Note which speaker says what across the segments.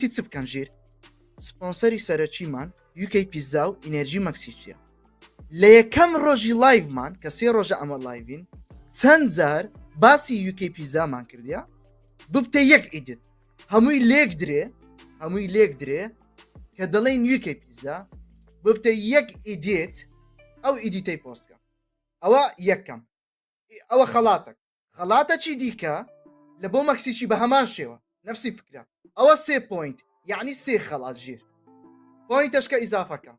Speaker 1: تيتسب كان جير سبونسري سەرەکی مان UK پیزا و ئینەرژی مەکسیچیە لە یەکەم ڕۆژی لایڤمان کە سێ ڕۆژە ئەمە لایڤین چەند جار باسی UK پیزامان کردیا ببتە یەک ئیدت هەمووی لێک درێ کە دەڵێن UK پیزا ببتە یەک ئیدیت ئەو ئیدیتەی پۆستکە ئەوە یەکەم ئەوە خەڵاتە چی دیکە لە بۆ مەکسیچی بە هەمان شێوە نفسی فکرە ئەوە 3 پوینت یعنی 3 خەڵات ژیر پوینتەشکە ئیزافەکە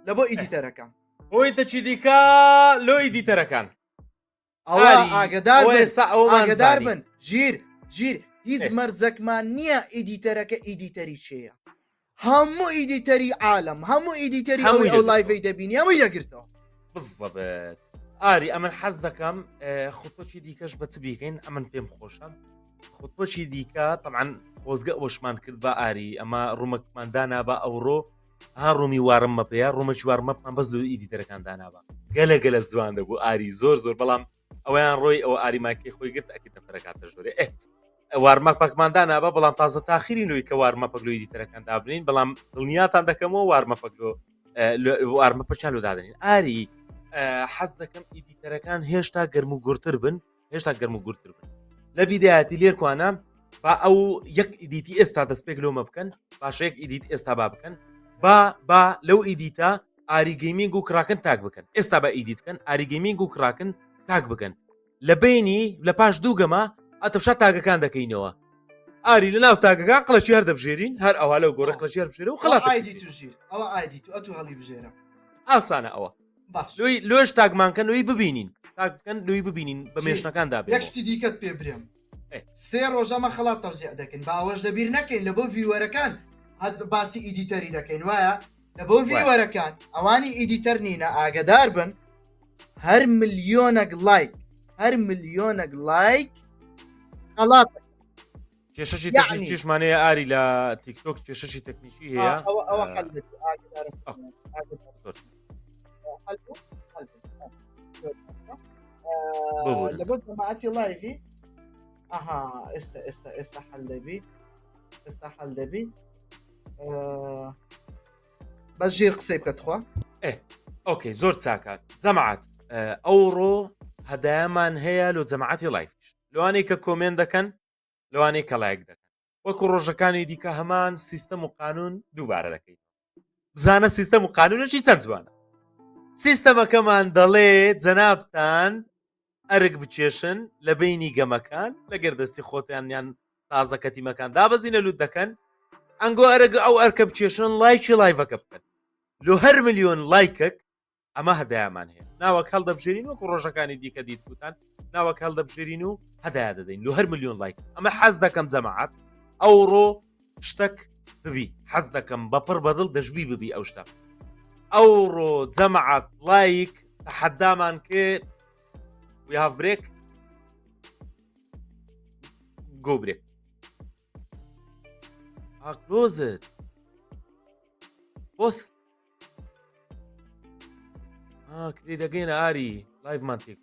Speaker 1: لە بۆ ئیدیتەرەکان
Speaker 2: پوینتە چی دیکە لۆ ئیدیتەرەکان
Speaker 1: ئەوە ئاگدار بن ژیر هیچ مەرجەکمان نییە ئیدیتەرەکە ئیدیتەری چێە هەموو ئیدیتەری عالم هەموو ئیدیتەری ئەو لایڤی دەبینی هەمووی دەگرتەوە
Speaker 2: بزەبێت ئاری ئەمن حەز دەکەم خوتۆکی دیکەش بە چ بیکەین ئەمن پێم خۆشە خوتۆکی دیکە طبعاً خۆزگە ئەوەشمان کرد بە ئاری ئەمە ڕوومەکمان دانابە ئەوڕۆ ها ڕوومی وارممە پێەیە ڕوومەکی وارمەپان بەس لە ئیدیتەرەکان دانابە گەلە زوان دەبوو ئاری زۆر بەڵام ئەویان ڕۆی ئەوە ئاریماکەی خۆی گرت ئەکی تەفەرەکاتە ژۆرێ وارمەک پاکمان دانابە بەڵام تازە تاخیری نوێی کە وارمەپەک لۆ ئیدیتەرەکان دابنین بەڵام دڵنیاتان دەکەمەوە وارمەپەک وارمەپەچان لۆ دادنین ئاری حەز دەکەم ئیدیتەرەکان هێشتا گەرم و گورتر بن لە بیدایەتی لێرکوانە با ئەو یەک ئیدیتی ئێستا دەستپێک لۆمە بکەن باشە یەک ئیدیت ئێستا با بکەن با لەو ئیدیتە ئاریگەیمینگ و کراکن تاک بکەن ئێستا بە ئیدیت بکەن ئاریگەیمینگ و کراکن تاک بکەن لە بینی لە پاش دووگەمە ئەتەفشا تاگەکان دەکەینەوە ئاری لە ناو تاگەکان قڵەشی هەر دەبژێرین هەر ئەوە لەو گۆڕە قڵەشی هەر بژێرە و خڵات
Speaker 1: ئەوە ئایدی تو ئەتو هەڵی بژێرە
Speaker 2: ئاسانە ئەوە لۆش تاگمانکە نوێی ببینین تاکەن لۆی ببینین بە مێشنەکاندا
Speaker 1: یەکشتی دیکەت پێ برێم 3 ڕۆژەمە خەڵات تەوزیع دەکەین با ئەوەش دەبیر نەکەین لە بۆ ڤیوەرەکان هەت باسی ئیدیتەری دەکەین وایە لە بۆ ڤیوەرەکان ئەوانی ئیدیتەر نینە ئاگدار بن هەر ملیۆنەک لایک خەڵات
Speaker 2: کێشەشی تەکنیکیشمانەیە ئاری لە تیکتۆک کێشەشی تەکنیکی هەیە
Speaker 1: ئەوە لە بۆ جەماعەتی لایڤی ئێستا حەل دەبی بەس ژێر قسەی بکەتخوا
Speaker 2: ئۆکەی زۆر چاکات جەماعەت ئەوڕۆ هەدایەمان هەیە لۆ جەماعەتی لایڤش لەوانەی کە کۆمێن دەکەن لەوانەی کە لایک دەکەن وەکو ڕۆژەکانی دیکە هەمان سیستەم و قانون دووبارە دەکەیت بزانە سیستەم و قانونەشی چەند جوانە سیستەمەکەمان دەڵێ جەنابتان ئەرک بچێشن لە بینی گەمەکان لە گەردەستی خۆتیانیان تازە کەتیمەکان دابەزینە لوت دەکەن ئەنگۆ ئەرەگە ئەو ئەرکە بچێشن لایکی لایڤەکە بکەن لۆ هەر ملیۆن لایکەک ئەمە هەدایەمان هەیە ناوەک هەڵ دەبژێرین وەکو ڕۆژەکانی دیکە دیتکوتان ناوەک هەڵ دەبژێرین و هەدایە دەدەین لۆ هەر ملیۆن لایک ئەمە حەز دەکەم جەماعەت ئەوڕۆ شتێک ببی حەز دەکەم بەپڕ بەدڵ دەژبی ببی ئەو شتە ئەوڕۆ جەماعەت لایک تەحەدامان کرد we have break go break close it both create again Ari live mantic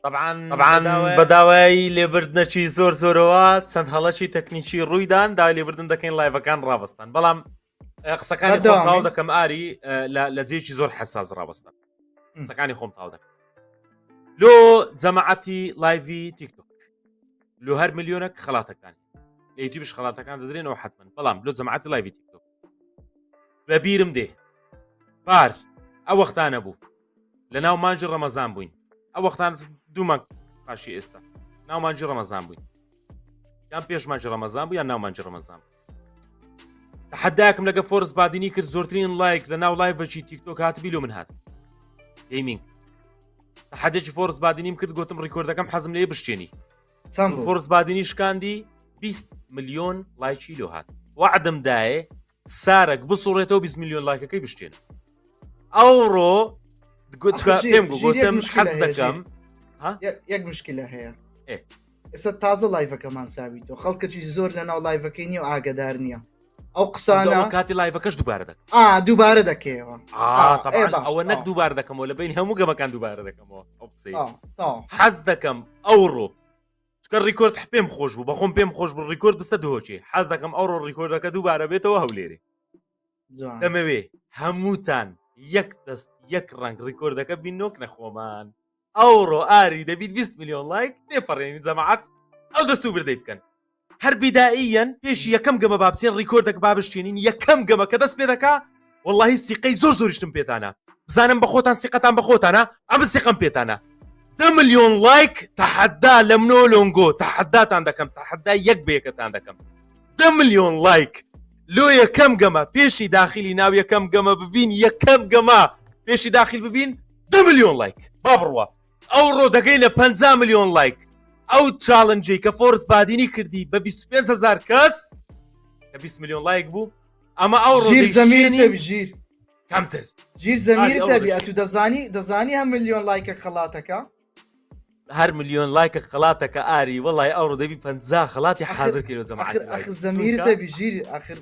Speaker 2: طبعا بەداوای لێبردنەکی زۆر زۆرەوە چەند هەڵەکی تەکنیکی ڕوویدان دا لێبردن دەکەین لایڤەکان ڕاوەستان بەڵام قسەکانی خۆم تاو دەکەم ئاری لە جێکی زۆر حساس ڕاوەستان قسەکانی خۆم تاو دەکەم لۆ جەماعەتی لایڤی تیکتۆک لۆ هەر ملیۆنێک خەڵاتەکانی لە یوتیوبش خەڵاتەکان دەدرێنەوە حتمەن بەڵام لۆ جەماعەتی لایڤی تیکتۆک بەبیرم دێ بار ئەو وەختانە بوو لە ناو مانجی ڕەمەزان بووین ئەو وەختان دوو مانگ پاشی ئێستا ناو مانجی ڕەمەزان بووین یان پێش مانجی ڕەمەزان بوو یان ناو مانجی ڕەمەزان تەحەدایەکم لەگە فۆرس بادینی کرد زۆرترین لایک لە ناو لایڤەکی تیکتۆک هاتبی لۆ من هات گەیمینگ تەحەدێکی فۆرس بادینیم کرد گوتم ڕیکۆردەکەم حەزم لێ بشتێنی فۆرس بادینی شکاندی 20 ملیۆن لایکی لۆ هات وعدم دایێ سارەك بسوڕێتەوە 20 ملیۆن لایکەکەی بشتێنە ئەوڕۆ پێم گوتم حەز دەکەم
Speaker 1: یەک مشکلە هەیە ئێستا تازە لایڤەکەمان چاویتەوە خەڵکەی زۆر لە ناو لایڤەکەی نیە و ئاگادار نییە ئەو قسانە
Speaker 2: کاتی لایڤەکەش دووبارە دەکەم
Speaker 1: دووبارە دەکەیەوە
Speaker 2: ئەوە نەک دووبارە دەکەمەوە لە بین هەموو گەمەکان دووبارە دەکەمەوە ئەو قسەی حەز دەکەم ئەوڕۆ چکە ڕیکۆرد پێم خۆش بوو بەخۆم پێم خۆش بوو ڕیکۆرد بستە دۆچێ حەز دەکەم ئەوڕۆ ڕیکۆردەکە دووبارە بێتەوە هەولێرێ دەمەوێ هەمووتان یەک دەست یەک ڕنگ ڕیکۆردەکە بینۆک نەخۆمان ئەوڕۆ ئاری دەبیت 20 ملیۆن لایک تێپەڕێنی جەماعەت ئەو دەستوو بردەی بکەن هەر بیدائیەن پێشی یەکەم گەمە بابچێن ڕیکۆردێک بابشتێنین یەکەم گەمە کە دەست پێ دەکا وەڵڵاهی سیقەی زۆر زۆریشتم پێتانە بزانم بە خۆتان سیقەتان بە خۆتانە ئەم سیقەم پێتانە 10 ملیۆن لایک تەحەدا لە منۆ لۆنگۆ تەحەداتان دەکەم تەحەدا یەک بەیەکەتان دەکەم 10 ملیۆن لایک لۆ یەکەم گەمە پێشی داخلی ناو یەکەم گەمە ببین یەکەم گەمە پێشی داخل ببین 10 ملیۆن لایک با بڕوە ئەوڕۆ دەگەی لە 50 ملیۆن لایک ئەو چاڵنجەی کە فۆرس بادینی کردی بە 25,000 کەس کە 20 ملیۆن لایک بوو ئەمە ئەوڕۆ
Speaker 1: ژیر زەمیرتە ژیر
Speaker 2: کەمتر
Speaker 1: ژیر زەمیرتە بی ئەتو دەزانی هەم ملیۆن لایکە خەڵاتەکە
Speaker 2: هەر ملیۆن لایکە خەڵاتەکە ئاری وەڵای ئەوڕۆ دەبی 50 خەڵاتی حاضر کردو جەماعەت
Speaker 1: ئەخ زەمیرتە بی ژیر ئاخر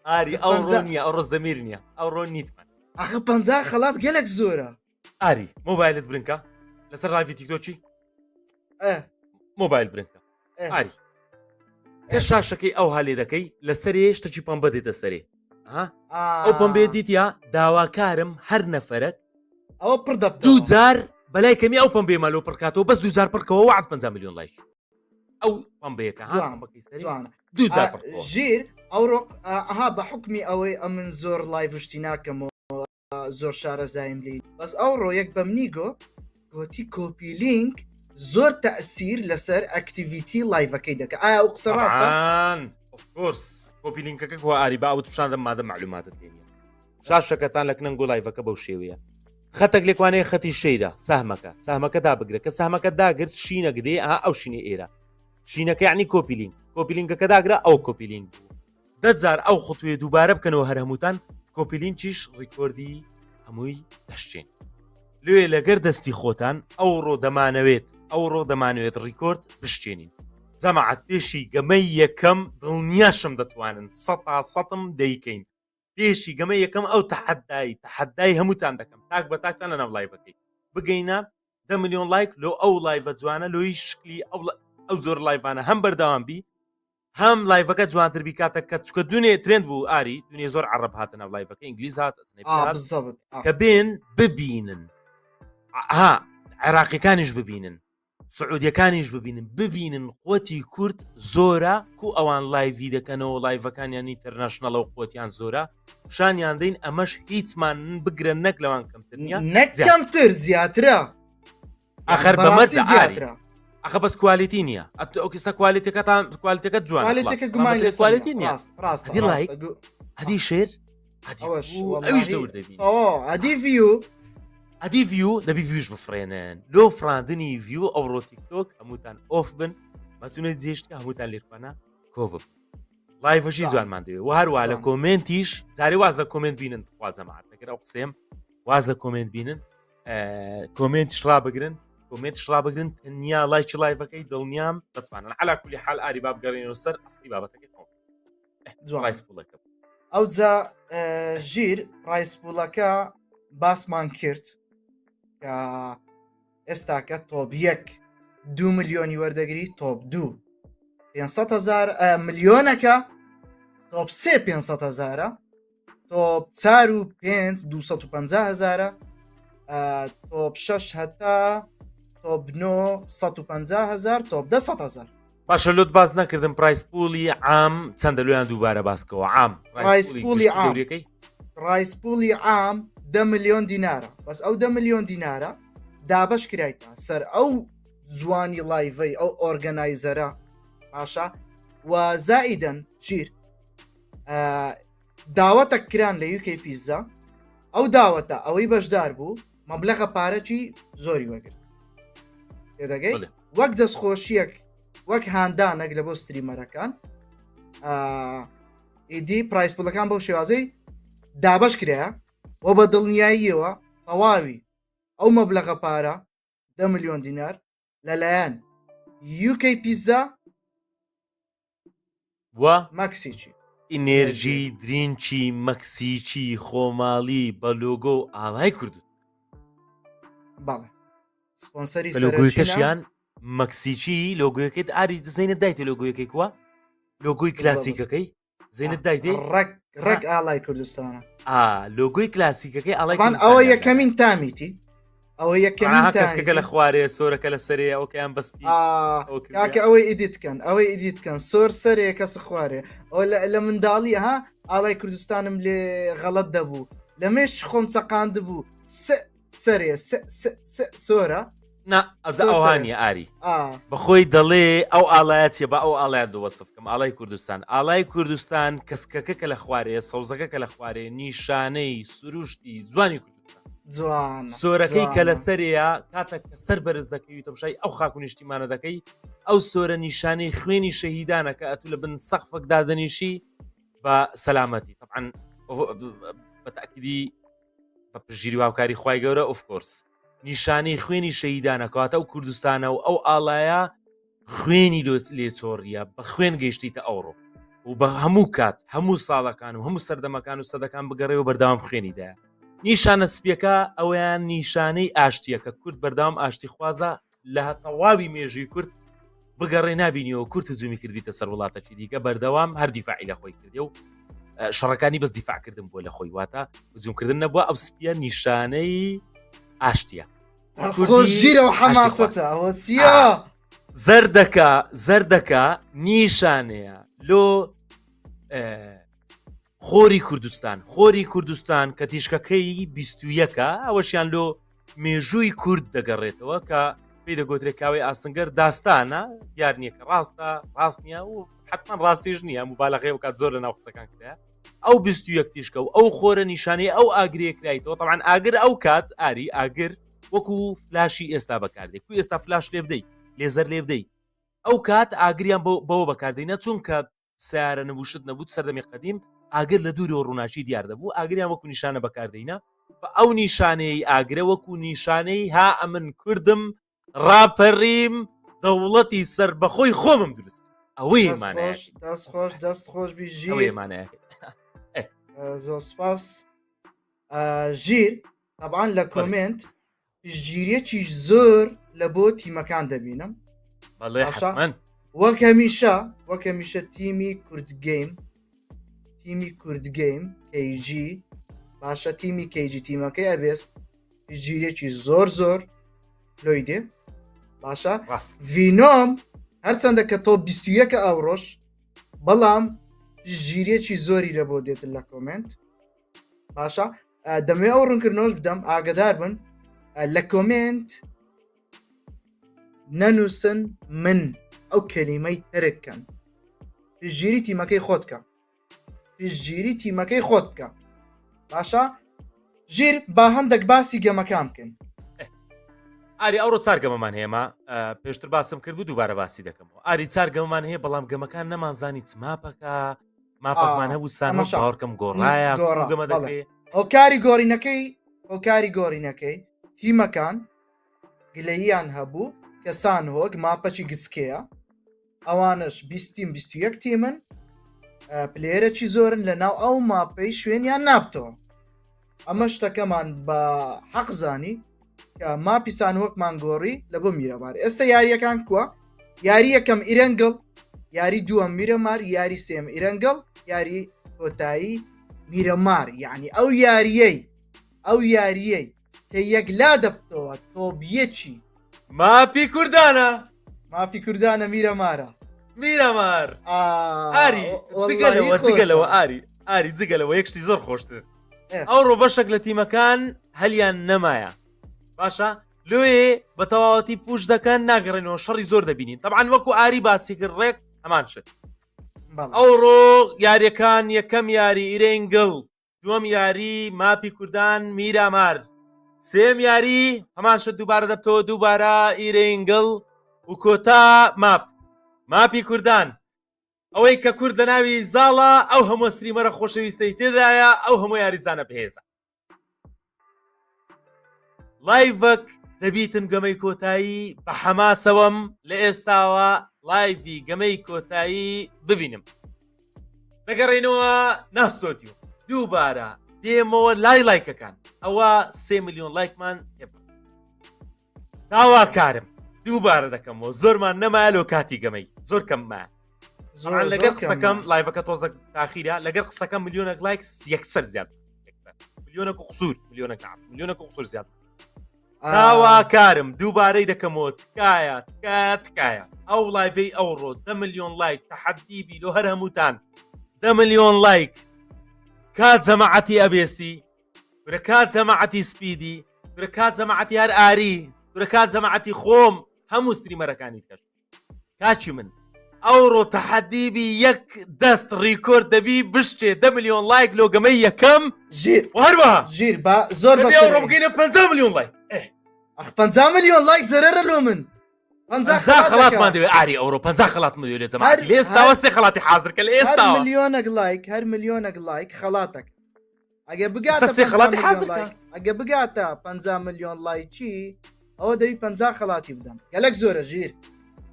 Speaker 2: ئاری ئەوڕۆ نییە ئەوڕۆ زەمیر نییە ئەوڕۆ نیتمان
Speaker 1: ئەخ 50 خەڵات گەلێک زۆرە
Speaker 2: ئاری مۆبایلت برنکە لەسەر ڕاوی تیکتۆکی مۆبایل برنکە ئاری شاشەکەی ئەو هەلێ دەکەی لەسەرێ شتێکی پەمبە دێتە سەرێ ئەو پۆمبێ دیتیا داواکارم هەر نەفەرەک
Speaker 1: ئەوە پڕ دەبدەوە
Speaker 2: 2000 بەلای کەمی ئەو پۆمبێ مالۆ پڕکاتەوە بەس 2000 پڕکەوە وعد 5 میلیۆن لایش ئەو پۆمبەیەکە
Speaker 1: جوانە
Speaker 2: 2000 پڕکەوە
Speaker 1: ژیر ئەوڕۆ ئەها بە حکمی ئەوەی ئەمن زۆر لایڤشتی ناکەمەوە زۆر شارەزایم لی بەس ئەوڕۆ یەک بەمنیگۆ گوتی کۆپی لینک زۆر تەئسیر لەسەر ئەکتیڤیتی لایڤەکەی دەکە ئایا ئەو قسە ڕاستە؟
Speaker 2: ئۆفکۆرس کۆپی لینکەکە کۆ ئاری با ئەو توشان دەم مادە معلوماتت تێنیە شاشەکەتان لە کنەنگۆ لایڤەکە بەو شێوەیە خەتێک لێکوانەیە خەتی شەیرە سەهمەکە دابگرە کە سەهمەکە داگرت شینە گدێ ئەو شینە ئێرە شینەکە یعنی کۆپی لینکەکە داگرە ئەو کۆپی لینک بوو 10,000 ئەو خوتوێ دووبارە بکەنەوە هەر هەمووتان کۆپی لینکیش ڕیکۆردی هەمووی دەشتێن لێ لەگەر دەستی خۆتان ئەو ڕۆ دەمانوێت ڕیکۆرد بشتێنین جەماعەت پێشی گەمەی یەکەم دڵنیاشم دەتوانن 100% دەیکەین پێشی گەمە یەکەم ئەو تەحەدای هەمووتان دەکەم تاک بە تاکتان لە ناو لایڤەکەی بگەینە 10 میلیۆن لایک لۆ ئەو لایڤە جوانە لۆی شکلی ئەو زۆر لایڤانە هەم بەردەوام بی هەم لایڤەکە جوانتر بیکاتە کە چکە دوێ ترند بوو ئاری دوێ زۆر عەرەب هاتە ناو لایڤەکە ئینگلیز کە بێن ببینن عێراقیەکانیش ببینن سعودیەکانیش ببینن قوتی کورد زۆرە کو ئەوان لایڤی دەکەنەوە لایڤەکانیان ئینتەرناشنەڵ و قوتیان زۆرە شانیان دەین ئەمەش هیچمان بگرن نەک لەوان کەمتر نیە
Speaker 1: نەکەمتر زیاترە
Speaker 2: ئاخر بەمەرج زیاترە ئەخە بەس کوالیتی نییە ئەو کەستا کوالیتەکە جوان کوالیتی نییە ڕاست لایک هەدی شێر ئەدی ڤیو دەبی ڤیوش بفرێنن لۆ فراندنی ڤیو ئەوڕۆ تیکتۆک هەمووتان ئۆف بن مەسونەت جێشتکە هەمووتان لێرخواانە کۆ بب لایڤەشی جوانمان دەوێت و هەروە لە کۆمنتیش جارێ واز لە کۆمنت بینن خوازەمات دەگەر ئەو قسەم واز لە کۆمنت بینن کۆمنتیش ڕابگرن کۆمنتش ڕابگرن تەنیا لایکی لایڤەکەی دڵنیام دەتوانن عەلا کولی حال ئاری با بگەڕێنەوە سەر ئەسڵی بابەتەکەی
Speaker 1: ڕایسپوڵەکە ئەو جا ژیر ڕایسپوڵەکە باسمان کرد کە ئێستاکە تۆپ 2 ملیۆنی وەردەگری تۆپ 2 500,000 ملیۆنەکە تۆپ 3 500,000 تۆپ 4 و 5 250,000 تۆپ 6 هەتا تۆپ 9 150,000 تۆپ 10,000
Speaker 2: باشە لۆت باز نەکردم پرایس پولی عام چەندە لۆیان دووبارە باسکەوە عام
Speaker 1: ڕایسپولی عام 10 ملیۆن دینارە بەس ئەو 10 ملیۆن دینارە دابش کرایتە سەر ئەو جوانی لایڤەی ئەو ئۆرگەنایزەرە پاشا و زائیدەن شیر داوەتە کران لە یوکەی پیزا ئەو داوەتە ئەوەی بەشدار بوو مەبلەغە پارەکی زۆری وەگرت تێدەگەی وەک دەستخۆشیەک وەک هاندانەك لە بۆ ستریمەرەکان ئیدی پرایس پوڵەکان بەو شێوازەی دابش کرایە و بە دڵنیاییەوە تەواوی ئەو مەبلەغە پارە 10 ملیۆن دینار لەلایەن یوکەی پیزا
Speaker 2: وە
Speaker 1: مەکسیکی
Speaker 2: ئینێرژی درینچی مەکسیکی خۆماڵی بە لۆگۆ و ئاڵای کردو
Speaker 1: بەڵێ سپۆنسەری
Speaker 2: لۆگۆیەکەشیان مەکسیکی لۆگۆیەکەیت ئاری دزینت دایتە لۆگۆیەکەی کووە لۆگۆی کلاسیکەکەی زینت دایتێ
Speaker 1: ڕێک ئاڵای کوردستانە
Speaker 2: لۆگۆی کلاسیکەکەی
Speaker 1: ئەڵان ئەوە یەکەمین تامیتی ئەوە یەکەمین
Speaker 2: کەسکەکە لە خوارێ سۆرەکە لە سەرێ ئەوکەیان بەسپی
Speaker 1: کاکە ئەوەی ئیدیتکەن سۆر سەرێ کەس خوارێ ئەو لە منداڵی ها ئاڵای کوردستانم لێ غەڵەت دەبوو لە مێش خۆم چەقاند بوو سەرێ سۆرە
Speaker 2: ئەوهانی ئاری بەخۆی دەڵێ ئەو ئاڵایەتە بە ئەو ئاڵایەت دووەسفکەم ئاڵای کوردستان کەسکەکە کە لە خوارێ سەوزەکە کە لە خوارێ نیشانەی سروشتی جوانی
Speaker 1: جوان
Speaker 2: سۆرەکەی کە لە سەرەیە کاتێک کە سەر بەرز دەکەوی تەمشای ئەو خاک و نیشتیمانە دەکەی ئەو سۆرە نیشانەی خوێنی شەهیدانەکە ئەتو لە بن سەقفەک دادەنیشی بە سەلامەتی طبعاً بەتاکیدی بە پشگیری واوکاری خوای گەورە ئۆفکۆرس نیشانەی خوێنی شەهیدانەکەواتە ئەو کوردستانە و ئەو ئاڵایە خوێنی لێ چۆڕیە بە خوێن گەیشتیتە ئەوڕۆ و بە هەموو کات هەموو ساڵەکان و هەموو سەردەمەکان و سەدەکان بگەڕێەوە بەردەوام خوێنیدایە نیشانە سپیەکە ئەویان نیشانەی ئاشتیە کە کورد بەردەوام ئاشتی خوازە لە تەواوی مێژووی کورد بگەڕێ نبینیەوە کورت و جومی کردیتە سەر وڵاتەکی دیکە بەردەوام هەر دیفاعی لە خۆی کردی و شەڕەکانی بەس دیفاعکردن بۆ لە خۆی واتە زیونکردن نەبووە ئەو سپیە نیشانەی ئاشتیە
Speaker 1: خۆش ژیرە و حەماسەتە ئەوە چیە؟
Speaker 2: زەردەکە نیشانەیە لۆ خۆری کوردستان کە تیشکەکەی 21ەکە ئەوەشیان لۆ مێژووی کورد دەگەڕێتەوە کە پێی دەگوترێت کاوی ئاسنگەر داستانە دیار نییە کە ڕاست نییە و حتمان ڕاستیش نییە مبالغەیە وکات زۆر لە ناو قسەکان کرا ئەو 21 تیشکە و ئەو خۆرە نیشانەی ئەو ئاگرەیە کرایتەوە طبعاً ئاگر ئەو کات ئاگر وەکو فلاشی ئێستا بەکاردێت کو ئێستا فلاش لێ بدەیت لێزەر لێ بدەیت ئەو کات ئاگریان بەوە بەکاردێنە چونکە سیارە نەبووشت نەبوو سەردەمی قەدیم ئاگر لە دوورەوە ڕووناچی دیار دەبوو ئاگریان وەکو نیشانە بەکاردێنە بە ئەو نیشانەی ئاگرە وەکو نیشانەی ها ئەمن کوردم ڕاپەڕیم دەوڵەتی سەر بەخۆی خۆمم دروست ئەوەی مانایە
Speaker 1: دەست خۆش ژیر
Speaker 2: مانایە
Speaker 1: زۆر سپاس ژیر طبعاً لە کۆمنت پشتگیریەکی زۆر لە بۆ تیمەکان دەبینم
Speaker 2: بەڵێ حتمەن
Speaker 1: وەک هەمیشە تیمی کورد گەیم KG باشە تیمی KG تیمەکەی ئەبێست پشتگیریەکی زۆر لۆی دێ باشە ڤینۆم هەرچەندە کە تۆ 21 ئەوڕۆژ بەڵام پشتگیریەکی زۆری لە بۆ دێتن لە کۆمنت باشە دەمێ ئەو ڕوونکردنەوەش بدەم ئاگدار بن لە کۆمنت نەنووسن من ئەو کەلیمەی ترککەن پشتگیری تیمەکەی خۆت بکە باشە ژیر با هەندێک باسی گەمەکان بکەن
Speaker 2: ئاری ئەوڕۆ چارگەمەمان هەیەمە پێشتر باسم کرد و دووبارە باسی دەکەمەوە ئاری چارگەمەمان هەیە بەڵام گەمەکان نەمانزانی چ ماپەکمان هەبوو سانە باوەڕکەم گۆڕایە گەمە دەکەی
Speaker 1: ئەو کاری گۆڕینەکەی تیمەکان گلەییان هەبوو کە سانهۆک ماپەچی گچکەیە ئەوانش 21 تیمن پلێرەی زۆرن لە ناو ئەو ماپەی شوێنیان نابتەوە ئەمە شتەکەمان بە حەقزانی کە ماپی سانهۆکمان گۆڕی لە بۆ میرەمار ئێستا یاریەکان کووە یاری یەکەم ئیرەنگڵ یاری دووەم میرەمار یاری سێم ئیرەنگڵ یاری کۆتایی میرەمار یعنی ئەو یاریەی کە یەکلا دەبتەوە تۆبیەکی
Speaker 2: ماپی کوردانە
Speaker 1: میرەمارە
Speaker 2: ئاری جگەلەوە یەکشتی زۆر خۆشتر ئەوڕۆ بەشێک لە تیمەکان هەلیان نەمایە باشە لێ بە تەواوەتی پوش دەکەن ناگەڕێنەوە شەڕی زۆر دەبینین طبعاً وەکو ئاری باسی کرد ڕێک هەمان شت ئەوڕۆ یاریەکان یەکەم یاری ئیرەنگڵ دووەم یاری ماپی کوردان میرامار سێم یاری هەمان شت دووبارە دەبتەوە دووبارە ئیرەنگڵ و کۆتا ماپی کوردان ئەوەی کە کورد لە ناوی زاڵە ئەو هەموو ستریمەرە خۆشەویستەی تێدایە ئەو هەموو یاریزانە بەهێزە لایڤک دەبیتن گەمەی کۆتایی بە حەماسەوەم لە ئێستاوە لایڤی گەمەی کۆتایی ببینم دەگەڕێنەوە ناستۆتیۆ دووبارە دێمەوە لایکەکان ئەوە 3 ملیۆن لایکمان داواکارم دووبارە دەکەمەوە زۆرمان نەمایە لۆ کاتی گەمەی زۆر کەممە لەگەر قسەکەم لایڤەکە تۆزە تاخیرە لەگەر قسەکەم ملیۆنێک لایک یەکسەر زیاد ملیۆنە قوسور زیاد داواکارم دووبارەی دەکەمەوە تکایە ئەو لایڤەی ئەوڕۆ 10 ملیۆن لایک تەحەدیبی لۆ هەر هەمووتان 10 ملیۆن لایک کات جەماعەتی ئەبێستی برە کات جەماعەتی سپیدی برە کات جەماعەتی هەر ئاری برە کات جەماعەتی خۆم هەموو ستریمەرەکانی کەش کاچی من ئەوڕۆ تەحەدیبی یەک دەست ڕیکۆرد دەبی بشتێ 10 ملیۆن لایک لۆ گەمەی یەکەم
Speaker 1: ژیر
Speaker 2: هەروە
Speaker 1: ژیر بە زۆر
Speaker 2: ئەوڕۆ بگەینە 50 ملیۆن لایک
Speaker 1: 50 ملیۆن لایک زەرەرە لۆ من 50
Speaker 2: خەڵاتمان دەوێت ئاری ئەوڕۆ 50 خەڵاتمان دەوێت لە جەماعەتی لە ئێستاوە سێ خەڵاتی حازر کە لە ئێستاوە
Speaker 1: هەر ملیۆنێک لایک خەڵاتەک ئەگە بگاتە
Speaker 2: سێ خەڵاتی حازر
Speaker 1: ئەگە بگاتە 50 ملیۆن لایکی ئەوە دەوی 50 خەڵاتی بدەم گەلک زۆرە ژیر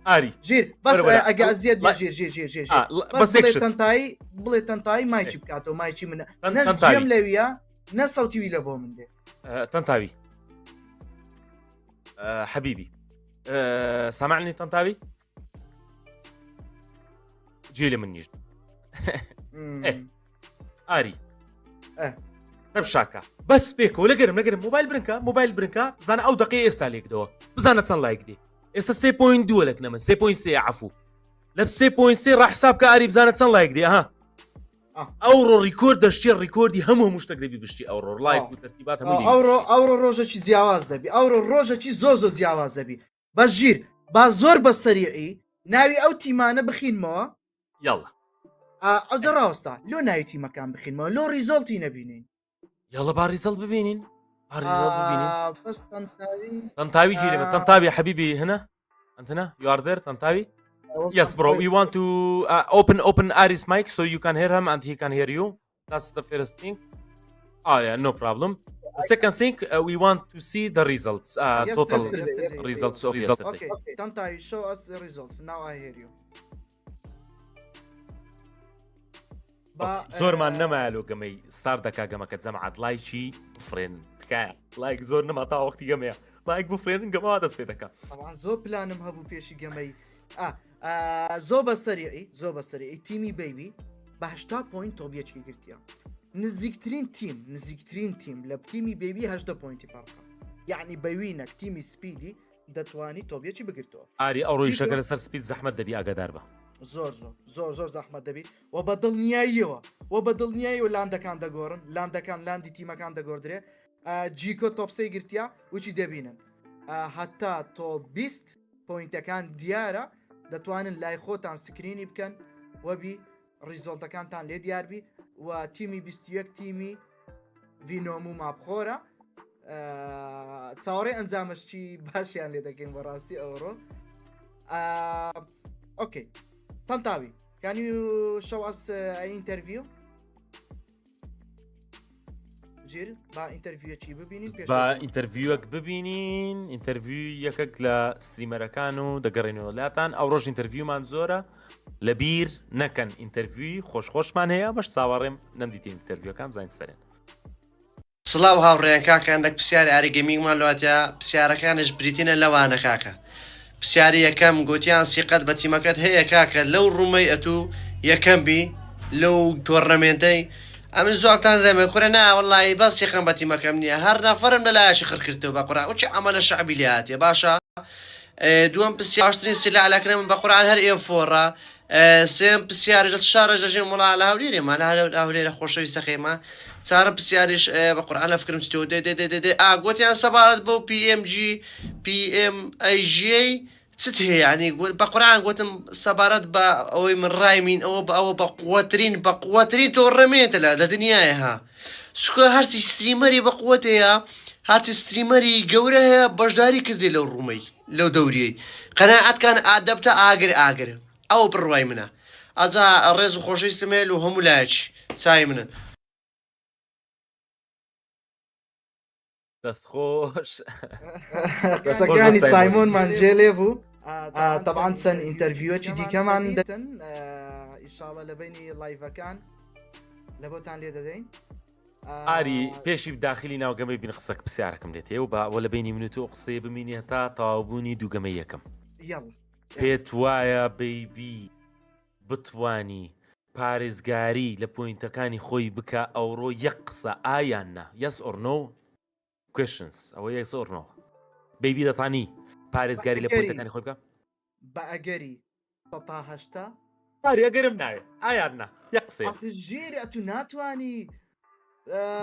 Speaker 2: ئاری
Speaker 1: ژیر بەس ئەگە ئەزیەت ژیر بڵێ تەنتایی مایکی بکاتەوە مایکی منە نەجێم لەویە نە سەوتیوی لە بۆ من دێ
Speaker 2: تەنتاوی حبيبي سامعني طنطاوي جيلي من نجد ئاری
Speaker 1: اه
Speaker 2: شاکە بەس پێکەوە لەگەرم موبایل برنکە بزانە ئەو دقی ئێستا لێکدەوە بزانە چەند لایک دێ ئێستا 3.2 لەک نەمە 3.3 عفو لە 3.3 ڕاحساب کە ئاری بزانە چەند لایک دێ ها ئەوڕۆ ڕیکۆرد دەشتێ ڕیکۆردی هەموو شتێک دەبی بشتی ئەوڕۆ لایک و تەرتیبات هەموو
Speaker 1: ئەوڕۆ ڕۆژێکی جیاواز دەبی ئەوڕۆ ڕۆژێکی زۆ جیاواز دەبی بەس ژیر با زۆر بە سەریعی ناوی ئەو تیمانە بخینمەوە
Speaker 2: یاڵا
Speaker 1: ئەوجە ڕاوەستا لۆ ناوی تیمەکان بخینمەوە لۆ ریزۆڵتی نەبینین
Speaker 2: یاڵا با ریزەڵ ببینین
Speaker 1: بەس
Speaker 2: تەنتاوی گیرێمە تەنتاوی حەبیبی هنا أنت هنا you are there تەنتاوی yes bro we want to open Ari's mic so you can hear him and he can hear you that's the first thing yeah no problem the second thing we want to see the results total results of yesterday
Speaker 1: okay Tantai show us the results now I hear you
Speaker 2: زۆرمان نەمایلۆ گەمەی ستار دەکا گەمەکە جەمعات لایکی بفرێن تکایە لایک زۆر نەما تا وەختی گەمەیە لایک بفرێن گەمەوە دەست پێ دەکات
Speaker 1: زۆر پلانم هەبوو پێشی گەمەی زۆر بەسەریعی تیمی بیبی بە 80 پوینت تۆبیەکی گرتیە نزیکترین تیم لە تیمی بیبی 80 پوینتی فەرقە یعنی بەوینەک تیمی سپیدی دەتوانی تۆبیەکی بگرتەوە
Speaker 2: ئاری ئەوڕۆی شەکە لەسەر سپید زەحمەت دەبی ئاگادار بە
Speaker 1: زۆر زەحمەت دەبی و بە دڵنیاییەوە لاندەکان دەگۆڕن لاندی تیمەکان دەگۆڕدرێ جیکۆ تۆپسەی گرتیا وچی دەبینن هەتا تۆ 20 پوینتەکان دیارە دەتوانن لای خۆتان سکرینی بکەن وەبی ریزۆڵتەکانتان لێ دیاربی و تیمی 21 تیمی ڤینۆم و مابخۆرە چاوەڕێ ئەنجامشی باشیان لێ دەکەین بەڕاستی ئەوڕۆ اوكي Tantawi can you show us an interview جير با انترفيو چی ببینین
Speaker 2: با انترفیوەک ببینین انترفیو یەکێک لە ستریمەرەکان و دەگەڕێنەوە لاتان ئەو ڕۆژ انترفیومان زۆرە لە بیر نەکەن انترفیوی خۆشخۆشمان هەیە بەش ساوەڕێم نەمدیتین انترفیوەکان بزانین سەرێن
Speaker 3: سڵاو هاوڕێیان کاکە هەندێک پرسیاری ئاریگەمینگمان لەواتە پرسیارەکانش بریتینە لەوانە کاکە پرسیاری یەکەم گوتیان سیقەت بە تیمەکەت هەیە کاکە لەو ڕوومەی ئەتوو یەکەم بی لەو تۆڕەمێنتەی ئەمن زۆرتان دەمە کورە ناوەڵی بەس یەکەم بە تیمەکەم نییە هەر نەفەرم لەلایەشی خڕکردەوە بە قورآن وچی ئەمەلە شەعبی لێ هاتێ باشە دووەم پرسیار باشترین سلاحەکەم بە قورآن هەر ئێفۆڕە سێم پرسیاری لە شارە ژەژێ وڵا لە هەولێرێمە لە هەولێرە خۆشەویستەکەیمە چارە پرسیاریش بە قورآن لە فکرم ستۆ دێ گوتیان سەبارەت بۆ PMG چت هەیە ینی بە قورآن گوتم سەبارەت بە ئەوەی من ڕایمین ئەوە بە ئەوە بە قووەترین تۆڕەمێتە لە دنیاە ها سکۆ هەرچی ستریمەری بە قووەتەیە هەرچی ستریمەری گەورە هەیە بەشداری کردی لەو ڕوومەی لەو دەوریەی قەناعەتکان ئادەبتە ئاگر ئەو بڕوای منە ئەجا ڕێز و خۆشەویستمێل و هەموو لایەکی چای منن
Speaker 2: دەستخۆش
Speaker 1: قسەکانی سایمۆن مانجێلێ بوو طبعا چەند ئینتەرڤیوەکی دیکەمان دەتن ئیشاڵە لە بینی لایڤەکان لە بۆتان لێ دەدەین
Speaker 2: ئاری پێشی داخلی ناوگەمەی بین قسەک پرسیارەکەم دێت و بە لە بینی منوت و قسەی بمینێ تا تاوابوونی دووگەمە یەکەم پێت وایە بەیبی بتوانی پارێزگاری لە پوینتەکانی خۆی بکە ئەوڕۆ یەک قسە ئایان نا yes or no questions ئەوە yes or no بەیبی دەتانی پارێزگاری لە پوینتەکانی خۆی بکە
Speaker 1: بە ئەگەری 1970
Speaker 2: ئاری ئەگەرم ناوێت ئایان نا یەک قسە
Speaker 1: ژێری ئەتو ناتوانی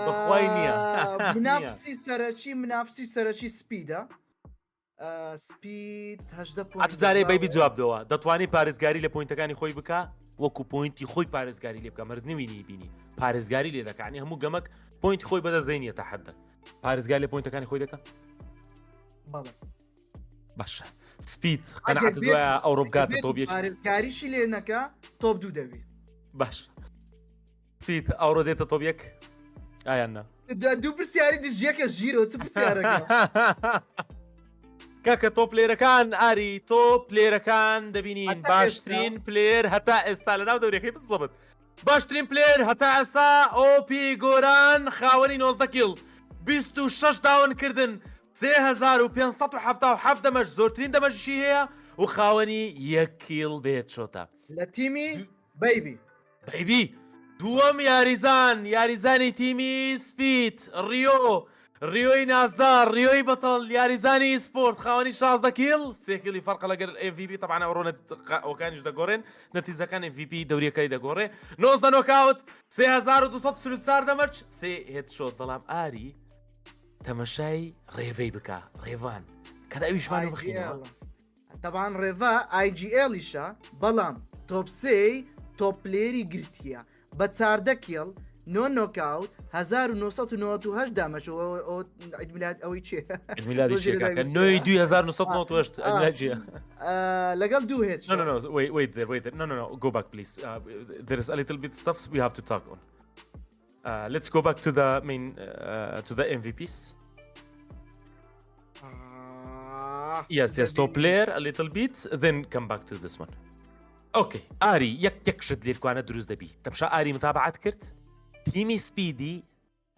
Speaker 2: بەخوای نییە
Speaker 1: منافسی سەرەکی سپیدە سپید
Speaker 2: جارێ بەیبی جوابدەوە دەتوانانی پارێزگاری لە پوینتەکانی خۆی بکە وەکو پوینتی خۆی پارێزگاری لێ بکە مەرز نوینی بینی پارێزگاری لێ دەکانی هەموو گەمەک پوینت خۆی بەدەستدەینە تا حدە پارێزگاری لە پوینتەکانی خۆی دەکە باشە سپید قەنەعەت دوایە ئەوڕۆ بگاتە تۆ بێت
Speaker 1: پارێزگاریشی لێ نەکە تۆپ دوو دەبی
Speaker 2: باش سپید ئەوڕۆ دێتە تۆپ یەک ئایان نا
Speaker 1: دوو پرسیاری دژیەکە ژیرۆ چ پرسیارەکە
Speaker 2: کاکە تۆ پلێرەکان ئاری تۆ پلێرەکان دەبینین باشترین پلێر هەتا ئێستا لە ناو دەورەکەی بزەبت باشترین پلێر هەتا ئێستا ئۆپی گۆران خاوەنی 19 کیل 26 داونکردن 3577 دەمەش زۆرترین دەمەشی هەیە و خاوەنی 1 کیل بێت چۆتە
Speaker 1: لە تیمی بەیبی
Speaker 2: دووەم یاریزانی تیمی سپیت ڕیۆی نازدار ڕیۆی بەتەڵ یاریزانی سپۆرت خاوەنی 16 کیل 3 کیلی فەرقە لەگەر MVP طبعا ئەوڕۆ ئەوکانیش دەگۆڕێن نەتیجەکان MVP دەوریەکەی دەگۆڕێ 19 نۆکاوت 3234 دەمەرج 3 هێدشۆت بەڵام ئاری تەمەشای ڕێڤەی بکە ڕێڤان کە داویشمان بخینەوە
Speaker 1: طبعا ريفا اي جي اليشا بلام توب سي توب بليري جرتيا بتساردا كيل نو نوك اوت 1998 دامج او عيد ميلاد او شيء
Speaker 2: عيد ميلادي شيء كان نوي 2998 عيد ميلاد شيء
Speaker 1: لقال دو هيت
Speaker 2: No, wait there. No, go back, please. There is a little bit stuff we have to talk on. Let's go back to the main, to the MVPs. Yes, top player a little bit, then come back to this one. Okay, آري يك شد لي الكوانة دروز دبي. تمشى آري متابعة كرت. تيمي سبيدي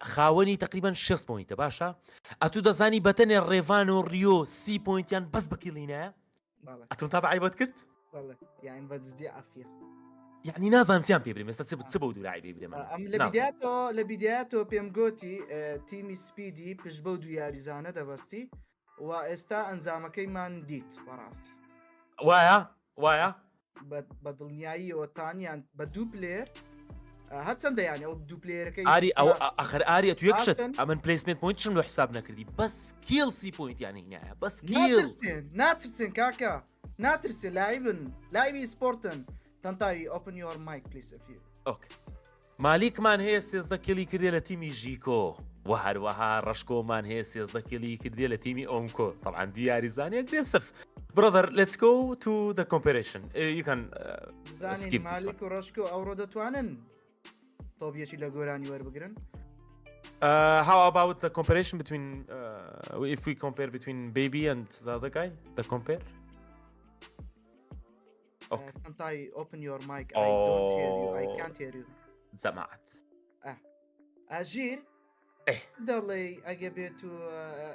Speaker 2: خاوني تقريبا 6 بوينت باشا. أتو دزاني بتني ريفانو ريو 6 بوينت يعني بس بكيلينا. أتو متابعة يبغى كرت؟
Speaker 1: والله يعني بدي عافية.
Speaker 2: يعني نازم تيام بيبري بس تسبوا دو لاعب بيبري
Speaker 1: أم لبدايته بيم جوتي تيمي سبيدي بجبودو يا ريزانا دبستي واستا انزامكي مان ديت براستي.
Speaker 2: وايا
Speaker 1: بدلنياي وتاني بدو بلاير هرتسندا يعني او بدو بلاير كي
Speaker 2: آري او اخر آري تو يكشت امن بليسمنت بوينت شنو حسابنا كردي بس كيل سي بوينت يعني هنا بس كيل
Speaker 1: ناترسن كاكا ناترسن لاعبي سبورتن تنتاي اوبن يور مايك بليز اف يو
Speaker 2: اوكي مالك مان هي 16 كيلي كردي لتيمي جيكو وهروها رشكو مان هي 16 كيلي كردي لتيمي اونكو طبعا دياري زاني اجريسيف brother let's go to the comparison you can
Speaker 1: زاني مالك ورشكو اورودتوانن طب يشي لغوراني وربقرن
Speaker 2: how about the comparison between if we compare between baby and the other guy the compare
Speaker 1: okay تنتاي open your mic I don't hear you I can't hear you
Speaker 2: زمعت
Speaker 1: اجير
Speaker 2: ايه
Speaker 1: ضلي اجابيتو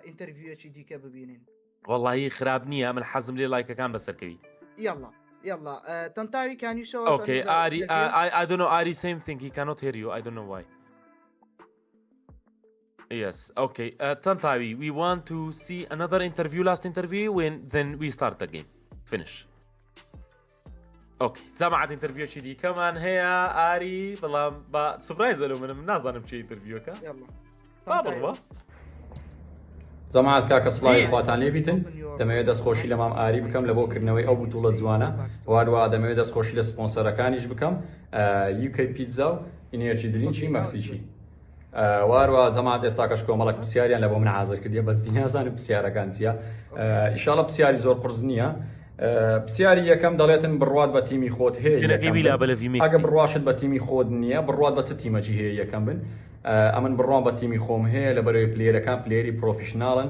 Speaker 1: انترفيو اتش دي كببينين
Speaker 2: والله خرابني من حزم لي لايك كان بس الكبير
Speaker 1: يلا تنتاي can you show us
Speaker 2: okay Ari I don't know Ari same thing he cannot hear you I don't know why yes okay Tantawi we want to see another interview last interview when then we start the game finish اوكي سمعت انترفيو دي كمان هي آري بلام با سبرايز له من نازانم شي انترفيو كا
Speaker 1: يلا
Speaker 2: بابا
Speaker 4: زەماعەت کاکە سڵاوی خواتان لێبیتن دەمەوێت دەستخۆشی لە مام ئاری بکەم لە بۆ کردنەوەی ئەو بوتوڵە جوانە وارووا دەمەوێت دەستخۆشی لە سپۆنسەرەکانیش بکەم UK پیتزا و ئینێرجی درینچی مەکسیکی وارووا زەماعەت ئێستاکەش کۆمەڵک پرسیاریان لە بۆ من حازر کردیە بەس دیازانم پرسیارەکان چییە ئیشاڵە پرسیاری زۆر قرس نییە پرسیاری یەکەم دەڵێتن بڕوات بە تیمی خۆت هەیە ئەگە بڕواشت بە تیمی خۆت نییە بڕوات بە چ تیمەکی هەیە یەکەم بن ئەمن بڕوان بە تیمی خۆم هەیە لە بەرەوەی پلێرەکان پلێری پرۆفیشناڵن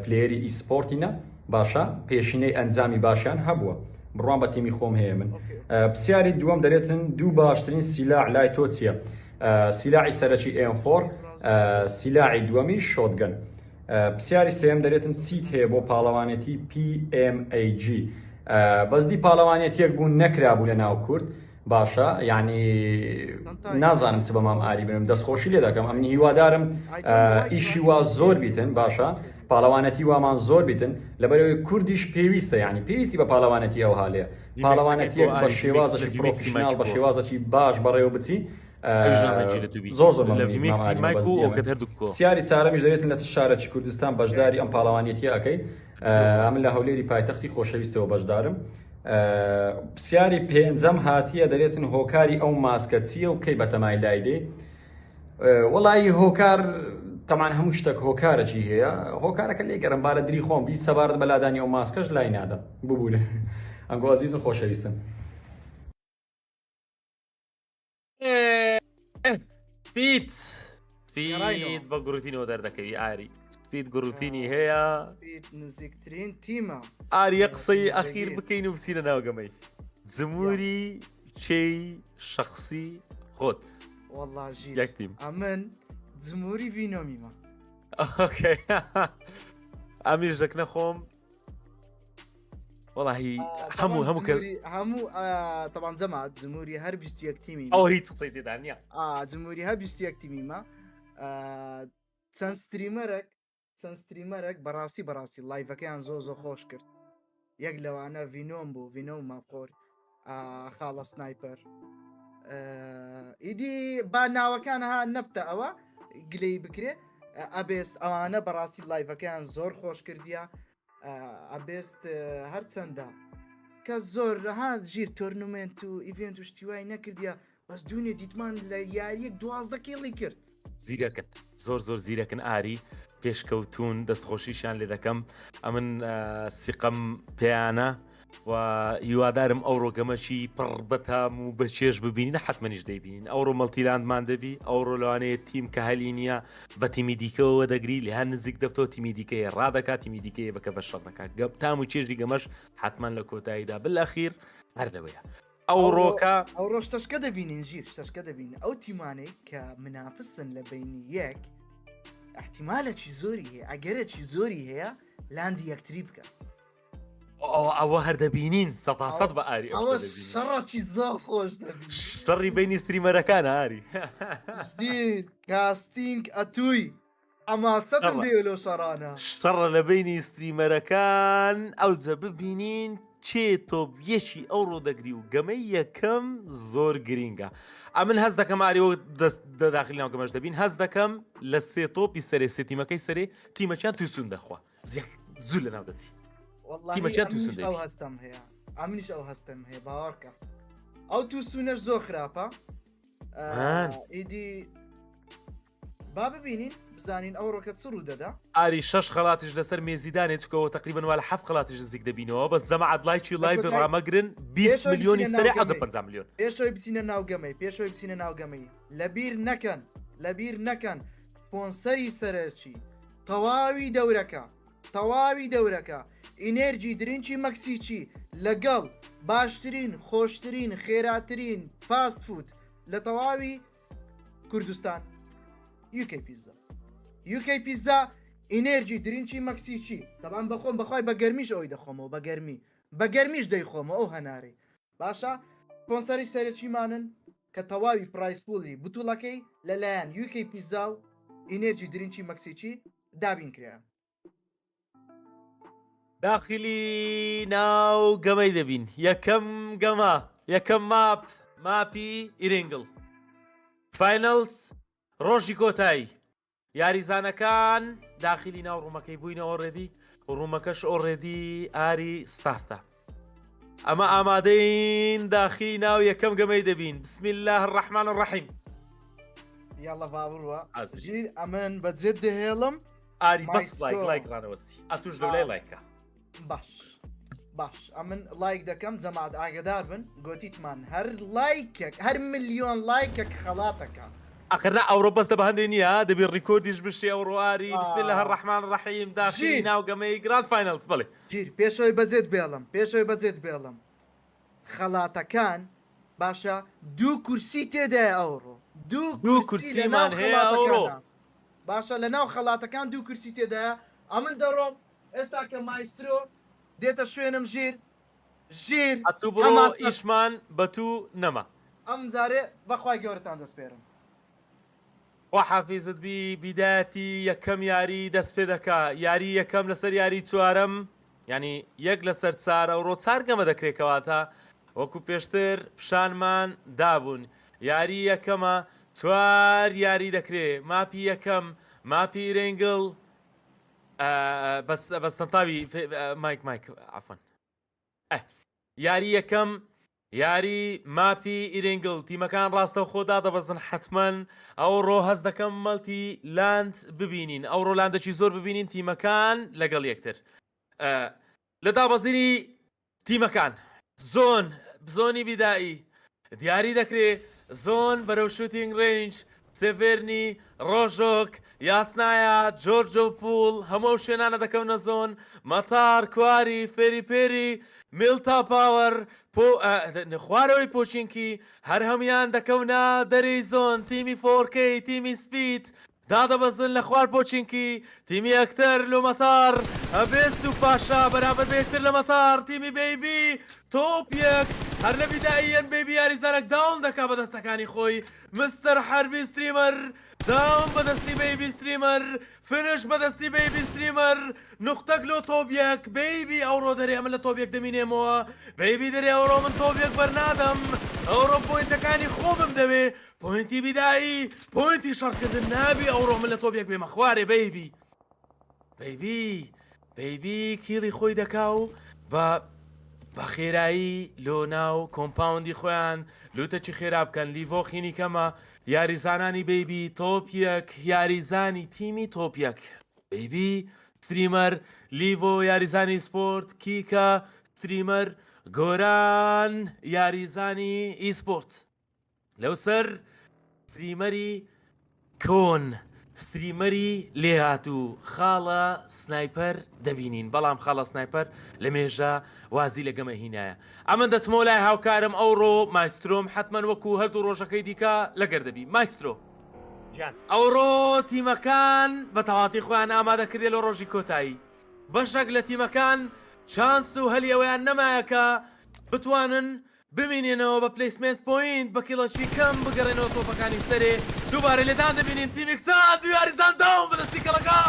Speaker 4: پلێری ئیسپۆرتینە باشە پێشینەی ئەنجامی باشیان هەبووە بڕوان بە تیمی خۆم هەیە من پرسیاری دووەم دەرێتن دوو باشترین سیلاع لای تۆ چییە سیلاعی سەرەکی M4 سیلاعی دووەمی شۆتگەن پرسیاری سێم دەرێتن چیت هەیە بۆ پاڵەوانێتی PMAG بەسدی پاڵەوانێتیەک بوون نەکرابوو لە ناو کورد باشە یعنی نازانم چ بە مام ئاری بنم دەستخۆشی لێ دەکەم ئەمنی هیوادارم ئیشی وا زۆر بیتن باشە پاڵەوانەتی وامان زۆر بیتن لەبەرەوەی کوردیش پێویستە یعنی پێویستی بە پاڵەوانەتی ئەو حالەیە پاڵەوانەتیەک بە شێوازەکی پرۆفیشناڵ بە شێوازەکی باش بەڕێوە بچی زۆر سیاری چارەمیش دەرێتن لە چ شارێکی کوردستان بەشداری ئەم پاڵەوانێتیە ئەەکەی ئەمن لە هەولێری پایتەختی خۆشەویستەوە بەشدارم پرسیاری پێنجەم هاتیە دەرێتن هۆکاری ئەو ماسکە چییە و کەی بەتەمای لای دێ وەڵی هۆکار تەمان هەموو شتێک هۆکارەکی هەیە هۆکارەکە لێ گەرمبارە دری خۆم بی سەبارەت بەلادانی ئەو ماسکەش لای نادە ببوورە ئەنگۆ عەزیزم خۆشەویستم
Speaker 2: فيت بقروتيني ودردكي آري فيت قروتيني هي
Speaker 1: فيت نزيكترين تيما
Speaker 2: آري يقصي أخير بكينو بسينا ناوغمي زموري شيء شخصي خوت
Speaker 1: والله جيل
Speaker 2: ياك تيم
Speaker 1: أمن زموري فينو ميما
Speaker 2: اوكي أميش دك نخوم والله
Speaker 1: طبعا
Speaker 2: همو
Speaker 1: جمهوري همو طبعا زمات جمهوري هر 21 تیمی
Speaker 2: او هیچ قسەی تێدانە
Speaker 1: جمهوری هە 21 تیمیمە چەند ستریمەرێک بەڕاستی لایڤەکەیان زۆ خۆش کرد یەک لەوانە ڤینۆم بوو ڤینۆ و ماپۆر خاڵە سنایپەر ئیدی با ناوەکان ها نەبتە ئەوە گلەی بکرێ ئەبێست ئەوانە بەڕاستی لایڤەکەیان زۆر خۆش کردیە ئەبێست هەرچەندە کە زۆر ها ژیر تۆرنمنت و ئیڤنت و شتیوای نەکردیە بەس دوونێ دیتمان لە یاریەک 12 کێڵی کرد
Speaker 2: زیرەکن زۆر زیرەکن ئاری پێشکەوتون دەستخۆشیشان لێ دەکەم ئەمن سیقەم پێیانە و هیوادارم ئەو ڕۆگەمەشی پڕ بەتام و بەچێش ببینین حتممەنیش دەیبین ئەوڕۆ مەڵتیلاندمان دەبی ئەوڕۆ لەوانەیە تیم کە هەلی نییە بە تیمی دیکەەوە دەگری لە هەن نزیک دەفتەوە تیمی دیکەیە ڕادەکات تیمی دیکەیە بەکە بە شەڕ دەکات تام و چێژی گەمەش حتمما لە کۆتاییدا بەلاخیر هەر لەوەیە ئەو ڕۆکە
Speaker 1: ئەو ڕۆ شتەشکە دەبینین ژیر شتەشکە دەبین ئەو تیمانەی کە منافسن لە بینی یەک احتیمالێکی زۆری هەیە ئەگەرێکی زۆری هەیە لاندی یەکتری بکە
Speaker 2: ئەوە هەر دەبینین 100 بە ئاری
Speaker 1: ئەوە شەڕەکی زۆر خۆش دەبین
Speaker 2: شەڕی بینی ستریمەرەکانە ئاری
Speaker 1: ژیر کاستینگ ئەتووی ئەما سەدم دێ لەو شەڕانە
Speaker 2: شەڕە لە بینی ستریمەرەکان ئەوجە ببینین چێ تۆبیەکی ئەو ڕۆدەگری و گەمەی یەکەم زۆر گرینگە ئەمن هەز دەکەم ئاریەوە دەداخلی ناو گەمەش دەبین هەز دەکەم لە سێ تۆپی سەرێ سێ تیمەکەی سەرێ تیمەچیان تووسون دەخوا زوو لە ناو دەچی
Speaker 1: ئەو هەستم هەیە ئەمنیش ئەو هەستم هەیە باوەڕکە ئەو تووسونەش زۆر خراپە ئیدی با ببینین بزانین ئەو ڕۆکە چ ڕوو دەدا
Speaker 2: ئاری 6 خەڵاتیش لەسەر مێزیدانێت چکەوە تقریبن وا لە 7 خەڵاتیش نزیک دەبینەوە بە زەمەعەت لایکی لایڤ ڕامەگرن 20 میلیۆنی سەرێ عەزە 50 میلیۆن
Speaker 1: پێشەوەی بچینە ناوگەمەی لەبیر نەکەن سپۆنسەری سەرەکی تەواوی دەورەکە ئینێرجی درینچی مەکسیچی لەگەڵ باشترین خۆشترین خێراترین فاست فود لە تەواوی کوردستان UK پیزا ئینێرجی درینچی مەکسیچی دەبان بەخۆم بەخوای بە گەرمیش ئەوی دەخۆمەوە بە گەرمیش دەیخۆمە ئەو هەنارەی باشە سپۆنسەری سەرەکیمانن کە تەواوی پرایسپولی بوتوڵەکەی لەلایەن UK پیزا و ئینێرجی درینچی مەکسیچی دابین کرا
Speaker 2: داخلی ناو گەمەی دەبین یەکەم ماپی ئیرنگڵ فاینەلز ڕۆژی کۆتایی یاریزانەکان داخلی ناو ڕوومەکەی بووینە ئۆڕێدی ڕوومەکەش ئۆڕێدی ئاری ستارتە ئەمە ئامادەین داخلی ناو یەکەم گەمەی دەبین بسم الله الرحمن الرحیم
Speaker 1: یاڵە باوڕوە ژیر ئەمن بەجێت دەهێڵم
Speaker 2: ئاری بەس لایک ڕانەوەستی ئەتوش لەلای لایکە
Speaker 1: باش ئەمن لایک دەکەم جەماعەت ئاگدار بن گۆتیتمان هەر ملیۆن لایکێک خەڵاتەکە
Speaker 2: ئەخرنا ئەوڕۆ بەستە بە هەندێک نییە دەبێت ڕیکۆردیش بشێ ئەوڕواری بسم الله الرحمن الرحیم داخلی ناو گەمەی گراند فاینەلز بڵێ
Speaker 1: گیر پێشەوەی بەجێت بێڵم خەڵاتەکان باشە دوو کورسی تێدای ئەوڕۆ دوو کورسیمان هەیە ئەوڕۆ باشە لە ناو خەڵاتەکان دوو کورسی تێدایە ئەمن دەڕۆم ئێستا کە مایسترۆ دێتە شوێنم ژیر
Speaker 2: ئەتوو بڕۆ ئیشمان بە تو نەما
Speaker 1: ئەم جارێ بەخوای گەورەتان دەسپێرم
Speaker 2: وحافیزت بیداەتی یەکەم یاری دەست پێ دەکا یاری یەکەم لەسەر یاری چوارەم ینی یەک لەسەر چارە و ڕۆ چار گەمە دەکرێتەوەتە وەکو پێشتر پیشانمان دابوون یاری یەکەمە چوار یاری دەکرێت ماپی یەکەم ماپی ئیرنگڵ بەستەنتاوی مایک عفەن یاری یەکەم یاری ماپی ئیرنگڵ تیمەکان ڕاستە خۆدا دەبەزن حتمما ئەو ڕۆ هەز دەکەم مەڵتی لاند ببینین ئەو ڕۆلاندەکی زۆر ببینین تیمەکان لەگەڵ یەکتر لە دابەزینی تیمەکان زۆنی بیدایی دیاری دەکرێت زۆن بەرەو شوتینگ ڕێنج سێڤێرنی ڕۆژۆک یاسنایە جۆرجۆ پول هەموو شوێنانە دەکەونە زۆن مەتار کواری فێریپێری میلتا پاوەر خوارەوەی پۆچینکی هەر هەمیان دەکەونە دەرەی زۆن تیمی فۆرکەی تیمی سپیت دادەبەزن لە خوار بۆچینکی تیمی ئەکتەر لە مەتار ئەبێست و پاشا بەرامبەر بێکتر لە مەتار تیمی بەیبی تۆپیەک هەر لە بیداییەن بەیبی یاریزانێک داون دەکا بە دەستەکانی خۆی مستەر حەربی ستریمەر داون بەدەستی بەیبی ستریمەر فنش بەدەستی بەیبی ستریمەر نقطەک لۆ تۆبیەک بەیبی ئەوڕۆ دەرێ ئەمە لە تۆبیەک دەمینێمەوە بەیبی دەرێ ئەوڕۆ من تۆبیەک بەرنادەم ئەوڕۆ پۆینتەکانی خۆمم دەوێ پۆینتی بیدایی پۆینتی شەڕکردن نابی ئەوڕۆ من لە تۆبیەک بێمە خوارێ بەیبی بەیبی کیڵی خۆی دەکا و بە خێرایی لۆ ناو کۆمپاوندی خۆیان لوتەچی خێرا بکەن لیڤۆ خینی کەمە یاریزانانی بەیبی تۆپیەک یاریزانی تیمی تۆپیەک بەیبی ستریمەر لیڤۆ یاریزانی سپۆرت کیکە ستریمەر گۆران یاریزانی ئیسپۆرت لەو سەر ستریمەری کۆن ستریمەری لێهاتوو خاڵە سنایپەر دەبینین بەڵام خاڵە سنایپەر لە مێژە وازی لەگەمە هینایە ئەمن دەچمەوە لای هاوکارم ئەوڕۆ مایسترۆم حتمەن وەکو هەردوو ڕۆژەکەی دیکە لەگەر دەبی مایسترۆ ئەوڕۆ تیمەکان بە تەواتی خۆیان ئامادەکردێ لە ڕۆژی کۆتایی بەشێک لە تیمەکان شانس و هەلی ئەویان نەمایەکە بتوانن ببینێنەوە بە پلیسمنت پوینت بە کیڵەکی کەم بگەڕێنەوە تۆپەکانی سەرێ دووبارە لێدان دەبینین تیمی کچان دو یاریزان داون بەدەستی کەڵەکە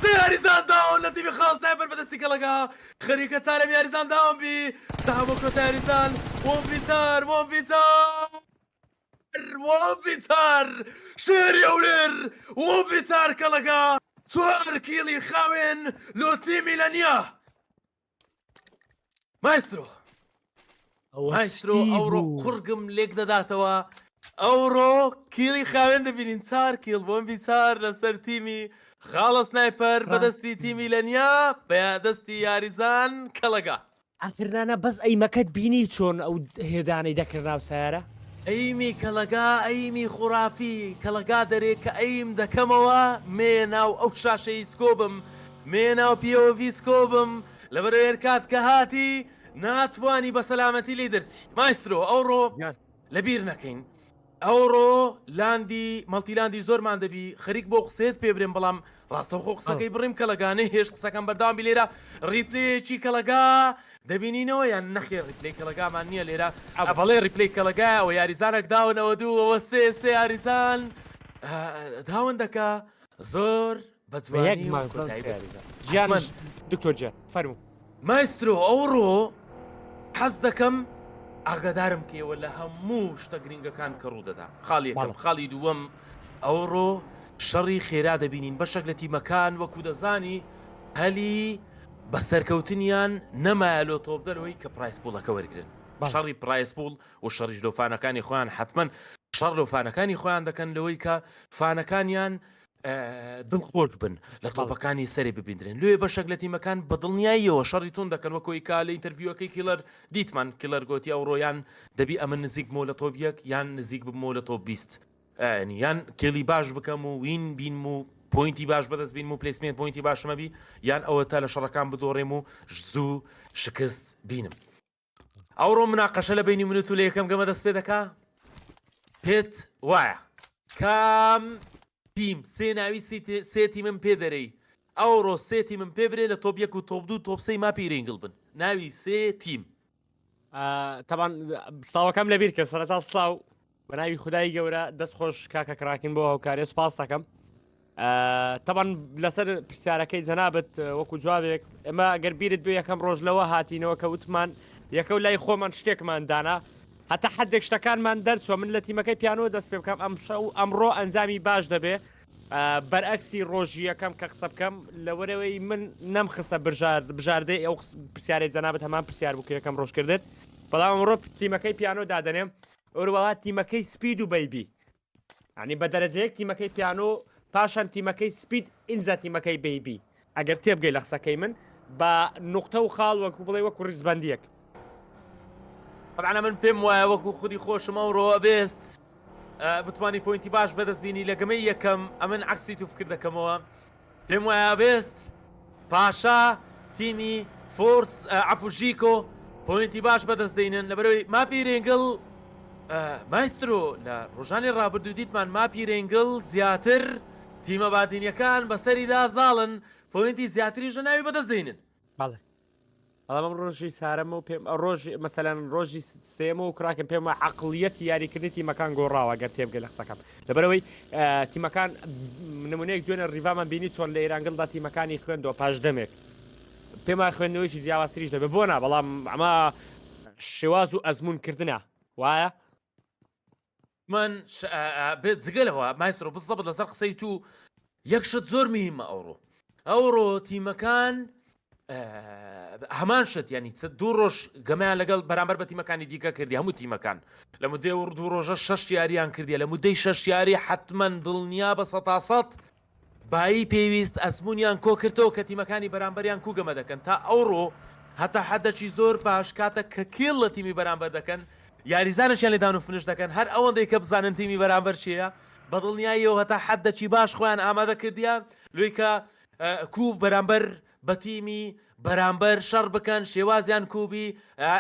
Speaker 2: سێ یاریزان داون لە تیمی خاڵ سنایپەر بەدەستی کەڵەکە خەریکە چارەم یاریزان داون بی سەها بۆ کۆتا یاریزان وۆمڤیتار شێری ئەولێر وۆمڤیتار کەڵەکە چوار کیڵی خاوێن لۆ تیمی لە نییە مایسترۆ ئەوڕۆ قورگم لێک دەداتەوە ئەوڕۆ کیڵی خاوێن دەبینین چار کیڵ بۆمبی چار لەسەر تیمی خاڵە سنایپەر بەدەستی تیمی لەنیا بە دەستی یاریزان کەڵەگا
Speaker 5: ئاخرنانە بەس ئەیمەکەت بینی چۆن ئەو هێدانەی دەکردناو سیارە
Speaker 2: ئەیمی کەڵەگا ئەیمی خوڕافی کەڵەگا دەرێ کە ئەیم دەکەمەوە مێناو ئەو شاشەی سکۆبم مێناو پیۆڤی سکۆبم لەبەرێر کات کە هاتی ناتوانی بە سەلامەتی لێ دەرچی مایسترۆ ئەوڕۆ لەبیر نەکەین ئەوڕۆ لاندی مەڵتیلاندی زۆرمان دەبی خەریک بۆ قسێت پێ برێن بەڵام ڕاستەوخۆ قسەکەی بڕیم کەلەگانە هێش قسەکەم بەرداوامی لێرە ریپلەیەکی کەلەگا دەبینینەوە یان نەخێ ریپلەی کەلەگامان نییە لێرە بەڵێ ریپلەی کەلەگا ئەوە یاریزانێک داونەوە دووەوە سێ یاریزان داون دەکا زۆر بەجوانی
Speaker 5: گیان دکتۆر فەرموو
Speaker 2: مایسترۆ ئەوڕۆ حەز دەکەم ئاگادارم کێوە لە هەموو شتە گرنگەکان کە ڕوودەدا خاڵی یەکەم خاڵی دووەم ئەوڕۆ شەڕی خێرا دەبینین بەشێک لە تیمەکان وەکو دەزانی هەلی بە سەرکەوتنیان نەمایە لۆ تۆپدەرەوەی کە پرایسپۆڵەکە وەرگن شەڕی پرایسپۆڵ و شەڕی لۆفانەکانی خۆیان حتمەن شەڕ لۆفانەکانی خۆیان دەکەن لەوەی کە فانەکانیان دڵخۆش بن لە تۆپەکانی سەری ببیندرێن لێ بەشێک لە تیمەکان بەدڵنیاییەوە شەڕی تون دەکەن وەکۆی کا لە ئینتەرویوەکەی کیلەر دیتمان کیلەر گوتی ئەوڕۆیان دەبی ئەمە نزیک بمەوە لە تۆپ یەک یان نزیک بمەوە لە تۆپ 20 یان کێڵی باش بکەم و وین بین و پوینتی باش بەدەست بین و پلیسمنت پوینتی باشمەبی یان ئەوە تا لە شەڕەکان بدۆڕێم و زوو شکست بینم ئەوڕۆ مناقەشە لە بینی منوت و لە یەکەم گەمە دەست پێ دەکا پێت وایە کام تیم سێ ناوی سێتی من پێ دەرەی ئەوڕۆ سێتی من پێ برێ لە تۆپ یەک و تۆپ دوو تۆپ سەی ماپی رینگل بن ناوی سێ تیم
Speaker 5: تاوان سڵاوەکەم لەبیر کە سەرەتا سڵاو بە ناوی خودای گەورە دەست خۆش کاکە کراکن بۆ هاوکارێ سوپاس دەکەم تاوان لەسەر پرسیارەکەی جەنابەت وەکو جوابێک ئێمە ئەگەر بیرت بێ یەکەم ڕۆژ لەوە هاتینەوە کە وتمان یەکە و لای خۆمان شتێکمان دانا هەتا حدێک شتەکانمان دەرچوە من لە تیمەکەی پیانۆ دەست پێ بکەم ئەمڕۆ ئەنجامی باش دەبێ بەرئەکسی ڕۆژی یەکەم کە قسە بکەم لەوەرەوەی من نەمخستە بژاردەی ئەو پرسیارەی جەنابەت هەمان پرسیار بوو کە یەکەم ڕۆژ کردێت بەڵام ئەمڕۆ تیمەکەی پیانۆ دادەنێم ئەوروەڵات تیمەکەی سپید و بەیبی ینی بە دەرەجەیەک تیمەکەی پیانۆ پاشان تیمەکەی سپید ئینجا تیمەکەی بەیبی ئەگەر تێبگەی لە قسەکەی من بە نوقتە و خاڵ وەکو بڵێ وەکو ڕیزبەندیەک
Speaker 2: طبعا من پێم وایە وەکو خودی خۆشمە و ڕۆوە بێست بتوانی پوینتی باش بەدەست بینی لە گەمەی یەکەم ئەمن عکسی تو فکر دەکەمەوە پێم وایە بێست پاشا تیمی فۆرس عەفوژیکۆ پوینتی باش بەدەست دێنن لەبەرەوەی ماپی رێنگڵ مایسترۆ لە ڕۆژانی ڕابردوو دیتمان ماپی رێنگڵ زیاتر تیمە بادینیەکان بەسەریدا زاڵن پۆینتی زیاتریش لە ناوی بەدەستدێنن.
Speaker 5: بەڵێ بەڵام ڕۆژی سارەمە و پێم ڕۆژ مەسەلەن ڕۆژی سێمە و کراکەم پێمە عقلیەتی یاریکردنی تیمەکان گۆڕاوە گەر تێبگە لە قسەکەم لەبەرەوەی تیمەکان نمونەیەک دوێنە ڕیوامان بینی چۆن لە ئێرانگەڵدا تیمەکانی خوێندەوە پاش دەمێک پێما خوێندنەوەیکی جیاوازتریش دەبێت بۆ نا بەڵام ئەمە شێواز و ئەزمونکردنە وایە
Speaker 2: من بێت جگەلەوە مایسترۆ بزەبت لەسەر قسەی تو یەکشت زۆر میهمە ئەوڕۆ تیمەکان هەمان شت ینی دوو ڕۆژ گەمیان لەگەڵ بەرامبەر بە تیمەکانی دیکە کردی هەموو تیمەکان لە مدەی دوو ڕۆژە 6 یاریان کردی لە مدەی 6 یاری حتمما دڵنیا بە 100% بایی پێویست ئەسمونیان کۆ کردەوە کە تیمەکانی بەرامبەریان کوگەمە دەکەن تا ئەوڕۆ هەتا حەدەکی زۆر باش کاتە کە کێڵ لە تیمی بەرامبەر دەکەن یاریزانشیان لێدان و فنش دەکەن هەر ئەوەندەی کە بزانن تیمی بەرامبەر چیە بەدڵنیاییەوە هەتا حەدەکی باش خۆیان ئامادە کردیان لۆی کە کوب بەرامبەر بە تیمی بەرامبەر شەڕ بکەن شێوازیان کوبی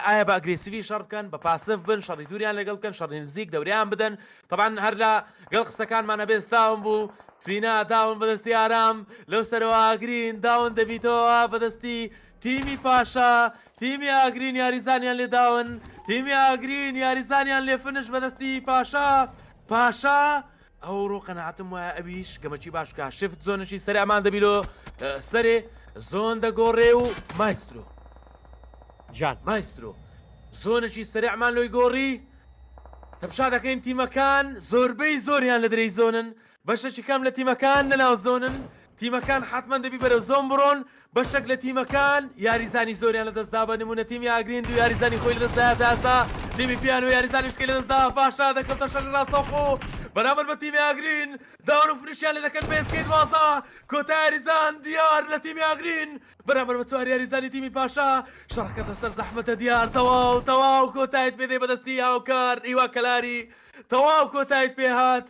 Speaker 2: ئایا بە ئەگرێسیوی شەڕ بکەن بە پاسف بن شەڕی دووریان لەگەڵ بکەن شەڕی نزیک دەوریان بدەن طبعاً هەر لە گەڵ قسەکانمانە بێستاون بوو سینا داون بەدەستی ئارام لەو سەرەوە ئاگرین داون دەبیتەوە بەدەستی تیمی پاشا تیمی ئاگرین یاریزانیان لێ داون تیمی ئاگرین یاریزانیان لێ فنش بەدەستی پاشا ئەوڕۆ قەنەعەتم وایە ئەویش گەمەچی باشکە شفت زۆنشی سەری ئەمان دەبیلۆ سەرێ زۆن دەگۆڕێ و مایسترۆ
Speaker 5: جان
Speaker 2: مایسترۆ زۆنشی سەریعمان لۆی گۆڕی تەماشا دەکەین تیمەکان زۆربەی زۆریان لە درەی زۆنن بەشەکی کەم لە تیمەکان لەناو زۆنن تیمەکان حتمما دەبی بەرەو زۆن بڕۆن بەشێک لە تیمەکان یاریزانی زۆریان لەدەستدا بە نمونە تیمی ئاگرین و یاریزانی خۆی لەدەستدا تیمی پیان و یاریزانی شکل لەدەستدا پاشا دەکەوتە شەڕ ڕاستەوخۆ بەرامبەر بە تیمی ئاگرین داوان و فریشیان لێ دەکەن بێسکەی دوازدە کۆتا یاریزان دیار لە تیمی ئاگرین بەرامبەر بە چوار یاریزانی تیمی پاشا شەڕەکەتە سەر زەحمەتە دیار تەواو کۆتایت پێدەی بەدەستی هاوکار ئیوا کەلاری تەواو کۆتایت پێهات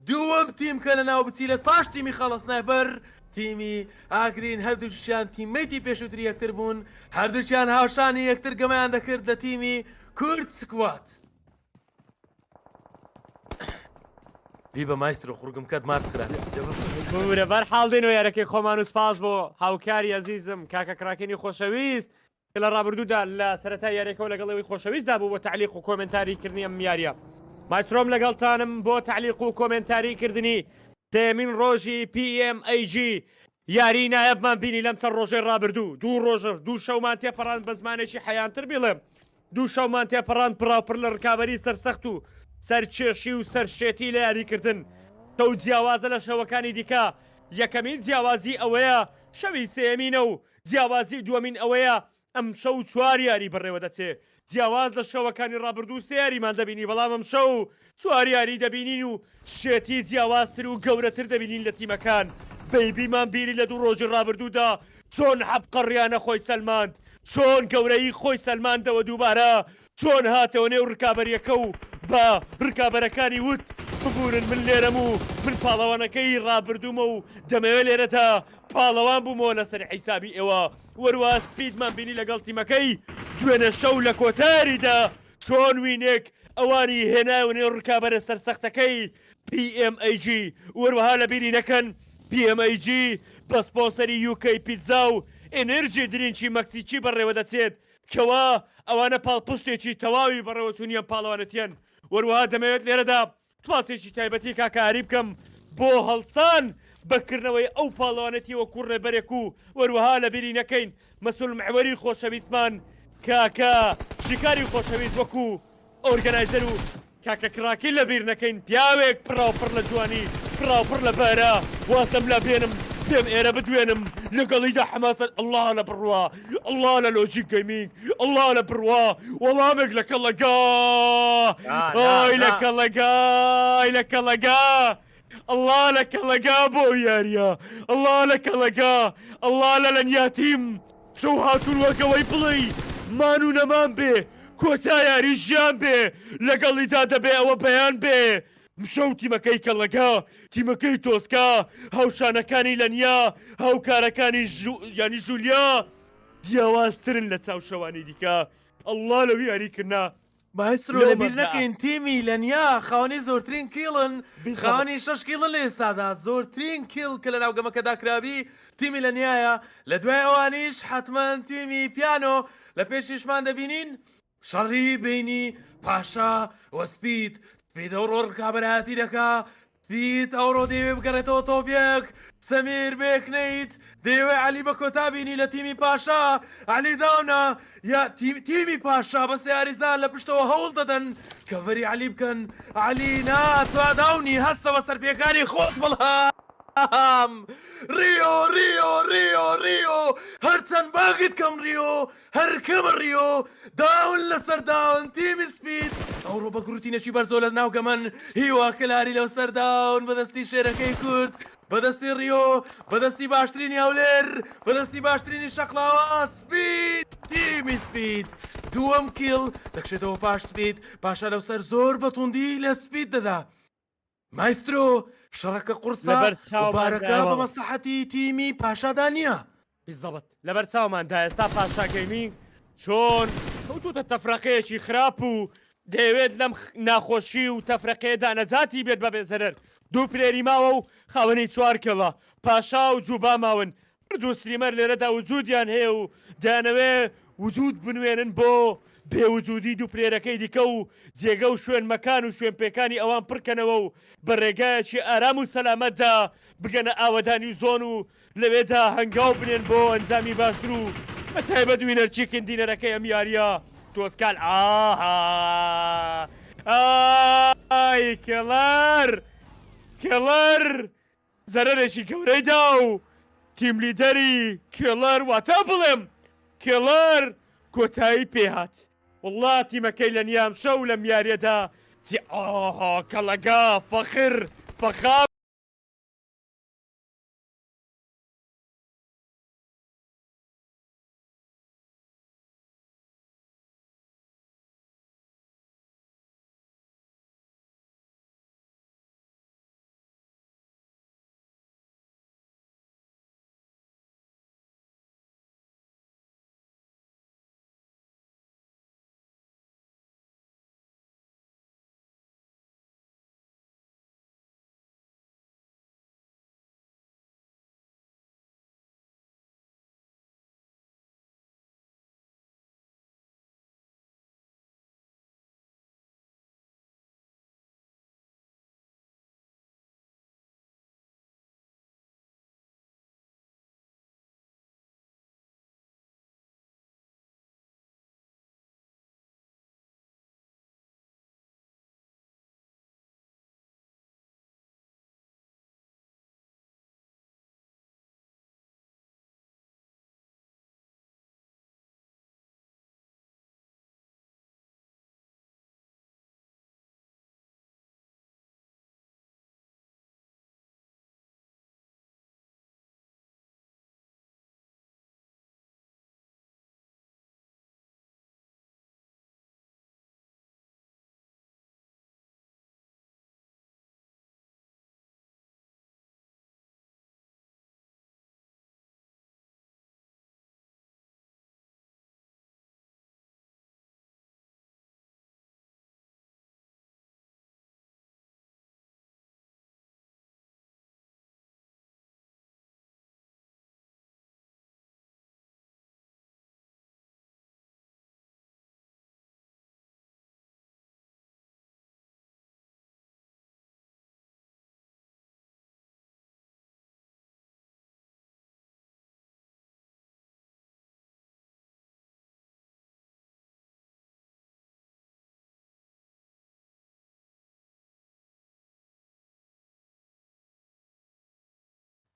Speaker 2: دووەم تیم کە لە ناو بچیلێت پاش تیمی خەڵەسنایبەر تیمی ئاگرین هەردووشیان تیمەیتی پێشووتری یەکتر بوون هەردووچیان هاوشانی یەکتر گەمەیان دەکرد لە تیمی کورد سکوات بی بە مایسترۆ خوڕگم کەت مات خرا
Speaker 5: بورە بەر حاڵدێنەوە یارەکەی خۆمان و سپاس بۆ هاوکاری عەزیزم کاکە کراکەنی خۆشەویست کە لە ڕابردوودا لە سەرەتا یاریەکەەوە لەگەڵەوەی خۆشەویستدا بوو بۆ تعلیق و کۆمنتاری کردنی ئەم یاریە مایسترۆم لەگەڵتانم بۆ تعلیق و کۆمنتاری کردنی تێمین ڕۆژی PMAG یاری نایەبمان بینی لەم چەند ڕۆژەی ڕابردوو دوو شەومان تێپەڕان بە زمانێکی حەیانتر بڵێم دوو شەومان تێپەڕان پراوپڕ لە ڕکابەری سەرسەخت و سەرچێشی و سەرشێتی لە یاریکردن تەو جیاوازە لە شەوەکانی دیکە یەکەمین جیاوازی ئەوەیە شەوی سێمینە و جیاوازی دووەمین ئەوەیە ئەم شەو چوار یاری بەڕێوە دەچێ جیاواز لە شەوەکانی ڕابردوو سێریمان دەبینی بەڵام ئەم شەو چوار یاری دەبینین و شێتی جیاوازتر و گەورەتر دەبینین لە تیمەکان بەیبیمان بیری لە دوو ڕۆژی ڕابردوودا چۆن حەبقەڕیانە خۆی سەلماند چۆن گەورەی خۆی سەلماندەوە دووبارە چۆن هاتەوە نێو ڕکابەریەکە و بە ڕکابەرەکانی وت ببورن من لێرەم و من پاڵەوانەکەی ڕابردوومە و دەمەوێت لێرەتا پاڵەوان بوومەوە لەسەر حیسابی ئێوە وەروە سپیدمان بینی لەگەڵ تیمەکەی دوێنە شەو لە کۆتاریدا چۆن وینێک ئەوانی هێناونێ ڕکابەرە سەرسەختەکەی PMAG وەروەها لە بیری نەکەن PMAG بە سپۆنسەری UK پیتزا و ئێنەرجی درینچی مەکسیکی بەڕێوە دەچێت کەوا ئەوانە پاڵپشتێکی تەواوی بەڕێوەچوونیان پاڵەوانەتیان وەروەها دەمەوێت لێرەدا تواسێکی تایبەتی کاکاری بکەم بۆ هەڵسان بەکردنەوەی ئەو پاڵەوانەتی وەکو ڕێبەرێک و وەروەها لە بیری نەکەین مەسول محوەری خۆشەویستمان کاکە شیکاری خۆشەویست وەکو ئۆرگەنایزەر و کاکە کراکی لە بیر نەکەین پیاوێک پڕاوپڕ لە جوانی پڕاوپڕ لە بارە واستەم لە بێنم پێم ئێرە بدوێنم لەگەڵیدا حماسە الله لە بڕوا الله لە لۆجیک گەیمینگ الله لە بڕوا وەڵامێک لە کەڵەگا ئای لە کەڵەگا الله لە کەڵەگا بۆ یاریە الله لە کەڵەگا الله لە لەنیاتیم شەو هاتوون وەکەوەی بڵێ مان و نەمان بێ کۆتا یاری ژیان بێ لەگەڵیدا دەبێ ئەوە بەیان بێ شەو تیمەکەی کەڵەکە تیمەکەی تۆسکا هاوشانەکانی لەنیا هاوکارەکانی ینی ژولیا جیاوازترن لە چاو شەوانی دیکە الله لەو یاریکردنا
Speaker 2: مایسترۆ
Speaker 5: لۆ
Speaker 2: لەبیر
Speaker 5: مەبدا.
Speaker 2: نەکەین تیمی لەنیا خاوەنی زۆرترین کیڵن
Speaker 5: بیست
Speaker 2: خاوەنی 6 کیڵن لە ئێستادا زۆرترین کیل کە لە ناوگەمەکەدا کراوی تیمی لەنیایە لە دوای ئەوانیش حتمما تیمی پیانۆ لە پێشیشمان دەبینین شەڕی بینی پاشا وەسپید سپید ئەوڕۆ ڕکابەرایەتی دەکا سپید ئەوڕۆ دەیوێ بگەڕێتەوە تۆپێک سەمیر بێکنیت دەیوێ علی بە کۆتا بینی لە تیمی پاشا علی داونە یا تیمی پاشا بە سیاریزان لە پشتەوە هەوڵ دەدەن کەڤەری علی بکەن علی ناتوا داونی هەستەوە سەرپێکانی خۆت بڵام ریۆ ریۆ ریۆ ریۆ هەرچەند باغیت کەم ریۆ هەرکەمە ریۆ داون لەسەر داون تیمی سپید ئەوڕۆ بە گروتینەشی بەرزۆ لە ناوگەمەن هیوا کلاری لەو سەرداون بەدەستی شێرەکەی کورد بەدەستی ریۆ بەدەستی باشترینی هەولێر بەدەستی باشترینی شەقلاوە سپید تیمی سپید دووەم کیل دەکشێتەوە پاش سپید پاشا لەو سەر زۆر بەتوندی لە سپید دەدا مایسترۆ شەڕەکە قورسە
Speaker 5: لەبەر چاومان
Speaker 2: بارەکە
Speaker 5: داوە.
Speaker 2: بە مەستەحەتی تیمی پاشادا نییە
Speaker 5: بالضبط لەبەر چاوماندا ئێستا پاشا گەیمینگ چۆن کەوتوتە تەفرەقەیەکی خراپ و دەیەوێت لەم ناخۆشی و تەفرەقەیەدا نەجاتی بێت بەبێ زەرەر دوو پلێری ماوە و خاوەنی چوار کڵە پاشا و جووبا ماون بردو ستریمەر لێرەدا وجودیان هەیە و دەیانەوێ وجود بنوێنن بۆ بێوجودی دوو پلێرەکەی دیکە و جێگە و شوێن مەکان و شوێن پێکانی ئەوان پڕکەنەوە و بە ڕێگایەکی ئارام و سەلامەتدا بگەنە ئاوەدانی زۆن و لەوێدا هەنگاو بنێن بۆ ئەنجامی باشتر و بە تایبەت وینەرچی کندینەرەکەی ئەم یاریە تۆسکال ئاها ئای کێڵەر زەرەرێکی گەورەیدا و تیم لیدەری کێڵەر واتە بڵێم کێڵەر کۆتایی پێهات وڵا تیمەکەی لە نیام شەو لەم یاریەدا ئاها کەڵەگا فەخر فەخاب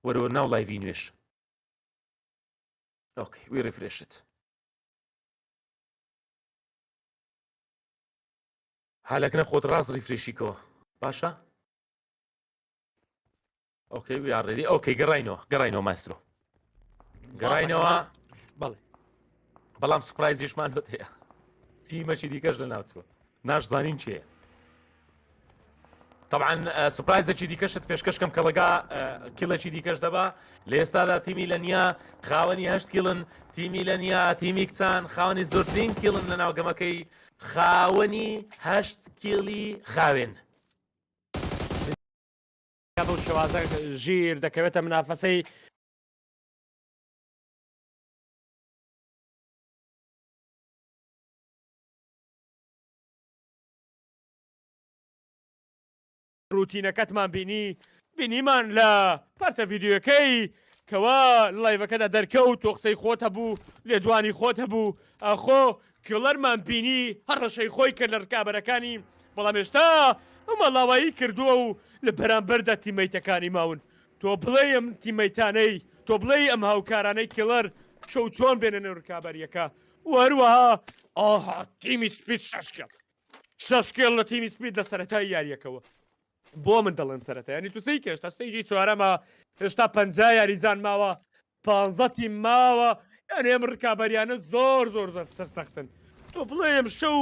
Speaker 2: وەرەوە ناو لایڤی نوێش ئۆکەی وی ڕیفرێشت حالەکەنە خۆت ڕاست ڕیفرێشیکەوە باشە ئۆکەی وی ئاڕێدی ئۆکەی گەڕاینەوە مایسترۆ گەڕاینەوە
Speaker 5: بەڵێ
Speaker 2: بەڵام سوپرایزیشمان لۆت هەیە تیمەکی دیکەش لە ناوچوە ناشزانین چییە طبعا سوپرایزێکی دیکەشت پێشکەشکەم کەڵگا کیلەکی دیکەش دەبا لە ئێستادا تیمی لەنیا خاوەنی 8 کیلن تیمی لەنیا تیمی کچان خاوەنی زۆرترین کیلن لە ناوگەمەکەی خاوەنی 8 کیلی خاوێن
Speaker 5: بەو شێوازە ژیر دەکەوێتە منافەسەی ڕوتینەکەتمان بینیمان لە پارچە ڤیددیوەکەی کەوا لایڤەکەدا دەرکەوت تۆ قسەی خۆت هەبوو لێدوانی خۆت هەبوو ئەخۆ کیڵەرمان بینی هەر ڕەشەی خۆی کرد لە ڕکابەرەکانی بەڵام هێشتا ئەو مەڵاوایی کردووە و لە بەرامبەردا تیمەیتەکانی ماون تۆ بڵێ ئەم تیمەیتانەی تۆ بڵێ ئەم هاوکارانەی کیڵەر شەو چۆن بێنە ڕکابەریەکە وەروەها ئاها تیمی سپید شەشکێڵ لە تیمی سپید لە سەرەتای یاریەکەوە بۆ من دەڵێن سەرەتا ینی تو سی کێشتا سەیری چوارەمە هێشتا 50 یاریزان ماوە 15 تیم ماوە یعنی ئەم ڕکابەریانە زۆر سەرسەختن تۆ بڵێ ئەم شەو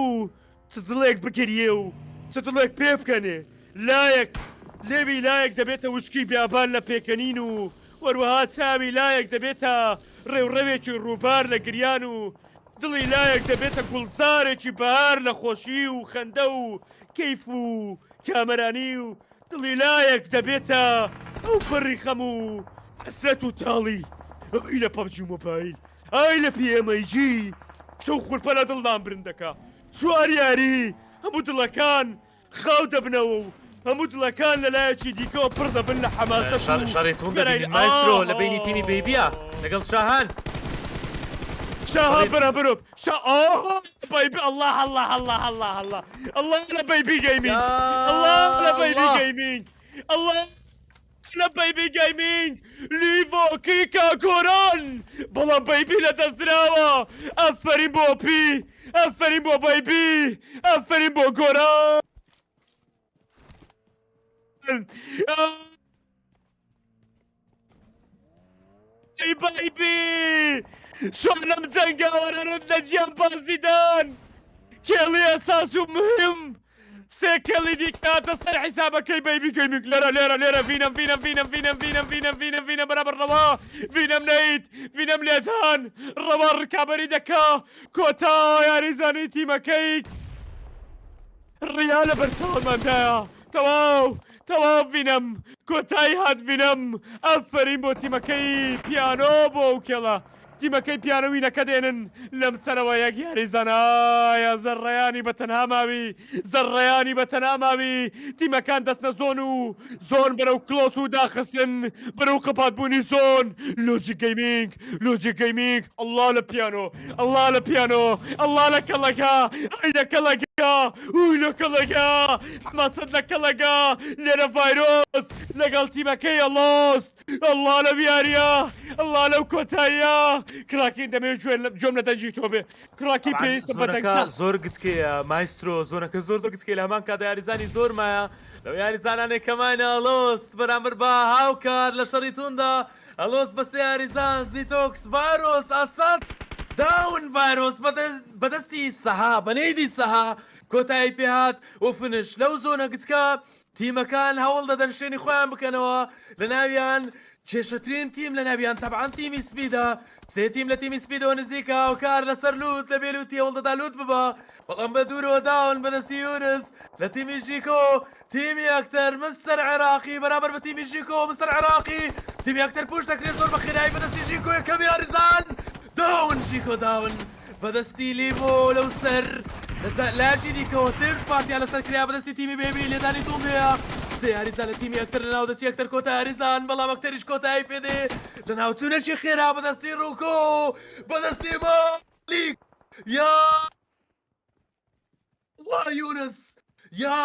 Speaker 5: چ دڵێک بگریێ و چ دڵێک پێ بکەنێ لایەک لێوی لایەک دەبێتە وشکی بیابان لە پێکەنین و وەروەها چاوی لایەک دەبێتە ڕێوڕەوێکی ڕووبار لە گریان و دڵی لایەک دەبێتە گوڵزارێکی بەهار لە خۆشی و خەندە و کەیف و کامەرانی و دڵی لایەک دەبێتە ئەو پەڕی خەم و حەسرەت و تاڵی ئەی لە پەبجی مۆبایل ئای لە پیئەمەیجی شەو خوڕپە لە دڵدان برندەکە چوار یاری هەموو دڵەکان خاو دەبنەوە و هەموو دڵەکان لە لایەکی دیکەوە پڕ دەبن لە حەماسە
Speaker 2: شەڕێتون دەبینین مایسترۆ لە بینی تیمی بێبیە لەگەڵ شاهان
Speaker 5: شاها برابروب بيبي الله لا بيبي جيمنج الله لا بيبي جيمنج الله لا بيبي جيمنج ليفو كيكا كوران بلا بيبي لا تزراوا افرين بو بي افرين بو بيبي افرين بو كوران بيبي شلون مزنقة ردنا جنب زيدان كيلي اساسه مهم سيكلي ديكا تصير حسابك يا بيبي جيمنج ليرة فينا برابر روا فينا منيت فينا مليتان روا الركابري دكا كوتا يا ريزاني تيمكيك الريال برسول مانتايا تواو فينم كوتاي هاد فينم افرين بو تيمكي بيانو بو كلا تیمەکەی پیانەوینەکە دێنن لەم سەرەوە یەک یاریزانایە زەڕەیانی بەتەنها ماوی تیمەکان دەستنە زۆن و زۆن بەرەو کلۆس و داخستن بەرەو قەپاتبوونی زۆن لۆجیک گەیمینگ ئەڵڵا لە پیانۆ ئەڵڵا لە کەڵەکە ئەی لە کەڵەکە ئوی لە کەڵەکە حماسەت لە کەڵەکە لێرە ڤایرۆس لەگەڵ تیمەکەی ئەڵۆست ئەڵڵا لە بیاریە ئەڵڵا لەو کۆتاییە کراکین دەمەوێت جۆم لە دەنجی تۆ بێ کراکی پێویستە بەدەنگە
Speaker 2: زۆر گچکەیە مایسترۆ زۆنەکە زۆر گچکەی لە هەمان کادا یاریزانی زۆرمایە لەو یاریزانانێک کەمانە ئەلۆست بەرامبەر بە هاوکار لە شەڕی توندا ئەلۆست بە سێ یاریزان زیتۆکس ڤایرۆس ئاسات داون ڤایرۆس بەدەستی سەها بەنەیدی سەها کۆتایی پێهات و فنش لەو زۆنە گچکە تیمەکان هەوڵ دەدەن شوێنی خۆیان بکەنەوە لە ناویان کێشەترین تیم لە ناویان تەبعاً تیمی سپیدە سێ تیم لە تیمی سپیدەوە نزیکە و کار لەسەر لوت لە بێلوتی هەوڵ دەدا لوت ببە بەڵام بە دوورەوە داون بەدەستی یونس لە تیمی ژیکۆ تیمی ئەکتەر مستەر عێراقی بەرامبەر بە تیمی ژیکۆ مستەر عێراقی تیمی ئەکتەر پوش دەکرێت زۆر بە خێرایی بەدەستی ژیکۆ یەکەم یاریزان داون ژیکۆ داون بەدەستی لیڤۆ لەو سەر لاژی دیکەوە ترد پارتیا لەسەر کریا بەدەستی تیمی بێبی لێدانی توندەیە سێ یاریزان لە تیمی ئەکتەر لە ناو دەستی ئەکتەر کۆتا یاریزان بەڵام ئەکتەریش کۆتایی پێدێ لە ناوچوونەکی خێرا بەدەستی ڕووکۆ بەدەستی مالیک یا الله یونس یا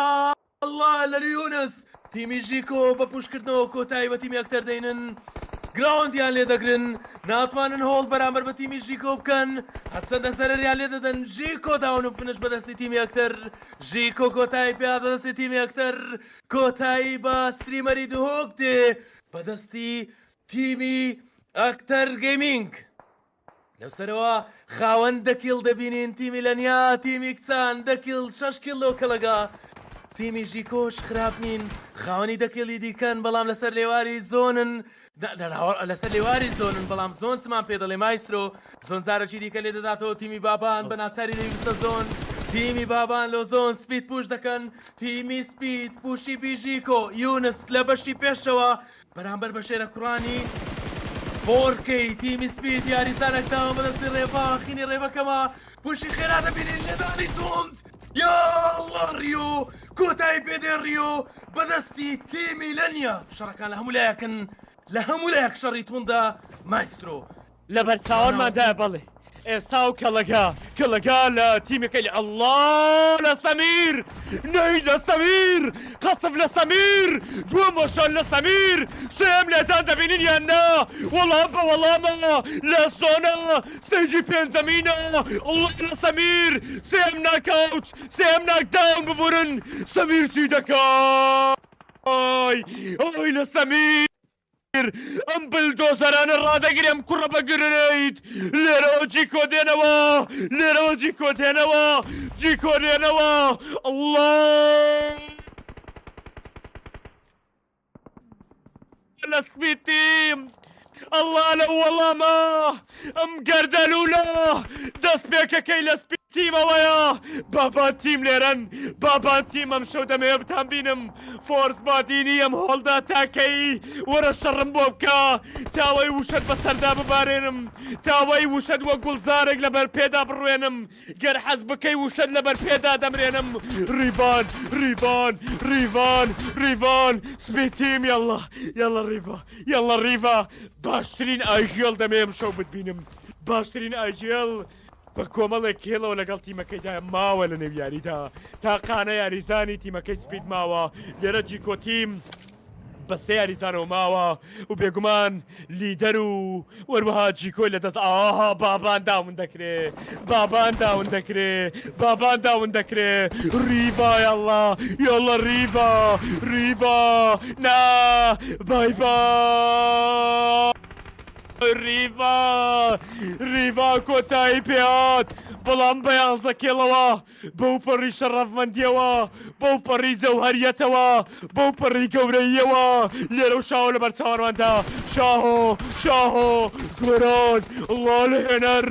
Speaker 2: الله لەر یونس تیمی ژیکۆ بە پوشکردنەوە کۆتایی بە تیمی ئەکتەر دەینن گراوندیان لێ دەگرن ناتوانن هۆڵ بەرامبەر بە تیمی ژیکۆ بکەن هەرچەندە سەرەریان لێ دەدەن ژیکۆ داون و فنش بەدەستی تیمی ئەکتەر ژیکۆ کۆتایی پێات بەدەستی تیمی ئەکتەر کۆتایی بە ستریمەری دهۆک دێ بەدەستی تیمی ئەکتەر گەیمینگ لەو سەرەوە خاوەن دەکیڵ دەبینین تیمی لەنیا تیمی کچان دەکیڵ 6 کیلۆ کەڵەگا تیمی ژیکۆش خراپ نین خاوەنی دەکێڵی دیکەن بەڵام لەسەر لێواری زۆنن لەسەر لێواری زۆنن بەڵام زۆن تمان پێ دەڵێ مایسترۆ زۆن جارێکی دیکە لێ دەداتەوە تیمی بابان بە ناچاری دەویستە تیمی بابان لۆ زۆن سپید پوش دەکەن تیمی سپید پوشی بیژیکۆ یونس لە بەشی پێشەوە بەرامبەر بە شێرە کوڕانی فۆرکەی تیمی سپید یاریزانێکداوە بەدەستی ڕێڤا خینی ڕێڤەکەمە پوشی خێرا دەبینین لێدانی توند یاڵڵا ڕیۆ کۆتایی پێدێ ڕیۆ بەدەستی تیمی لەنیە شەڕەکان لە هەموو لایەکن لە هەموو لایەک شەڕی توندا مایسترۆ
Speaker 5: لە بەرچاوەماندایە بەڵێ ئێستا و کەڵەکە لە تیمەکەی الله لە سەمیر نەی لە سەمیر قەسف لە سەمیر دووەم مۆشان لە سەمیر سێم لێتان دەبینین یان نا وەڵام بە وەڵامە لە سۆنە ستێجی پێنجەمینە الله لە سەمیر سێم ناکاوت سێم ناکداون ببورن سەمیر چی دەکات ئۆی لە سەمیر ئەم بلدۆزەرانە ڕادەگرێم کوڕە بە گرنیت لێرەوە جیکۆ دێنەوە لێرەوە جیکۆ دێنەوە جیکۆ دێنەوە الله لە سپیتیم الله لە وەڵامە ئەم گەردەلوولە دەست پێکەکەی لە سپیتیمەوەیە بابان تیم لێرەن بابان تیم ئەم شەو دەمەوێت بتان بینم فۆرس بادینی ئەم هۆڵدا تاکەی وەرە شەڕم بۆ بکە تاوەی وشت بەسەردا ببارێنم تاوەی وشت وە گوڵزارێک لەبەر پێدا بڕوێنم گەر حەز بکەی وشت لەبەر پێدا دەمرێنم ریڤان ریڤان ریڤان ریڤان سپیتیم یەڵڵا یەڵڵا ریڤا یەڵڵا ریڤا باشترین ئاژێڵ دەمێم شەو بتبینم باشترین ئاژێڵ بە کۆمەڵێک کێڵەوە لەگەڵ تیمەکەیدا ماوە لە نێو یاریدا تاقانە یاریزانی تیمەکەی سپید ماوە لێرە جیکۆ تیم بە سێ یاریزانەوە ماوە و بێگومان لیدەر و وەروەها جیکۆی لەدەست ئاها بابان داون دەکرێ بابان داون دەکرێ بابان داون دەکرێ ریڤا یاڵڵا یاڵڵا ریڤا ریڤا نا بای بای ریڤا ریڤا کۆتایی پێهات بەڵام بە 11 کێڵەوە بەو پەڕی شەڕەفمەندیەوە بەو پەڕی جەوهەریەتەوە بەو پەڕی گەورەیەوە لێرە و شاهۆ لە بەرچاوەڕواندا شاهۆ شاهۆ گۆران الله لە هێنەر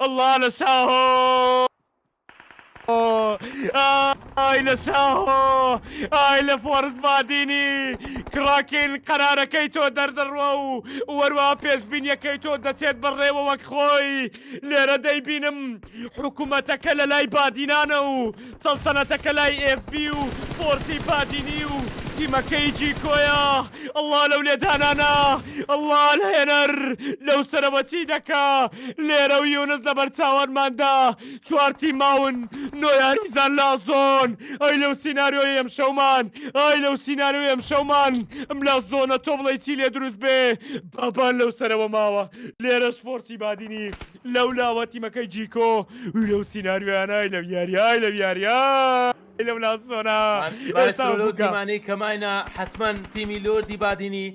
Speaker 5: الله لە شاهۆ ئای لە شاهۆ ئای لە فۆرس بادینی کراکین قەرارەکەی تۆ دەردەڕوە و وەروە پێشبینیەکەی تۆ دەچێت بەڕێوە وەک خۆی لێرە دەیبینم حکوومەتەکە لە لای بادینانە و سەڵتەنەتەکە لای FB و فۆرسی بادینی و تیمەکەی جیکۆیە الله لەو لێدانانە الله لە هێنەر لەو سەرەوەتی دەکا لێرە و یونس لە بەرچاوەرماندا چوارتی ماون نۆیاریزان لا زۆن ئەی لەو سیناریۆی ئەم شەومان ئای لەو سیناریۆی ئەم شەومان ئەم لا زۆنە تۆ بڵێ چی لێ دروست بێ بابان لەو سەرەوە ماوە لێرەش فۆرسی بادینی لەو لاوە تیمەکەی جیکۆ لەو سیناریۆیانای لەو یاریای لەو یاریە لەو لا زۆنە
Speaker 2: ئێستامانەی کەماینە حتمما تیمی لۆردی بادینی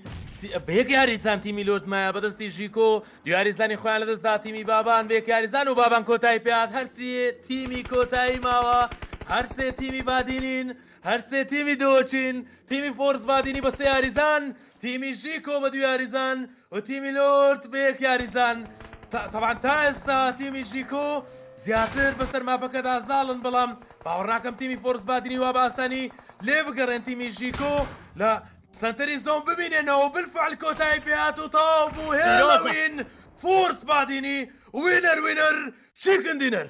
Speaker 2: بەیەک یاریزان تیمی لۆردمایە بەدەستی ژیکۆ دیاریزانی خۆیان لەدەستدا تیمی بابان بێک یاریزان و بابان کۆتایی پێات هەرسی تیمی کۆتایی ماوە هەرسێ تیمی بادینین هەرسێ تیمی دۆچین تیمی فۆرس بادینی بە سێ یاریزان تیمی ژیکۆ بە دو یاریزان و تیمی لۆرد بەیەک یاریزان طبعا تا ئێستا تیمی ژیکۆ زیاتر بەسەر ماپەکەدا زاڵن بەڵام باوەڕناکەم تیمی فۆرس بادینی وا باسانی لێ بگەڕێن تیمی ژیکۆ لە سنتەری زۆن ببینێنەوە بالفعل کۆتایی پێهات و تەواو بوو هێڵەوین فۆرس بادینی وینەر وینەر چیکن دینەر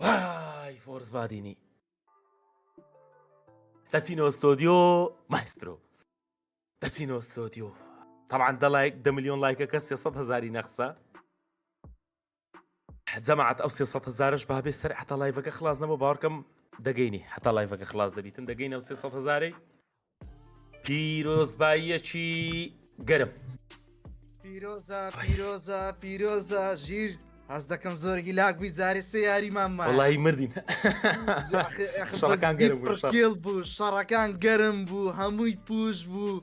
Speaker 2: وای فۆرس بادینی دەچینەوە ستۆدیۆ مایسترۆ دەچینەوە ستۆدیۆ طبعا 10 ملیۆن لایکەکە 300,000 نەخسە جەماعەت ئەو 300,000ش بابێ سەر حتا لایڤەکە خلاص نەبوو باوەڕکەم دەگەینی حتا لایڤەکە خلاص دەبیتن دەگەینە ئەو 300,000 پیرۆزباییەکی گەرم
Speaker 1: پیرۆزە ژیر هەز دەکەم زۆرگی لاک بووی جارێ سێ یاریمانمان
Speaker 2: وەڵی مردین
Speaker 1: پڕکێڵ بوو شەڕەکان گەرم بوو هەمووی پوش بوو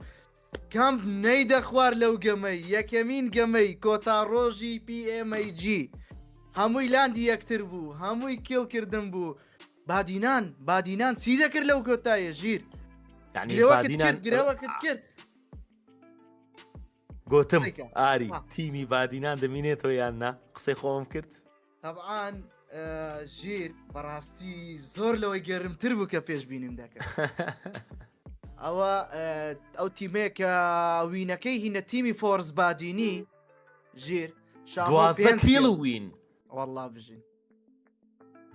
Speaker 1: کەمپ نەیدە خوار لەو گەمەی یەکەمین گەمەی کۆتا ڕۆژی PMAG هەمووی لاندی یەکتر بوو هەمووی کێڵ کردن بوو بادینان چی دەکرد لەو کۆتایە ژیر گرەوەکت کرد
Speaker 2: گوتم
Speaker 1: قسەیکە.
Speaker 2: ئاری
Speaker 1: ها.
Speaker 2: تیمی بادینان دەمینێتەوە یاننا قسەی خۆم کرد
Speaker 1: طبعاان ژیر بەڕاستی زۆر لەوەی گەرمتر بوو کە پێش بینیم دەکەن ئەوە ئەو تیمێکە وینەکەی هینە تیمی فۆرس بادینی ژیر
Speaker 2: دوازدە کیل وین
Speaker 1: والله بژین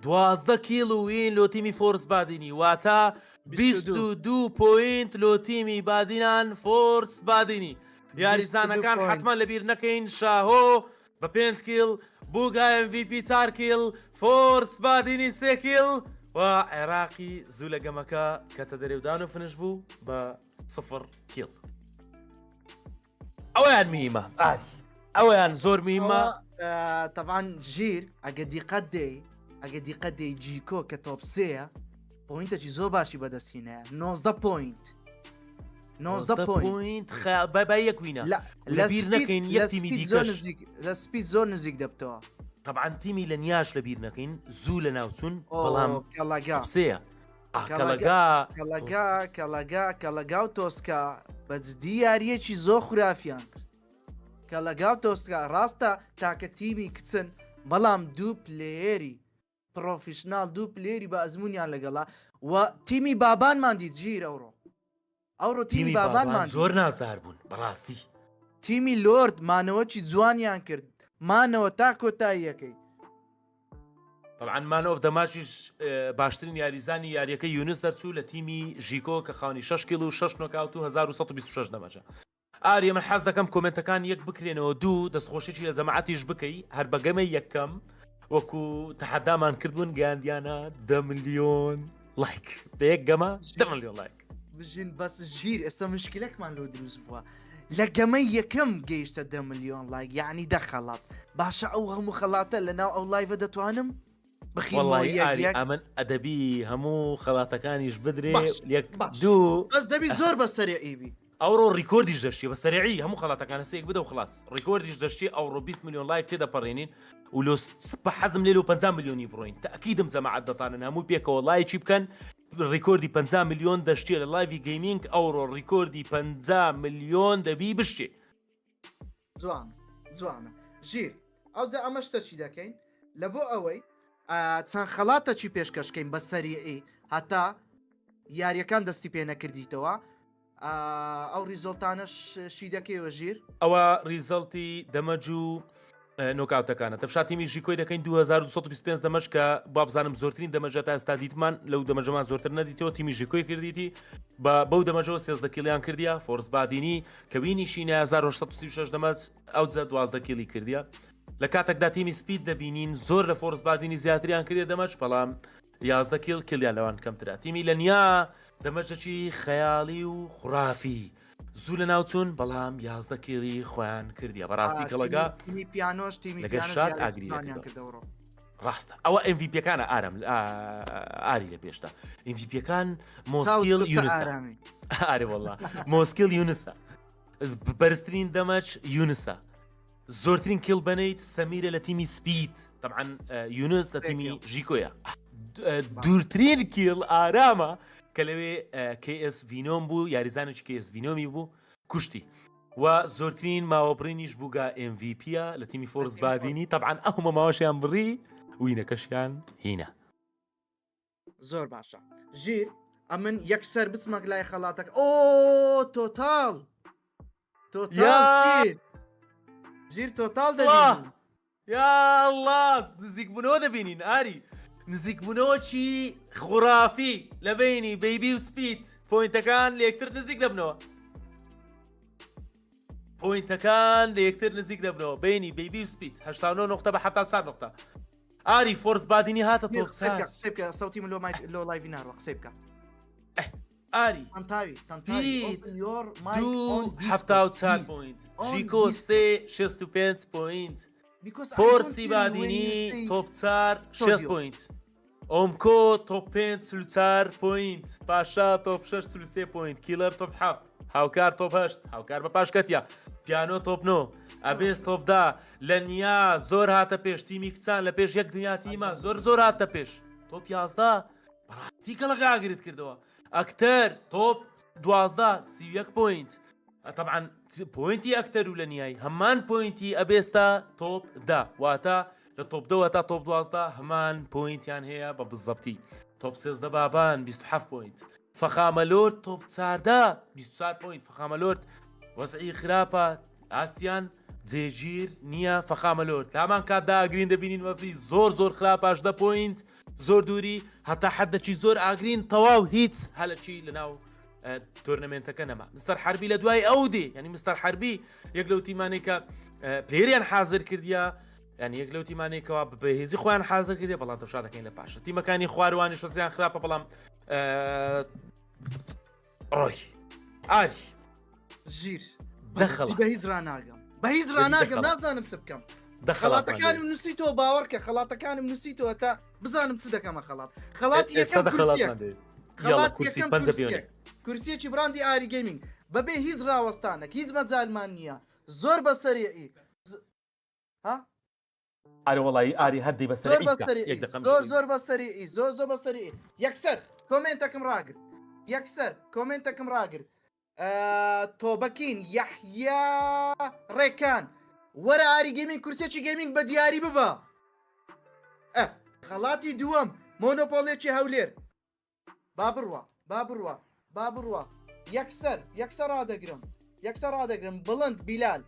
Speaker 2: 12 کیل وین لۆ تیمی فۆرس بادینی واتە 22 پوینت لۆ تیمی بادینان فۆرس بادینی یاریزانەکان
Speaker 1: 22
Speaker 2: حتمما لەبیر نەکەین شاهۆ بە 5 کیل بووگا MVP 4 کیل فۆرس بادینی 3 کیل و عێراقی زوو لە گەمەکە کەتە دەرێودان و فنش بوو بە 0 کیل ئەویان میمە ئاری ئەویان زۆر میمە
Speaker 1: طبعا ژیر ئەگە دیقەت دەی جیکۆ کە تۆپ سەیە پۆینتێکی زۆر باشی بەدەستهینەیە 19 پوینت 19 پوینت
Speaker 2: بە یەکوینە لەبیر نەکەین یەک تیمی دیکەش
Speaker 1: لە سپید زۆر نزیک دەبتەوە
Speaker 2: طبعا تیمی لە نیاش لەبیر نەکەین زوو لە ناوچوون بەڵام
Speaker 1: کەڵەگا
Speaker 2: قسەیە
Speaker 1: کەڵەگا و تۆسکا بەجددی یاریەکی زۆر خورافیان کرد کەڵەگا و تۆسکا ڕاستە تاکە تیمی کچن بەڵام دوو پلێری پرۆفیشنال دوو پلێری بە ئەزمونیان لەگەڵا و تیمی بابانمان دیت ژیر ئەوڕۆ تیمی بابانمان
Speaker 2: زۆر نازدار بوون بەڕاستی
Speaker 1: تیمی لۆرد مانەوەکی جوانیان کرد مانەوە تا کۆتاییەکەی
Speaker 2: طبعا مانۆف دەماشیش باشترین یاریزانی یاریەکە یونس دەرچوو لە تیمی ژیکۆ کە خاونی 6 کیل و 6 نۆکاوت و 1926 دەمەجە ئاریە من حەز دەکەم کۆمنتەکان یەک بکرێنەوە دوو دەستخۆشێکی لە جەماعەتیش بکەی هەر بەگەمە یەکەم وەکو تەحەدامان کردبوون گەیاندیانە 10 ملیۆن لایک بە یەک گەمە 10 ملیۆن لایک
Speaker 1: بژین بەس ژیر ئێستا مشکلێکمان لۆ دروست بووە لە گەمەی یەکەم گەیشتە 10 ملیۆن لایک یعنی دەخەڵات باشە ئەو هەموو خەڵاتە لەناو ئەو لایڤە دەتوانم
Speaker 2: بخی ئەمن ئەدەبی هەموو خەڵاتەکانیش بدرێ دوو
Speaker 1: بەس دەبی زۆر بە سەرێئیبی
Speaker 2: ئەوڕۆ ڕیکۆردیش دەشتی بە سەرعی هەموو خەڵاتەکانە سەیەک بدە و خلاص ڕیکۆردیش دەشتی ئەوڕۆ 20 ملیۆن لایک تێدەپەڕێنین و لۆ سپە حەزم لێ و 50 ملیۆنی بڕۆین تاکیدم جەماعەت دەتانن هەموو پێکەوە لایکی بکەن ڕیکۆردی 50 ملیۆن دەشتێ لە لایڤی گەیمینگ ئەوڕۆ ڕیکۆردی 50 ملیۆن دەبی بشتێ
Speaker 1: جوانە ژیر ئەوجا ئەمە شتەچی دەکەین لە بۆ ئەوەی چەند خەڵاتەکی پێشکەشکەین بە سەریعی هەتا یاریەکان دەستی پێ نەکردیتەوە ئەو ریزۆلتانەش شی دەکەیەوە ژیر
Speaker 2: ئەوە ریزڵتی دەمەج و نۆکاوتەکانە تەفشاتیمی ژیکۆی دەکەین 2225 دەمەش کە با بزانم زۆرترین دەمەژە تا ئێستا دیتمان لەو دەمەژەمان زۆرتر نەدیتەوە تیمی ژیکۆی کردیتی بەو دەمەژەوە 13 کیلیان کردیا فۆرس بادینی کە وینیشی 1936 دەمەچ ئەوجە 12 کیلی کردیا لە کاتێکدا تیمی سپید دەبینین زۆر لە فۆرس بادینی زیاتریان کردێ دەمەش بەڵام 11 کیل کلیان لەوان کەمترا تیمی لە نیا دەمەژەکی خەیاڵی و خوڕافی زوو لە ناوچوون بەڵام 11 کیلی خۆیان کردیە بەڕاستی کەڵگا
Speaker 1: تیمی پیانۆش تیمی
Speaker 2: لەگەر شاد ئاگریان ڕاستە ئەوە MVP-ەکانە ئارم ئاری لە پێشتا MVP-ەکان مۆسکیل یونسە ئارێ وەڵڵا مۆسکیل یونسە بەرزترین دەمەچ یونسە زۆرترین کیل بنیت سەمیرە لە تیمی سپید طبعا یونس لە تیمی ژیکۆیە دوورترین کیل ئارامە کە لەوێ KS ڤینۆم بوو یاریزانێکی KS ڤینۆمی بوو کوشتی و زۆرترین ماوەبڕینیش بووگا MVP-ە لە تیمی فۆرس بادینی طبعا ئەومە ماوەشیان بڕی وینەکەشیان هینە
Speaker 1: زۆر باشە ژیر ئەمن یەکسەر بچمەک لای خەڵاتەکە ئۆ تۆتاڵ ژیر تۆتاڵ دەبین
Speaker 2: یا الله نزیکبوونەوە دەبینین ئاری نزیکبوونەوەکی خوڕافی لە بینی بەیبی و سپید پۆینتەکان لە یەکتر نزیک دەبنەوە پۆینتەکان لە یەکتر نزیک دەبنەوە بینی بەیبی و سپید 89 نقطە بە 74 نقطە ئاری فۆرس بادینی هاتە تۆ
Speaker 1: قسەبکە سەوتی من لۆ لایڤی ناڕوە قسەی بکە
Speaker 2: ئاری
Speaker 1: تەنتاوی
Speaker 2: دوو 74 پوینت ژیکۆ 65 پوینت فۆرسی بادینی تۆپ 4 6 پوینت ئۆمکۆ تۆپ 5 34 پوینت پاشا تۆپ 6 33 پوینت کیلەر تۆپ 7 هاوکار تۆپ 8 هاوکار بە پاشکەتیا پیانۆ تۆپ 9 ئەبێس تۆپ 10 لە نیا زۆر هاتە پێش تیمی کچان لە پێش یەک دنیا تیمە زۆر هاتە پێش تۆپ 11 بەڕاستی کەڵەکە ئاگرت کردەوە ئەکتەر تۆپ 12 31 پوینت طبعا بوينتي اكثر ولا نهاي همان بوينتي ابيستا توب دا واتا للتوب دا واتا توب دوازدا همان بوينت يعني هي بالضبطي توب 16 بابان 27 بوينت فخامة لورد توب 4 دا 24 بوينت فخامة لورد وضعي خرافة ئاستیان جێگیر نییە فەخامە لۆرد لامان کاتدا ئاگرین دەبینین وەزی زۆر خراپە 18 پوینت زۆر دووری هەتا حەدەکی زۆر ئاگرین تەواو هیچ هەلەکی لەناو تۆرنمنتەکە نەما مستەر حربی لە دوای ئەو دێ ینی مستەر حربی یەک لەو تیمانێکە پلێریان حازر کردیا ینی یەک لەو تیمانێکەوە بەهێزی خۆیان حازر کردێ بەڵام دەشا دەکەین لە پاشە تیمەکانی خواروانی شۆزیان خراپە بەڵام ڕۆی ئاژی
Speaker 1: ژیر
Speaker 2: دەخەڵە.
Speaker 1: بە هیچ ڕناگەم بە هیچ ڕناگەم نازانم چ بکەم خەڵاتەکانم نووسیتەوە باوەڕ کە خەڵاتەکانم نووسیتەوە تا بزانم چ دەکەمە خەڵاتی یەکەم کورسیەکی براندی ئاری گەیمینگ بەبێ هیچ ڕاوەستانێک هیچ مەجالمان نییە زۆر بەسەریعی
Speaker 2: ئارە وڵایی ئاری هەردی بەسەر
Speaker 1: زۆر بەسەریعی زۆر بەسەریعی یەکسەر کۆمنتەکەم ڕاگرت یەکسەر کۆمنتەکەم ڕاگرت تۆبەکین یەحیا ڕێکان وەرە ئاری گەیمینگ کورسێکی گەیمینگ بە دیاری ببە خەڵاتی دووەم مۆنۆپۆڵێکی هەولێر با بڕوە یەکسەر ڕادەگرم بڵند بیلال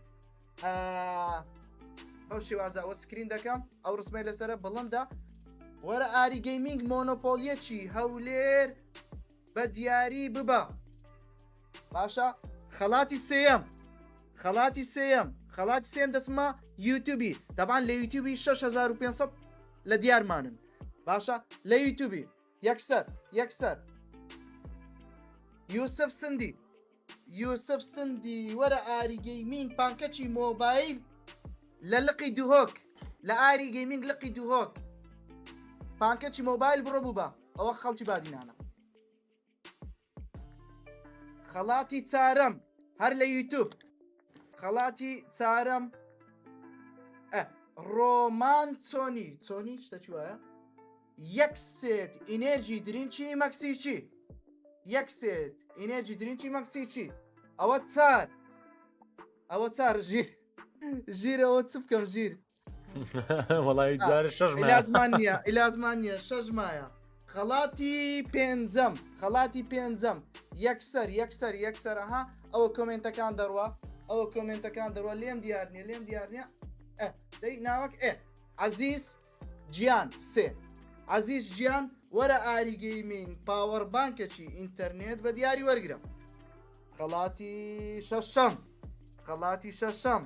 Speaker 1: ئەو شێوازە ئەوە سکرین دەکەم ئەو ڕسمەی لەسرە بڵندە وەرە ئاری گەیمینگ مۆنۆپۆلیەکی هەولێر بە دیاری ببە باشە خەڵاتی سێم دەچمە یوتیوبی دەبان لە یوتیوبی 6500 لە دیارمانن باشە لە یوتیوبی یەکسەر یوسف سندی وەرە ئاری گەیمینگ پانکەچی مۆبایل لە لقی دوهۆک لە ئاری گەیمینگ لقی دوهۆک پانکەچی مۆبایل بڕۆ بووبە ئەوە خەڵکی بادینانە خەڵاتی چارەم هەر لە یوتیوب خەڵاتی چارەم ڕۆمان چۆنی شتە چوایە یەکسێت ئینێرجی درینچی مەکسیچی ئەوە چار ژیرەوە چ بکەم ژیر
Speaker 2: وڵی جارە
Speaker 1: ئیلازمان نییە 6 مایە خەڵاتی پێنجەم یەکسەرها ئەوە کۆمنتەکان دەڕوە لێم دیار نییە دەی ناوەک عەزیز گیان وەرە ئاری گەیمینگ پاوەڕ بانکێکی ئینتەرنێت بە دیاری وەرگرە خەڵاتی شەشەم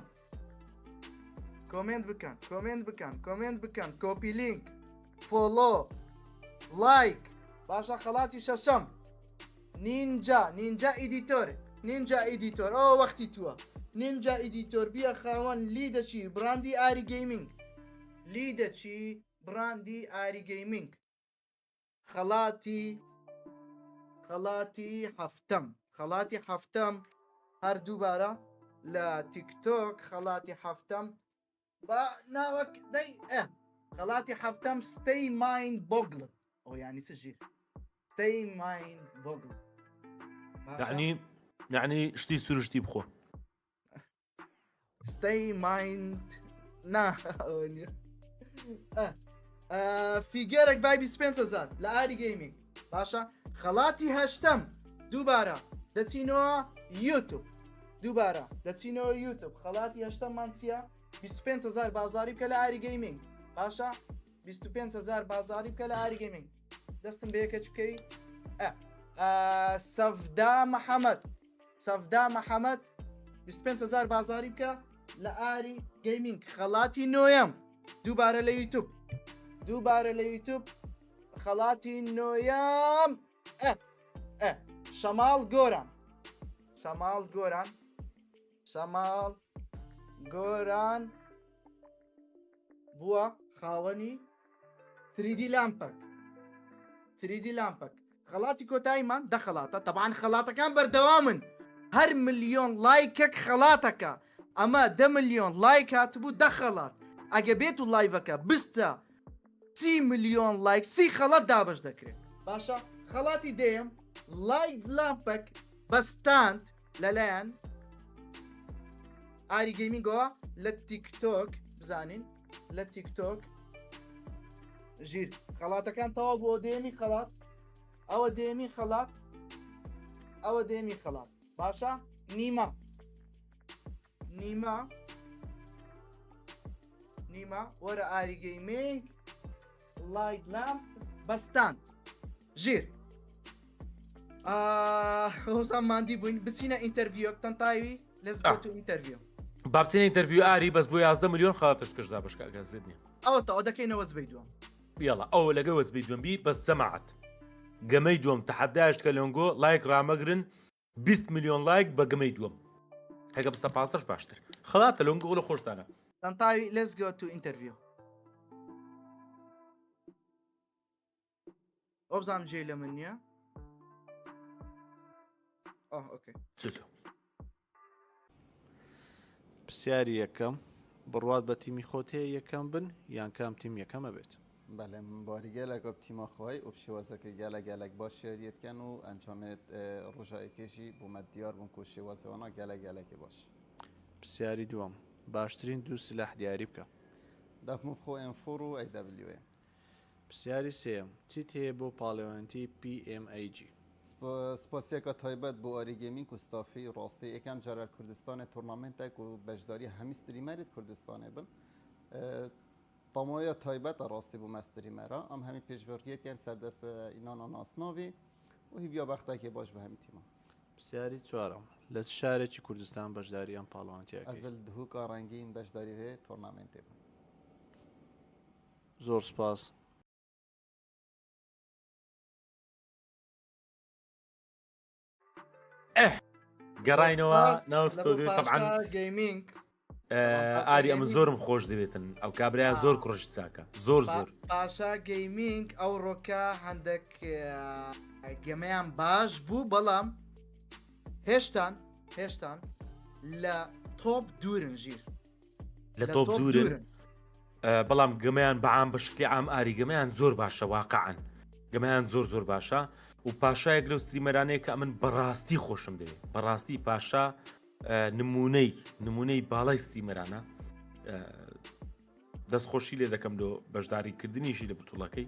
Speaker 1: کۆمنت بکەن کۆپی لینک فۆلۆ لایک باشە خەڵاتی شەشەم نینجا ئیدیتۆر ئەوە وەختی تووە نینجا ئیدیتۆر بیە خاوەن لیدەچی براندی ئاری گەیمینگ خەڵاتی هەفتەم هەر دووبارە لە تیکتۆک خەڵاتی هەفتەم بە ناوەک دەی خەڵاتی هەفتەم ستەی مایند بۆگڵت ئەو یانی چ ژیر ستەی مایند بۆگڵ
Speaker 2: یعنی شتی سروشتی بخۆ
Speaker 1: ستەی مایند فیگەرێک وای 25,000 لە ئاری گەیمینگ باشە خەڵاتی هەشتەم دووبارە دەچینەوە یوتیوب خەڵاتی هەشتەممان چییە 25,000 بازاری بکە لە ئاری گەیمینگ باشە 25,000 بازاری بکە لە ئاری گەیمینگ دەستم بە یەکەچ بکەی سەفدا مەحەمەد 25,000 بازاری بکە لە ئاری گەیمینگ خەڵاتی نۆیەم دووبارە لە یوتیوب خەڵاتی نۆیەم شەماڵ گۆران بووە خاوەنی 3D لامپەک خەڵاتی کۆتاییمان دەخەڵاتە تەبان خەڵاتەکان بەردەوامن هەر ملیۆن لایکێک خەڵاتەکە ئەمە 10 ملیۆن لایک هاتبوو دەخەڵات ئەگە بێت و لایڤەکە بستە 30 ملیۆن لایک 30 خەڵات دابش دەکرێت باشە خەڵاتی دێم لایک لامپەک بەستاند لەلایەن ئاری گەیمینگەوە لە تیکتۆک بزانین لە تیکتۆک ژیر خەڵاتەکان تەواو بۆ دێمی خەڵات ئەوە دێمی خەڵات ئەوە دێمی خەڵات باشە نیمە وەرە ئاری گەیمینگ لایت لامپ بەستاند ژیر هۆزان ماندی بووین بچینە ئینتەرویۆک تەنتاوی لەس گۆ تو ئینتەرویۆ
Speaker 2: با بچین ئینتەرویو ئاری بەس بۆ 11 میلیۆن خەڵاتش کەشدا بەشکاگە زێت نییە
Speaker 1: ئەوە تەواو دەکەینەوە زبەی دووەم
Speaker 2: یاڵا ئەوە لەگە وەزبی دووەمبی بەس جەماعەت گەمەی دووەم تەحەدایش کە لەنگۆ لایک ڕامەگرن 20 میلیۆن لایک بە گەمەی دووەم هەگە بستە پاسەش باشتر خەڵاتە لەنگۆ لە خۆشتانە
Speaker 1: تەنتاوی لەس گۆ تو ئینتەرویۆ ئەو بزانم جێی لە من نییە ئۆکەی
Speaker 2: چۆ
Speaker 6: پرسیاری یەکەم بڕوات بە تیمی خۆت هەیە یەکەم بن یان کام تیم یەکەمە بێت
Speaker 7: بەڵێ باریگەلێک تیمە خۆی و شێوازەکە گەلە باش شێریەتکەن و ئەنجامێت ڕۆژایکێشی بوومە دیار بوون و شێوازەوەنا گەلێکی باش
Speaker 6: پرسیاری دووەم باشترین دوو سلاح دیاری بکە
Speaker 7: دەفم خۆ ئەمفۆر و ئەیDWێ
Speaker 6: پرسیاری سێم چیت هەیە بۆ پاڵێوانتی PMAG
Speaker 7: سپاسیەکە تایبەت بۆ ئاریگەمینگ و ستافی ڕاستی یەکەم جارە کوردستانی تورنامنتێک و بەشداری هەمی ستریمەریت کوردستانی بن تەمایە تایبەتە ڕاستی بوو مەستریمەرە ئەم هەمی پێشبڕکێتیان سەردەست ئینانە ناسناوی و هیبیا بەختێکی باش بە هەمی تیمە
Speaker 6: پرسیاری چوارم لە شارێکی کوردستان بەشداریان پاڵەوانتیەکەی
Speaker 7: ئەزل دهوکە ڕەنگین بەشداری هەیە تورنامنتێ بن
Speaker 6: زۆر سپاس
Speaker 2: گەڕاینەوە ناوستۆ طبعاً
Speaker 1: گەیمینگ
Speaker 2: ئاری ئەمە زۆرم خۆش دەبێتن ئەو کابرایان زۆر کوڕش چاکە زۆر
Speaker 1: پاشا گەیمینگ ئەو ڕۆکە هەندێک گەمەیان باش بوو بەڵام هێشتان لە تۆپ دوورن ژیر
Speaker 2: لە تۆپ دوورن بەڵام گەمەیان بەعام بە شکلی ئام ئاری گەمەیان زۆر باشە واقعاً گەمەیان زۆر باشە و پاشایەک لەو ستریمەرانەیە کە من بەڕاستی خۆشم دەوێت بەڕاستی پاشا نمونەی باڵای ستریمەرانە دەستخۆشی لێ دەکەم لۆ بەشداریکردنیشی لە بتوڵەکەی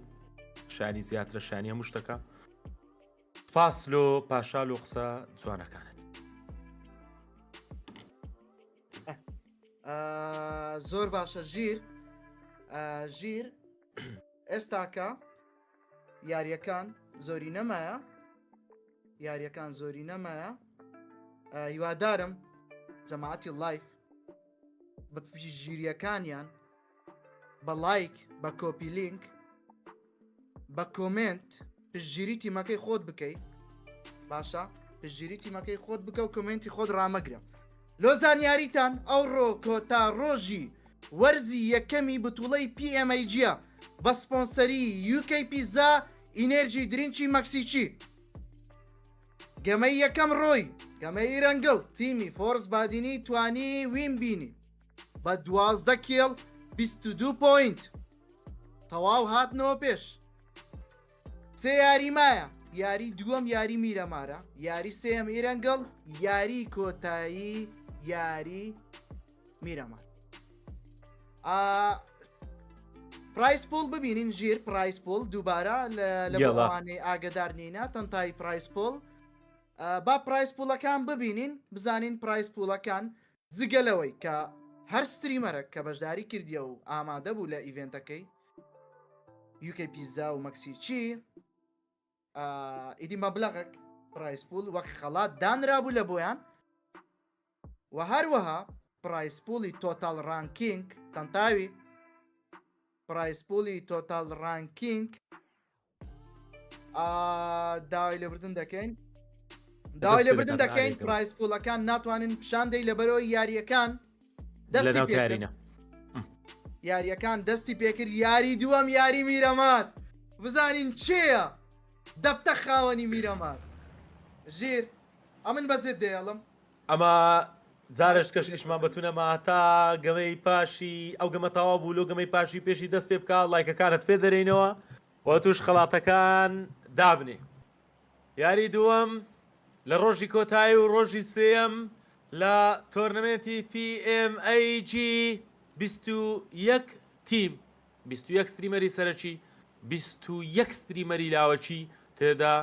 Speaker 2: شانی زیاترە شانی هەموو شتەکە فاسلۆ پاشا لۆ قسە جوانەکانت
Speaker 1: زۆر باشە ژیر ئێستاکە یاریەکان زۆری نەمایە هیوادارم جەماعەتی لایف بە پژگیریەکانیان بە لایک بە کۆپی لینک بە کۆمنت پشگیری تیمەکەی خۆت بکەیت باشە پشگیری تیمەکەی خۆت بکە و کۆمنتی خۆت ڕامەگرە لۆ زانیاریتان ئەو ڕۆکۆتا ڕۆژی وەرزی یەکەمی بتوڵەی PMAG بە سپۆنسەری UK پیزا ئینێرجی درینچی مەکسیچی گەمەی یەکەم ڕۆی گەمەی ڕەنگڵ تیمی فۆرس بادینی توانی وین بینی بە 12 کێڵ 22 پوینت تەواو هاتنەوە پێش سێ یاریمایە یاری دووەم یاری میرەمارە یاری سێم ئیرەنگڵ یاری کۆتایی یاری میرەمار پرایس پۆل ببینین ژیر پرایس پۆل دووبارە لە بەڵوانەی ئاگدار نینە تەنتای پرایس پۆل با پرایس پۆلەکان ببینین بزانین پرایس پۆلەکان جگەلەوەی کە هەر ستریمەرە کە بەشداری کردیە و ئامادە بوو لە ئیڤێنتەکەی UK پیزا و مەکسیچی ئیدی مەبلەغێک پرایس پۆل وەک خەڵات دانرابوو لە بۆیان و هەروەها پرایس پۆلی تۆتال ڕانکینگ تەنتاوی پرایس پۆلی تۆتال ڕانکینگ داوای لێبردن دەکەین پرایس پۆلەکان ناتوانن پیشاندەی لەبەرەوەی یاریەکان یاریەکان دەستی پێکرد یاری دووەم یاری میرەمار بزانین چێە دەفتە خاوەنی میرەمار ژیر ئەمن بەزێت دێڵم
Speaker 2: ئەمە جارش کەشیشمان بەتونەما تا گەمەی پاشی ئەو گەمە تاوا بوو لۆ گەمەی پاشی پێشی دەست پێ بکە لایکەکانت پێ دەرێنەوە وە توش خەڵاتەکان دابنێ یاری دووەم لە ڕۆژی کۆتایی و ڕۆژی سێم لە تۆرنمنتی PMAG 21 تیم 21 ستریمەری سەرەکی 21 ستریمەری لاوەچی تێدا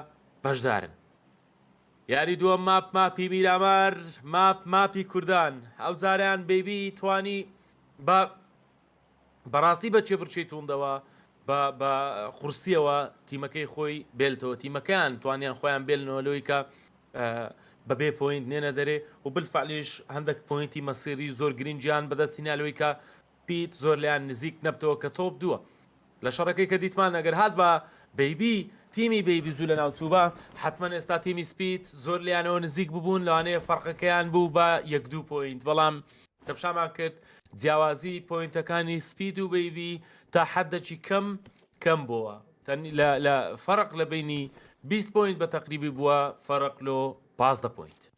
Speaker 2: بەشدارن. یاری دووەم ماپی میرامار ماپی کوردان ئەو جاریان بەیبی توانی بەڕاستی بە چێبڕچەی توندەوە بە قورسیەوە تیمەکەی خۆی بێلتەوە تیمەکەیان توانیان خۆیان بێلنەوە لەوەی کە بەبێ پۆینت نێنە دەرێ و بالفعلیش هەندێک پۆینتی مەسیری زۆر گرنگیان بەدەستی نالەوەی کە پیت زۆر لیان نزیک نەبتەوە کە تۆپ دووە لە شەڕەکەی کە دیتمان ئەگەر هات بە بەیبی تیمی بەیبی زوو لە ناوچووبە حتمما ئێستا تیمی سپیت زۆر لیانەوە نزیک ببوون لەوانەیە فەرقەکەیان بوو بە 1-2 پۆینت بەڵام تەماشامان کرد جیاوازی پۆینتەکانی سپید و بەیبی تا حەدێکی کەم بووە لە فەرق لە بینی 20 پۆینت بە تەقریبی بووە فەرق لۆ 15 پۆینت.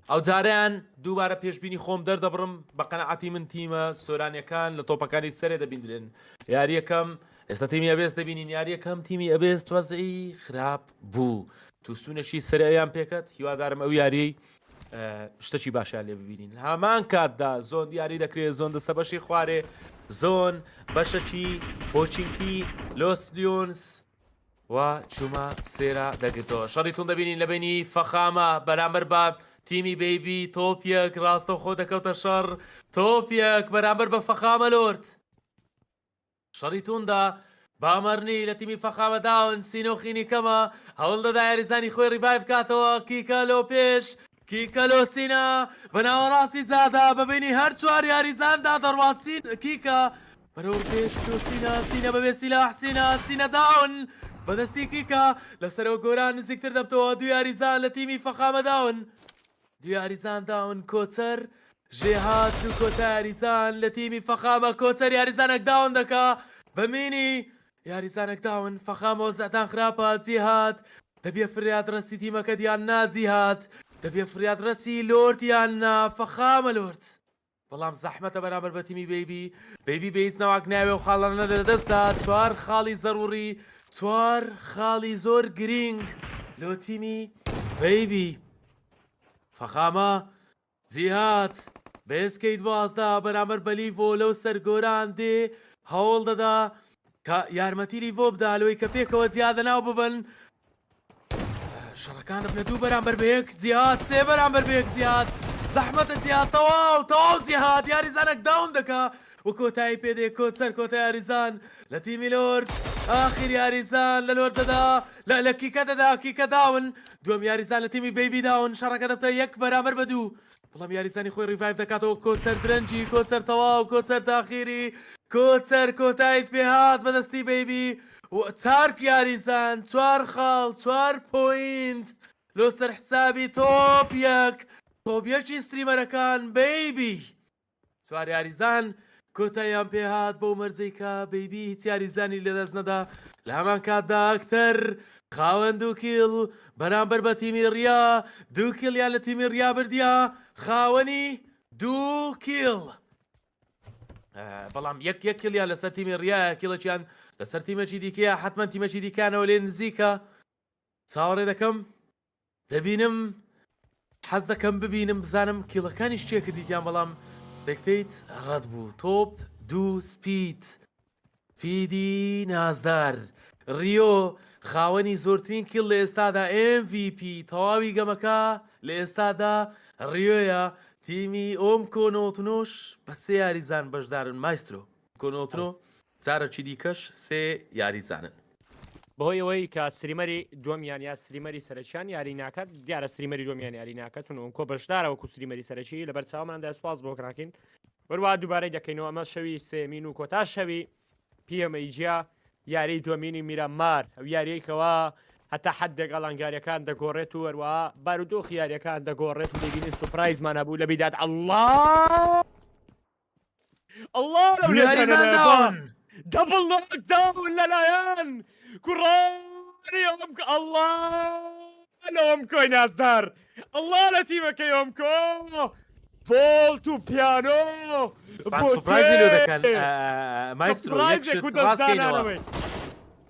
Speaker 2: ئەو جاریان دووبارە پێشبینی خۆم دەردەبڕم بە قەنەعەتی من تیمە سۆرانیەکان لە تۆپەکانی سەرێ دەبیندرێن یاریەکەم ئێستا تیمی ئەبێز دەبینین یاریەکەم تیمی ئەبێز توەزعی خراپ بوو تووسونەشی سەریان پێکەت هیوادارم ئەو یاری شتێکی باشیان لێ ببینین هەمان کاتدا زۆن دیاری دەکرێت زۆن دەستە بەشی خوارێ زۆن بەشەکی پۆچینکی لۆسلیۆنس و چوومە سێرا دەگرێتەوە شەڕیتون دەبینین لە بینی فەخامە بەرامبەر بە تیمی بەیبی تۆپیەک ڕاستە خۆ دەکەوتە شەڕ تۆپیەک بەرامبەر بە فەخامە لۆرد شەڕیتوندا بامەرنی لە تیمی فەخامە داون سینۆخینی کەمە هەوڵ دەدا یاریزانی خۆی ڕیڤایڤ بکاتەوە کیکە لۆ پێش کیکە لۆ سینە بەناوەڕاستی جادا ببینی هەر چوار یاریزاندا دەڕواستین کیکە بەرەو پێش سینە بەبێ سیلاح سینە داون بەدەستی کیکە لەسەرەوە گۆران نزیکتر دەبتەوە دو یاریزان لە تیمی فەخامە داون دو یاریزان داون کۆچەر ژێهات و کۆتا یاریزان لە تیمی فەخامە کۆچەر یاریزانێک داون دەکا بەمینی یاریزانێک داون فەخامەوە زەتان خراپە جیهات دەبێ فریاد ڕستی تیمەکە دیان ناجیهات دەبێ فریاد ڕستی لۆردیان نا فەخامە لۆرد بەڵام زەحمەتە بەرامبەر بە تیمی بەیبی بە هیچ ناواک ناوێ و خاڵە نەدەدەستا چوار خاڵی زەروری چوار خاڵی زۆر گرنگ لۆ تیمی بەیبی فەخامە جیهات بێسکەیت وازدا بەرامبەر بە لیڤۆ لەو سەرگۆران دێ هەوڵ دەدا کە یارمەتی لیڤۆ بدا لەوەی کە پێکەوە جیادە ناو ببن شەڕەکانە بنە دوو بەرامبەر بە یەک جیهات سێ بەرامبەر بە یەک جیهات زەحمەتە جیهات تەواو جیهات یاریزانێک داون دەکا و کۆتایی پێدێ کۆچەر کۆتا یاریزان لە تیمی لۆرد ئاخر یاریزان لە لۆرد دەدا لە کیکە دەدا کیکە داون دووەم یاریزان لە تیمی بەیبی داون شەڕەکە دەبتە یەک بەرامبەر بە دوو بەڵام یاریزانی خۆی ڕیڤایڤ دەکاتەوە کۆچەر درەنجی کۆچەر تەواو کۆچەر تاخیری کۆچەر کۆتایت پێهات بەدەستی بەیبی و چارک یاریزان چوار خاڵ چوار پۆینت لۆ سەر حسابی تۆپیەکی ستریمەرەکان بەیبی چوار یاریزان کۆتاییان پێهات بەو مەرجەی کە بەیبی هیچ یاریزانی لەدەست نەدا لە هەمان کاتدا ئەکتەر خاوەن دوو کیڵ بەرامبەر بە تیمی ڕیا دوو کیڵیان لە تیمی ڕیا بردیا خاوەنی دوو کیڵ بەڵام یەک کیڵیان لەسەر تیمی ڕیا کیڵەکیان لەسەر تیمەکی دیکەیە حتمما تیمەکی دیکانەوە لێ نزیکە چاوەڕێ دەکەم دەبینم حەز دەکەم ببینم بزانم کیڵەکانی شتێ کردیتیان بەڵام بێکتەیت ڕەت بوو تۆپ دوو سپیدی نازدار ڕیۆ خاوەنی زۆرترین کیڵ لە ئێستادا MVP تەواوی گەمەکە لە ئێستادا ڕیۆیە تیمی ئۆم کۆنۆتنۆش بە سێ یاریزان بەشدارن مایسترۆ کۆنۆتنۆ جارەکی دیکەش سێ یاریزانن
Speaker 5: بەهۆی ئەوەی کە ستریمەری دووەمیان یا ستریمەری سەرچیان یاری ناکات دیارە ستریمەری دووەمیان یاری ناکەتون ئەوم کۆ بەشدارەوەکو ستریمەری سەرچی لەبەر چاوماندا سواز بۆ کراکەین وەروە دووبارەی دەکەینەوە ئەمە شەوی سێمین و کۆتا شەوی PMAGیا یاری دووەمینی میرامار ئەو یاریەکەوە هەتا حەدێک ئەڵنگاریەکان دەگۆڕێت و وەروە بارودۆخی یاریەکان دەگۆڕێت و دەبینین سوپرایزمان هەبوو لە بیدات الله دبل نوك داون للايان كراني يومك يومكو نازدار الله لتيمك يومكو فولتو بيانو
Speaker 2: سبرايزي لو ده كان مايسترو
Speaker 5: سبرايزي كنت ازدان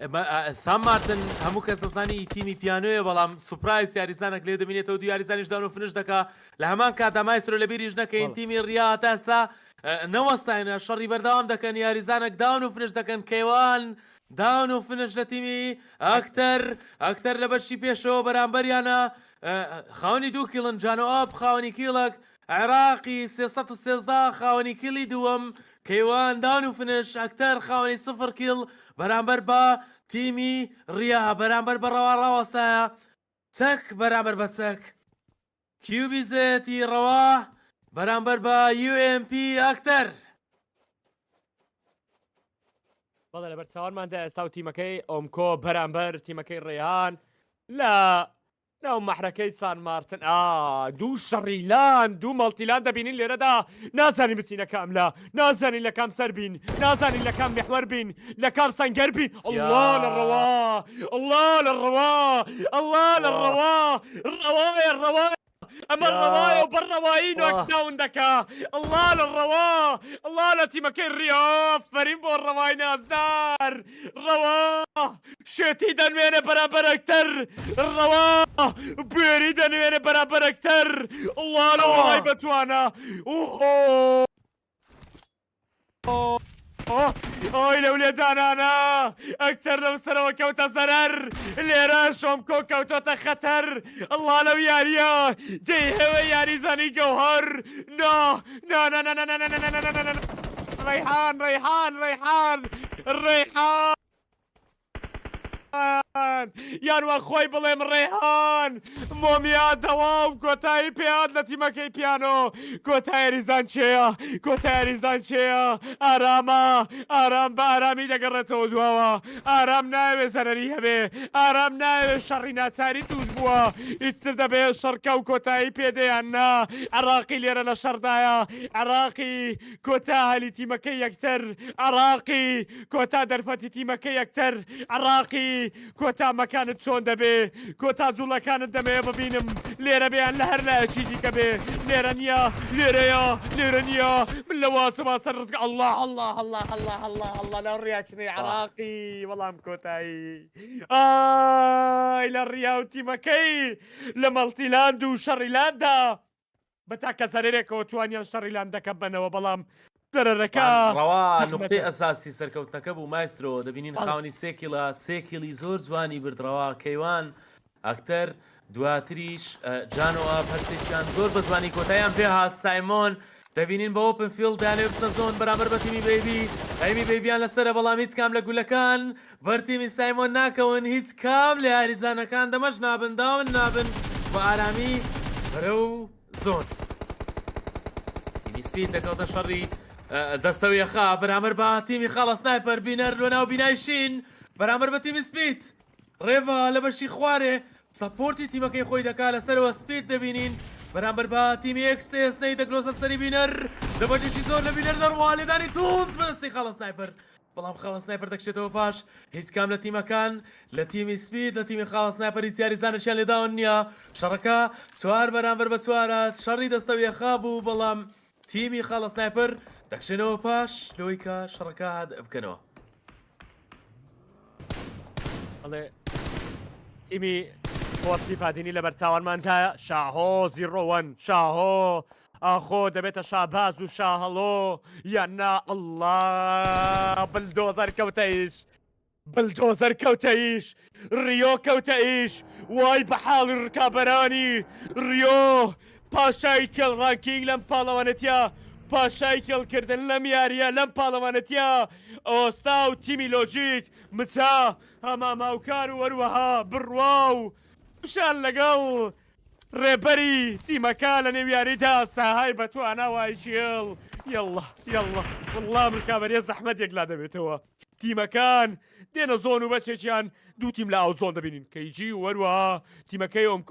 Speaker 2: سام مارتن هەموو کەس دەزانی تیمی پیانوێ بەڵام سوپرایز یاریزانێک لێ دەبینێتەوە دو یاریزانیش داون و فنش دەکا لە هەمان کاتا مایسترۆ لە بیریش نەکەین تیمی ڕیا تا ئێستا نەوەستاینە شەڕی بەردەوام دەکەن یاریزانێک داون و فنش دەکەن کەیوان داون و فنش لە تیمی ئەکتەر لە بەشی پێشەوە بەرامبەریانە خاوەنی 2 کیلن جانۆ ئاپ خاوەنی کیلک عێراقی 313 خاوەنی کیلی دووەم کەیوان داون و فنش ئەکتەر خاوەنی 0 کیل بەرامبەر بە تیمی ڕیا بەرامبەر بەڕەوا ڕاوەستایە چەک بەرامبەر بە چەک کیوبیزێتی ڕەوا بەرامبەر بە UMP ئەکتەر
Speaker 5: بەڵێ لەبەر چاوانماندا ئێستا و تیمەکەی ئۆمکۆ بەرامبەر تیمەکەی ڕێیان لە ناو مەحرەکەی سان مارتن دوو شەڕیلان دوو مەڵتیلان دەبینین لێرەدا نازانی بچینە کام لە نازانی لە کام سەر بین نازانی لە کام محوەر بین لە کام سەنگەر بین الله لە ڕەوا الله لە ڕەوا الله لە ڕەوا ڕەوایە ڕەوا ئەمە ڕەوایە و بەڕەوایی نۆکداون دەکا الله لە ڕەوا الله لە تیمەکەی ڕیا فەرین بۆ ڕەوای نازدار ڕەوا شێتی دەنوێنێ بەرامبەر ئەکتەر ڕەوا بێری دەنوێنێ بەرامبەر ئەکتەر الله لە وڵای بەتوانە ئۆی لەو لێدانانە ئەکتەر لەم سەرەوە کەوتە زەرەر لێرە شۆمکۆ کەوتۆتە خەتەر الله لەو یاریە دەی هێوە یاریزانی گەوهەر ڕەیحان ڕەیحان ڕەیحان ڕەیحان یانوە خۆی بڵێم ڕێهان مۆمیا دەواو کۆتایی پێات لە تیمەکەی پیانۆ کۆتایریزان چێە کۆتایریزان چێە ئارامە ئارام بە ئارامی دەگەڕێتەوە دواوە ئارام ناوێ زەرەری هەبێ ئارام ناوێ شەڕی ناچاری توش بووە ئیتر دەبێ شەڕکە و کۆتایی پێدەیان نا عراقی لێرە لە شەردایە عراقی کۆتا هەلی تیمەکەی یەکتەر عراقی کۆتا دەرفەتی تیمەکەی یەکتەر عراقی کۆتا مەکانت چۆن دەبێ کۆتا جوڵەکانت دەمەیە ببینم لێرە بێیان لە هەر لایەکی دیکە بێ لێرە نییە لێرەیە لێرە نییە من لە واسە ڕزگە الله الله الله الله الله الله لە ڕیاکنەی عراقی وەڵام کۆتایی ئای لە ڕیا و تیمەکەی لە مەڵتیلاند و شەڕیلاندا بە تاکە سەرێرێکەوە توانیان شەڕیلان دەکەم بنەوە بەڵام
Speaker 2: ڕەوا نقطەی ئەساسی سەرکەوتنەکە بوو مایسترۆ دەبینین خاوەنی 3 کیلە 3 کیلی زۆر جوانی بردڕەوە کەیوان ئەکتەر دواتریش جانەوە پەرسێکیان زۆر بە جوانی کۆتاییان پێ هات سایمۆن دەبینین بە ئۆپن فیلد دانێ بچنە زۆن بەرامبەر بە تیمی بەیبی ئەیمی بەیبیان لەسەرە بەڵام هیچ کام لە گولەکان بەرتیمی سایمۆن ناکەون هیچ کام لە یاریزانەکان دەمەش نابن داون نابن بە ئارامی بەرە و زۆن تیمی سپید دەکەوتە شەڕی دەستەوی خا بەرامبەر بە تیمی خاڵە سنایپەر بینەر لۆ ناو بینای شین بەرامبەر بە تیمی سپید ڕێڤە لە بەشی خوارێ سەپۆرتی تیمەکەی خۆی دەکا لەسەرەوە سپید دەبینین بەرامبەر بە تیمی ئەکسێسنەی دەگلۆسە سەری بینەر لە بەجێشی زۆر لە بینەر دەڕوا لێدانی توند بەدەستی خاڵە سنایپەر بەڵام خاڵە سنایپەر دەکشێتەوە پاش هیچ کام لە تیمەکان لە تیمی سپید لە تیمی خاڵە سنایپەر هیچ یاریزانێکیان لێداون نییە شەڕەکە چوار بەرامبەر بە چوارات شەڕی دەستەوی خا بوو بەڵام تیمی خاڵە سنایپەر دەکشێنەوە پاش لەوەی کە شەڕەکە بکەنەوە
Speaker 5: ئەڵێ تیمی فۆرسی پادینی لە بەرچاوانماندا شاهۆ زیڕۆوەن شاهۆ ئاخۆ دەبێتە شاباز و شاهەڵۆ یاننا ئەڵڵا بلدۆزەر کەوتەیش بلدۆزەر کەوتەیش ڕیۆ کەوتەیش وای بە حاڵی ڕکابەرانی ڕیۆ پاشای کێڵ ڕانکینگ لەم پاڵەوانەتیا پاشای کێڵکردن لەم یاریە لەم پاڵەوانەتیا ئۆستا و تیمی لۆجیک مچا هەماماوکار و وەروەها بڕوا و شان لەگەڵ ڕێبەری تیمەکە لە نێو یاریدا ساهای بەتوانە وای ژێڵ یەڵڵا یەڵڵا وڵڵا مرکابەریە زەحمەتێک لا دەبێتەوە تیمەکان دێنە زۆن و بەچێکیان دوو تیم لە ئاو زۆن دەبینین کەیجی و وەروەها تیمەکەی ئۆم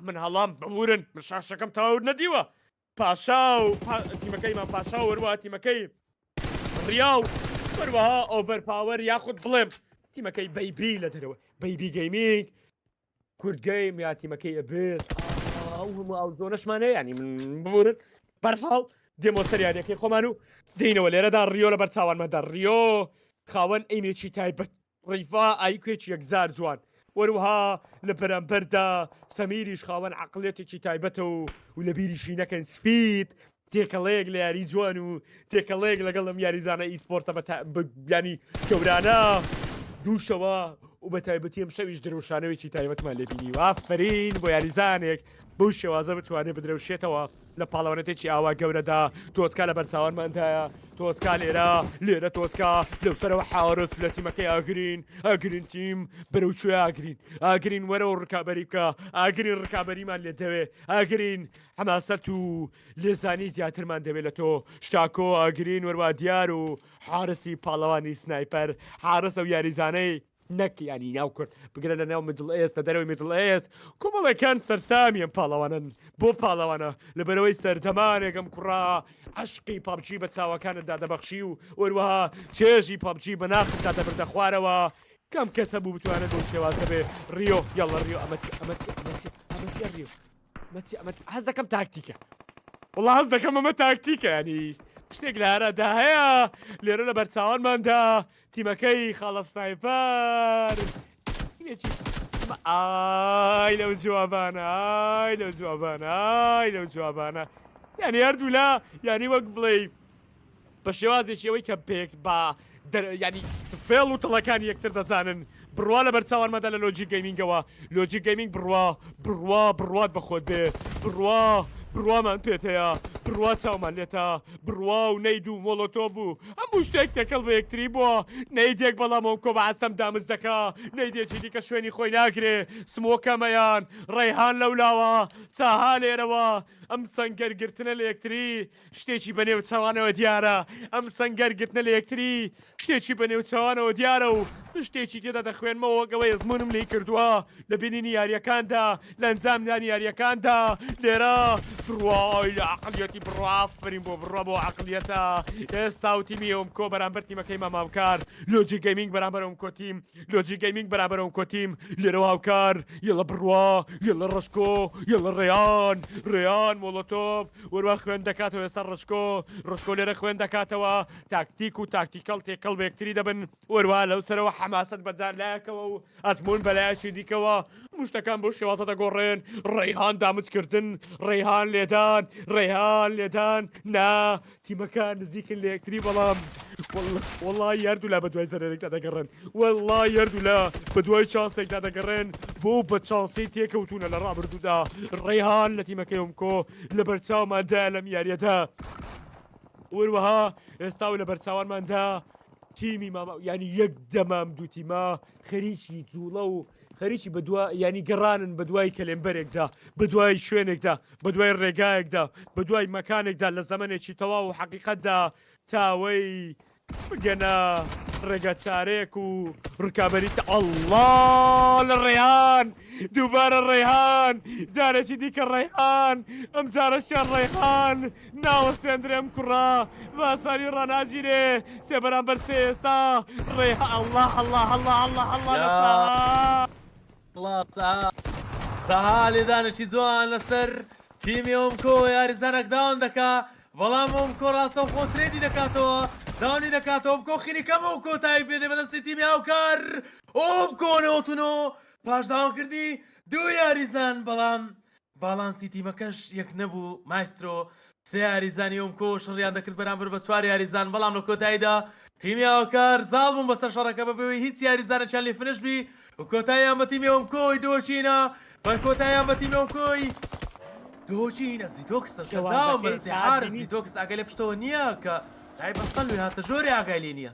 Speaker 5: من هەڵام ببورن من شاشەکەم تاور نەدیوە پاشا و تیمەکەیمان پاشا و وەروەها تیمەکەی ڕیا و وەروەها ئۆڤەرپاوەر یاخود بڵێم تیمەکەی بەیبی لە دەرەوە بەیبی گەیمینگ کورتگەیم یا تیمەکەی ئەبێت هەموو ئەو زۆنەشمانەیە ینی من ببورن بەرحاڵ دێمۆ سەر یاریەکەی خۆمان و دێینەوە لێرەدا ڕیۆ لە بەرچاوانمەدا ڕیۆ خاوەن ئەیمێکی تایبەت ڕیفا ئایکێکی یەکزار جوان وەروها لە بەرامبەردا سەمیریش خاوەن عقلێتێکی تایبەتە و لە بیریشی نەکەن سپید تێکەڵەیەک لە یاری جوان و تێکەڵەیەک لەگەڵ ئەم یاریزانە ئیسپۆرتە ینی گەورانە دووشەوە و بە تایبەتی ئەم شەویش درەوشانەوەیکی تایبەتمان لێبینی و ئافرین بۆ یاریزانێک بەو شێوازە بتوانێت بدرەوشێتەوە لە پاڵەوانێتێکی ئاوا گەورەدا تۆسکا لە بەرچاوانماندایە تۆسکا لێرە تۆسکا لەوسەرەوە حاوەڕۆ لە تیمەکەی ئاگرین تیم بەرەوچوی ئاگرین وەرەوە ڕکابەری بکە ئاگرین ڕکابەریمان لێ دەوێ ئاگرین حماسەت و لێزانی زیاترمان دەوێت لە تۆ شتاکۆ ئاگرین وەروا دیار و حارسی پاڵەوانی سنایپەر حارس ئەو یاریزانەی نەک ینی ناو کورد بگرە لە ناو مدڵ ئێست لە دەرەوەی مدڵ ئێست کۆمەڵەکان سەرسامیان پاڵەوانن بۆ پاڵەوانە لەبەرەوەی سەردەمانێکم کوڕا عشقی پابجی بە چاوەکانتدا دەبەخشی و وەروەها چێژی پابجی بە ناخدا دەبردە خوارەوە کەم کەسە بوو بتوانێت بۆ شێوازە بێ ڕیۆ یاڵە ڕیۆ ئەمە ڕیۆ حەز دەکەم تاکتیکە وڵا حەز دەکەم ئەمە تاکتیکە ینی شتێک لە هەرەدا هەیە لێرە لە بەرچاوانماندا تیمەکەی خاڵە سنایپەر ئای لەو جوابانە یعنی هەردوو لا ینی وەک بڵێ بە شێوازێکی ئەوەی کە پێک بە ینی فێڵ و تڵەکانی یەکتر دەزانن بڕوا لە بەرچاوانمەدا لە لۆجیک گەیمینگەوە لۆجیک گەیمینگ بڕوات بەخۆت بێ بڕوامان پێت هەیە بڕوا چاومان لێتە بڕوا و نەید و مۆڵۆتۆ بوو هەموو شتێک تێکەڵ بە یەکتری بووە نەیدێک بەڵامەوە کۆ بە ئاستەم دامز دەکا نەیدێکی دیکە شوێنی خۆی ناگرێ سمۆکەمەیان ڕێیهان لەولاوە چاها لێرەوە ئەم سەنگەرگرتنە لە یەکتری شتێکی بەنێو چاوانەوە دیارە ئەم سەنگەرگرتنە لە یەکتری شتێکی بەنێو چاوانەوە دیارە و شتێکی تێدا دەخوێنمەوە گەوەی ئەزمونم لی کردووە لە بینینی یاریەکاندا لە ئەنجامدانی یاریەکاندا لێرە بڕوای لە عقلیەتی بڕافرین بۆ بڕە بۆ عقلیەتە ئێستا و تیمی ئەوم کۆ بەرامبەر تیمەکەی ماماوکار لۆجی گەیمینگ بەرامبەر ئەوم کۆتیم لۆجی گەیمینگ بەرامبەر ئەوم کۆتیم لێرەوە هاوکار یەڵە بڕوا یەڵە ڕشکۆ یەڵە ڕێیان مۆڵۆتۆف وەروە خوێن دەکاتەوە ئێستا ڕشکۆ لێرە خوێن دەکاتەوە تاکتیک و تاکتیکەڵ تێکەڵ بە یەکتری دەبن وەروە لەو سەرەوە حەماسەت بەجار لایەکەوە و ئەزمون بەلایەکی دیکەوە مشتەکان بۆ شێوازە دەگۆڕێن ڕێیهان دامجکردن ڕێیهان لێدان نا تیمەکان نزیکن لە یەکتری بەڵام وەڵڵای یاردوو لا بەدوای سەرێکدا دەگەڕێن وەڵڵای یاردوو لا بەدوای چانسێکدا دەگەڕێن بۆ بە چانسی تێکەوتونە لە ڕابردوودا ڕێیهان لە تیمەکەی ئەمکۆ لە بەرچاوماندا لەم یاریەدا وەروەها ئێستا و لە بەرچاوانماندا تیمی ماما ینی یەک دەمام دوو تیمە خەریکی جوڵە و خەریکی بەدوای ینی گەڕانن بە دوای کەلێمبەرێکدا بە دوای شوێنێکدا بە دوای ڕێگایەکدا بە دوای مەکانێکدا لە زەمانێکی تەواو و حەقیقەتدا تاوەی بگەنە ڕێگە چارێک و ڕکابەریت ئەڵڵا لە ڕێیان دووبارە ڕێیهان جارێکی دیکە ڕێیهان ئەم جارەشیان ڕێیهان ناوە سێندرێم کوڕا باسانی ڕناژیرێ سێ بەرامبەر سێ ئێستا ڕێها ئەڵڵا
Speaker 8: سەها لێدانێکی جوان لەسەر تیمی ئەومکۆ یاریزانێک داوام دەکا بەڵام ئەومکۆ ڕاستە خۆترێدی دەکاتەوە داوانی دەکاتەوە بکۆ خینیکەم ئەو کۆتایی پێدێ بەدەستی تیمی هاوکار ئەومکۆ نەوتونۆ پاش داوامکردی دوو یاریزان بەڵام باڵانسی تیمەکەش یەک نەبوو مایسترۆ سێ یاریزانی ئەومکۆ شڕیان دەکرد بەرامبەر بە چوار یاریزان بەڵام لە کۆتاییدا تیمی هاوکار زاڵ بوون بەسەر شەڕەکە بەبێەوەی هیچ یاریزانێکیان لێ فرش بی و کۆتاییان بە تیمی ئەومکۆی دۆچینە بە کۆتاییان بە تیمی ئەومکۆی دۆچینە زیتۆکس دەشەداوم بەرزی حارس زیتۆکس ئاگە لێ پشتەوە نییە کە لای بەستەڵ وێ هاتە ژۆری ئاگای لێ نییە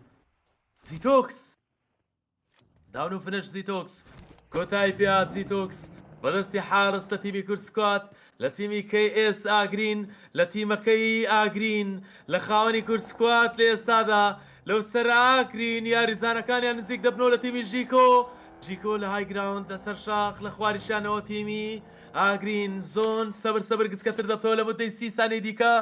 Speaker 8: زیتۆکس داون و فنش زیتۆکس کۆتایی پێات زیتۆکس بەدەستی حارس لە تیمی کورسکات لە تیمی KS ئاگرین لە تیمەکەی ئاگرین لە خاوەنی کورسکات لە ئێستادا لەو سەر ئاگرین یاریزانەکانیان نزیک دەبنەوە لە تیمی ژیکۆ لە هایگراوند لەسەر شاخ لە خواریشانەوە تیمی ئاگرین زۆن سەبر گسکەتر دەبتەوە لە مدەی 30 سانی دیکە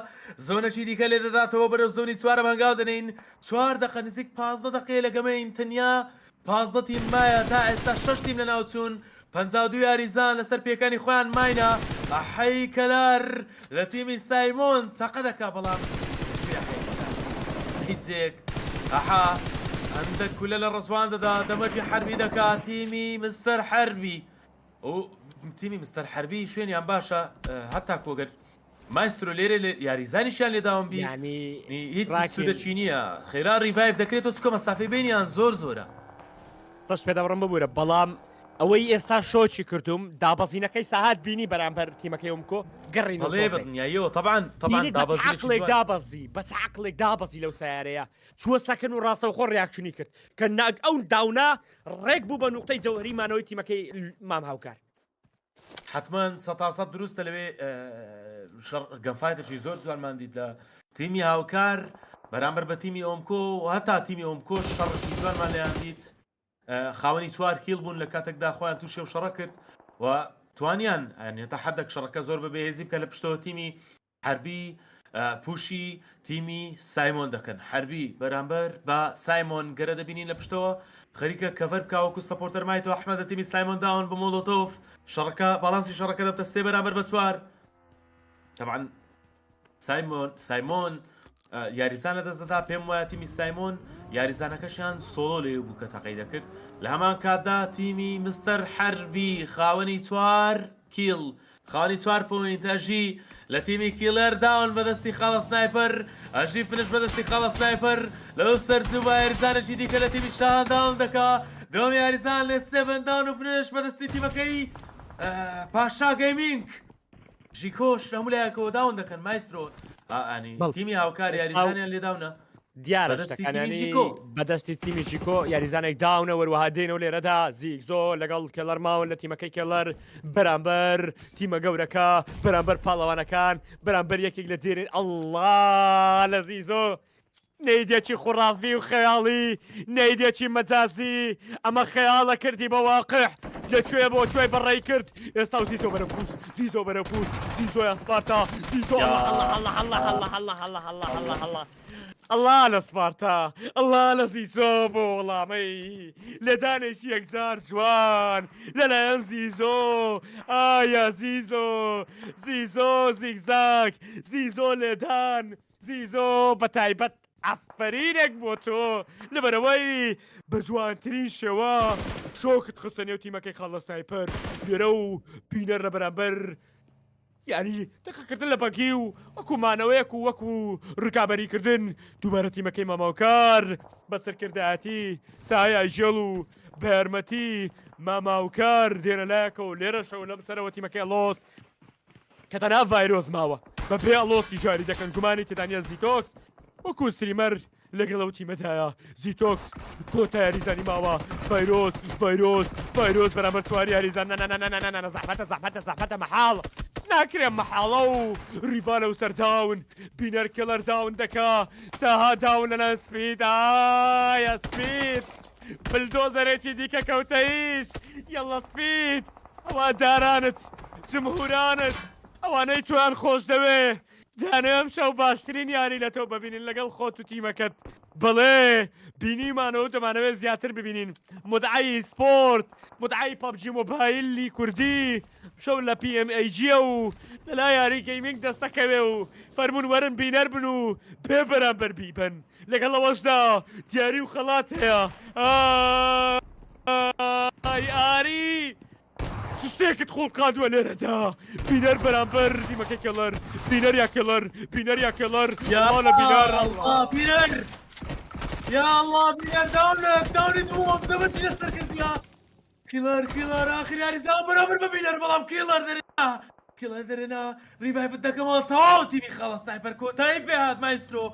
Speaker 8: زۆنەکی دیکە لێ دەداتەوە بەرەو زۆنی چوارە مانگاو دەنین 4 دقە نزیک 15 دقەیە لە گەمەین تەنیا 15 تیم مایە تا ئێستا 6 تیم لە ناوچوون 52 یاریزان لەسەر پێکانی خۆیان ماینە ئەحەی کەلار لە تیمی سایمۆن تەقە دەکا بەڵام هیچێک عندك كل الرسوان دا دمجي حربي دكا تيمي مستر حربي و تيمي مستر حربي شوين يا باشا حتى كوغر مايسترو ليري یاریزانیشیان لێداوم بی
Speaker 5: یعنی
Speaker 8: هیچ سوودەچی نییە خێرا ریڤایڤ دەکرێتەوە چکە مەسافەی بینیان زۆر زۆرە
Speaker 5: سەش پێداڕم ببوورە بەڵام ئەوەی ئێستا شۆچی کردوم دابەزینەکەی ساهات بینی بەرامبەر تیمەکەی ئەومکۆ گەڕین
Speaker 8: بەڵێ بەدنیاییەوە طبعاً
Speaker 5: عقلێک دابەزی بەچ عقلێک دابەزی لەو سیارەیە چووە سەکن و ڕاستەوخۆ ڕیاکشنی کرد کە ناگ ئەو داونا ڕێک بوو بە نوقتەی جەوهریمانەوەی تیمەکەی مام هاوکار
Speaker 8: حتمما 100% دروستە لەوێ گەنفایتێکی زۆر جوانمان دیت لە تیمی هاوکار بەرامبەر بە تیمی ئۆمکۆ و هەتا تیمی ئۆمکۆ شەڕێکی جوانمان لێیان دیت خاوەنی چوار کیل بوون لە کاتێکدا خۆیان تووشێ و شەڕە کرد و توانیان هێتا حەدەک شەڕەکە زۆر بە بەهێزی بکە لە پشتەوە تیمی حربی پوشی تیمی سایمۆن دەکەن حربی بەرامبەر بە سایمۆن گەرە دەبینین لە پشتەوە خەریکە کەڤەر بکاوەکو سەپۆرتەر مایتەوە ئەحمەدە تیمی سایمۆن داون بە مۆڵۆتۆف شەڕەکە باڵانسی شەڕەکە دەبتە سێ بەرامبەر بە چوار طبعا سایمۆن یاریزانە دەست دەدا پێم وایە تیمی سایمۆن یاریزانەکەشیان سۆڵۆ لێ بوو کە تەقەی دەکرد لە هەمان کاتدا تیمی مستەر حربی خاوەنی چوار کیل خاوەنی 4 پوینت ئەژی لە تیمی کیلەر داون بەدەستی خاڵە سنایپەر ئەژی فنش بەدەستی خاڵە سنایپەر لەو سەرجوو بە یاریزانێکی دیکە لە تیمی شان داون دەکا دۆم یاریزان لێ 7 داون و فنش بەدەستی تیمەکەی پاشا گەیمینگ ژیکۆش هەمولایەکەوە داون دەکەن مایسترۆ ئەنی تیمی هاوکار یاریزانیان لێ داونە
Speaker 5: دیارە بەدەستی تیمی ژیکۆ یاریزانێک داونە وەروەها دێنەوە لێرەدا زیگزۆ لەگەڵ کێڵەر ماون لە تیمەکەی کێڵەر بەرامبەر تیمە گەورەکە بەرامبەر پاڵەوانەکان بەرامبەر یەکێک لە دێنێن ئەڵڵا لە زیزۆ نەیدێکی خوڕافی و خەیاڵی نەیدێکی مەجازی ئەمە خەیاڵە کردی بە واقع لەکوێ بۆ کوێی بەڕێی کرد ئێستا و زیزۆ بەرە پوش زیزۆ بەرە پوش زیزۆ ئەسپارتا زیزۆ الله لە سپارتا الله لە زیزۆ بۆ وەڵامەی لەدانێکی یەکجار جوان لەلایەن زیزۆ ئایا زیزۆ زیزۆ زیگزاک زیزۆ لێدان زیزۆ بە تایبەت ئەفرینێک بۆ تۆ لەبەرەوەی بە جوانترین شێوە شۆکت خستە نێو تیمەکەی خاڵە سنایپەر لێرە و پینەر لە بەرامبەر یعنی دقەکردن لە بەگی و وەکومانەوەیەک و وەکو ڕکابەریکردن دووبارە تیمەکەی ماماوکار بەسەرکردایەتی سایە ژێڵ و بەرمەتی ماماوکار دێنە لایەکە و لێرەشەوە لەم سەرەوە تیمەکەی لۆست کە تەنها ڤایرۆز ماوە بەبێ ئەڵۆستی جاری دەکەن گومانی تێدانە زیتۆکس وەکو ستریمەر لەگەڵەوە تیمەدایە زیتۆکس کۆتا یاریزانی ماوە ڤایرۆز بەرامبەر تواری یاریزان زەحمەتە مەحاڵ ناکرێن مەحاڵە و ریڤالە و سەرداون بینەر کێڵەر داون دەکا ساها داون لەنە سپید ئایا سپید بلدۆزەرێکی دیکە کەوتەیش یەڵە سپید ئەوە دارانت جمهورانت ئەوانەی تویان خۆش دەوێ دانێم شەو باشترین یاری لە تۆ ببینین لەگەڵ خۆت و تیمەکەت بڵێ بینیمانەوە دەمانەوێت زیاتر ببینین مدعی سپۆرت مدعی پابجی مۆبایلی کوردی شەو لە PMAG و لەلا یاری گەیمینگ دەستەکەوێ و فەرمون وەرن بینەر بن و پێ بەرامبەر بیبن لەگەڵەوەشدا دیاری و خەڵات هەیە ئاری شتێکت خوڵقادووە لێرەدا بینەر بەرامبەر تیمەکەی کێڵەر بینەر یا کێڵەر بینەر یا کێڵەر یاڵە بینەر
Speaker 8: بینەر یا الله بینەر داونی دووەم دەبەچی لەسەر کردیا کێڵەر ئاخر یاریزان بەرامبەر بە بینەر بەڵام کێڵەر دەرێنا ریڤایڤت دەکەمەوە تەواو تیمی خاڵە سنایپەر کۆتایی پێ هات مایسترۆ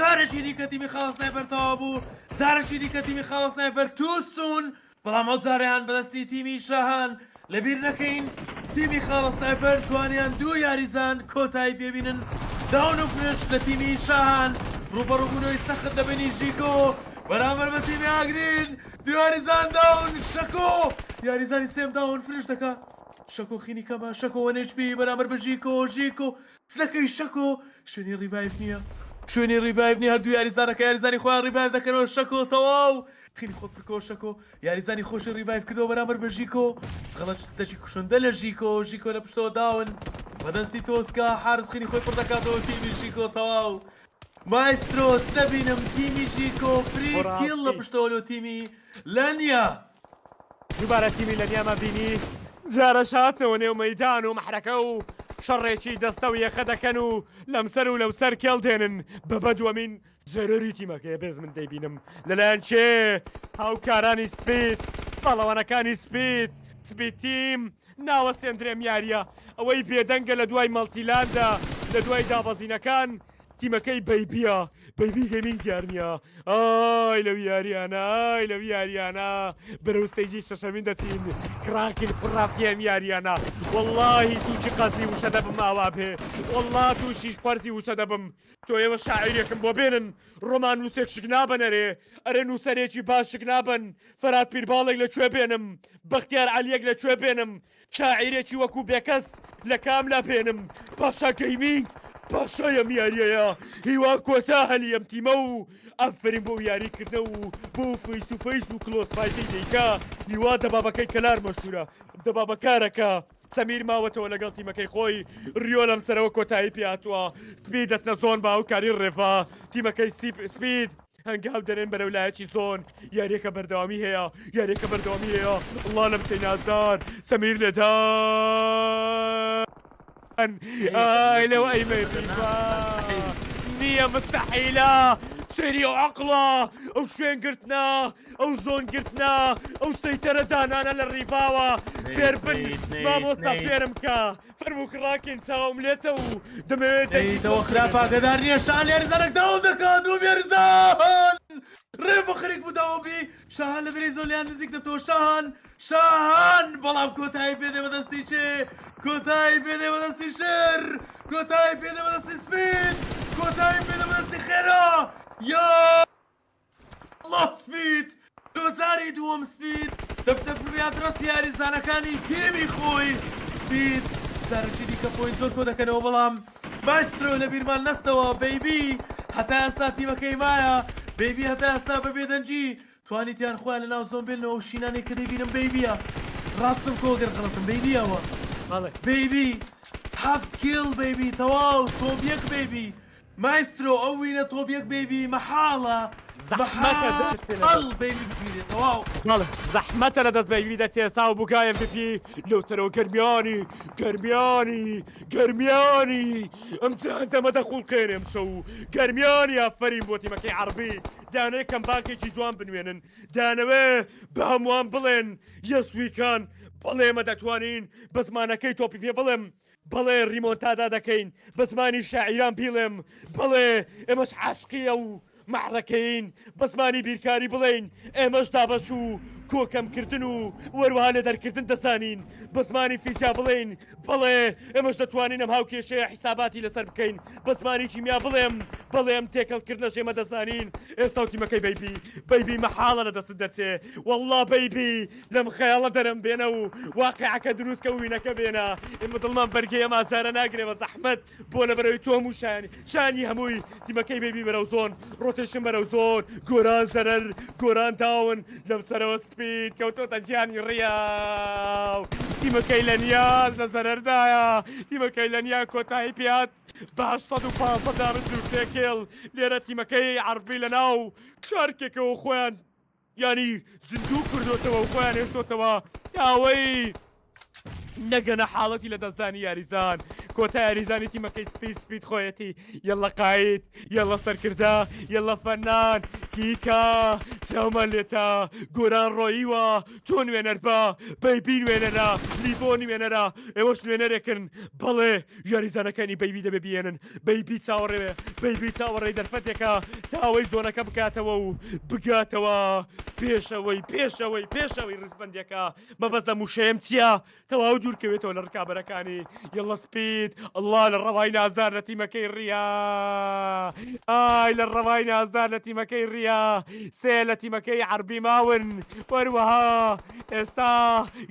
Speaker 8: جارێکی دیکە تیمی خاڵە سنایپەر تەواو بوو جارێکی دیکە تیمی خاڵە سنایپەر تووسون بەڵام ئەو جارەیان بەدەستی تیمی شاهان لەبیر نەکەین تیمی خاڵە سنایپەر توانیان دوو یاریزان کۆتایی پێبینن داون و فرش لە تیمی شاهان ڕوبەڕووبوونەوەی سەخت دەبێنی ژیکۆ بەرامبەر بە تیمی ئاگرین دو یاریزان داون شەکۆ یاریزانی سێم داون فرش دەکات شەکۆ خینی کەمە شەکۆ HP بەرامبەر بە ژیکۆ سلەکەی شەکۆ شوێنی ڕیڤایڤ نییە شوێنی ڕیڤایڤ نیە هەردوو یاریزانەکە یاریزانی خۆیان ڕیڤایڤ دەکەنەوە شەکۆ تەواو خینی خۆت پرکۆ شەکۆ یاریزانی خۆشی ڕیڤایڤ کردەوە بەرامبەر بە ژیکۆ غەڵەت دەچی کوشندە لە ژیکۆ لە پشتەوە داون بەدەستی تۆسکا حارس خینی خۆی پڕ دەکاتەوە تیمی ژیکۆ تەواو مايسترو تنبينم تیمی ژیکۆ فری
Speaker 5: خۆڕاستی.
Speaker 8: کیل لە پشتۆلو تیمی لەنیا
Speaker 5: دووبارە تیمی لە نیامە بینی جارە شاتنەوە نێو مەیدان و مەحرەکە و شەڕێکی دەستە و یەخە دەکەن و لەمسەر و لەوسەر کێڵ دێنن بەبە دووەمین زەرری تیمەکەی بێز من دەیبینم لەلایەن چێ هاوکارانی سپید پاڵەوانەکانی سپید تیم ناوە سێندرێم یاریە ئەوەی بێدەنگە لە دوای مەڵتیلاندا لە دوای دابەزینەکان تیمەکەی بەیبیە بەیبی گەمین دیارنیە ئای لەو یاریانە بەرەوستەیجی شەشەمین دەچین کراکن قڕافیەم یاریانە وەڵڵاهی تووشی قەزی وشە دەبم ئاوا بێ وەڵڵا تووشیش قەرزی وشە دەبم تۆ ئێوە شاعیرێکم بۆ بێنن ڕۆمان نووسێک شک نابن ئەرێ نووسەرێکی باش شک نابن فەرات پیرباڵێک لەکوێ بێنم بەختیار عەلیەک لەکوێ بێنم شاعیرێکی وەکو بێکەس لە کاملا بێنم پاشا گەیمینگ پاشایەم یاریەیە هیوا کۆتا هەلیم تیمە و ئەفرین بۆ یاریکردنە و بۆ فەیس و فەیس و کلۆسفایتەی دەیکا هیوا دەبابەکەی کەلار مەشهورە دەبابەکارەکە سەمیر ماوەتەوە لەگەڵ تیمەکەی خۆی ریۆ لەم سەرەوە کۆتایی پێهاتووە سپید دەستنە زۆن باوکاری ڕێفا تیمەکەی سپید هەنگاو دەرێن بەرەولایەکی زۆن یاریەکە بەردەوامی هەیە وڵڵا لە بچەی نازدار سەمیر لێدا ئای لەو ئەیمەی نییە مستەحیلە سێری و عەقڵە ئەو شوێنگرتنە ئەو زۆنگرتنە ئەو سەیتەرە دانانە لە ڕیڤاوە فێربن مامۆستا فێرم کە فەرموو کڕاکێن چاوم لێتە و دەمەوێت
Speaker 8: دەیتەوە خراپاگەدار نییە شان لێرزانێک داوام دەکات و مێرزان ڕێڤە خەریک بووداوەبی شاهان لە بەرەی زۆلیان نزیک دەبتەوە شاهان بەڵام کۆتایی پێدێ بەدەستی چێ کۆتایی پێدێ بەدەستی شەر کۆتایی پێدێ بەدەستی سپید کۆتایی پێدێ بەدەستی خێرا یا الله سپید دۆجاری دووەم سپید دەبتە فریاد ڕاستی یاریزانەکانی تیمی خۆی سپید زارێکی دیکە پۆین زۆر کۆ دەکەنەوە بەڵام مایسترۆ لە بیرمان نەستەوە بەیبی هەتا ئێستا تیمەکەی وایە بەیبی هەتا ئێستا بە بێدەنجی توانیتیان خۆیان لەناو زۆن بێنەوە شینانێک کە دەیبینم بەیبیە ڕاستم کۆگەر غەڵەتم بەیبیەوە بەیبی هەفت کیل بەیبی تەواو تۆپ یەک بەیبی مایسترۆ ئەو وینە تۆپ یەک بەیبی مەحاڵە هەڵ بەیبی بگیرێت تەواو
Speaker 5: زەحمەتە لە دەست بەیبی دەچێستا و بووکایە پێپی لەوتەرەوە گەرمیانی ئەم چەندەمە دەخوڵقێنێم شەو گەرمیانی ئافەرین بۆ تیمەکەی عەربی دانەوێت کەمباکێکی جوان بنوێنن دانەوێ بە هەمووان بڵێن یەسویکان بەڵێمە دەتوانین بە زمانەکەی تۆپی پێ بڵێم بەڵێ ڕیمۆنتادا دەکەین بە زمانی شاعیران بیڵێم بەڵێ ئێمەش عاشقیە و مەحرەکەین بە زمانی بیرکاری بڵێین ئێمەش دابەش و کۆکەمکردن و وەروەها لە دەرکردن دەزانین بە زمانی فیزیا بڵێین بەڵێ ئێمەش دەتوانین ئەم هاوکێشەیە حیساباتی لەسەر بکەین بە زمانی کیمیا بڵێم تێکەڵکردنە ژێمە دەزانین ئێستا و تیمەکەی بەیبی مەحاڵە لە دەست دەچێ وەڵڵا بەیبی لەم خەیاڵە دەرم بێنە و واقعەکە دروستکە و وینەکە بێنە ئێمە دڵمان بەرگەیە مازارە ناگرێ بە زەحمەت بۆ لە بەرەوەی تۆ هەموو شانی هەمووی تیمەکەی بەیبی بەرەو زۆن ڕۆتێشن بەرەو زۆن گۆران زەرەر گۆران تاون لەم سەرەوە سپید کەوتۆتە گیانی ڕیاو تیمەکەی لە نیاز لە زەرەردایە تیمەکەی لە نیا کۆتایی پێات بە 853 کێڵ لێرە تیمەکەی عەربی لە ناو شارکێکەوە خۆیان ینی زیندوو کردوتەوە و خۆیان هێشتۆتەوە ئەوەی نەگەنە حاڵەتی لە دەستدانی یاریزان کۆتا یاریزانی تیمەکەی سپید خۆیەتی یەڵە قایت یەڵە سەرکردا یەڵە فەنان کیکا چاومان لێتە گۆران ڕۆییوە تۆ نوێنەر بە بەیبی نوێنەرە لیبۆ نوێنەرە ئێوەش نوێنەرێکن بەڵێ یاریزانەکانی بەیبی دەبێ بێنن بەیبی چاوەڕێ دەرفەتێکە تاوەی زۆنەکە بکاتەوە و بگاتەوە پێشەوەی ڕزبەندێکە مەبەست لە موشەیەم چییە تەواو دوورکەوێتەوە لە ڕکابەرەکانی یەڵە سپید الله لە ڕەوای نازدار لە تیمەکەی ڕیا ئای لە ڕەوای نازدار لە تیمەکەی ڕیا سێ لە تیمەکەی عەربی ماون وەروەها ئێستا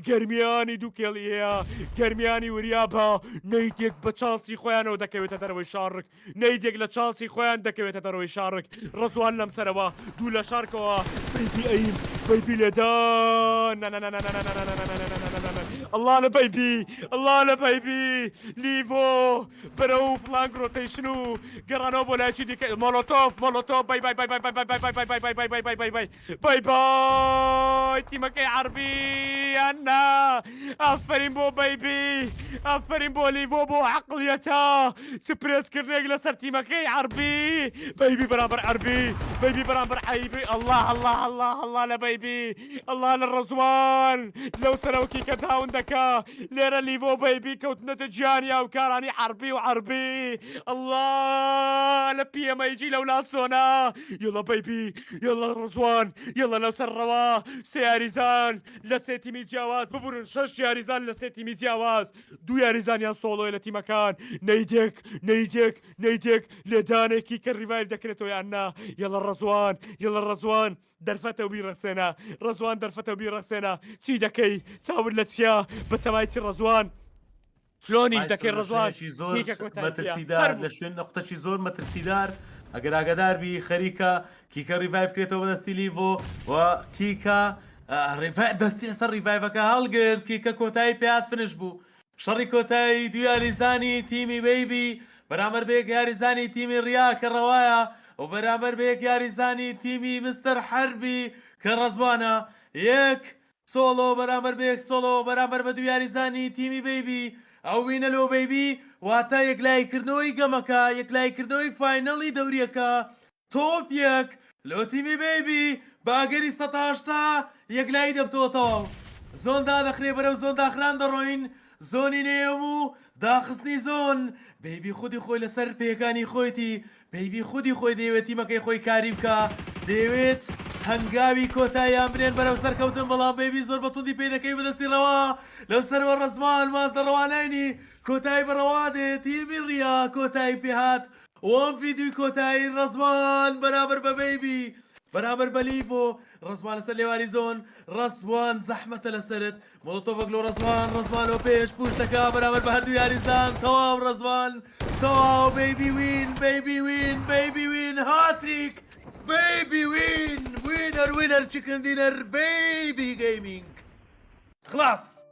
Speaker 5: گەرمیانی دوو کێڵی هەیە گەرمیانی وریا بە نەیدێک بە چاسی خۆیانەوە دەکەوێتە دەرەوەی شارک نەیدێک لە چاسی خۆیان دەکەوێتە دەرەوەی شارک ڕزوان لەم سەرەوە دوو لە شارکەوە بەیبی ئەیم بيبي لدان نا نا نا نا نا نا نا نا نا نا نا نا نا. الله على بيبي الله على بيبي ليفو برو فلانك روتيشنو قرانو ولا شي ديك مولوتوف باي باي باي باي باي باي باي باي باي باي باي باي باي باي باي باي باي تيمكي عربي انا افرين بو بيبي افرين بو ليفو بو عقليته تبريس كرنيق لسر تيمكي عربي بيبي برابر عربي بيبي برابر حبيبي الله الله الله الله لبيبي الله للرزوان لو سلوكي كتاون دكا ليرا ليفو بيبي كوتنا تجانيا وكاراني حربي وعربي الله لبي ما يجي لولا سونا يلا بيبي يلا رزوان يلا لو سروا سياريزان لسيتي ميجاواز ببرن شش ياريزان لسيتي ميجاواز دو ياريزان يا سولو الى مكان نيدك لدانك كالريفايف دكرتو يا عنا يلا الرزوان درفته وبيرسنا رزوان درفته وبيرسنا تي دكي تاول لتشيا بتمايتي الرزوان شلون يجي دكي الرزوان
Speaker 8: شي زور
Speaker 5: هيك كوتايبيا.
Speaker 8: مترسيدار
Speaker 5: هربوا.
Speaker 8: لشوين نقطة شي زور مترسيدار اگر اگدار بي خريكا كيكا ريفايف كريتو بدستي ليفو وكيكا ريفايف دستي لسر ريفايفكا هالقرد كيكا كوتاي بيات فنش بو شري كوتاي ديا ليزاني تيمي بيبي برامر بيك يا ريزاني تيمي ريا كالرواية وبرامر بيك يا ريزاني تيمي مستر حربي كالرزبانة يك سولو برامر بيك سولو برامر بدو يا ريزاني تيمي بيبي او وینە لۆ بەیبی واتە یەکلایکردنەوەی گەمەکە یەکلایکردنەوەی فاینەڵی دەوریەکە تۆپ یەک لۆ تیمی بەیبی باگەری 180 یەکلایی دەبتەوەتەوە زۆن دادەخرێ بەرەو زۆن داخران دەڕۆین زۆنی نێوم و داخستنی زۆن بەیبی خودی خۆی لەسەر پێکانی خۆیتی بەیبی خودی خۆی دەیەوێت تیمەکەی خۆی کاری بکە دەیەوێت هەنگاوی کۆتاییان بنێن بەرەو سەرکەوتن بەڵام بەیبی زۆر بەتوندی پێ دەکەی بەدەستی ڕەوا لەسەرەوە ڕەزمان ماز دەڕەوانینی کۆتایی بەڕەوا دێت تیمی ڕیا کۆتایی پێهات وەم ڤیدیوی کۆتایی ڕەزمان بەرامبەر بە بەیبی بەرامبەر بە لیڤۆ ڕەزمان لەسەر لێوانی زۆن ڕەزوان زەحمەتە لەسرت مۆڵۆتۆڤک لۆ ڕەزمان لۆ پێش پوشتەکە بەرامبەر بە هەردوو یاریزان تەواو ڕەزمان تەواو بەیبی وین هاتریک بيبي وينر تشيكن دينر بيبي جيمنج خلاص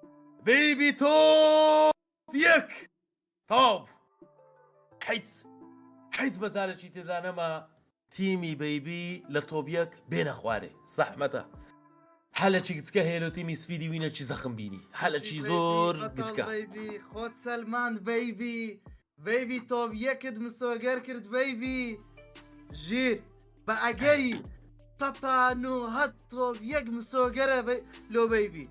Speaker 8: بيبي توب يك توب حيت بزارة شي تزانما تيمي بيبي لتوبيك بين خواري صح متى حالا چی گچکە هێلو تیمی سپیدی وینە چی زەخم بینی حالا چی زۆر گچکە
Speaker 1: بيبي خود سلمان بيبي توب يكد مسوغر كرد بيبي جير بأجري سطانو هات توب يك مسوغر لو بيبي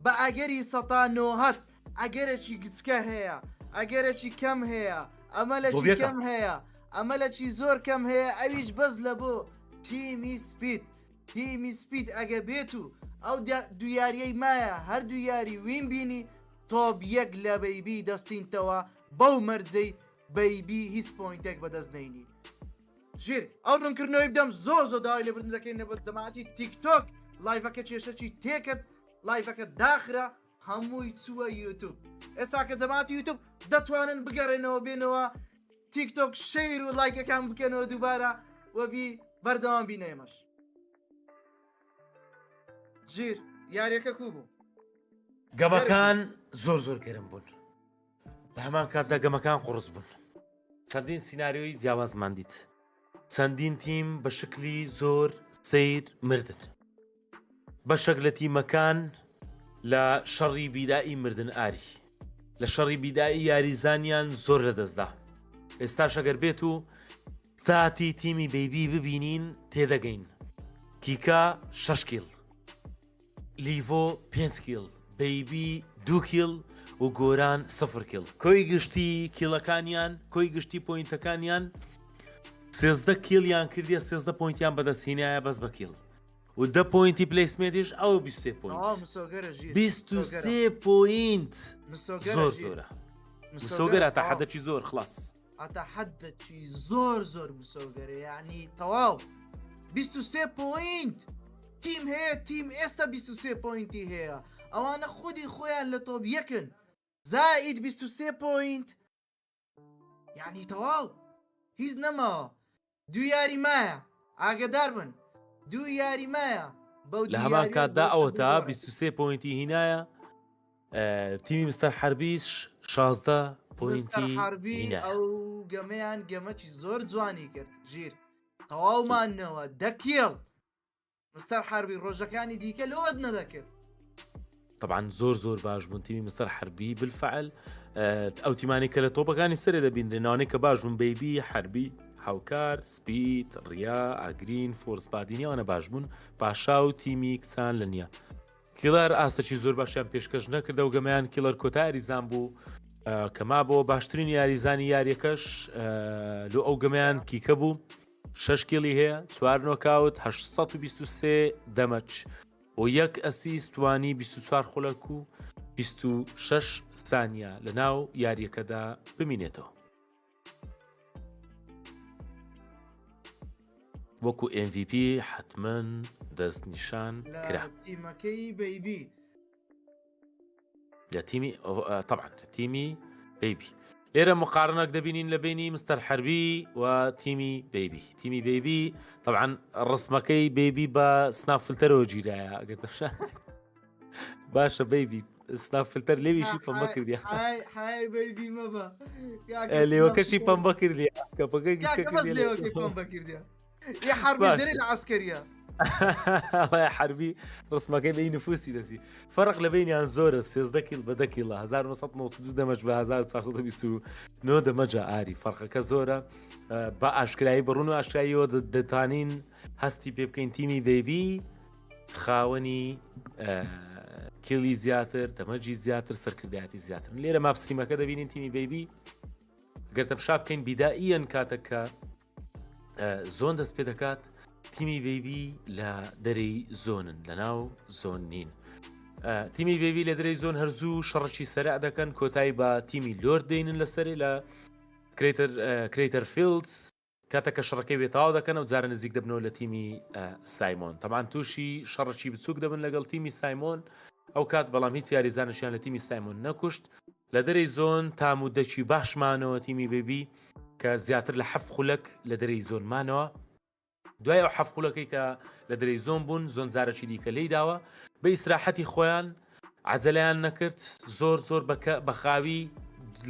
Speaker 1: بأجري سطانو هات أجرشي گچکە هەیە ئەگەرەی کەم هەیە ئەمەلەی کەم هەیە ئەمەلەی زۆر کەم هەیە ئەویش بەس لە بۆ تیمی سپید ئەگە بێت و ئەو دویاریەی مایە هەردوو یاری وین بینی تۆپ یەک لە بەیبی دەستینتەوە بەو مەرجەی بەیبی هیچ پۆینتێک بەدەست نینی ژیر ئەو ڕوونکردنەوەی بدەم زۆ داوای لێبردن دەکەین لە جەماعەتی تیکتۆک لایڤەکە کێشەی تێکت لایڤەکە داخرا هەمووی چووە یوتیوب ئێستا کە جەماعەتی یوتیوب دەتوانن بگەڕێنەوە بێنەوە تیکتۆک شەیر و لایکەکان بکەنەوە دووبارە وەبی بەردەوام بینێمەش ژیر یاریەکە کوو بوو
Speaker 2: گەمەکان زۆر گەرم بوون بە هەمان کاتدا گەمەکان قوڕس بوون چەندین سیناریۆی جیاوازمان دیت چەندین تیم بە شکلی زۆر سیر مردن بەشێک لە تیمەکان لە شەڕی بیدایی مردن ئاری لە شەڕی بیدایی یاریزانیان زۆر لەدەستدا ئێستاش ئەگەر بێت و ستاتی تیمی بەیبی ببینین تێدەگەین کیکا 6 کیل لیڤۆ 5 کیل بەیبی 2 کیل و گۆران 0 کیل کۆی گشتی کیلەکانیان کۆی گشتی پۆینتەکانیان 13 کیلیان کردیە 13 پۆینتیان بەدەستهێنایە بەس بە کیل و 10 پۆینتی پلیسمێتیش ئەو 23 پۆینت 23 پۆینت زۆر زۆرە مسۆگەرە تا حەدەکی زۆر خلاص
Speaker 1: ئەتا حەدەکی زۆر مسۆگەرە یعنی تەواو 23 پۆینت تیم هەیە تیم ئێستا 23 پۆینتی هەیە ئەوانە خودی خۆیان لە تۆپ یەکن زائید 23 پۆینت یعنی تەواو هیچ نەماوە دوو یاری مایە ئاگدار بن دوو یاری مایە بەو
Speaker 2: لە هەمان
Speaker 1: دیاریە
Speaker 2: کاتدا
Speaker 1: زۆرتر
Speaker 2: ئەوەتا
Speaker 1: بگۆڕێ.
Speaker 2: 23 پوینتی هینایە تیمی مستەر حربیش 16
Speaker 1: مستەر
Speaker 2: پوینتی
Speaker 1: حربی
Speaker 2: هینایە.
Speaker 1: ئەو گەمەیان گەمەکی زۆر جوانی کرد ژیر تەواومانەوە دەکیڵ مستەر حربی ڕۆژەکانی دیکە لەوەت نەدەکرد.
Speaker 2: طبعا زۆر باش بوون تیمی مستەر حربی بالفعل ئەو تیمانی کە لە تۆپەکانی سەرێ دەبینرێنەوەی کە باش بوون بەیبی حربی هاوکار سپیت ڕیا ئاگرین فۆرس بادینیەوەنە باش بوون پاشا و تیمی کچان لە نییە کیلەر ئاستەی زۆر باشیان پێشکەش نەکردە و گەمەیان کیلەر کۆتا یاریزان بوو کەما بۆ باشترین یاریزانی یاریەکەش لۆ ئەو گەمەیان کیکە بوو 6 کیلی هەیە 4 نۆکاوت 823 دەمەچ و یەک ئەسیستوانی 24 خولەک و 26 سانیا لە ناو یاریەکەدا بمینێتەوە وەکو MVP حتمما دەست نیشان کرا
Speaker 1: لە تیمەکەی بەیبی
Speaker 2: لە تیمی طبعا تیمی بەیبی لێرە مقارنەك دەبینین لە بینی مستەر حربی و تیمی بەیبی تیمی بەیبی طبعا ڕسمەکەی بەیبی بە سنافلتەرەوە گیرایە ئەگەر دەشە باشە بەیبی سنافلتەر لێویشی پەمبە کردیا
Speaker 1: های بەیبی مەبە
Speaker 2: لێوەکەشی پەمبە کردی کەپەکەی
Speaker 1: لێوەکەی پەمبە کردیا یە حربی دەری لە عسکەریە
Speaker 2: حربی ڕسمەکەی بەی نفوسی دەسی فەرق لە بینیان زۆرە 13 کیل بە 10 کیلە 1992 دەمەش بە 1929 دەمەجا ئاری فەرقەکە زۆرە بە ئاشکرایی بڕون و ئاشکاییەوە دەتانین هەستی پێ بکەین تیمی بەیبی خاوەنی کیلی زیاتر دەمەجی زیاتر سەرکردایەتی زیاتر لێرە ماپستریمەکە دەبینین تیمی بەیبی گەرتە بشا بکەین بیدائیەن کاتەکە زۆن دەست پێ دەکات تیمی بەیبی لە دەرەی زۆنن لە ناو زۆن نین تیمی بەیبی لە دەرەی زۆن هەرزوو شەڕکی سەرع دەکەن کۆتایی بە تیمی لۆرد دێنن لەسەری لە کرێتەر فیلدز کاتەکە شەڕەکەی وێتاوا دەکەن و جارە نزیک دەبنەوە لە تیمی سایمۆن تەمان تووشی شەڕکی بچووک دەبن لەگەڵ تیمی سایمۆن ئەو کات بەڵام هیچ یاریزانشیان لە تیمی سایمۆن نەکوشت لە دەرەی زۆن تام و دەچی باشمانەوە تیمی بەیبی کە زیاتر لە 7 خولەک لە دەرەی زۆنمانەوە دوای ئەو 7 خولەکەی کە لە دەرەی زۆن بوون زۆن جارەکی دیکە لی داوە بە ئیسراحەتی خۆیان عجەلەیان نەکرد زۆر بەخاوی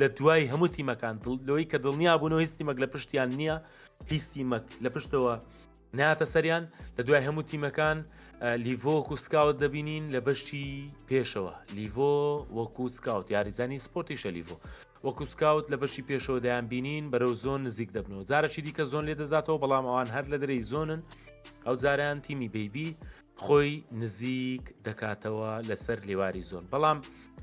Speaker 2: لە دوای هەموو تیمەکان لەوەی کە دڵنیا بوونەوە هیچ تیمەک لە پشتیان نییە هیچ تیمەک لە پشتەوە ناتە سەریان لە دوای هەموو تیمەکان لیڤۆ وەکو سکاوت دەبینین لە بەشتی پێشەوە لیڤۆ وەکو سکاوت یاریزانی سپۆرتیشە لیڤۆ وەکو سکاوت لە بەشی پێشەوە دەیان بینین بەرەو زۆن نزیک دەبنەوە جارەی دیکە زۆن لێ دەداتەوە بەڵام ئەوان هەر لە دەرەی زۆنن ئەو جاریان تیمی بەیبی خۆی نزیک دەکاتەوە لەسەر لێواری زۆن بەڵام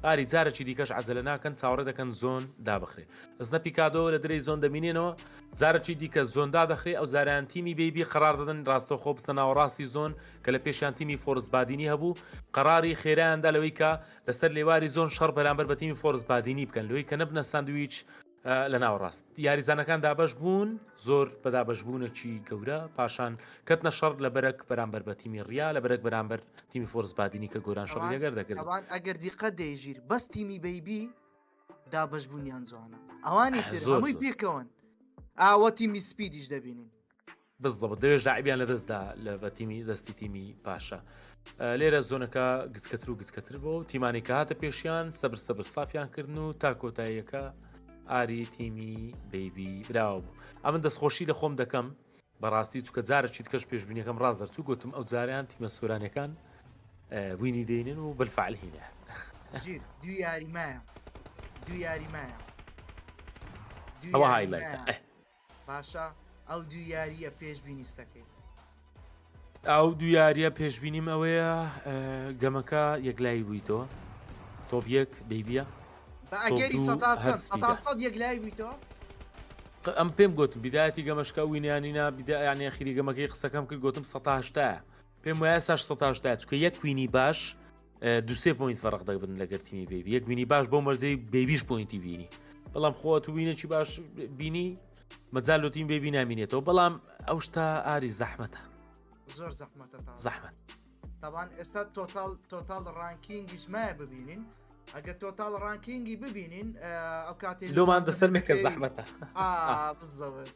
Speaker 2: ئاری جارەی دیکەش عەجەلە ناکەن چاوەڕێ دەکەن زۆن دابخرێ ئەزنە پیکادۆ لە دەرەی زۆن دەمینێنەوە جارەی دیکە زۆن دادەخرێ ئەو جاریان تیمی بەیبی قەرار دەدەن ڕاستەخۆ بستە ناوەڕاستی زۆن کە لە پێشیان تیمی فۆرس بادینی هەبوو قەراری خێرایاندا لەوەی کە لەسەر لێواری زۆن شەڕ بەرامبەر بە تیمی فۆرس بادینی بکەن لەوەی کە نەبنە ساندویچ لە ناوەڕاست یاریزانەکان دابش بوون زۆر بەدابشبوونەکی گەورە پاشان کەتنە شەڕ لە بەرەک بەرامبەر بە تیمی ڕیا لە بەرەک بەرامبەر تیمی فۆرس بادینی کە گۆران شەڕ لەگەر دەکرد
Speaker 1: ئەگەر دیقە دەیژیر بەس تیمی بەیبی دابشبوونیان جوانە ئەوانی تر هەمووی پێکەوەن ئاوە تیمی سپیدیش دەبینین
Speaker 2: بزەبت دەوێژ داعیبیان لە دەستدا لە بە تیمی دەستی تیمی پاشا لێرە زۆنەکە گچکەتر و گچکەتر بۆ تیمانی کە هاتە پێشیان سەبر سافیان کردن و تا کۆتاییەکە ئاری تیمی بەیبی براوە بوو ئەمن دەستخۆشی لە خۆم دەکەم بەڕاستی چکە جارەچیت کەش پێشبینیەکەم ڕاست دەرچوو گوتم ئەو جاریان تیمە سۆرانەکان وینی دێنن و بەلفعل هینە
Speaker 1: ژیر دوو یاریمایە
Speaker 2: ئەوە هایلایتە
Speaker 1: باشە ئەو دوو یاریە پێشبینیستەکەی
Speaker 2: ئەو دوو یاریە پێشبینیم ئەوەیە گەمەکە یەکلایی بوویتەوە تۆپ یەک بەیبیە
Speaker 1: بە ئەگەری 100 یەکلای بوویتەوە
Speaker 2: ئەم پێم گوتم بیدایەتی گەمەشکە وینیانینە بیدایانی خیری گەمەکەی قسەکەم کرد گوتم 180 پێم وایە 180 چکە یەک وینی باش دوسێ پوینت فەرق دەبن لەگەر تیمی بێبی یەک وینی باش بۆ مەرجەی بێبیش پوینتی بینی بەڵام خۆ تو وینێکی باش بینی مەجال لە تیم بێبی نامینێتەوە بەڵام ئەو شتا ئاری زەحمەتە
Speaker 1: زۆر زەحمەتە
Speaker 2: زەحمەت
Speaker 1: طبعا ئێستا تۆتال ڕانکینگیش مایە ببینین ئەگە تۆتال ڕانکینگی ببینین ئەو کاتێ
Speaker 2: لۆمان دەسەر مێکە زەحمەتە
Speaker 1: بزەوت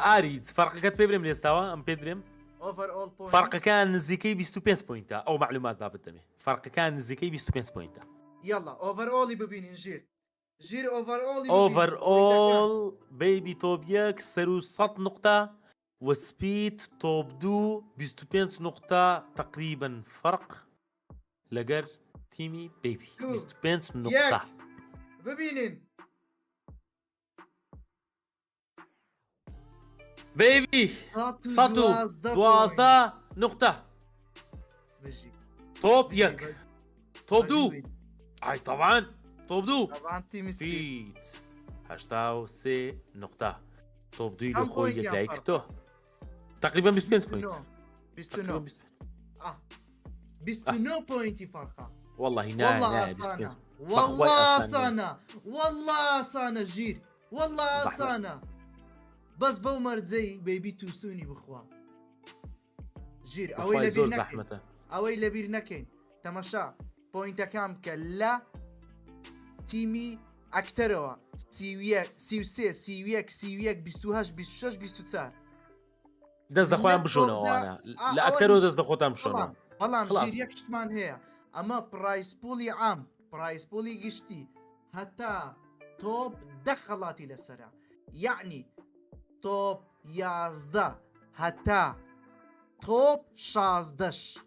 Speaker 2: ئاری فەرقەکەت پێ برێم لێستاوە ئەم پێ درێم
Speaker 1: اوفر اول بوينت
Speaker 2: فەرقەکان نزیکەی 25 پوینتە ئەو معلومات با بدەمێ فەرقەکان نزیکەی 25 پوینتە
Speaker 1: يلا اوفر اولي ببينين جير اوفر اولي
Speaker 2: اوفر اول بيبي توب 1 سرو 100 نقطة وسبيد توب 2 25 نقطة تقريبا فرق لقر تيمي بيبي 25 نقطة
Speaker 1: ببينين
Speaker 2: بيبي ساتو دوازده نقطة
Speaker 1: بجي
Speaker 2: توب 1 توب 2 اي طبعا توب 2
Speaker 1: طبعا تيمي سبيد
Speaker 2: سبيد 83 نقطة توب 2
Speaker 1: كم
Speaker 2: لخوي
Speaker 1: بوينت يا
Speaker 2: لايكتو تقريبا 25 بوينت
Speaker 1: بيستنو بيستنو بوينتي فرقة
Speaker 2: والله
Speaker 1: والله
Speaker 2: ناي
Speaker 1: اسانا والله اسانا والله اسانا جير والله اسانا بس بومر زي بيبي توسوني بخوا جير اوي
Speaker 2: اوي زور
Speaker 1: لبير نكين
Speaker 2: زحمته
Speaker 1: اوي لبير نكين تماشا بوينتا كام كلا تيمي اكتروا سيويك سيوسي سيويك سيويك 28 26 24
Speaker 2: دەست دەخۆیان بشۆنەوە ئەوانە لە ئەکتەرەوە دەست دەخۆتان بشۆنەوە
Speaker 1: بەڵام
Speaker 2: خلاص.
Speaker 1: ژیر یەکشتمان هەیە ئەمە پرایس پولی عام پرایس پولی گشتی هەتا تۆپ دە خەڵاتی لەسرە یعنی تۆپ 11 هەتا تۆپ 16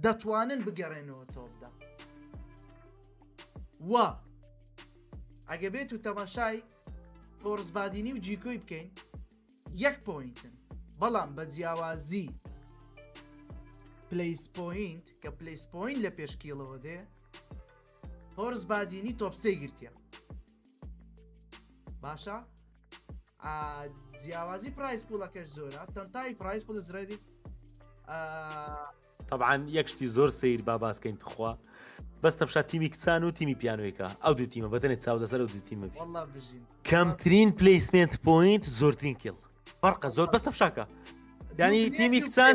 Speaker 1: دەتوانن بگەڕێنەوە تۆپدا وە ئەگە بێت و تەماشای فۆرسبادینی و جیکۆی بکەین 1 پوینتن بەڵام بە جیاوازی پلیس پوینت کە پلیس پوینت لە پێشکیڵەوە دێ فۆرس بادینی تۆپسەی گرتیە باشە جیاوازی پرایس پوڵەکەش زۆرە تەنتای پرایس پوڵ زرەدی
Speaker 2: طبعا یەکشتی زۆر سیر با باسکەین تخوا بەس تەمشا تیمی کچان و تیمی پیانۆیەکە ئەو دوو تیمە بەتەنێت چاو دەسەر و دوو تیمە بی
Speaker 1: والله بژین
Speaker 2: کەمترین پلیسمنت پوینت زۆرترین کیڵ فەرقە زۆر بەس تەفشاکە یعنی تیمی کچان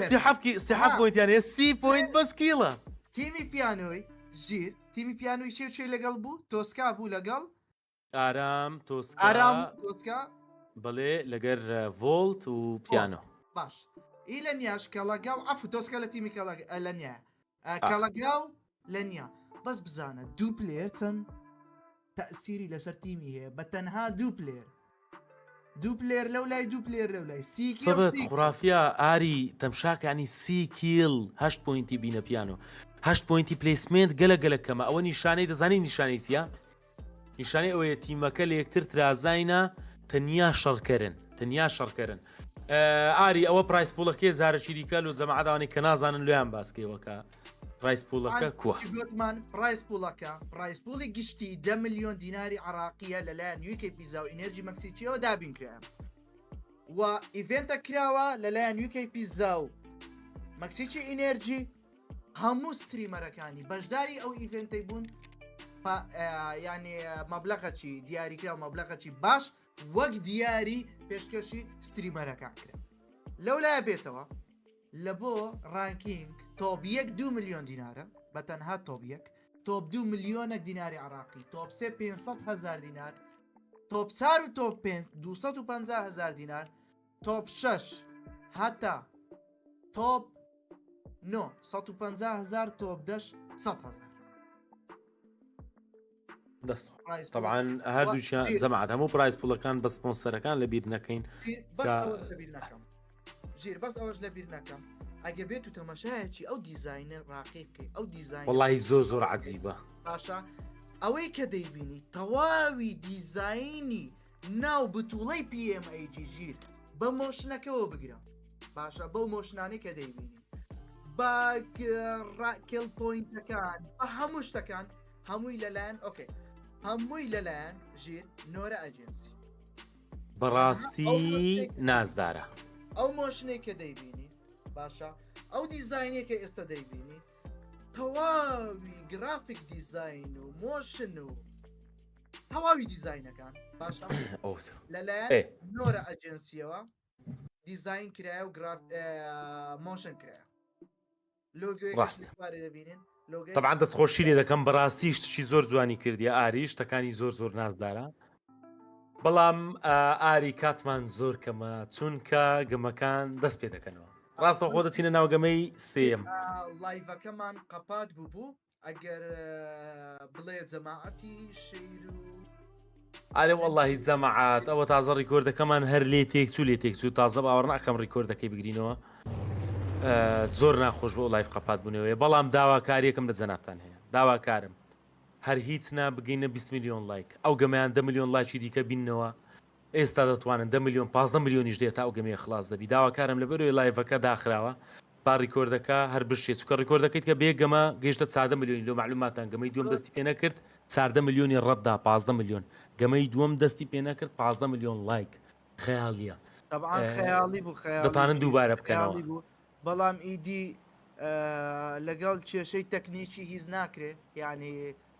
Speaker 2: سیحەف پوینت یانێ 30 پوینت بەس کیڵە
Speaker 1: تیمی پیانۆی ژیر تیمی پیانۆی شێ لەگەڵ بوو تۆسکا بوو لەگەڵ
Speaker 2: ئارام تۆسکا
Speaker 1: ئارام تۆسکا
Speaker 2: بەڵێ لەگەر ڤۆلت و پیانۆ
Speaker 1: باش ئی لە نیاش کەڵەگاو ئەفو تۆسکە لە تیمی لە نیە کەڵەگاو لە نیە بەس بزانە دوو پلێر چەند تەسیری لەسەر تیمی هەیە بە تەنها دوو پلێر لەو لای دوو پلێر لەو لای
Speaker 2: سەبەت خوڕافیا ئاری تەمشاک ینی 30 کیل 8 پوینتی بینە پیانۆ 8 پوینتی پلیسمنت گەلە گەلەکەمە ئەوە نیشانەی دەزانی نیشانەی چیە؟ نیشانەی ئەوەیە تیمەکە لە یەکتر ترازاینە تەنیا شەڕکەرن ئاری ئەوە پرایس پوڵەکەی زارەکی دیکە و جەماعەتەوانی کە نازانن لێیان باسکەوەکە پرایس پوڵەکە کووە
Speaker 1: گوتمان پرایس پوڵی گشتی 10 ملیۆن دیناری عراقیە لەلایەن یوکەی پیزا و ئینەرژی مەکسیکیەوە دابینکرایە و ئیڤێنتە کراوە لەلایەن یوکەی پیزا و مەکسیکی ئینەرژی هەموو ستریمەرەکانی بەشداری ئەو ئیڤێنتەی بوون ینی مەبلەغەکی دیاریکرا و مەبلەغەکی باش وەک دیاری پێشکەشی ستریمەرەکان کرا لەولایە بێتەوە لە بۆ ڕانکینگ تۆپ 1 2 ملیۆن دینارە بە تەنها تۆپ 1 تۆپ 2 ملیۆنە دیناری عراقی تۆپ 3 500,000 دینار تۆپ 4 و تۆپ 5 250,000 دینار تۆپ 6 هەتا تۆپ 9 150,000 تۆپ 10 100,000
Speaker 2: طبعا هەردووچیان جەماعەت هەموو پرایس پوڵەکان بە سپۆنسەرەکان لەبیر نەکەین
Speaker 1: ژیر بەس ئەوەش لەبیر نەکەم ئەگە بێت و تەماشایەکی ئەو دیزاینە ڕاقی بکەیت ئەو دیزاین
Speaker 2: وڵی زۆر عجیبە
Speaker 1: باشە ئەوەی کە دەیبینی تەواوی دیزاینی ناو بتوڵەی PMAG ژیر بە مۆشنەکەەوە بگرە باشە بەو مۆشنانەی کە دەیبینی بە کڵ پوینتەکان بە هەموو شتەکان هەمووی لەلایەن ئۆکێ هەمووی لەلایەن ژیر نۆرە ئەجنسی
Speaker 2: بەڕاستی نازدارە
Speaker 1: ئەو مۆشنەی کە دەیبینی باشە ئەو دیزاینێکە ئێستا دەیبینی تەواوی گرافیک دیزاین و مۆشن و تەواوی دیزاینەکان باشە لەلایەن نۆرە ئەجنسیەوە دیزاین کرایە و مۆشن کرایە لۆگۆی دەبینن
Speaker 2: طبعا دەستخۆشی لێ دەکەم بەڕاستی شتشی زۆر جوانی کردیە ئاری شتەکانی زۆر نازدارە بەڵام ئاری کاتمان زۆر کەمە چونکە گەمەکان دەست پێ دەکەنەوە ڕاستە خۆ دەچینە ناوگەمەی سێم
Speaker 1: لایڤەکەمان قەپات بوو ئەگەر بڵێ جەماعەتی شیر و
Speaker 2: ئارێ وەڵڵاهی جەماعات ئەوە تازە ڕیکۆردەکەمان هەر لێ تێکچوو لێ تێکچوو تازە باوەڕ ناکەم ڕیکۆردەکەی بگرینەوە زۆر ناخۆش بۆ لایف قەپات بوونەوەی بەڵام داواکاریەکەم لە جەنابتان هەیە داواکارم هەر هیچ بگەینە 20 میلیۆن لایک ئەو گەمەیان 10 میلیۆن لایکی دیکە بینەوە ئێستا دەتوانن 10 میلیۆن 15 میلیۆنیش دێت تا ئەو گەمەیە خلاص دەبی داواکارم لە بەرەوەی لایڤەکە داخراوە با ڕیکۆردەکە هەر بشێ چکە ڕیکۆردەکەیت کە بێگەمە گەیشتە 4 میلیۆنی لۆ معلوماتان گەمەی دوم دەستی پێ نەکرد 4 میلیۆنی ڕەتدا 15 میلیۆن گەمەی دووەم دەستی پێ نەکرد 15 میلیۆن لایک خەیاڵیە
Speaker 1: طبعا خەیاڵی بوو خەیاڵی
Speaker 2: دەتوانن دووبارە بکەنەوە
Speaker 1: خەیاڵی بوو. بەڵام ئیدی لەگەڵ کێشەی تەکنیکی هیچ ناکرێ یعنی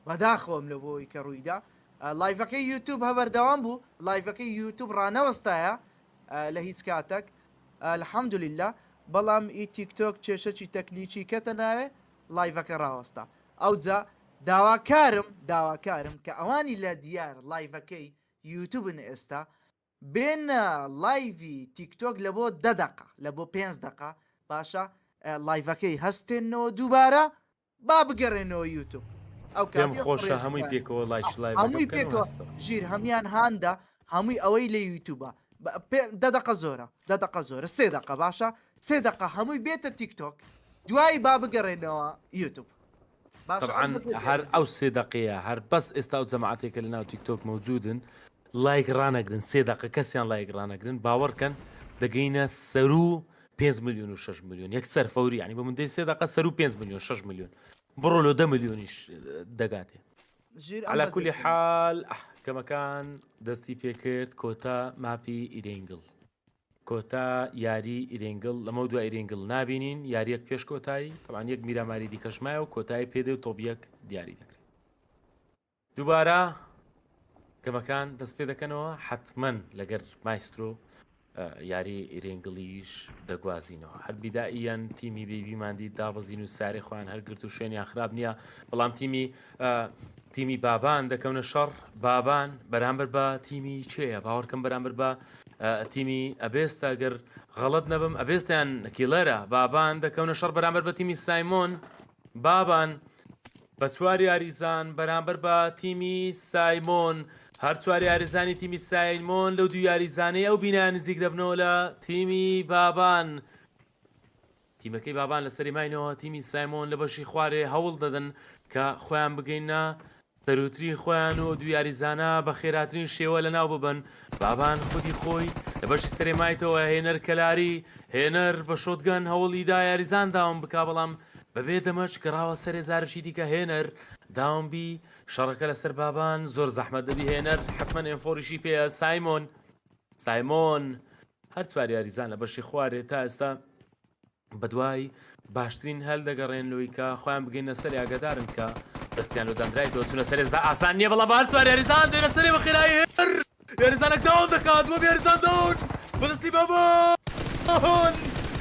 Speaker 1: بەداخۆم لە بۆی کە ڕوویدا لایڤەکەی یوتیوب هەبەردەوام بوو لایڤەکەی یوتیوب ڕانەوەستایە لە هیچ کاتێک الحەمدولله بەڵام ئی تیکتۆک کێشەی تەکنیکی کەتە ناوێ لایڤەکە ڕاوەستا ئەوجا داواکارم کە ئەوانی لە دیار لایڤەکەی یوتیوبن ئێستا بێنە لایڤی تیکتۆک لە بۆ 10 دقه لە بۆ 5 دقه باشە لایڤەکەی هەستێنەوە دووبارە با بگەڕێنەوە یوتیوب ئەو
Speaker 2: پێم خۆشە هەمووی پێکەوە لایش
Speaker 1: هەمووی پێکەوە ژیر هەمان هاندا هەمووی ئەوەی لە یوتیوبە 10 دقه زۆرە 10 دقه زۆرە 3 دقه باشە 3 دقه هەمووی بێتە تیکتۆک دوایی با بگەڕێنەوە یوتیوب
Speaker 2: طبعا هەر ئەو 3 دقەیە هەر بەس ئێستا و جەماعەتێکە لە ناو تیکتۆک موجودن لایک ڕانەگرن 3 دقه کەسیان لایک ڕانەگرن باوەڕکەن دەگەینە سەر و 5 میلیۆن و 6 میلیۆن یەکسەر فەوری ینی بە مندەی 3 دقه سەر و 5 میلیۆن 6 میلیۆن بڕۆ لە 10 میلیۆنیش دەگاتێ على كل حال کەمەکان دەستی پێکرد کۆتا ماپی ئیرێنگڵ کۆتا یاری ئیرێنگڵ لەمە دو ئیرێنگڵ نبینین یاریەک پێش کۆتایی تەوان یەک میراماری دیکەشمایە و کۆتایی پێدە و تۆبیەک دیاری دەکرێت دووبارە کەمەکان دەست پێ دەکەنەوە حتمما لەگەر مایسترۆ یاری ئیرێنگڵیش دەگوازینەوە هەر بیدائیان تیمی بێبیماندی دابەزین و سارێ خۆیان هەرگرت و شوێنیان خراپ نییە بەڵام تیمی بابان دەکەونە شەڕ بابان بەرامبەر بە تیمی چێە باوەڕکەم بەرامبەر بە تیمی ئەبێستا گەر غەڵەت نەبم ئەبێستیان کیلەرە بابان دەکەونە شەڕ بەرامبەر بە تیمی سایمۆن بابان بە چوار یاریزان بەرامبەر بە تیمی سایمۆن هەر چوار یاریزانی تیمی سایمۆن لەو دوو یاریزانەی ئەو بینیان نزیک دەبنەوە لە تیمی بابان تیمەکەی بابان لە سەری ماینەوە تیمی سایمۆن لە بەشی خوارێ هەوڵ دەدەن کە خۆیان بگەینە سەروتری خۆیان و دوو یاریزانە بە خێراترین شێوە لە ناو ببن بابان خودی خۆی لە بەشی سەرێمایتەوە هێنەر کەلاری هێنەر بە شۆتگەن هەوڵیدا یاریزان داوام بک بەڵام بەبێ دەمەچ کەڕاوە سەرێزارشی دیکە هێنەر داوامبی شەڕەکە لەسەر بابان زۆر زەحمەت دەبی هێنەر حتمما ئێنفۆریشی پێە سایمۆن هەر چوار یاریزان لە بەشی خوارێ تا ئێستا بەدوای باشترین هەل دەگەڕێن لۆی کە خۆیان بگەینە سەر ئاگدارن کە دەستیان و دەمرایەوە چونە سەر ئاسان نییە بەڵام بار چوار یاریزان دێنە سەرێ بە خێرایی هێر یاریزانێک داون دەکات وە یاریزان داون بەدەستی بابان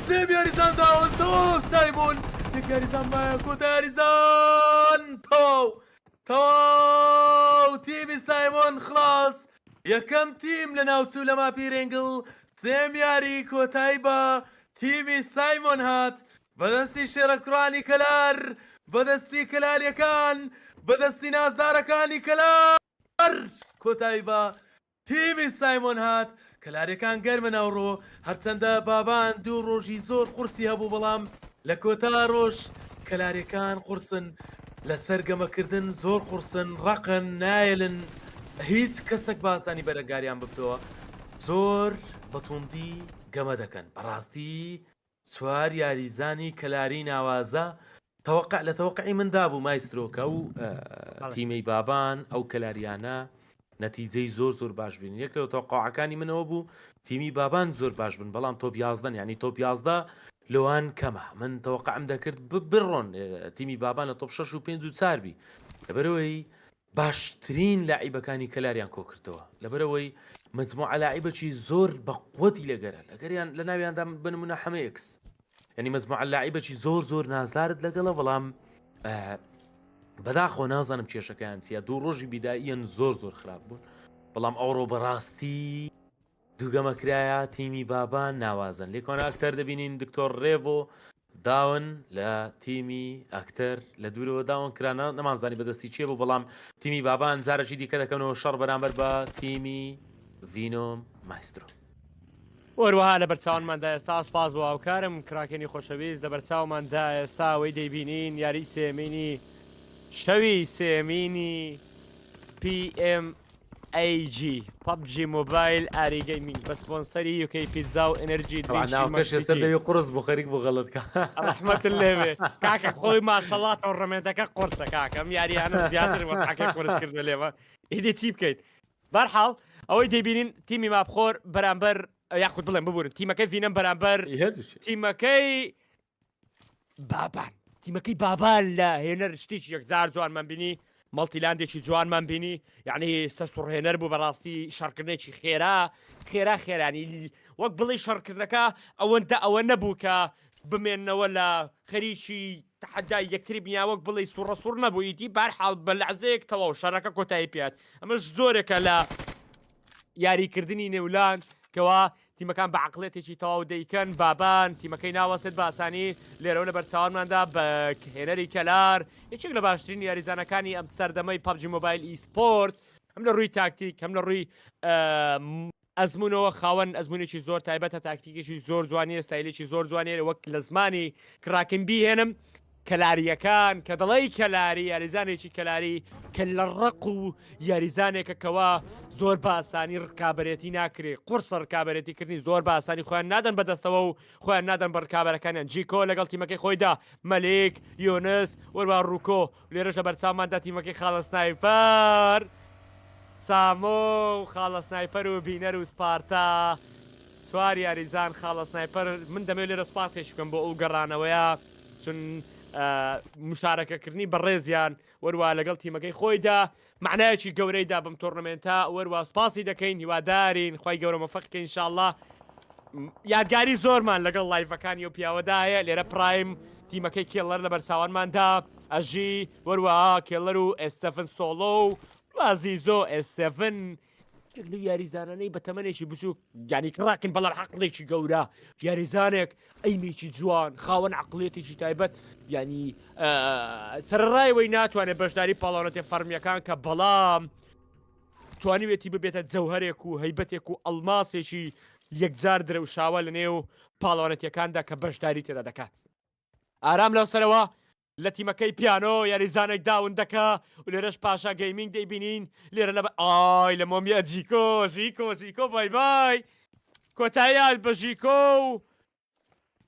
Speaker 2: سێم یاریزان داون تۆ سایمۆن یەک یاریزان مایە کۆتا یاریزان تەواو تیمی سایمۆن خلاص یەکەم تیم لە ناوچوو لە ماپی ئیرێنگڵ سێم یاری کۆتایی بە تیمی سایمۆن هات بەدەستی شێرەکڕانی کەلار بەدەستی کەلاریەکان بەدەستی نازدارەکانی کەلار کۆتایی بە تیمی سایمۆن هات کەلاریەکان گەرمە ناوڕۆ هەرچەندە بابان دوو ڕۆژی زۆر قورسی هەبوو بەڵام لە کۆتا ڕۆژ کەلاریەکان قورسن لە سەرگەمەکردن زۆر قورسن ڕقن نایلن هیچ کەسێک باسانی بەرەگاریان ببتەوە زۆر بەتوندی گەمە دەکەن بەڕاستی چوار یاریزانی کەلاری ناوازە لە تەوەقعی مندا بوو مایسترۆکە و تیمەی بابان ئەو کەلاریانە نەتیجەی زۆر باش بین یەک لەو تەوەقعەکانی منەوە بوو تیمی بابان زۆر باش بن بەڵام تۆپ 11 ینی تۆپ 11 لەوان کەمە من تەوەقعم دەکرد بڕۆن تیمی بابان لە تۆپ 6 و 5 و 4 بی لەبەرەوەی باشترین لاعیبەکانی کەلاریان کۆکردەوە لەبەرەوەی مجموعە لاعیبەکی زۆر بە قوتی لەگەرە لەگەریان لە ناویاندا بنمونە هەمەیەکس یعنی مجموعە لاعیبەکی زۆر نازدارت لەگەڵە بەڵام بەداخۆ نازانم کێشەکەیان چیە دوو ڕۆژی بیداییان زۆر خراپ بوون بەڵام ئەوڕۆ بەڕاستی دووگەمەکرایە تیمی بابان ناوازن لێکۆنە ئەکتەر دەبینین دکتۆر ڕێڤۆ داون لە تیمی ئەکتەر لە دوورەوە داون کرانە نەمانزانی بەدەستی چیە بوو بەڵام تیمی بابان جارەی دیکە دەکەنەوە شەڕ بەرامبەر بە تیمی ڤینۆم مایسترۆ.
Speaker 5: وەروەها لە بەرچاوانماندا ئێستا سپاس بۆ هاوکارم کراکەنی خۆشەویست لە بەرچاوماندا ئێستا ئەوەی دەیبینین یاری سێمینی شەوی سێمینی PMAG PUBG مۆبایل ئاری گەیمینگ بە سپۆنسەری UK پیتزا و ئەنەرجی
Speaker 2: ناوکەش ێستا دەوێ قورس بۆ خەریک بۆ غەڵەتکە
Speaker 5: ڕەحمەتت لێوێ کاکە خۆی ماشەڵاتەوە ڕەمێندەکە قورسە کاکەم یاریانە زیاتر وەتاکە قورس کردو لێوە ئیدی چی بکەیت بەرحاڵ ئەوەی دەیبینین تیمی مابخۆر بەرامبەر یاخود بڵێن ببورن تیمەکەی ڤینەم بەرامبەر تیمەکەی بابان تیمەکەی بابان لە هێنەر شتێکی یەکجار جوانمان بینی مەڵتیلاندێکی جوانمان بینی یعنی سەسوڕهێنەر بوو بەڕاستی شەڕکردنێکی خێرانی وەک بڵێ شەڕکردنەکە ئەوەندە ئەوە نەبوو کە بمێننەوە لە خەریکی تحدای یەکتری بنیا وەک بڵێ سوڕە سوور نەبوو ئیدی بەرحاڵ بە لەعزەیەک تەواو شەڕەکە کۆتایی پێات ئەمەش زۆرێکە لە یاریکردنی نێولان کەوا تیمەکان بە عقلێتێکی تەواو دەیکەن بابان تیمەکەی ناوەست بە ئاسانی لێرەوە لە بەرچاوانماندا بە هێنەری کەلار یەکێک لە باشترین یاریزانەکانی ئەم سەردەمەی PUBG مۆبایل ئیسپۆرت هەم لە ڕووی تاکتیک هەم لە ڕووی ئەزمونەوە خاوەن ئەزمونێکی زۆر تایبەتە تاکتیکێکی زۆر جوانی ستایلێکی زۆر جوانێ وەک لە زمانی کراکن بهێنم کەلاریەکان کە دەڵی کەلاری یاریزانێکی کەلاری کە لە ڕق و یاریزانێکە کەوا زۆر بە ئاسانی ڕکابەتی ناکرێت قورسە ڕکابەتیکردنی زۆر بە ئاسانی خۆیان نادەن بەدەستەوە و خۆیان نادەن بە ڕکابەرەکانیان جیکۆ لەگەڵ تیمەکەی خۆیدا مەلێک یۆنس وەروە ڕووکۆ لێرەش لە بەرچاوماندا تیمەکەی خاڵە سنایپەر سامۆ و خاڵە سنایپەر و بینەر و سپارتا چوار یاریزان خاڵە سنایپەر من دەمەوێت لێرە سوپاسێکی بکەم بۆ ئەو گەڕانەوەیە چون مشارەکەکردنی بەڕێزیان وەروە لەگەڵ تیمەکەی خۆیدا معنایەکی گەورەیدا بم تۆرنمنتە وەروە سوپاسی دەکەین هیوادارین خی گەورە مەفەقکە ئینشاءالله یادگاری زۆرمان لەگەڵ لایڤەکانی و پیاوەدایە لێرە پرایم تیمەکەی کێڵەر لە بەرچاوانماندا ئەژی وەروە کێڵەر و S7 سۆڵۆ و وازیزۆ S7 لە یاریزانانەی بە تەمەنێکی بچوو یانی کڕاکن بەڵام عقلێکی گەورە یاریزانێک ئەیمێکی جوان خاوەن عقلێتێکی تایبەت ینی سەرڕایەوەی ناتوانێت بەشداری پاڵاونەتێ فەرمیەکان کە بەڵام توانیوێتی ببێتە جەوهرێک و هەیبەتێک و ئەڵماسێکی یەکجار درەوشاوە لە نێو پاڵاونەتیەکاندا کە بەشداری تێدا دەکات ئارام لەو سەرەوە لە تیمەکەی پیانۆ یاریزانێک داون دەکا و لێرەش پاشا گەیمینگ دەیبینین لێرە لە ئای لە مۆمیە ژیکۆ بای بای کۆتاییات بە ژیکۆ و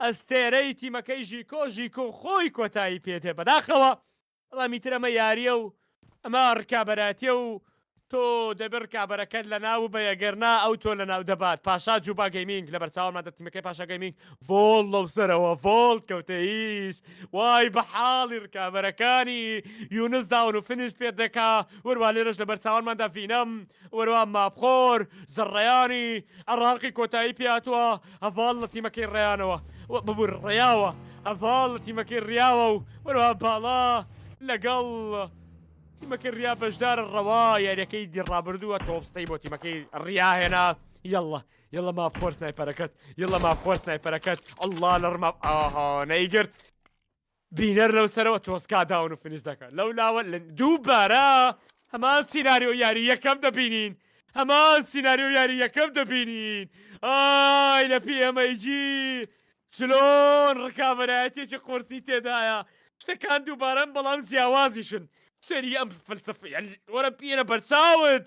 Speaker 5: ئەستێرەی تیمەکەی ژیکۆ خۆی کۆتایی پێدێ بەداخەوە بەڵامی تر ئەمە یاریە و ئەمە ڕکابەراتیە و تۆ دەبێت ڕکابەرەکەت لە ناو بە یەگەرنا ئەو تۆ لە ناو دەبات پاشا جوبا گەیمینگ لە بەرچاوماندا تیمەکەی پاشا گەیمینگ ڤۆڵ لەو سەرەوە ڤۆڵ کەوتە هیچ وای بە حاڵی ڕکابەرەکانی یونس داون و فنیش پێ دەکا وەروە لێرەش لە بەرچاوانماندا ڤینەم وەروە مابخۆر زەڕەیانی عراقی کۆتایی پێاتوە هەڤاڵ لە تیمەکەی ڕێیانەوە ببوور ڕێیاوە هەڤاڵ لە تیمەکەی ڕیاوە و وەروە باڵا لەگەڵ تیمەکەی ڕیا بەشدار ڕەوا یاریەکەی دیڕابردووە تۆپستەی بۆ تیمەکەی ڕیاهێنا یەڵە مابخۆر سنایپەرەکەت یەڵە مابخۆر سنایپەرەکەت ئەڵڵا لە ڕماب ئاها نەیگرت بینەر لەو سەرەوە تۆسکا داون و فنیش دەکات لەو لاوە دووبارە هەمان سیناریۆ یاری یەکەم دەبینین هەمان سیناریۆ یاری یەکەم دەبینین ئای لە PMAG چلۆن ڕکابەرایەتێکی قورسی تێدایە شتەکان دووبارەم بەڵام جیاوازیشن سەری ئەم فەلسەفە وەرە پێنە بەرچاوت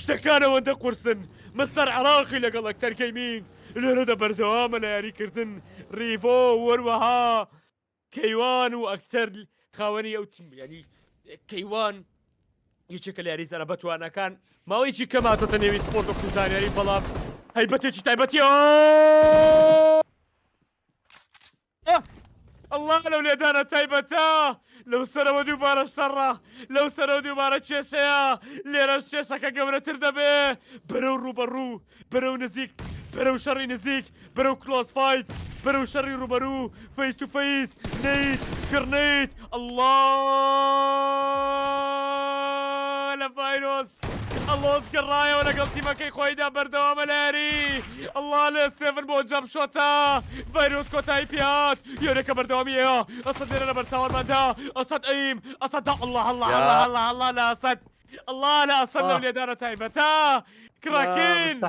Speaker 5: شتەکان ئەوەندە قورسن مەستەر عراقی لەگەڵ ئەکتەر گەیمینگ لێرەدا بەردەوامە لە یاریکردن ڕیڤۆ وەروەها کەیوان و ئەکتەر خاوەنی ئەو تیم ینی کەیوان یەکێکە لە یاریزانە بەتوانەکان ماوەیەکی کەماتۆتە نێوی سپۆرت و کوزانیاری بەڵام هەیبەتێکی تایبەتی الله لەو لێدانە تایبەتە لەو سەرەوە دووبارە شەڕە لەو سەرەوە دووبارە کێشەیە لێرەش کێشەکە گەورەتر دەبێ بەرەو ڕوبەڕوو بەرەو نزیک بەرەو شەڕی نزیک بەرەو کلۆس فایت بەرەو شەڕی ڕوبەڕوو فەیس تو فەیس نەیت کڕنیت الله لە ڤایرۆس ئەلۆز گەڕایەوە لەگەڵ تیمەکەی خۆیدا بەردەوامە لاری ئەڵڵا لە سێڤن بۆ جەم شۆتە ڤایرۆس کۆتایی پێهات یۆرێکە بەردەوامیەیە ئەسەد لێرە لە بەرچاوەرماندا ئەسەد ئەیم ئەسەددا ئەڵڵا هەڵڵا لە ئەسەد ئەڵڵا لە ئەسەد لەو لێدارە تایبەتە كراكين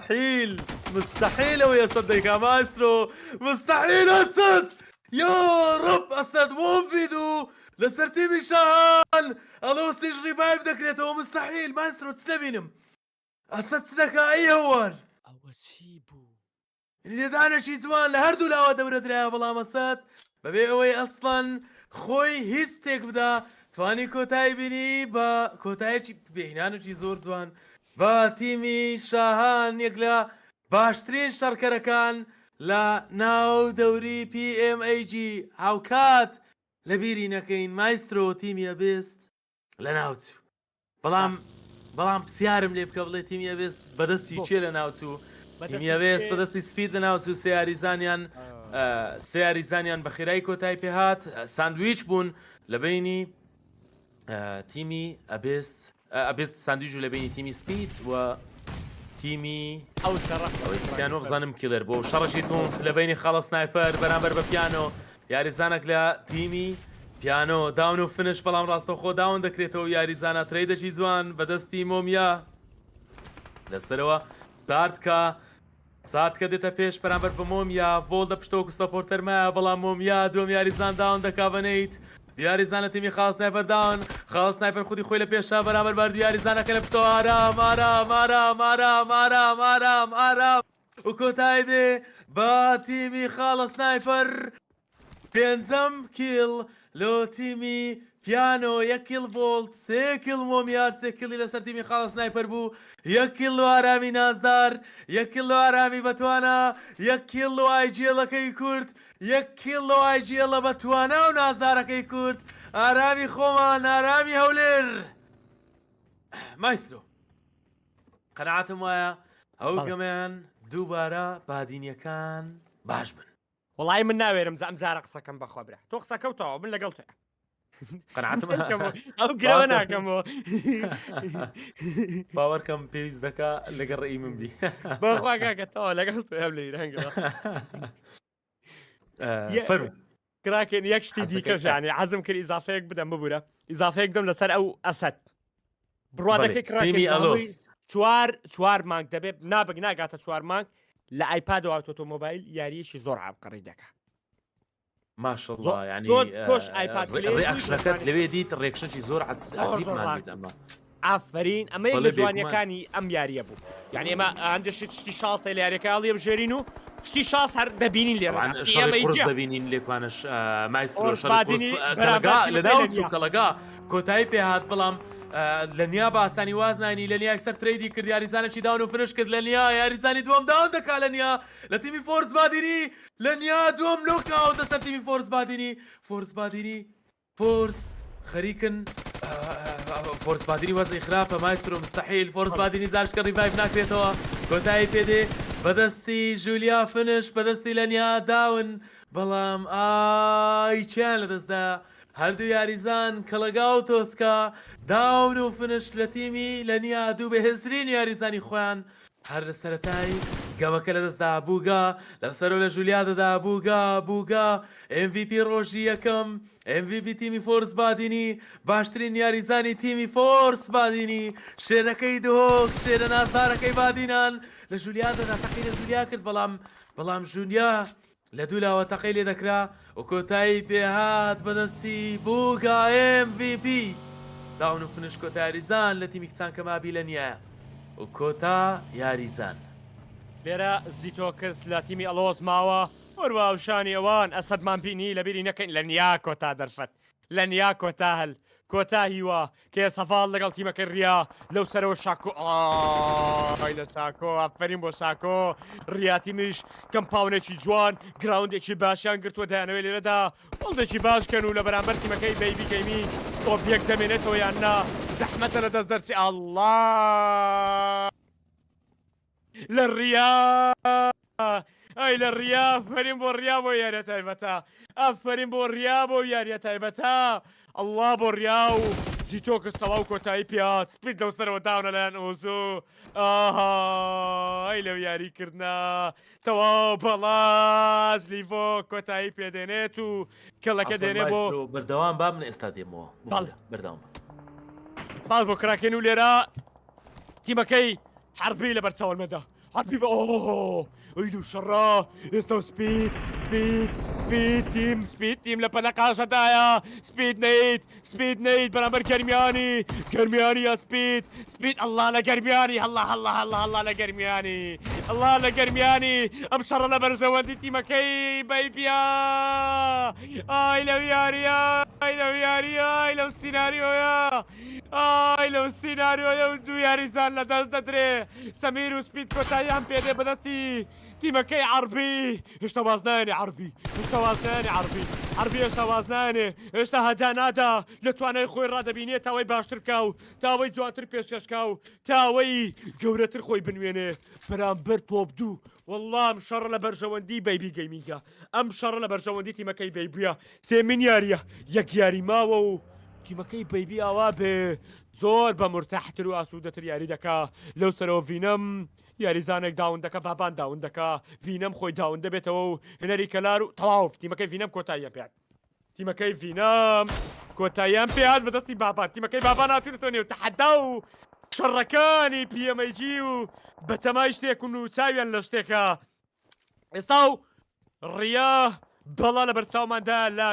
Speaker 8: مستحيل هو يصد ديكا مايسترو مستحيل اسد يا رب اسد وونفيدو لسرتيمي شان الو سيجري فايف دكريتو مستحيل مايسترو تسلمينم اسد سدكا اي هوار
Speaker 5: ئەوە
Speaker 8: اللي دانا شي زوان لهردو لاوا دورة درايا بلا مسات ببي اوي اصلا خوي هيستيك بدا تواني كوتاي بيني با كوتاي چي بهنانو چي زور زوان با تیمی شاهان یەک لە باشترین شەڕکەرەکان لە ناو دەوری PMAG هاوکات لە بیری نەکەین مایسترۆ تیمی ئەبێست لە ناوچوو بەڵام پرسیارم لێ بکە بڵێ تیمی ئەبێست بەدەستی چێ لە ناوچوو تیمی ئەبێست بەدەستی سپید لە ناوچوو سێیاریزانیان بە خێرایی کۆتای پێهات ساندویچ بوون لە بینی تیمی ئەبێست ساندویژ لە بینی تیمی سپید و تیمی
Speaker 5: ئەو شەڕە
Speaker 8: پیانۆ بزانم کیلر بۆ شەڕەشی تون لە بینی خاڵە سنایپەر بەرامبەر بە پیانۆ یاریزانێک لە تیمی پیانۆ داون و فنش بەڵام ڕاستەوخۆ داون دەکرێتەوە یاریزانە ترەیدەشی جوان بەدەستی مۆمیا لەسەرەوە ساتکە دێتە پێش بەرامبەر بە مۆمیا ڤۆڵ دە پشتۆک و سەپۆرتەرمایە بەڵام مۆمیا دوم یاریزان داون دەکاوەنیت دیاریزانە تیمی خاڵ سنایپەر داون خاڵ سنایپەر خودی خۆی لە پێشا بەرامبەر بار دیاریزانەکە لە پشتۆ ئارام و کۆتای دێ با تیمی خاڵە سنایپەر پێنجەم کیل لۆ تیمی پیانۆ 1 کیل ڤۆڵت 3 کیل مۆمیار 3 کیلی لەسەر تیمی خاڵە سنایپەر بوو 1 کیل لە ئارامی نازدار 1 کیل لە ئارامی بەتوانە 1 کیل لە ئایجێڵەکەی کورد 1 کیل لە ئایجێڵە بەتوانە و نازدارەکەی کورد ئارامی خۆمان ئارامی هەولێر مایسترۆ قەنەعاتم وایە ئەو گەمەیان دووبارە بادینیەکان باش بن
Speaker 5: وڵای من ناوێرم ئەم جارە قسەکەم بەخوا برا تۆ قسە کەوتەوە من لەگەڵ تۆ
Speaker 8: قەنەعاتم
Speaker 5: ئەو گرەوە ناکەمەوە
Speaker 8: باوەڕکەم پێویست دەکا لەگەڵ ڕێی من بی
Speaker 5: بەخوا کاکەتەوە لەگەڵ تۆ هەم لە ئیرانگەڵە
Speaker 8: فەرمو
Speaker 5: کراکێن یەک شتی دیکەشانی حەزم کرد ئیزافەیەک بدەم ببوورە ئیزافەیەک بدەم لەسەر ئەو ئەسەد بڕوادەکەی کراکەی چوار مانگ دەبێت نابک ناگاتە 4 مانگ لە ئایپادەوە ئۆتۆمۆبایل یاریەشی زۆر عابقەڕی دەکات
Speaker 8: ماشەڵڵا ینی
Speaker 5: تۆش ئایپاد
Speaker 8: ڕێکشنەکەت لەوێ دیت ڕێکشنی زۆر عجیبمان ئەمە
Speaker 5: ئافرین ئەمەیە لە جوانیەکانی ئەم یاریە بوو یعنی ئێمە هەندێکی شتی شاسە لە یاریەکە هەڵیە بژێرین و شتی شاس هەر دەبینین لێ
Speaker 8: دەبینین لێکوانش مایسترۆ لە ناوچوو کەڵەگا کۆتایی پێهات بەڵام لە نیا باسانی وازنانی لە نیا ئەکسەر ترەیدی کرد یاریزانێکی داون و فرش کرد لە نیا یاریزانی دووەم داون دەکا لە نیا لە تیمی فۆرس بادینی لە نیا دووەم لۆکاوت دەسەر تیمی فۆرس بادینی فۆرس خەریکن فۆرس بادینی وەزی خراپە مایسترۆ مستحیل فۆرس بادینی زارشکە ڕیڤایڤ ناکرێتەوە کۆتایی پێدێ بەدەستی ژولیا فنش بەدەستی لە نیا داون بەڵام ئایچیان لەدەستدا هەردوو یاریزان کەڵەگا و تۆسکا داون و فنش لە تیمی لە نیا دوو بەهێزترین یاریزانی خۆیان هەر لە سەرەتای گەمەکە لەدەستدا بووگا لەسەرۆ لە ژولیا دەدا بووگا MVP ڕۆژی یەکەم MVP تیمی فۆرس بادینی باشترین یاریزانی تیمی فۆرس بادینی شێرەکەی دهۆک شێرە نازدارەکەی بادینان لە ژولیا دەدا تەقی لە ژولیا کرد بەڵام ژولیا لە دوو لاوە تەقەی لێ دەکرا و کۆتایی پێهات بەدەستی بووگا MVP داون و فنش کۆتا یاریزان لە تیمی کچان کەمابی لە نیایە و کۆتا یاریزان
Speaker 5: لێرە زیتۆ کەس لە تیمی ئەلۆز ماوە وەروەشانی ئەوان ئەسەدمان بینی لە بیری نەکەین لە نیا کۆتا دەرفەت لە نیا کۆتا هەل کۆتا هیوە کێ سەفاڵ لەگەڵ تیمەکە ڕیا لەو سەرەوە شاکۆ ئای لە ساکۆ ئەفەرین بۆ ساکۆ ڕیاتیمیش کەمپاونێکی جوان گراوندێکی باشیان گرتووە دایانەوەی لێرەدا وڵدێکی باشکەن و لە بەرامبەر تیمەکەی بەیبی گەیمی تۆپیەک دەمێنێتەوە یان نا زەحمەتە لە دەست دەرچی ئەڵڵا لە ڕیا ئەی لە ڕیا ئەفەرین بۆ ڕیا بۆ یاریە تایبەتە ئەفەرین بۆ ڕیا بۆ یاریە تایبەتە ئەڵڵا بۆ ڕیا و زیتۆ کەستەوا و کۆتایی پیات سپید لەو سەرەوە داونە لایەن ئۆزۆ ئای لەو یاریکردنا تەواو بەڵاز لیڤۆ کۆتایی پێدێنێت و کەڵەکە دێنێ بۆ
Speaker 8: بەردەوام با من ئێستا دێمەوە
Speaker 5: بەڵێ.
Speaker 8: بەردەوام
Speaker 5: باز بۆ کراکێن و لێرە تیمەکەی حربی لە بەرچاوەمەدا حربی بە ئەیل و شەڕا ئێستا و سپید تیم لە پەلەقاشەدایە سپید نەیت بەرامبەر گەرمیانی یا سپید ئەڵڵا لە گەرمیانی هەڵا لە گەرمیانی ئەم شەڕە لە بەرژەوەندی تیمەکەی بەیبیا ئای لەو یاریە ئای لەو سیناریۆیە ئای لەو سیناریۆیە و دوو یاریزان لە دەست دەدرێ سەمیر و سپید کۆتاییان پێدێ بەدەستی تیمەکەی عربی هێشتا وازنایانێ عربی هێشتا وازنایانێ هێشتا هەدا نادا لە توانای خۆی ڕادەبینێت تاوەی باشتر کا و تاوەی جوانتر پێشکەشکا و تاوەی گەورەتر خۆی بنوێنێ بەرامبەر تۆپ دوو وەڵام شەڕ لە بەرژەوەندی بەیبی گەیمینگە ئەم شەڕ لە بەرژەوەندی تیمەکەی بەیبووە سێمین یاریە یەک یاری ماوە و تیمەکەی بەیبی ئاوا بێ زۆر بە مرتاحتر و ئاسوودەتر یاری دەکا لەو سەرەوە ڤینەم یاریزانێک داون دەکە بابان داون دەکا ڤینەم خۆی داون دەبێتەوە و هێنەری کەلار و تەواو تیمەکەی ڤینەم کۆتاییان پێات بەدەستی بابان تیمەکەی بابان هاتوونەتەوە نێو تەحەدا و شەڕەکانی پیەمەیجی و بەتەمای شتێکن و چاویان لە شتێکە ئێستا و ڕیا بەڵا لە بەرچاوماندا لە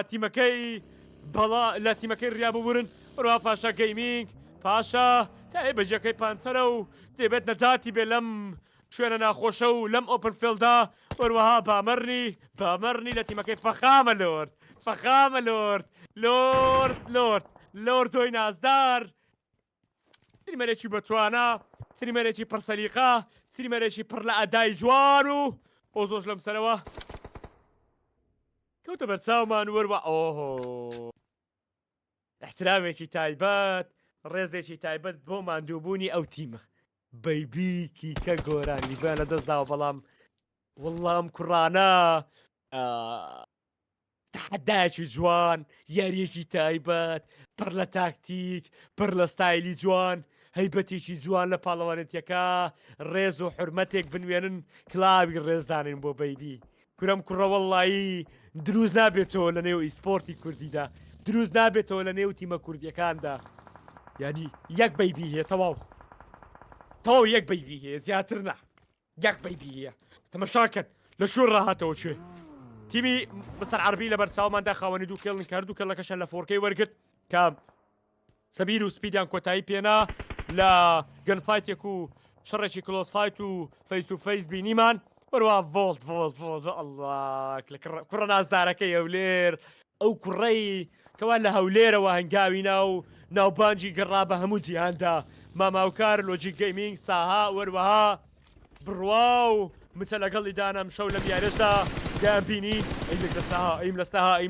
Speaker 5: تیمەکەی ڕیا ببورن وەروە پاشا گەیمینگ پاشا تای بەجێکەی پانتەرە و دەبێت نەجاتی بێ لەم شوێنە ناخۆشە و لەم ئۆپنفیلدا وەروەها بامەرنی لە تیمەکەی فەخامە لۆرد دۆی نازدار سریمەرێکی بەتوانە سریمەرێکی پڕسەلیقا سریمەرێکی پڕ لە ئەدای جوان و ئۆزۆش لەم سەرەوە کەوتە بەرچاومان وەروە احترامێکی تایبەت ڕێزێکی تایبەت بۆ ماندووبوونی ئەو تیمە بەیبی کیکە گۆران لیبان لە دەستداوە بەڵام وەڵام کوڕانە تەحەدایەکی جوان یاریەکی تایبەت پڕ لە تاکتیک پڕ لە ستایلی جوان هەیبەتێکی جوان لە پاڵەوانێتیەکە ڕێز و حرمەتێک بنوێنن کلاوی ڕێزدانن بۆ بەیبی کورەم کوڕە وەڵایی دروست نابێتەوە لە نێو ئیسپۆرتی کوردیدا دروست نابێتەوە لە نێو تیمە کوردیەکاندا ینی یەک بەیبی هەیە تەواو یەک بەیبی هەیە زیاتر نا یەک بەیبی هەیە تەمەشاکەن لە شوور ڕاهاتەوە کوێ تیمی بەسەر عەربی لە بەرچاوماندا خاوەنی دوو کێڵن کرد و کێڵەکەشان لە فۆرکەی وەرگرت کە سەبیر و سپیدیان کۆتایی پێنا لە گەنفایتێک و شەڕێکی کلۆس فایت و فەیس تو فەیس بینیمان وەروە ڤۆڵت ئەڵڵا کوڕە نازدارەکەی هەولێر ئەو کوڕەی کەوا لە هەولێرەوە هەنگاوینا و ناوبانجی گەڕا بە هەموو جیهاندا ماماوکار لۆجیک گەیمینگ ساها وەروەها بڕوا و مچە لەگەڵی دانم شەو لەم یارشدا دایان بینی ئەیم لە ساها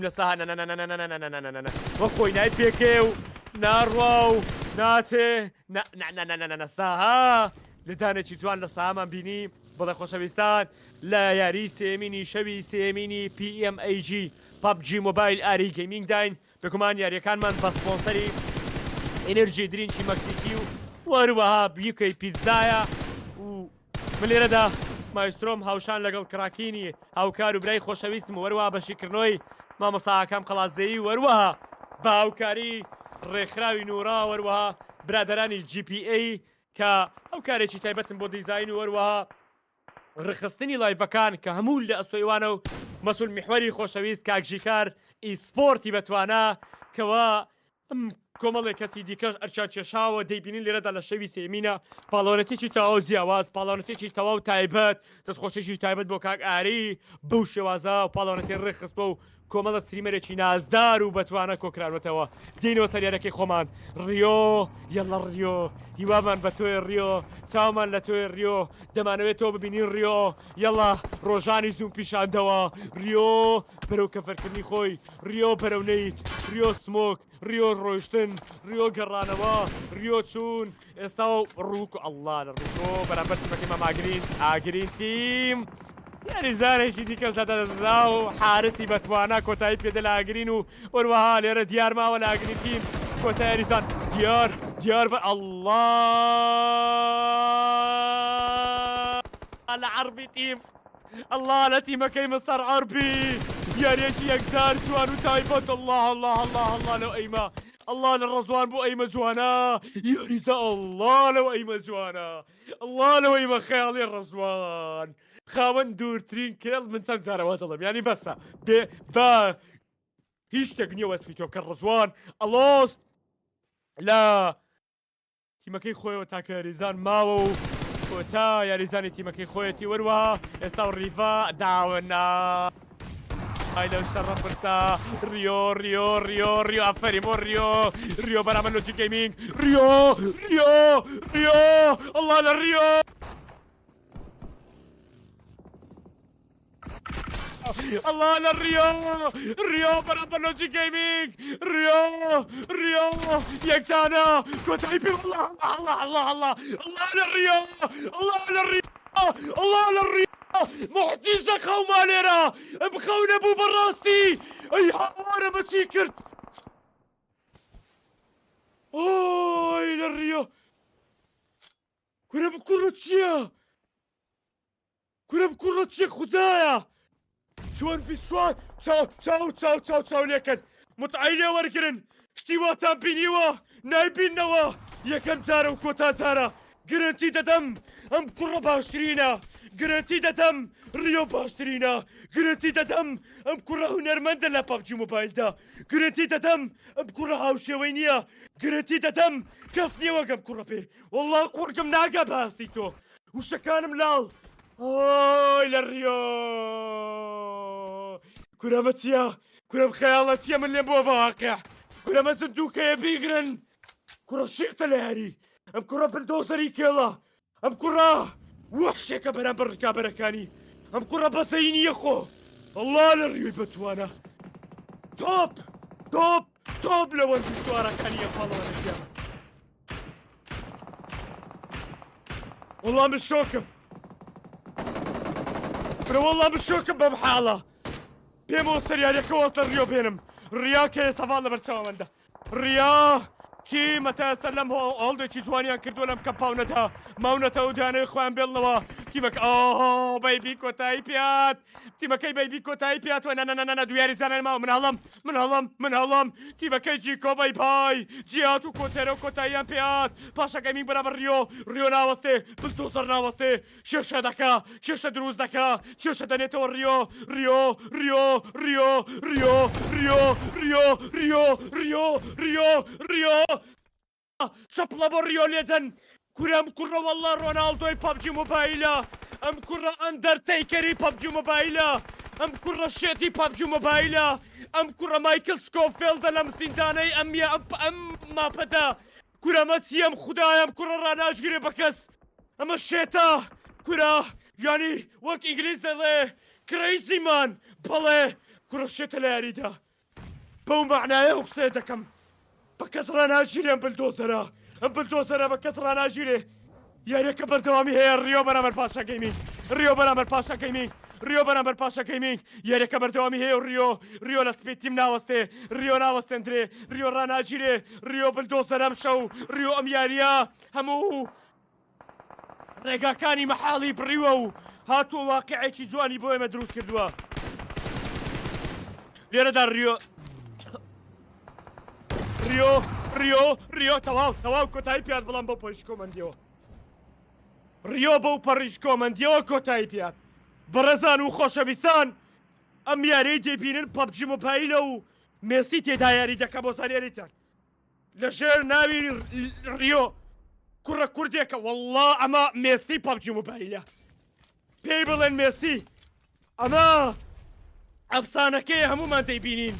Speaker 5: وە خۆی نای پێکێ و ناڕوا و ناچێ ساها لە دانێکی جوان لە ساهامان بینی بەڵێ خۆشەویستان لە یاری سێمینی شەوی سێمینی PMAG PUBG مۆبایل ئاری گەیمینگ داین بگومان یاریەکانمان بە سپۆنسەری ئێنەرجی درینکی مەکسیکی و وەروەها بیکەی پیتزایە و ملێرەدا مایسترۆم هاوشان لەگەڵ کراکینی هاوکار و برای خۆشەویستم وەروەها بەشیکردنەوەی مامۆستاکەم خەڵازایی وەروەها بە هاوکاری ڕێکخراوی نورا وەروەها برادەرانی GPA کە ئەو کارێکی تایبەتم بۆ دیزاین و وەروەها ڕخستنی لایڤەکان کە هەموو لە ئەستۆیوانە و مەسول میحوەری خۆشەویست کاکژیکار ئیسپۆرتی بەتوانە کەوە ئەم کۆمەڵێک کەسی دیکەش ئەرچا کێشاوە دەیبینین لێرەدا لە شەوی سێمینە پاڵەوانەتێکی تەواو جیاواز پاڵەوانەتێکی تەواو تایبەت دەستخۆشێکی تایبەت بۆ کاک ئاری بەو شێوازە و پاڵەوانەتی ڕێخستە و کۆمەڵە ستریمەرێکی نازدار و بەتوانە کۆکراوەتەوە دێنەوە سەریارەکەی خۆمان ڕیۆ یەڵە ڕیۆ هیوامان بە تۆی ڕیۆ چاومان لە تۆی ڕیۆ دەمانەوێت تۆ ببینین ڕیۆ یەڵە ڕۆژانی زوم پیشاندەوە ڕیۆ بەرەو کەفەرکردنی خۆی ڕیۆ بەرەو نەیت ڕیۆ سمۆک ڕیۆ ڕۆیشتن ڕیۆ گەڕانەوە ڕیۆ چوون ئێستا و ڕووک و ئەڵڵا لە ڕووکۆ بەرامبەر تیمەکەی ماماگرین ئاگرین تیم یاریزانێکی دیکەش دەدەزا و حارسی بەتوانە کۆتایی پێدە لە ئاگرین و وەروەها لێرە دیارماوە لە ئاگرین تیم کۆتا یاریزان ديار الله على عربي تيم، الله على تيمەکەی مستەر عربی، یاریەکی یەکجار جوان و تایبەت. الله الله الله الله لەو ئەیمە، الله لە ڕەزوان بۆ ئەیمە جوانە، یاریزە الله لەو ئەیمە جوانە، الله لەو ئەیمە خەیاڵی ڕەزوان، خاوەن دوورترین کێڵ. من چەند جارەوە دەڵێم یانی بەسە بە هیچ شتێک نییە وەسفی تۆ کە ڕەزوان ئەڵۆست لە تیمەکەی خۆیەوە تاکە یاریزان ماوە و کۆتا یاریزانی تیمەکەی خۆیەتی وەروەها ئێستا ڕیڤا داوەنا لەو شەڕە پرسا ریۆ ئافەری بۆ ریۆ بەرامبەر لۆجیک گەیمینگ ریۆ ئەڵڵا لە ریۆ الله لە ریۆ بەرامبەر لۆجیک گەیمینگ ریۆ یەکتانە کۆتایی پێ الله لە ریۆ الله لە ریۆ محتیزە خەوما لێرە ئەم خەو نەبوو بەڕاستی ئەی هاوارە بەچی کرد ئۆی لە ریۆ کورە بکوڕە چییە خودایە چۆن فیسوان چاو لێکەن متعی لێ وەرگرن شتی واتان بینیوە نایبینەوە یەکەم جارە و کۆتا جارە گرنتی دەدەم ئەم کوڕە باشترینە گرنتی دەدەم ریۆ باشترینە گرنتی دەدەم ئەم کوڕە هونەرمەندە لە پابجی مۆبایلدا گرنتی دەدەم ئەم کوڕە هاوشێوەی نییە گرنتی دەدەم کەس نییە گەم کوڕە پێ وەڵڵا قورگم ناگە باستی تۆ وشەکانم لاڵ ئۆی لە ریۆ کورەمە چییە کورەم خەیاڵە چییە من لێم بۆ بەواقع کورەمە زندووکەیە بیگرن کوڕە شێتە لە یاری ئەم کوڕە بلدۆزەری کێڵە ئەم کوڕە وەحشێکە بەرامبەر ڕکابەرەکانی ئەم کوڕە بەسەی نییە خۆ ئەڵڵا لە ڕیۆی بەتوانە تۆپ لە وەرزی سوارەکانی ئەفاڵەوەنەکە وەڵام من شۆکم وەڵام من شۆکم بەم حاڵە پێمەوە سەریارەکە وەست لە ریۆ بێنم ڕیا کێ سەڤال لە بەرچاوەمەندە ڕیا تیمەتە سەر لەم هەڵدێکی جوانیان کردووە لەم کەمپاونەتە ماونەتە و دانەی خۆیان بێڵنەوە تیمەکە بەیبی کۆتایی پیات تیمەکەی بەیبی کۆتایی پیاتوە نەنەنەنە دویاری زانای ماوە من هەڵم تیمەکەی جیکۆ بەیپای جیات و کۆچێرە و کۆتاییان پیات پاشەکەمی بەرامبەر ریۆ ناوەستێ بلدۆزەر ناوەستێ شێشە دەکا شێشە دروست دەکا شێشە دەنێتەوە ریۆ چەپڵە بۆ ریۆ لێدەن کورەم کوڕە وەڵڵا ڕۆناڵدۆی پابجی مۆبایلە ئەم کوڕە ئەندەرتەیکەری پابجی مۆبایلە ئەم کوڕە شێتی پابجی مۆبایلە ئەم کوڕە مایکل سکۆفێلدە لەم زیندانەی ئەم ماپەدا کورەمە چیەم خودایەم کوڕە ڕاناژگرێ بە کەس ئەمە شێتە کورە ینی وەک ئینگلیز دەڵێ کرەیزیمان بەڵێ کوڕە شێتە لە یاریدا بەو معنایە قسە دەکەم بە کەس ڕاناژیرێ ئەم بلدۆزەرە بە کەس ڕاناژیرێ یاریەکە بەردەوامی هەیە ریۆ بەرامبەر پاشا گەیمینگ یاریەکە بەردەوامی هەیە و ریۆ لە سپی تیم ناوەستێ ریۆ ناوەستێنرێ ریۆ ڕاناژیرێ ریۆ بلدۆزەرە ئەم شەو ریۆ ئەم یاریە هەموو ڕێگاکانی مەحاڵی بڕیوە و هاتووە واقعێکی جوانی بۆ ئێمە دروست کردووە لێرەدا ریۆ تەواو کۆتایی پیات بەڵام بەو پەڕیش کۆمەندیەوە ریۆ بەو پەڕیش کۆمەندیەوە کۆتایی پیات بەڕێزان و خۆشەویستان ئەم یارەی دەبینن پەبجی مۆبایلە و مێسی تێدا یاری دەکە بۆ زانیاریتان لەژێر ناوی ریۆ کوڕە کوردێکە وەڵڵا ئەمە مێسی پەبجی مۆبایلە پێی بڵێن مێسی ئەمە ئەفسانەکەی هەمومان دەیبینین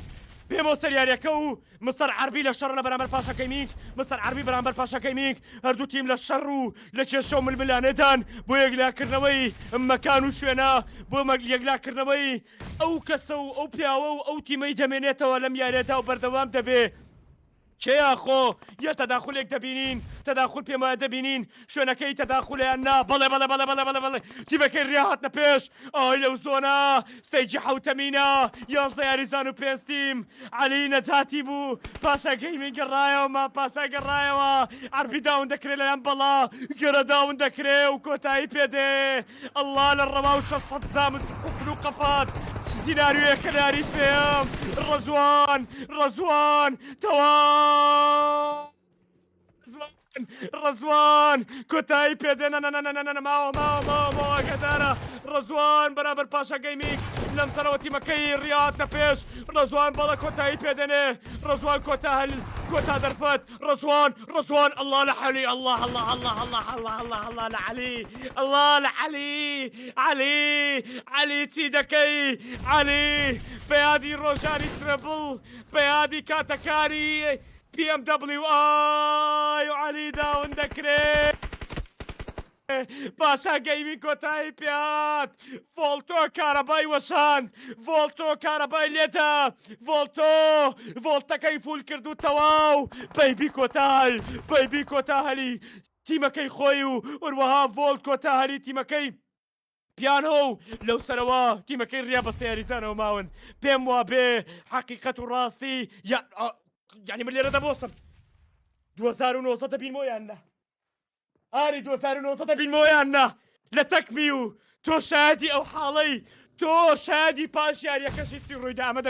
Speaker 5: پێمەوە سەریارەکە و مستەر عەربی لە شەڕ لە بەرامبەر پاشەکەیمینگ مستەر عەربی بەرامبەر پاشەکەیمینگ هەردوو تیم لە شەڕ و لە کێشە و ململانێدان بۆ یەکلاکردنەوەی مەکان و شوێنە بۆ یەکلاکردنەوەی ئەو کەسە و ئەو پیاوە و ئەو تیمەی دەمێنێتەوە لەم یاریەدا و بەردەوام دەبێ چێیاخۆ یە تەداخولێک دەبینین تەداخل پێم وایە دەبینین شوێنەکەی تەداخلیان نا بەڵێ بەڵێ بەڵێ بەڵێ بەڵێ بەڵێ تیمەکەی ڕیا هاتنە پێش ئای لەو زۆنە ستەیجی حوتەمینە 11 یاریزان و 5 تیم عەلی نەجاتی بوو پاشا گەیمینگ گەڕایەوە پاشا گەڕایەوە عەربی داون دەکرێت لەلایەن بەڵا گەرە داون دەکرێت و کۆتایی پێدێ ئەڵڵا لە ڕەما و 600 زامن قوفل و قەفات سیناریۆیەکە داری سێم ڕەزوان تەواو ڕەزوان کۆتایی پێدێ ماوە گەدارە ڕەزوان بەرامبەر پاشا گەیمینگ لەم سەرەوە تیمەکەی ڕیاتە پێش ڕەزوان بەڵە کۆتایی پێدێنێ ڕەزوان کۆتا دەرفەت ڕەزوان الله لە حەلی الله لە عەلی الله لە عەلی چی دەکەی عەلی بەیادی ڕۆژانی ترەبڵ بەیادی کاتەکاری BMW و عەلی داون دەکرێت پاشا گەیمینگ کۆتایی پێات ڤۆڵتۆ کارەبای وەشان ڤۆڵتۆ کارەبای لێدە ڤۆڵتەکەی فول کرد و تەواو بەیبی کۆتا هەلی تیمەکەی خۆی و وەروەها ڤۆڵت کۆتا هەلی تیمەکەی پیانۆ و لەو سەرەوە تیمەکەی ڕیا بە سەیاریزانەوە ماون پێم وا بێ حەقیقەت و ڕاستی یعنی من لێرە دەبۆستم 2009 دەبینمەوەیان نا ئاری 2009 دەبینمەوەیان نا لە تەکمی و تۆ شایەتی ئەو حاڵەی تۆ شایەتی پاش یاریەکەشی چی ڕوویدا ئەمە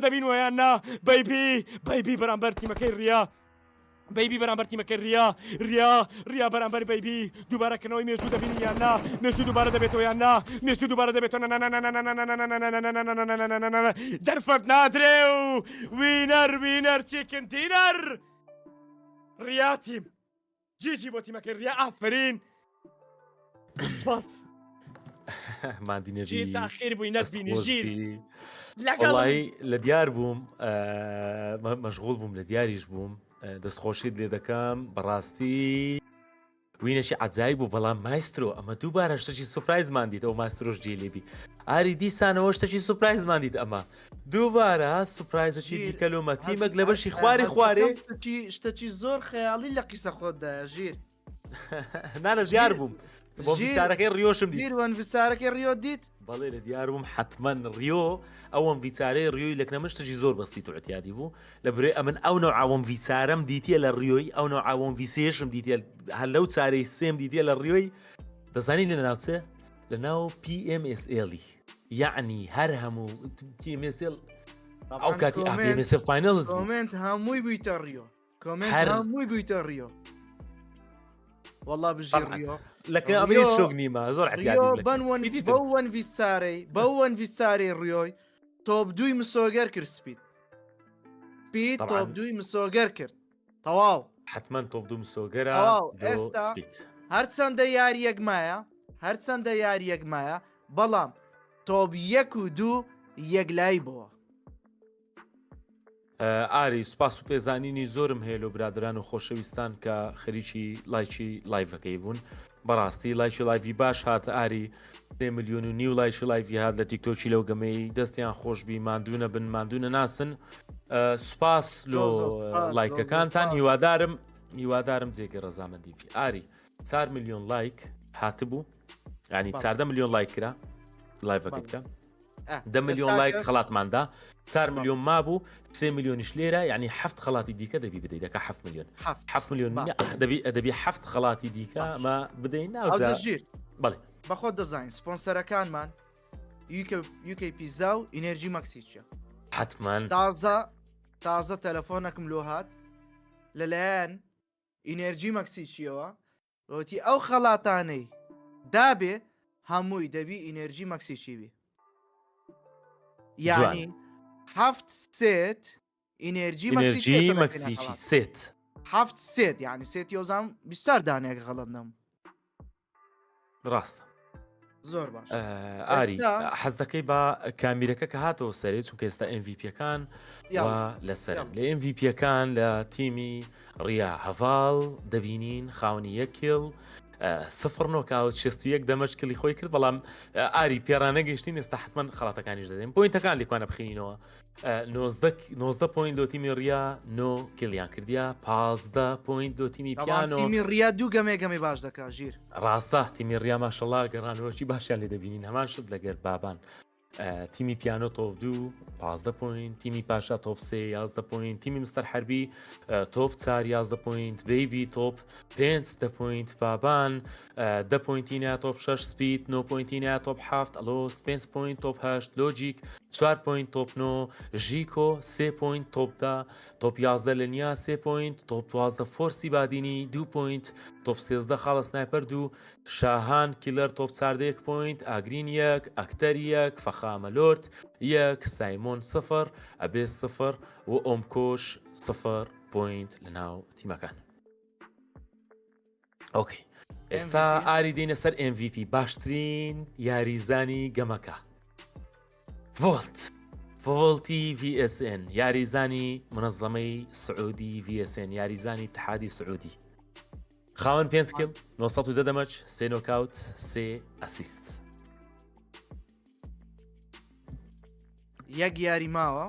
Speaker 5: دەبینمەوەیان نا بەیبی بەرامبەر تیمەکەی ڕیا بەیبی بەرامبەر تیمەکەی ڕیا بەرامبەر بەیبی دووبارەکەنەوەی مێژوو دەبینی یان نا مێژوو دووبارە دەبێتەوە یان نا مێژوو دووبارە دەبێتەوە دەرفەت نادرێ و وینەر چیکن دینەر ڕیا تیم جیجی بۆ تیمەکەی ڕیا ئافرین سپاس
Speaker 2: مادینەژی
Speaker 5: تاخیر بووی نەتبینی ژیر
Speaker 2: وڵی لە دیار بووم مەشغوڵ بووم لە دیاریش بووم دەستخۆشیت لێ دەکەم بەڕاستی وینەشی عجای بوو بەڵام مایسترۆ ئەمە دووبارە شتێکی سوپرایزمان دیت ئەو ماسترۆش جێلێبی ئاری دیسانەوە شتێکی سوپرایزمان دیت ئەمە دووبارە سوپرایزەکی دیکە لۆمە تیمەک لە بەشی خوارێ
Speaker 1: شتێکی زۆر خەیاڵی لە قیسە خۆتدایە ژیر
Speaker 2: نانە ژیار بووم بۆ ڤیچارەکەی ڕیۆشم دیت
Speaker 1: ژیروان ڤیچارەکەی ڕیۆ دیت
Speaker 2: بەڵێ لە دیار بووم حتمما ڕیۆ ئەوەم ڤیچارەی ڕیۆی لەکنە من شتێکی زۆر بەسیت و احتیاطی بوو لە برێ ئەمن ئەو نەوعاوەم ڤیچارەم دیتیە لە ڕیۆی ئەو نەوعاوەم ڤیسێشم دیتە هەر لەو چارەی سێم دیتیە لە ڕیۆی دەزانی لە ناوچە لە ناو PMSL یعنی هەر هەموو PMSL ئەو کاتی PMSL فاینەڵز
Speaker 1: کۆمنت هەمووی بوویتە ڕیۆ کۆمنت هەمووی بوویتە ڕیۆ والله بژیر ڕیۆ
Speaker 2: لەکە ئەمەی شۆک نیمە زۆر احتیاطی
Speaker 1: بەوەن ڤیچارەی ڕیۆی تۆپ دووی مسۆگەر کرد سپید تۆپ دووی مسۆگەر کرد تەواو
Speaker 2: حتمما تۆپ دوو مسۆگەرە
Speaker 1: ئێستا هەرچەندە یاریەک مایە بەڵام تۆپ 1 و 2 یەکلای بووە
Speaker 2: ئاری سوپاس و پێزانینی زۆرم هەیە لە برادران و خۆشەویستان کە خەریکی لایکی لایڤەکەی بوون بەڕاستی لایکی لایڤی باش هاتە ئاری 3 ملیۆن و نیو لایکی لایڤی هات لە تیکتۆکی لەو گەمەی دەستیان خۆشببی ماندوونە بن ماندوونە ناسن سوپاس لۆ لایکەکانتان هیوادارم جێگە ڕەزامەندی بی ئاری 4 ملیۆن لایک هاتبوو ینی 14 ملیۆن لایک کرا لایڤەکە بکە 10 ملیۆن لایک خەڵاتماندا 4 ملیۆن مابوو 3 ملیۆنیش لێرە یعنی 7 خەڵاتی دیکە دەبی بدەیت دەکە 7 ملیۆن 7 ملیۆن دەبی 7 خەڵاتی دیکە ئەمە بدەین
Speaker 1: ناوژیر
Speaker 2: بەڵێ
Speaker 1: بەخۆ دەزانین سپۆنسەرەکانمان UK پیزا و ئینەرژی مەکسیچە
Speaker 2: حتمما
Speaker 1: تازە تەلەفۆنەکەم لۆ هات لەلایەن ئینەرژی مەکسیچیەوە وتی ئەو خەڵاتانەی دابێ هەمووی دەبی ئینەرژی مەکسیچی بی یعنی 7 سێت ئینەرژی
Speaker 2: مەکسیچی سێت
Speaker 1: 7 سێت یعنی سێت یۆزان 24 دانێک غەڵەندەم
Speaker 2: ڕاستە
Speaker 1: زۆر باش
Speaker 2: ئاری حەز دەکەی بە کامیرەکە کە هاتەوە سەرێت چونکە ئێستا MVP-یەکان لەسەر لە MVP-یەکان لە تیمی ڕیا هەڤاڵ دەبینین خاونی 1 کیل سفر نۆکاوت 61 دەمەش کلی خۆی کرد بەڵام ئاری پێرانە گەشتین ئێستا حتمما خڵاتەکانیش دەدەین پوینتەکان لیکوانە بخینینەوە 90 پوینت دۆ تیمی ڕیا 9 کلیان کردیا 15 پوینت دۆ تیمی پیانۆ
Speaker 1: تیمی ڕیا دوو گەمێ باش دەکا ژیر
Speaker 2: ڕاستە تیمی ڕیا ماشەڵا گەڕانەوەکی باشیان لێ دەبینین هەمان شت لەگەر بابان تیمی پیانۆ تۆپ 2 15 پوینت تیمی پاشا تۆپ 3 11 پوینت تیمی مستەر حربی تۆپ 4 11 پوینت بیبی تۆپ 5 پوینت بابان 10 پوینتینە تۆپ 6 سپید 9 پوینتینە تۆپ 7 ئەلۆست 5 پوینت تۆپ 8 لۆجیک 4 پوینت تۆپ 9 ژیکۆ 3 پوینت تۆپ 10 تۆپ 11 لەنیا 3 پوینت تۆپ 12 فۆرسی بادینی 2 پوینت تۆپ 13 خاڵە سنایپەر 2 شاهان کیلەر تۆپ 4 پوینت ئاگرین 1 ئەکتەر 1 فەخامەلۆرت 1 سایمۆن 0 ئەبێ 0 و ئۆمکۆش 0 پوینت لەناو تیمەکان ئۆکەی ئێستا ئاری دێنە سەر MVP باشترین یاریزانی گەمەکە فۆڵتی VSN یاریزانی منەظەمەی سعودی VSN یاریزانی اتحادی سعودی خاوەن 5 کیل 910 دەمەچ 3 نۆکاوت 3 ئەسیست
Speaker 1: یەک یاری ماوە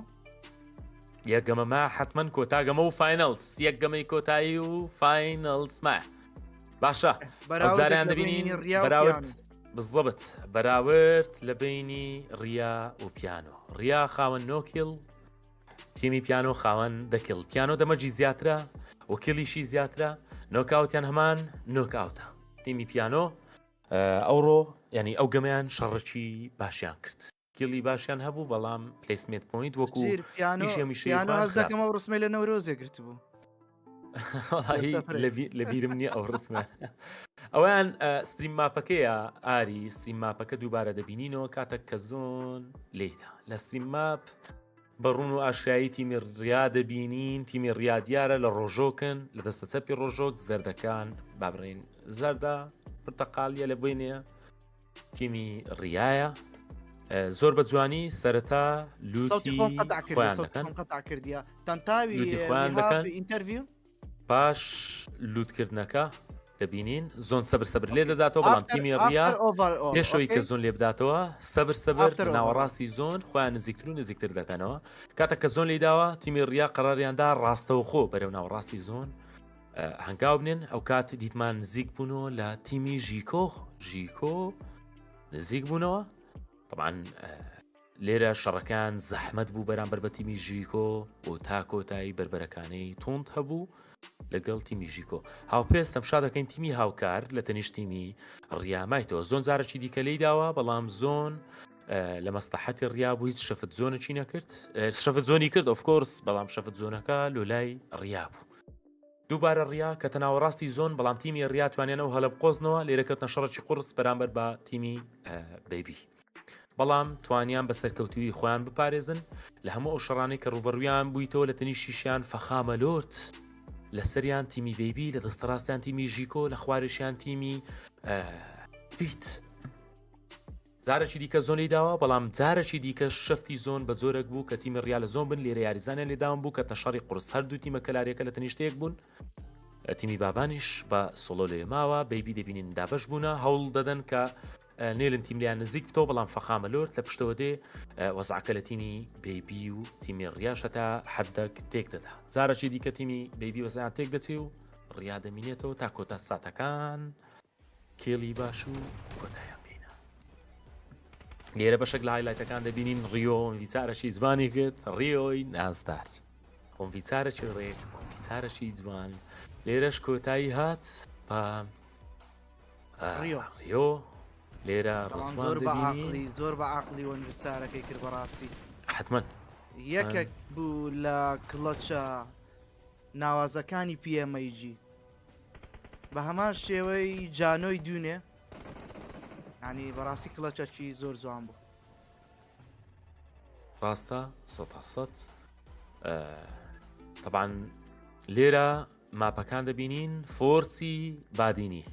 Speaker 2: یەکگەمەما حتمما کۆتاگەمە و فاینەلز یەکگەمەی کۆتایی و فاینەلزمە باشە ئەوزاریان دەبینین بەراورد بزەبت بەراورد لە بینی ڕیا و پیانۆ ڕیا خاوەن نۆکیل تیمی پیانۆ خاوەن دەکیل پیانۆ دەمەجی زیاترە و کلیشی زیاترە نۆکاوتیان هەمان نۆکاوتە تیمی پیانۆ ئەوڕۆ ینی ئەو گەمەیان شەڕەکی باشیان کرد کلی باشیان هەبوو بەڵام پلیسمێت پوینت وەکو
Speaker 1: پیانۆ هەز دەکەم ئەو ڕسمەی لە نەورۆزێ گرت بوو
Speaker 2: لە بیرم نییە ئەو ڕسمە ئەویان ستریم ماپەکەیە ئاری ستریم ماپەکە دووبارە دەبینینەوە کاتێک کە زۆن لێدا لە ستریم ماپ بەڕون و ئاشایی تیمی ڕیا دەبینین تیمی ڕیا دیارە لە ڕۆژۆکن لە دەستە چەپی ڕۆژۆک زەردەکان بابڕین زەردە پرتەقالیە لە بینێ تیمی ڕایە زۆر بە جوانی سەرەتا لوتی خۆیان دەکەن
Speaker 1: کردیا تەنتاوی
Speaker 2: خۆیان دەکەن
Speaker 1: ئینتەرویو
Speaker 2: پاش لوتکردنەکە دەبینین زۆن سەبر لێ دەداتەوە بەڵام تیمی ڕیا پێشەوەی کە زۆن لێ بداتەوە سەبر ناوەڕاستی زۆن خۆیان نزیکتر و نزیکتر دەکەنەوە کاتە کە زۆن لێداوە تیمی ڕیا قەراریاندا ڕاستەوە خۆ بەرەو ناوەڕاستی زۆن هەنگاو بنێن ئەو کات دیتمان نزیک بوونەوە لە تیمی ژیکۆ نزیک بوونەوە طبعاً لێرە شەڕەکان زەحمەت بوو بەرامبەر بە تیمی ژیکۆ بۆ تا کۆتایی بربەرەکانەی تۆند هەبوو لەگەڵ تیمی ژیکۆ هاوپێستم شا دەکەین تیمی هاوکار لە تەنیشت تیمی ڕیامایتەوە زۆن جارێکی دیکە لی داوە بەڵام زۆن لە مەستەحەتی ڕیا بوو هیچ شەفت زۆنەچی نەکرد شەفت زۆنی کرد ئۆفکۆرس بەڵام شەفت زۆنەکە لۆلای ڕیا بوو دووبارە ڕیا کە تەناوەڕاستی زۆن بەڵام تیمی ڕیا توانێنەوە هەلە بقۆزنەوە لێرەکەوتنە شەڕێکی قورس بەرامبەر بە تیمی بیبی بەڵام توانیان بە سەرکەوتوی خۆیان بپارێزن لە هەموو ئەو شەڕانەی کە ڕوبەڕویان بوویتەوە لە تەنیشیشیان فەخامەلۆرت لە سەریان تیمی بیبی لە دەستەڕاستیان تیمی ژیکۆ لە خوارشیان تیمی پیت جارێکی دیکە زۆنی داوە بەڵام جارێکی دیکە شەفتی زۆن بە زۆرێک بوو کە تیمی ڕیا لە زۆن بن لێرە یاریزانە لێداوم بوو کە تەشاری قورس هەردوو تیمە کەلاریەکە لە تەنیشتەیەک بوون تیمی بابانیش بە سۆلۆ لێ ماوە بیبی دەبینین دابش بوونە هەوڵ دەدەن کە نێلن تیم لیان نزیک بتەوە بەڵام فەخامەلۆرت لە پشتەوە دێ وەزعکە لە تیمی بیبی و تیمی ڕیاشە تا حەدەک تێک دەدا جارێکی دیکە تیمی بیبی وەزیان تێک دەچێ و ڕیا دەمینێتەوە تا کۆتا ساتەکان کێڵی باش و کۆتایان بینە لێرە بەشێک لە هایلایتەکان دەبینین ڕیۆ ئۆنڤیچارەشی زمانی کرد ڕیۆی نازدار ئۆنڤیچارەکی ڕێک ئۆنڤیچارەشی جوان لێرەش کۆتایی هات بە ڕیۆ لێرە
Speaker 1: زۆر بە عقلی وەنویسارەکەی کرد بەڕاستی
Speaker 2: حتمما
Speaker 1: یەکێک بوو لە کڵەچە ناوازەکانی پیەمەیجی بە هەمان شێوەی جانۆی دوونێ ینی بەڕاستی کڵەچەکی زۆر جوان بوو
Speaker 2: ڕاستە 100 طبعاً لێرە ماپەکان دەبینین فۆرسی بادینی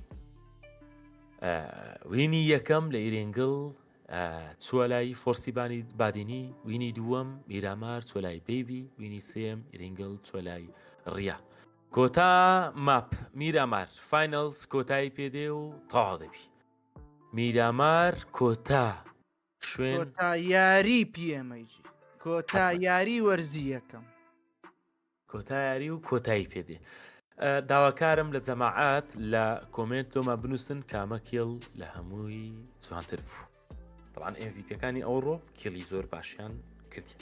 Speaker 2: وینی یەکەم لە ئیرێنگڵ چووە لای فۆرسی بادینی وینی دووەم میرامار چوە لای بیبی وینی سێم ئیرێنگڵ چوە لای ڕیا کۆتا ماپ میرامار فاینلز کۆتایی پێدێ و تەواو دەبی میرامار کۆتا شوێن
Speaker 1: کۆتا یاری پیێمەیجی کۆتا یاری وەرزی یەکەم
Speaker 2: کۆتا یاری و کۆتایی پێدێ داواکارم لە جەماعات لە کۆمنت تۆمە بنووسن کامە کێڵ لە هەمووی جوانتر بوو طبعاً MVP-ەکانی ئەوڕۆ کێڵی زۆر باشیان کردی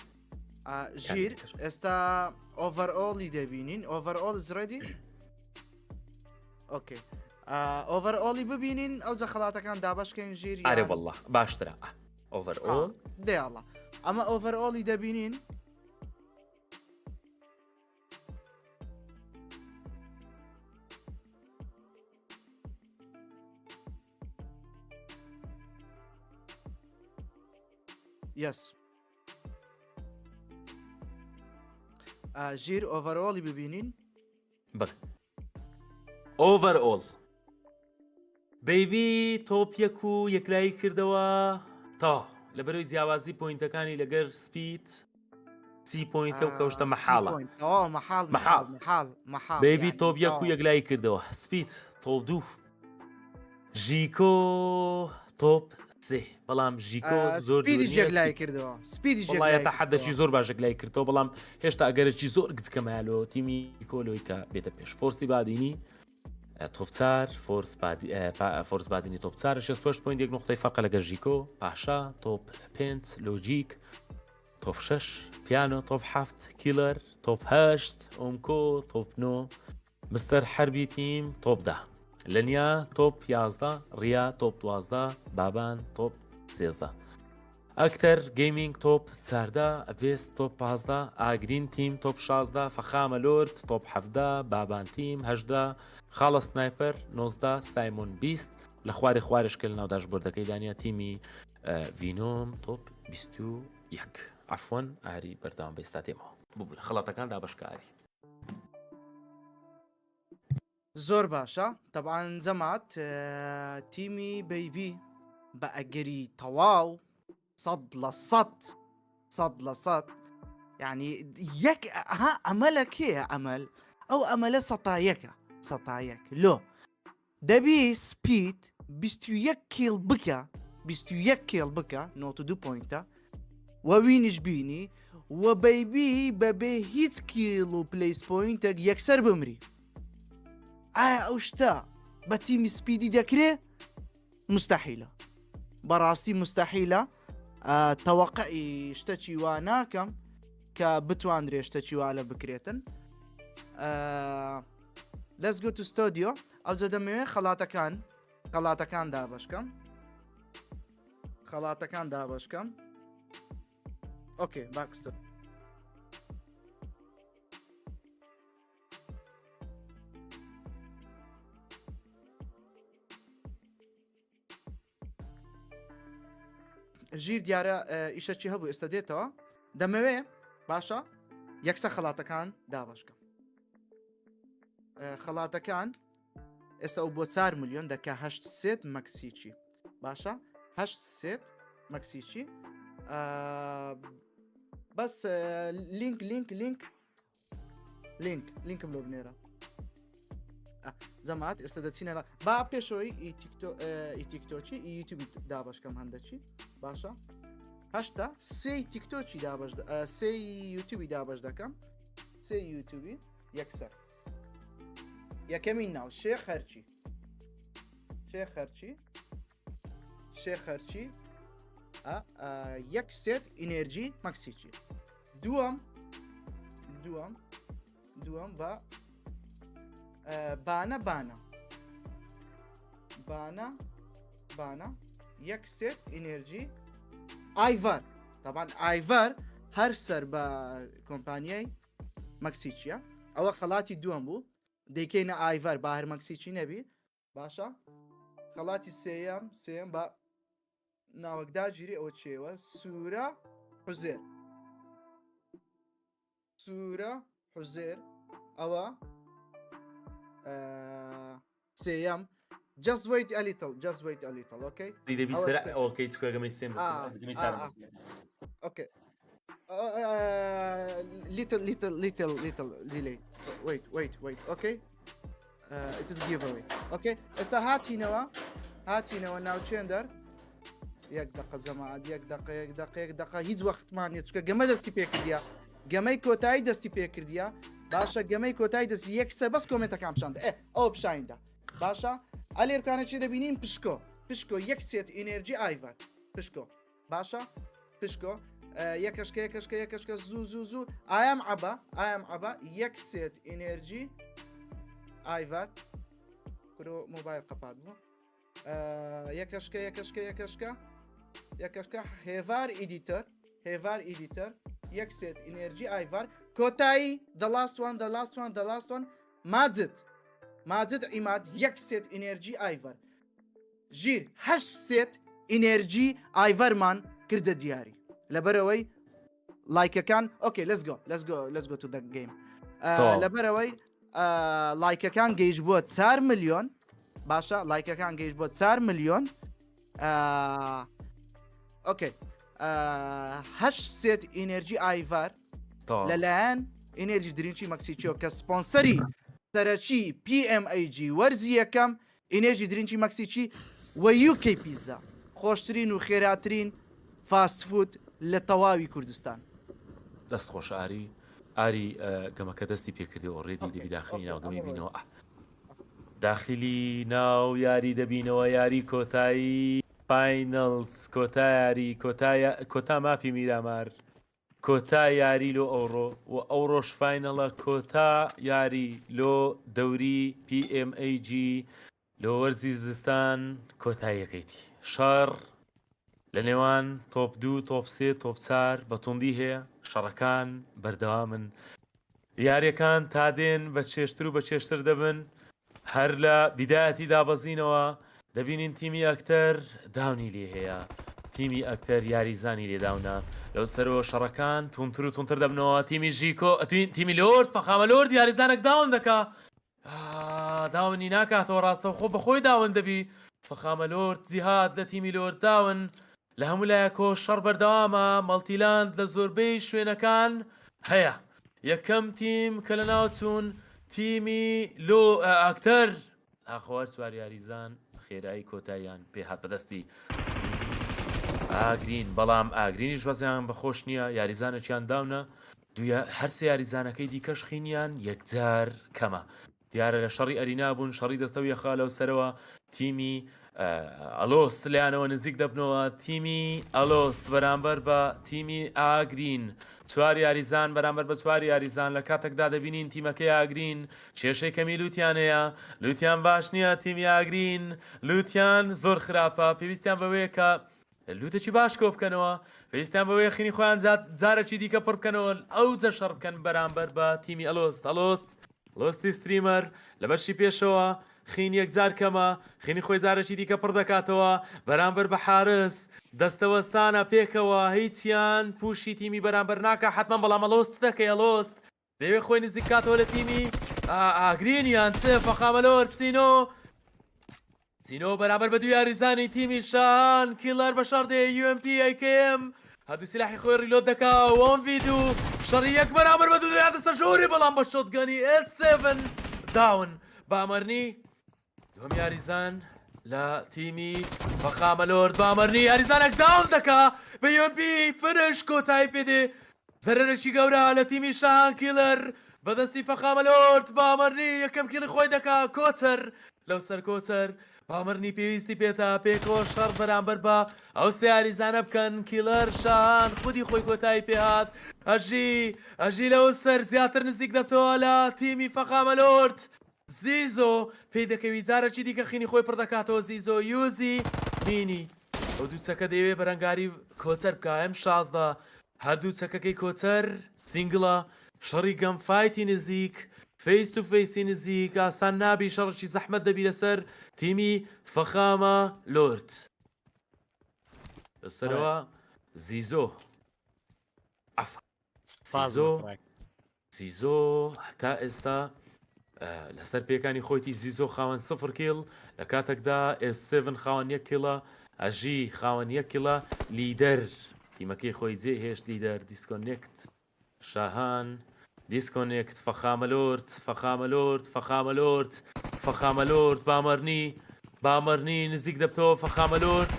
Speaker 1: ژیر ئێستا ئۆڤەرئۆڵی دەبینین ئۆڤەرئۆڵ زڕێدی ئۆکێ ئۆڤەرئۆڵی ببینین ئەو جەخەڵاتەکان دابشکەین ژیر
Speaker 2: ئارێ والله باشترە ئۆڤەرئۆڵ
Speaker 1: دێڵە ئەمە ئۆڤەرئۆڵی دەبینین یەس ژیر ئۆڤەرئۆڵی ببینین
Speaker 2: ئۆڤەرئۆڵ بەیبی تۆپ یەک و یەکلایی کردەوە تا لە بەرەوەی جیاوازی پۆینتەکانی لەگەر سپیت 30 پۆینتە و کەوشتە مەحاڵە
Speaker 1: مەحاڵ
Speaker 2: بەیبی تۆپ یەک و یەکلایی کردەوە سپیت تۆپ دوو ژیکۆ تۆپ سێ بەڵام ژیکۆ زۆر
Speaker 1: سپیدی جێگلای کردەوە سپیدی
Speaker 2: وڵایە تا حەدەکی زۆر باشەکلای کردەوە بەڵام هێشتا ئەگەرەکی زۆر گچکەمایلۆ تیمی کۆلۆی کە بێتە پێش فۆرسی بادینی تۆپچار فۆرس بادینی تۆپچارە 6 پوینت یەک نقطەی فەرقە لەگەر ژیکۆ پاشا تۆپ 5 لۆجیک تۆپ 6 پیانۆ تۆپ 7 کیلەر تۆپ 8 ئۆمکۆ تۆپ 9 مستەر حەربی تیم تۆپ 10 لەنیا تۆپ 11 ڕیا تۆپ 12 بابان تۆپ 13 ئەکتەر گەیمینگ تۆپ 14 ئەبێست تۆپ 15 ئاگرین تیم تۆپ 16 فەخامە لۆرد تۆپ 17 بابان تیم 18 خاڵە سنایپەر 19 سایمۆن 20 لە خوارێ خوارشکە لە ناو داشبۆردەکەی دانیا تیمی ڤینۆم تۆپ 21 عەفوەن ئاری بەردەوام بێستا تێمەوە ببوورە خەڵاتەکان دابەشکاری
Speaker 1: زۆر باشە طبعاً زەمات تیمی بەیبی بە ئەگەری تەواو 100% یعنی یەک ئەمەلە کێە ئەمەل ئەو ئەمەلە سەتایەک لۆ دەبی سپیت 21 کیل بکە 21 کێڵ بکە 92 پوینتە وەوینش بینی و بەیبی بەبێ هیچ کیل و پلیس پوینتێک یەکسەر بمری ئایا ئەو شتە بە تیمی سپیدی دەکرێ مستحیلە بەڕاستی مستحیلە تەوەقعی شتەکی وا ناکەم کە بتوانرێ شتەکی وا لە بکرێتن Let's go to studio ئەو جە دەمەوێت خەڵاتەکان دابشکەم ئۆکێ باکستۆ ژیر دیارە ئیشەکی هەبوو ئێستا دێتەوە دەمەوێ باشە یەکسە خەڵاتەکان دابشکەم خەڵاتەکان ئێستا ئەو بۆ 4 ملیۆن دەکە 8 مەکسیچی باشە 8 مەکسیچی بەس لینکم لۆ بنێرە زەمات ئێستا دەچینە با پێشەوەی ئیتیکتۆکی یوتیوبی دابشکەم هەندەچی باشە هەشتا سێ تیکتۆکی سێ یوتیوبی دابش دەکەم سێ یوتیوبی یەکسەر یەکەمین ناو شێخ خەرچی یەک سێت ئینێرجی مەکسیچی دووەم بە بانە یەک سێت ئینێرجی ئایڤەر طبعاً ئایڤەر هەر سەر بە کۆمپانیای مەکسیچیە ئەوە خەڵاتی دووەم بوو دەیکەینە ئایڤەر با هەر مەکسیچی نەبی باشە خەڵاتی سێم بە ناوەکدا گیری ئەوە چێوە سوورە حوزێر ئەوە سێم just wait a little okay
Speaker 2: اوكي تكوغمي سيم
Speaker 1: okay little delay wait اوكي it is giveaway اوكي ئێستا هاتینەوە ناوچێندەر یەک دقە زەماعەت یەک دقە هیچ وەختمان نیە چکە گەمە دەستی پێکردیا گەمەی کۆتایی دەستی پێکردیا باشە گەمەی کۆتایی دەست یەکسە بەس کۆمنتەکان پیشاندا ئەو پیشایندا باشە ئەلێرکانێکی دەبینین پشکۆ یەک سێت ئینێرجی ئایڤەر پشکۆ باشە پشکۆ یەکەشکە زوو ئایام عەبە یەک سێت ئینێرجی ئایڤەر کرۆ مۆبایل قەپات بوو یەکەشکە هێڤار ئیدیتەر یەک سێت ئینێرجی ئایڤەر کۆتایی the last one ماجد ئیماد یەک سێت ئینێرجی ئایڤەر ژیر هەشت سێت ئینێرجی ئایڤەرمان کردە دیاری لەبەرەوەی لایکەکان ئۆکێ let's go to the game لەبەرەوەی لایکەکان گەیشت بووە 4 ملیۆن باشە لایکەکان گەیشت بۆ 4 ملیۆن ئۆکێ هەشت سێت ئینێرجی ئایڤەر لەلایەن ئینێرجی درینچی مەکسیچیۆ کە سپۆنسەری سەرەکی PMAG وەرزی یەکەم ئینێرجی درینچی مەکسیچی و UK پیزا خۆشترین و خێراترین فاست فود لە تەواوی کوردستان
Speaker 2: دەست خۆش ئاری گەمەکە دەستی پێکردی و ڕێدی دەبی داخلی ناو گەمەی بینەوە داخلی ناو یاری دەبینەوە یاری کۆتایی فاینەلز کۆتا ماپی میرامار کۆتا یاری لۆ ئەوڕۆ و ئەوڕۆژ فاینەڵە کۆتا یاری لۆ دەوری PMAG لۆ وەرزی زستان کۆتاییەکەیتی شەڕ لە نێوان تۆپ 2 تۆپ 3 تۆپ 4 بەتوندی هەیە شەڕەکان بەردەوامن یاریەکان تا دێن بە چێشتر و بە چێشتر دەبن هەر لە بیدایەتی دابەزینەوە دەبینین تیمی ئەکتەر داونی لێ هەیە تیمی ئەکتەر یاریزانی لێداونە لەو سەرەوە شەڕەکان تونتر و تونتر دەبنەوە تیمی ژیکۆ تیمی لۆرد فەخامە لۆرد یاریزانێک داون دەکا داونی ناکاتەوە ڕاستەوە خۆ بەخۆی داون دەبی فەخامە لۆرد جیهاد لە تیمی لۆرد داون لە هەموو لایەکۆ شەڕ بەردەوامە مەڵتیلاند لە زۆربەی شوێنەکان هەیە یەکەم تیم کە لە ناوچوون تیمی لۆ ئەکتەر ئاخوار سوار یاریزان خێرایی کۆتاییان پێهات بەدەستی ئاگرین بەڵام ئاگرینی ژوەزیان بەخۆش نییە یاریزانەکیان داونە هەرسێ یاریزانەکەی دیکەش خینیان یەکجار کەمە دیارە لە شەڕی ئەرینا بوون شەڕی دەستەوی یەخا لەو سەرەوە تیمی ئەلۆست لایەنەوە نزیک دەبنەوە تیمی ئەلۆست بەرامبەر بە تیمی ئاگرین چوار یاریزان بەرامبەر بە چوار یاریزان لە کاتێکدا دەبینین تیمەکەی ئاگرین کێشەی کەمی لوتیان هەیە لوتیان باش نییە تیمی ئاگرین لوتیان زۆر خراپە پێویستیان بەوەیە کە لوتێکی باش کۆ بکەنەوە پێویستیان بەوەیە خینی خۆیان جارێکی دیکە پڕ بکەنەوە ئەو جە شەڕ بکەن بەرامبەر بە تیمی ئەلۆستی ستریمەر لە بەشی پێشەوە خین یەکجار کەمە خینی خۆی جارێکی دیکە پڕ دەکاتەوە بەرامبەر بە حارس دەستەوەستانە پێکەوە هیچیان پوشی تیمی بەرامبەر ناکە حتمما بەڵام ئەلۆست دەکەی ئەلۆست دەوێت خۆی نزیک کاتەوە لە تیمی ئاگرینیان چێ فەخامەلۆر چینۆ بەرامبەر بە دوو یاریزانی تیمی شان کیلەر بە شەڕدێ UMP AKM هەردوو سلاحی خۆی ڕیلۆد دەکا وۆن ڤیدیو شەڕی یەک بەرامبەر بە دوو دەستە ژووری بەڵام بە شۆتگەنی S7 داون بامەرنی دوم یاریزان لە تیمی فەخامەلۆر بامەرنی یاریزانێک داون دەکا بە UMP فرش کۆتایی پێدێ زەرەرێکی گەورە لە تیمی شان کیلەر بەدەستی فەخامەلۆرد بامەرنی یەکەم کیڵی خۆی دەکا کۆچەر لەو سەر کۆچەر بامەرنی پێویستی پێێتە پێکۆ شەڕ بەرامبەر بە ئەو سێ یاریزانە بکەن کیلەر شان خودی خۆی کۆتایی پێهات ئەژی لەو سەر زیاتر نزیک دەبتەوە لە تیمی فەخامەلۆرد زیزۆ پێی دەکەوی جارێکی دیکە خینی خۆی پڕ دەکاتەوە زیزۆ یوزی بینی ئەو دوو چەکە دەیەوێ بەرەنگاری کۆچەر بکە ئەم 16 هەردوو چەکەکەی کۆچەر سینگڵە شەڕی گەمفایتی نزیک فیس تو فیسی نزیک ئاسان نابی شەڕکی زەحمەت دەبی لەسەر تیمی فەخامە لۆرد لەسەرەوە زیزۆ زیزۆ هەتا ئێستا لەسەر پێکانی خۆیتی زیزۆ خاوەن 0 کیل لە کاتێکدا S7 خاوەن 1 کیلە ئەژی خاوەن 1 کیلە لیدەر تیمەکەی خۆی جێ هێشت لیدەر دیسکۆنێکت شاهان
Speaker 8: دیسکۆنێکت فەخامەلۆرد فەخامەلۆرد فەخامەلۆرد فەخامەلۆرد بامەرنی نزیک دەبتەوە فەخامەلۆرد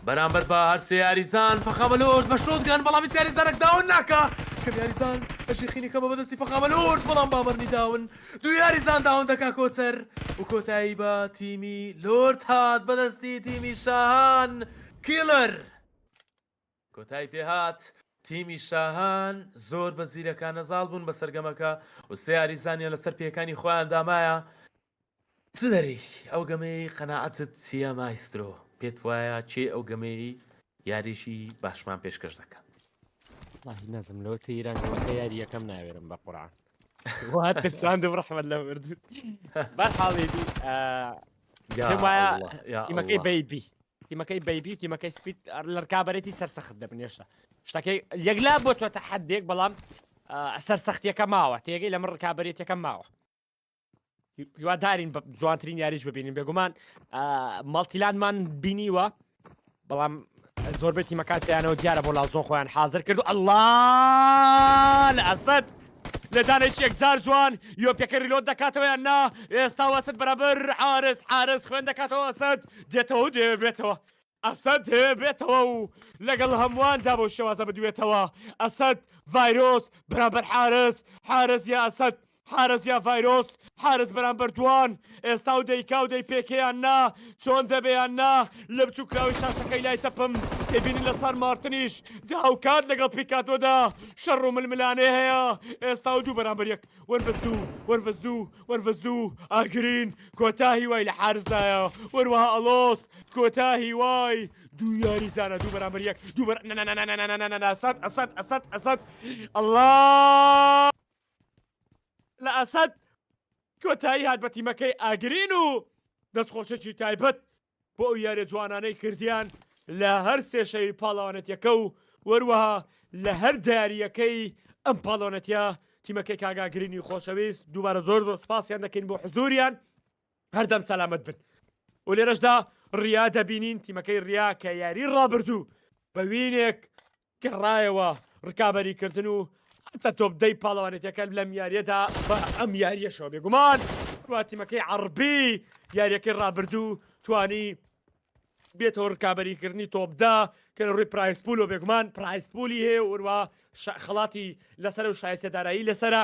Speaker 8: بەرامبەر بە هەرسێ یاریزان فەخامەلۆرد بە شۆتگان بەڵامی یاریزانێک داون ناکە کەم یاریزان ئەژێخینی کەمە بەدەستی فەخامەلۆرد بەڵام بامەرنی داون دوو یاریزان داون دەکا کۆچەر و کۆتایی بە تیمی لۆرد هات بەدەستی تیمی شاهان کیلەر کۆتایی پێهات تیمی شاهان زۆر بە زیرەکان نەزاڵ بوون بە سەرگەمەکە و سێ یاریزانیان لەسەر پێەکانی خۆیان دامایە چ دەری ئەو گەمەی قەناعەتت چیە مایسترۆ پێت وایە چێ ئەو گەمەی یاریشی باشمان پێشکەش دەکەن
Speaker 5: والله نازم لەوە تەیرانەوەکە یاری یەکەم ناوێرم بە قورعان وا ترساندم ڕەحمەت لە وردون بەرحاڵی دی پێم وایە تیمەکەی بەیبی تیمەکەی بەیبی و تیمەکەی سپید لە ڕکابەرێتی سەرسەخت دەبن هێشتا شتەکەی یەکلا بۆ تۆ تەحەدێک بەڵام سەرسەختیەکە ماوە تێگەی لە من ڕکابەرێتەکەم ماوە هیوادارین بە جوانترین یاریش ببینین بێگومان مەڵتیلانمان بینیوە بەڵام زۆربەی تیمەکاتیانەوە دیارە بۆ لازۆ خۆیان حاضر کرد و ئەڵڵا لە ئەسەد لە دانێکی یەکجار جوان یۆپیەکە ریلۆت دەکاتەوە یان نا ئێستا ئەسەد بەرامبەر حارس خوێن دەکاتەوە ئەسەد دێتەوە و دێبێتەوە ئەسەد دێبێتەوە و لەگەڵ هەموواندا بۆ شێوازە بدوێتەوە ئەسەد ڤایرۆس بەرامبەر حارس یا ئەسەد حارس یا ڤایرۆس حارس بەرامبەر دوان ئێستا و دەیکا و دەی پێکەیان نا چۆن دەبێیان نا لە بچوو کراوی شاشەکەی لای چەپم تێبینی لەسەر مارتنیش داوکات لەگەڵ پیکاتۆدا شەڕ و ململانێ هەیە ئێستا و دوو بەرامبەر یەک وەرڤەزدوو ئاگرین کۆتاهی وای لە حارسدایە وەروەها ئەڵۆست کۆتاهی وای دوو یاریزانە دوو بەرامبەر یەک دوو ئەسەد ئەڵڵا لە ئەسەد کۆتایی هات بە تیمەکەی ئاگرین و دەستخۆشێکی تایبەت بۆ ئەو یاریە جوانانەی کردیان لە هەر سێشەی پاڵەوانەتیەکە و وەروەها لە هەر دیاریەکەی ئەم پاڵۆنەتیا تیمەکەی کاگاگرینی خۆشەویست دووبارە زۆر سپاسیان دەکەین بۆ حزوریان هەردەم سەلامەت بن و لێرەشدا ڕیا دەبینین تیمەکەی ڕیا کە یاری ڕابردوو بە وینێک گەڕایەوە ڕکابەریکردن و حتى توب دەی پاڵەوانێتەکە لەم یاریەدا بە ئەم یاریەشەوە بێگومان تیمەکەی عەربی یاریەکەی ڕابردوو توانی بێتەوە ڕکابەریکردنی تۆپدا کە ڕووی پرایسپول و بێگومان پرایسپولی هەیە وەروە خەڵاتی لەسەر و شایستەدارایی لەسرە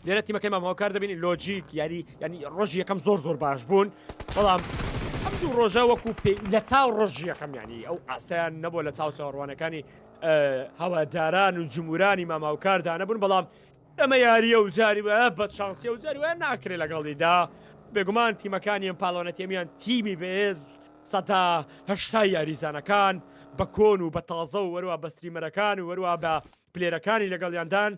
Speaker 5: لێرە تیمەکەی مامەوەکار دەبینی لۆجیک ینی ڕۆژی یەکەم زۆر باش بوون بەڵام ئەم دوو ڕۆژە وەکو لە چاو ڕۆژی یەکەم ینی ئەو ئاستەیان نەبووە لە چاو چاوەڕوانەکانی هەواداران و جمهورانی ماماوکاردا نەبوون بەڵام ئەمە یاریە و جاری وە بەد شانسیە و جاری وە ناکرێت لەگەڵیدا بێگومان تیمەکانی ئەم پاڵۆنەتێمیان تیمی بێز سەدا هەشتا یاریزانەکان بە کۆن و بە تازە و وەروە بە ستریمەرەکان و وەروە بە پلێرەکانی لەگەڵیاندان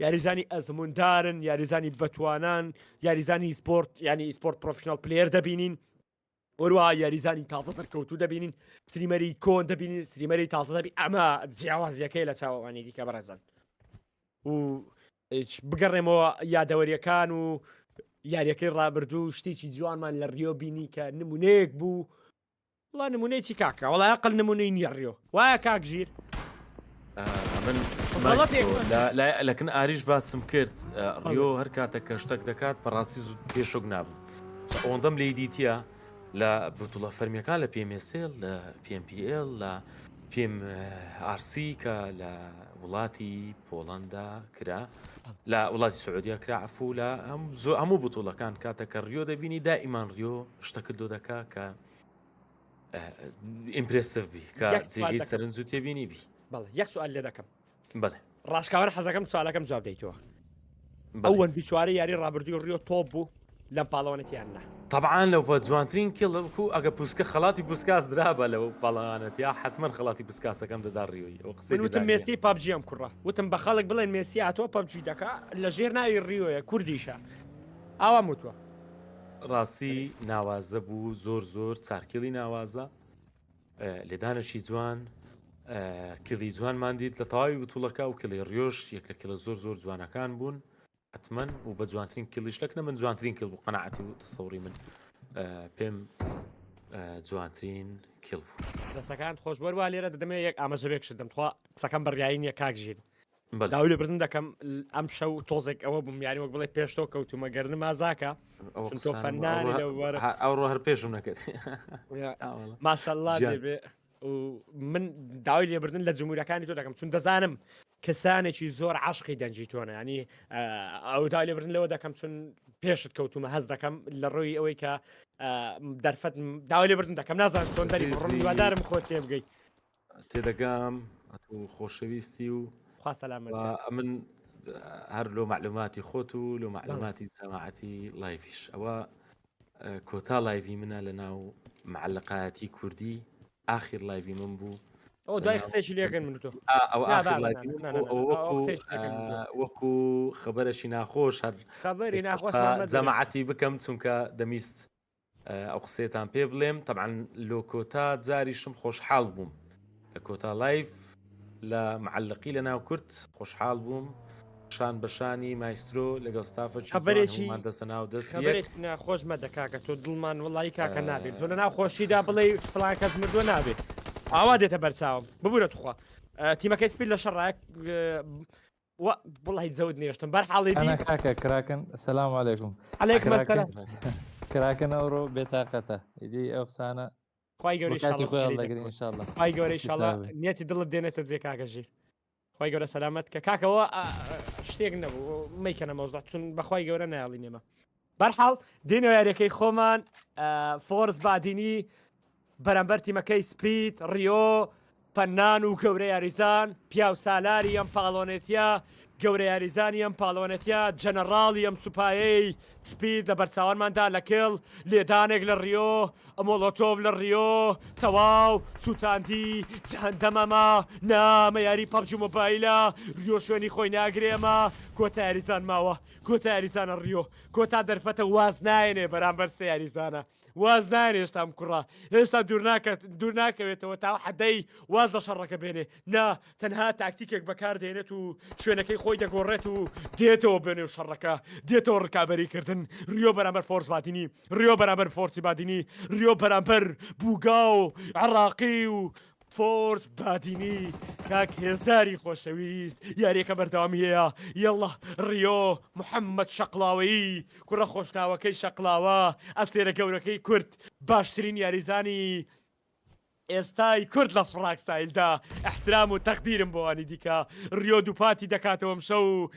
Speaker 5: یاریزانی ئەزموندارن یاریزانی بەتوانان یاریزانی سپۆرت ینی ئیسپۆرت پرۆفشنال پلێر دەبینین وەروە یاریزانی تازە دەرکەوتو دەبینین سریمەری کۆن دەبینین سریمەری تازە دەبی ئەمە جیاوازیەکەی لە چاوەوانی دیکە بەڕێزن و بگەڕێمەوە یادەوەریەکان و یاریەکەی ڕابردوو شتێکی جوانمان لە ڕیۆ بینی کە نمونەیەک بوو وڵا نمونەیەکی کاکە وڵای ئەقل نمونەی نییە ڕیۆ وایە کاکژیر
Speaker 2: لەکن ئاریش باسم کرد ڕیۆ هەر کاتە کە شتێک دەکات بەڕاستی زوو پێشۆک نابوو ئەوەندەم لێ دیتیە لە بتوڵە فەرمیەکان لە PMSL لە PMPL لە PMRC کە لە وڵاتی پۆڵەندا کرا لە وڵاتی سعودیا کرا عفو لە هەموو بتوڵەکان کاتە کە ڕیۆ دەبینی دائیمان ڕیۆ شتەکردۆ دەکا کە ئیمپرسیڤ بی کە جێگەی سەرنج و تێبینی بی
Speaker 5: بەڵێ یەک سوال لێ دەکەم
Speaker 2: بەڵێ
Speaker 5: ڕاشکاوان حەزەکەم سوالەکەم جواب دەیتەوە ئەوەن ڤیچوارە یاری ڕابردووی ڕیۆ تۆپ بوو لەم پاڵەوانەتیاننا
Speaker 2: طبعا لەو بە جوانترین کڵکو ئەگە پوسکە خەڵاتی پوسکاس درابە لەو پاڵەوانەتیا حتمما خەڵاتی پوسکاسەکەم دەدا ڕیۆی ئەو قسە
Speaker 5: وتم مێستی پابجیم کوڕە وتم بە خەڵک بڵێن مێسی هاتووە پابجی دەکا لە ژێر ناوی ڕیۆیە کوردیشە ئاوا وتووە
Speaker 2: ڕاستی ناوازە بوو زۆر چارکیڵی ناوازە لێدانەشی جوان کڵی جوانمان دیت لە تەواوی بتوڵەکە و کڵی ڕیۆش یەک لە کڵە زۆر جوانەکان بوون حتمما و بە جوانترین کڵیشتەکە من جوانترین کڵ بوو قەناعەتی و تەسەوری من پێم جوانترین کڵ بوو
Speaker 5: دەسەکان خۆش بەروە لێرە دەدەمێت یەک ئاماژەبێکشت دەمخوا قسەکەم بەڕیایی نییە کاکژین
Speaker 2: بەڵێ.
Speaker 5: داوای لێبردن دەکەم ئەم شەو تۆزێک ئەوە بووم یانی وەک بڵێ پێشتۆ کەوتومە گەرنە مازاکە
Speaker 2: ئەو
Speaker 5: چون تۆ فەنانی لەوەرە
Speaker 2: ئەوڕۆ هەر پێشم نەکەێت
Speaker 5: ماشەڵڵا
Speaker 2: گیان.
Speaker 5: دەبێ و من داوای لێبردن لە جمهوریەکانی تۆ دەکەم چون دەزانم کەسانێکی زۆر عاشقی دەنجی تۆنە ینی ئەو داوای لێبردن لەوە دەکەم چون پێشت کەوتومە هەز دەکەم لە ڕۆی ئەوەی کە دەرفەت داوای لێبردن دەکەم نازانم چۆن دەری ڕۆم دووادارم خۆت تێ بگەیت
Speaker 2: تێدەگەم و خۆشەویستی و
Speaker 5: خوا سەلامت
Speaker 2: من هەر لۆ معلوماتی خۆت و لۆ معلوماتی جەماعەتی لایڤیش ئەوە کۆتا لایڤی منە لە ناو معلقایەتی کوردی ئاخر لایڤی من بوو
Speaker 5: ئەو دوای قسێکی لێکن من تۆ
Speaker 2: ئەو وەکو خبرەشی ناخۆش هەر
Speaker 5: خبری ناخۆش
Speaker 2: جەماعەتی بکەم چونکە دەمیست ئەو قسێتان پێ بڵێم طبعا لۆ کۆتا جاریشم خۆشحاڵ بووم لە کۆتا لایڤ لە معلقی لە ناو کورد خۆشحاڵ بووم شان بەشانی مایسترۆ لەگەڵ ستافەکی
Speaker 5: خبرێکی
Speaker 2: دەستە ناو دەست
Speaker 5: ناخۆش مەدەکاکە تۆ دڵمان وڵی کاکە نابێت تۆ لە ناو خۆشیدا بڵێ فڵان کەس مردووە نابێت ئاوا دێتە بەرچاوم ببوورە توخوا تیمەکەی سپیل لە شەڕایەک بڵی جەوت نێشتم بەر حاڵێتی
Speaker 9: کاکە کراکن سلام علیکم
Speaker 5: علیکم السلام
Speaker 9: کراکن ئەوڕۆ بێتاقەتە ئیدی ئەو قسانە
Speaker 5: خی گەورەی
Speaker 9: لەگرین انشاءالله
Speaker 5: خی گەورەی شڵە نیەتی دڵت دێنێتە جێ کاکەژیر خی گەورە سەلامەت کە کاکەوە شتێک نەبوو میکەنە مەوزڵ چون بەخوای گەورە نایڵی نێمە بەرحاڵ دێنەوە یاریەکەی خۆمان فۆرس بادینی بەرامبەر تیمەکەی سپید ڕیۆ فەنان و گەورە یاریزان پیا و سالاری ئەم پاڵۆنێتیا گەورە یاریزانی ئەم پاڵۆنێتیا جەنەڕاڵی ئەم سوپایەی سپید لە بەرچاوانماندا لە کێڵ لێدانێک لە ڕیۆ ئەمۆڵۆتۆڤ لە ڕیۆ تەواو سووتاندی جەهەندەمەمە نامە یاری پەبجی مۆبایلە ریۆ شوێنی خۆی ناگرێمە کۆتا یاریزان ماوە کۆتا یاریزانە ڕیۆ کۆتا دەرفەتە واز نایێنێ بەرامبەر سێ یاریزانە واز نایێنێ هێشتام کوڕە هێستا دوور ناکەوێتەوە تا حەدەی واز لە شەڕەکە بێنێ نا تەنها تاکتیکێک بەکار دێنێت و شوێنەکەی خۆی دەگۆڕێت و دێتەوە بێنێ و شەڕەکە دێتەوە ڕکابەریکردن ڕیۆ بەرامبەر فۆرس بادینی ڕیۆ بەرامبەر فۆرسی بادینی ریۆ بەرامبەر بووگا و عراقی و فۆرس بادینی کاک هێزاری خۆشەویست یاریەکە بەردەوامی هەیە یەڵە ڕیۆ محەممەد شەقلاوەیی کوڕە خۆشناوەکەی شەقلاوە ئەستێرە گەورەکەی کورد باشترین یاریزانی ئێستای کورد لە فڕاکستایلدا احترام و تەقدیرم بۆوانی دیکە ڕیۆ دووپاتی دەکاتەوەم شەو و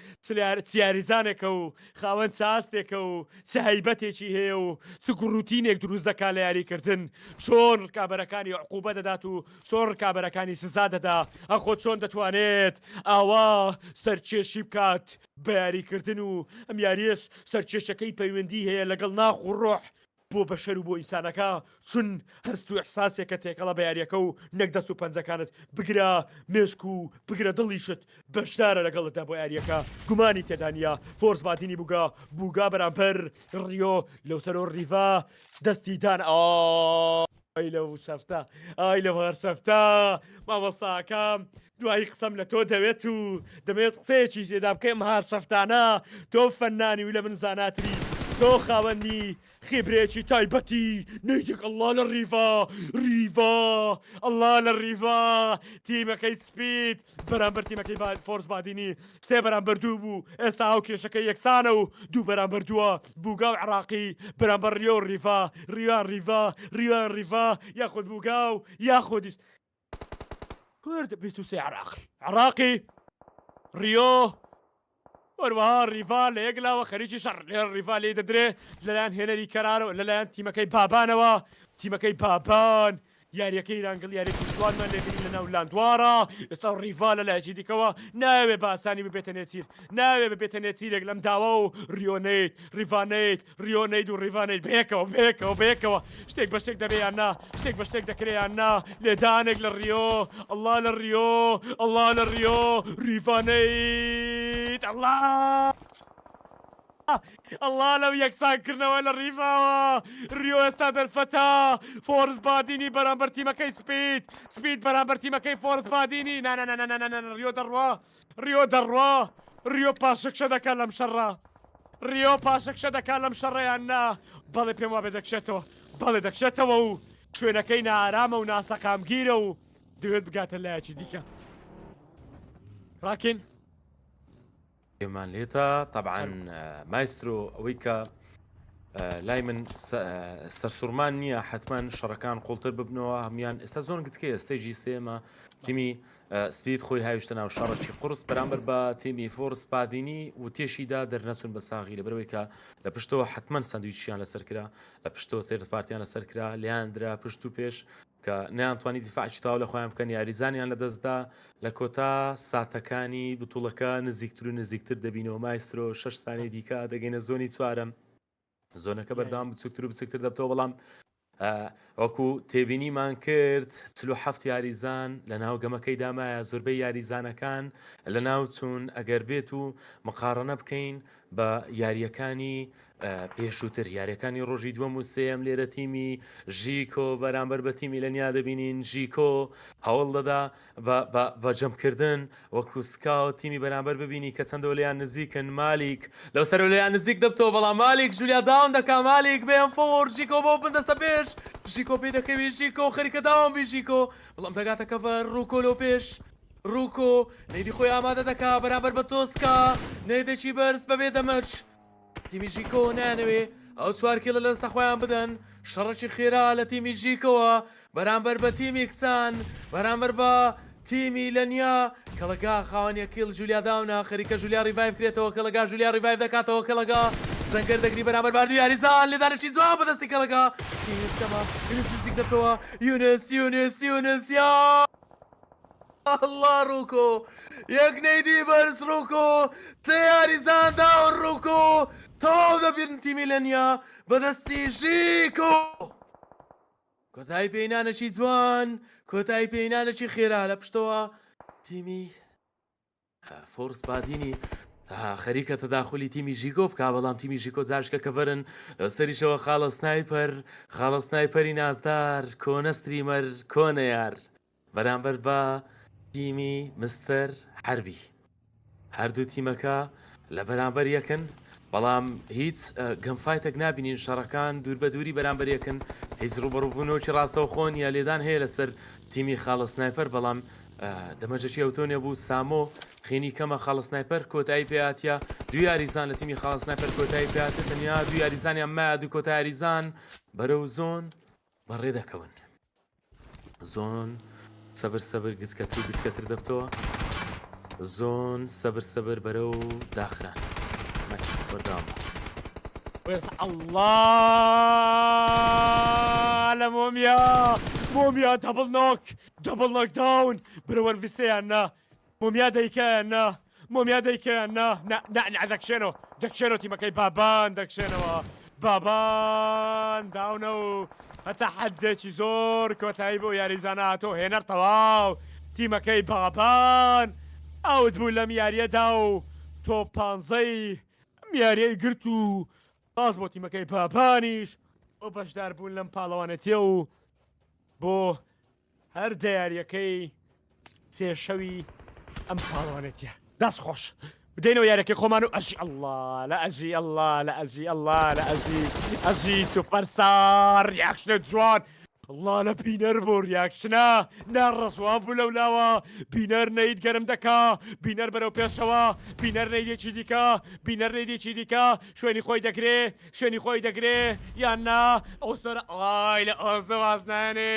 Speaker 5: چیاریزانێکە و خاوەن ساستێکە و سەهیبەتێکی هەیە و چ ڕوتینێک دروست دەکات لە یاریکردن چۆن ڕکابەرەکانی عقوبە دەدات و چۆن ڕکابەرەکانی سزا دەدا ئەخۆ چۆن دەتوانێت ئاوا سەرکێشی بکات بە یاریکردن و ئەم یاریش سەرکێشەکەی پەیوەندی هەیە لەگەڵ ناخ و ڕۆح بۆ بەشەر و بۆ ئینسانەکە چون هەست و احساسێکە تێکەڵە بە یاریەکە و نەک دەست و پەنجەکانت بگرە مێشک و بگرە دڵیشت بەشدارە لەگەڵتدا بۆ یاریەکە گومانی تێدانە فۆرس بادینی بووگا بەرامبەر ڕیۆ لەو سەرۆ ڕیڤا دەستی دان ئای لەو شەفتە ئای لە هەر شەفتە مامۆستاکەم دوایی قسەم لە تۆ دەوێت و دەمێت قسەیەکی تێدا بکەم هەر شەفتانە تۆ فەنانی و لە من زاناتری تۆ خاوەنی خێبرێکی تایبەتی نەیدێک ئەڵڵا لە ڕیڤا ئەڵڵا لە ڕیڤا تیمەکەی سپید بەرامبەر تیمەکەی فۆرس بادینی سێ بەرامبەر دوو بوو ئێستا ئەو کێشەکەی یەکسانە و دوو بەرامبەر دووە بووگا و عراقی بەرامبەر ڕیۆ ڕیڤان ڕیڤا یاخود بووگا و یاخودیش کورد 23 عراقی ڕیۆ وەروەها ڕیڤا لە یەکلاوە خەریکی شەڕ لێ ڕیڤا لێ دەدرێ لەلایەن هێنەری کەرارەوە لەلایەن تیمەکەی بابانەوە تیمەکەی بابان یاریەکەی رانگڵ یاریێکی جوانمان لێگری لە ناو لاندوارە ئێستا ڕیڤا لە لایەکی دیکەوە ناوێ بە ئاسانی ببێتە نێچیر ناوێ ببێتە نێچیرێک لەم داوە و ڕیۆنیت ڕیڤانیت و ڕیڤانیت بەیەکەوە شتێک بە شتێک دەبێ یان نا شتێک بە شتێک دەکرێ یان نا لێدانێک لە ڕیۆ ئەڵڵا لە ڕیۆ ڕیڤانیت ئەڵڵا لەو یەکسانکردنەوە لە ڕیڤاوە ڕیۆ ئێستا دەرفەتە فۆرس بادینی بەرامبەر تیمەکەی سپید بەرامبەر تیمەکەی فۆرس بادینی ڕیۆ دەڕوا ڕیۆ پاشەکشە دەکات لەم شەڕە ڕیۆ پاشەکشە دەکات لەم شەڕەیان نا بەڵێ پێم وابێ دەکشێتەوە و شوێنەکەی نائارامە و ناسەقامگیرە و دەوێت بگاتە لایەکی دیکە ڕاکین
Speaker 2: يومان ليتا طبعا مايسترو ئەوەی لای من سەرسوورمان نییە حتمما شەڕەکان قوڵتر ببنەوە هەمیان ئێستا زۆن گچکەیە ستێجی سێمە تیمی سپید خۆی هاویشتە ناو شەڕێکی قورس بەرامبەر بە تیمی فۆرس پادینی و تێشیدا دەرنەچون بە ساغی لە بەرەوەی کە لە پشتەوە حتمما سندویچیان لەسەر کرا لە پشتەوە تێرت پارتیان لەسەر کرا لیاندرا پشت و پێش کە نەیانتوانی دیفاعی تاو لە خۆیان بکەن یاریزانیان لەدەستدا لە کۆتا ساتەکانی بتوڵەکە نزیکتر و نزیکتر دەبینەوە مایسترۆ 6 سانەی دیکە دەگەینە زۆنی چوارەم زۆنەکە بەردەوام بچووکتر و بچکتر دەبتەوە بەڵام وەکو تێبینیمان کرد 47 یاریزان لە ناو گەمەکەی دامایە زۆربەی یاریزانەکان لە ناو چوون ئەگەر بێت و مقارنە بکەین بە یاریەکانی پێشووتر یاریەکانی ڕۆژی دووەم و سێم لێرە تیمی ژیکۆ بەرامبەر بە تیمی لەنیا دەبینین ژیکۆ هەوڵ دەدا بە جەمکردن وەکو سکاوت تیمی بەرامبەر ببینی کە چەندەوە لەیان نزیکن مالیک لەو سەر لەیان نزیک دەبتەوە بەڵام مالیک جولیا داون دەکا مالیک بێن فۆر ژیکۆ بۆ بندەستە پێش ژیکۆ پێ دەکەوی ژیکۆ خەریکە داوام بی ژیکۆ بەڵام دەگاتە کەڤەر ڕووکۆ لەو پێش ڕووکۆ نەیدی خۆی ئامادە دەکا بەرامبەر بە تۆسکا نەیدەچی بەرز بەبێ دەمەچ تیمی ژیکۆ نانەوێ ئەو سوارکی لە لەستە خۆیان بدەن شەڕەکی خێرا لە تیمی ژیکەوە بەرامبەر بە تیمی کچان بەرامبەر بە تیمی لەنیا کەڵگا خاوەنیە کیل جولیا داونە خەریکە جولیا ڕیڤایڤ کرێتەوە کەڵگا جولیا ڕیڤایڤ دەکاتەوە کەڵگا زەنگەر دەگری بەرامبەر باردوو یاریزان لێدانشی جوان بەدەستی کەڵگا یونسکەمە یونسیک دەبتەوە یونس یا الله ڕووکۆ یەک نەیدی بەرز ڕووکۆ سێ یاریزان داون ڕووکۆ تەواو دەبێن تیمی لەنیا بەدەستی ژیکۆ کۆتایی پێینانەکی جوان کۆتایی پێینانێکی خێرا لە پشتەوە تیمی فۆرس پادینی خەریکە تەداخلی تیمی ژیکۆ بکا بەڵام تیمی ژیکۆ جاشکە کەڤەرن لە سەریشەوە خاڵە سنایپەری نازدار کۆنە ستریمەر کۆنە یار بەرامبەر بە تیمی مستەر حربی هەردوو تیمەکە لە بەرامبەر یەکن بەڵام هیچ گەمفایتێک نبینین شەڕەکان دوور بە دووری بەرامبەر یەکن هیچ ڕوبەڕووبوونەوەکی ڕاستەوە خۆن یا لێدان هەیە لەسەر تیمی خاڵە سنایپەر بەڵام دەمەجەکی ئەوتۆنێ بوو سامۆ خێنی کەمە خاڵە سنایپەر کۆتایی پێاتە دوو یاریزان لە تیمی خاڵە سنایپەر کۆتایی پێاتە تەنیا دوو یاریزانیان مایە دوو کۆتا یاریزان بەرەو زۆن بەڕێ دەکەون زۆن سەبر گچکەتر دەبتەوە زۆن سەبر بەرەو داخران بەردام
Speaker 5: الله لە مۆمیا دەبڵ نۆک داون برەوەن ڤیسەیان نا مۆمیا دەیکەیان نا دەکشێنەوە تیمەکەی بابان دەکشێنەوە بابان داونە و هەتا حەدێکی زۆر کۆتایی بۆ یاریزانە هاتۆ هێنەر تەواو تیمەکەی بابان ئەوت بوو لەم یاریەدا و تۆ پانزەی یاریەی گرت و باز بۆ تیمەکەی بابانیش بۆ بەشدار بوون لەم پاڵەوانێتیە و بۆ هەر دەیاریەکەی سێشەوی ئەم پاڵەوانێتیە دەست خۆش بدەینەوە یارەکەی خۆمان و ئەژی ئەژی سوپەرستار ریاکشنە جوان الله لە بینەر بۆ ریاکشنە ناڕەسوان بوو لەولاوە بینەر نەید گەرم دەکا بینەر بەرەو پێشەوە بینەر نەیدێکی دیکە شوێنی خۆی دەگرێ یان نا ئەوسەر ئای لە ئۆزە وازنانێ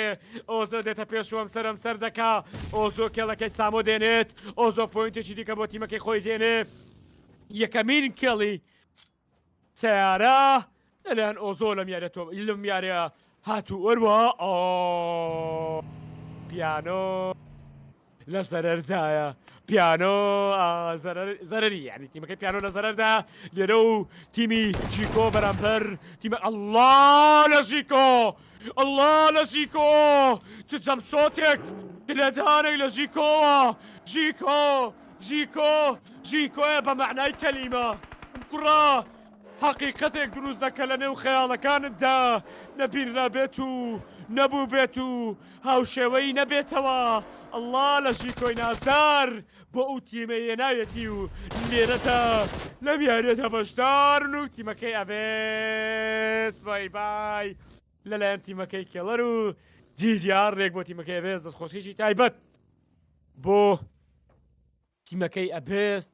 Speaker 5: ئۆزە دێتە پێشوەم سەرم سەر دەکا ئۆزۆ کێڵەکەی سامۆ دێنێت ئۆزۆ پۆینتێکی دیکە بۆ تیمەکەی خۆی دێنێ یەکەمین کێڵی سیارە لەلایەن ئۆزۆ لەم یاریە هاتو وەروە پیانۆ لە زەرەردایە پیانۆ زەرەری یعنی تیمەکەی پیانۆ لە زەرەردا لێرە و تیمی ژیکۆ بەرامبەر تیمە الله لە ژیکۆ چ جەمشۆتێک لێدانەی لە ژیکۆوە ژیکۆیە بە معنای کەلیمە کوڕە حقیقەتێک دروست دەکە لە نێو خەیاڵەکانتدا نەبیررا بێت و نەبوو بێت و هاوشێوەی نەبێتەوە الله لە ژیکۆی نازدار بۆ ئەو تیمەیە ناوێتی و لێرەدا لەم یاریەتە بەشدارن و تیمەکەی ئەبێست بای لەلایەن تیمەکەی کێڵەر و جیجیار ڕێک بۆ تیمەکەی ئەبێست دەستخۆشیشی تایبەت بۆ تیمەکەی ئەبێست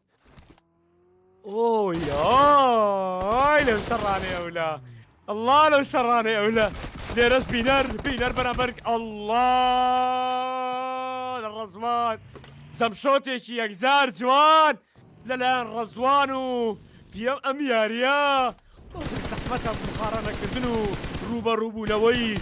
Speaker 5: اوي اوي لو شراني اولا الله لو شراني اولا ليرس بينر برامبرك الله الرزوان زمشوتيشي يكزار جوان لا الرزوانو بيام امياريا زحمتها مقارنة كردنو روبو لوي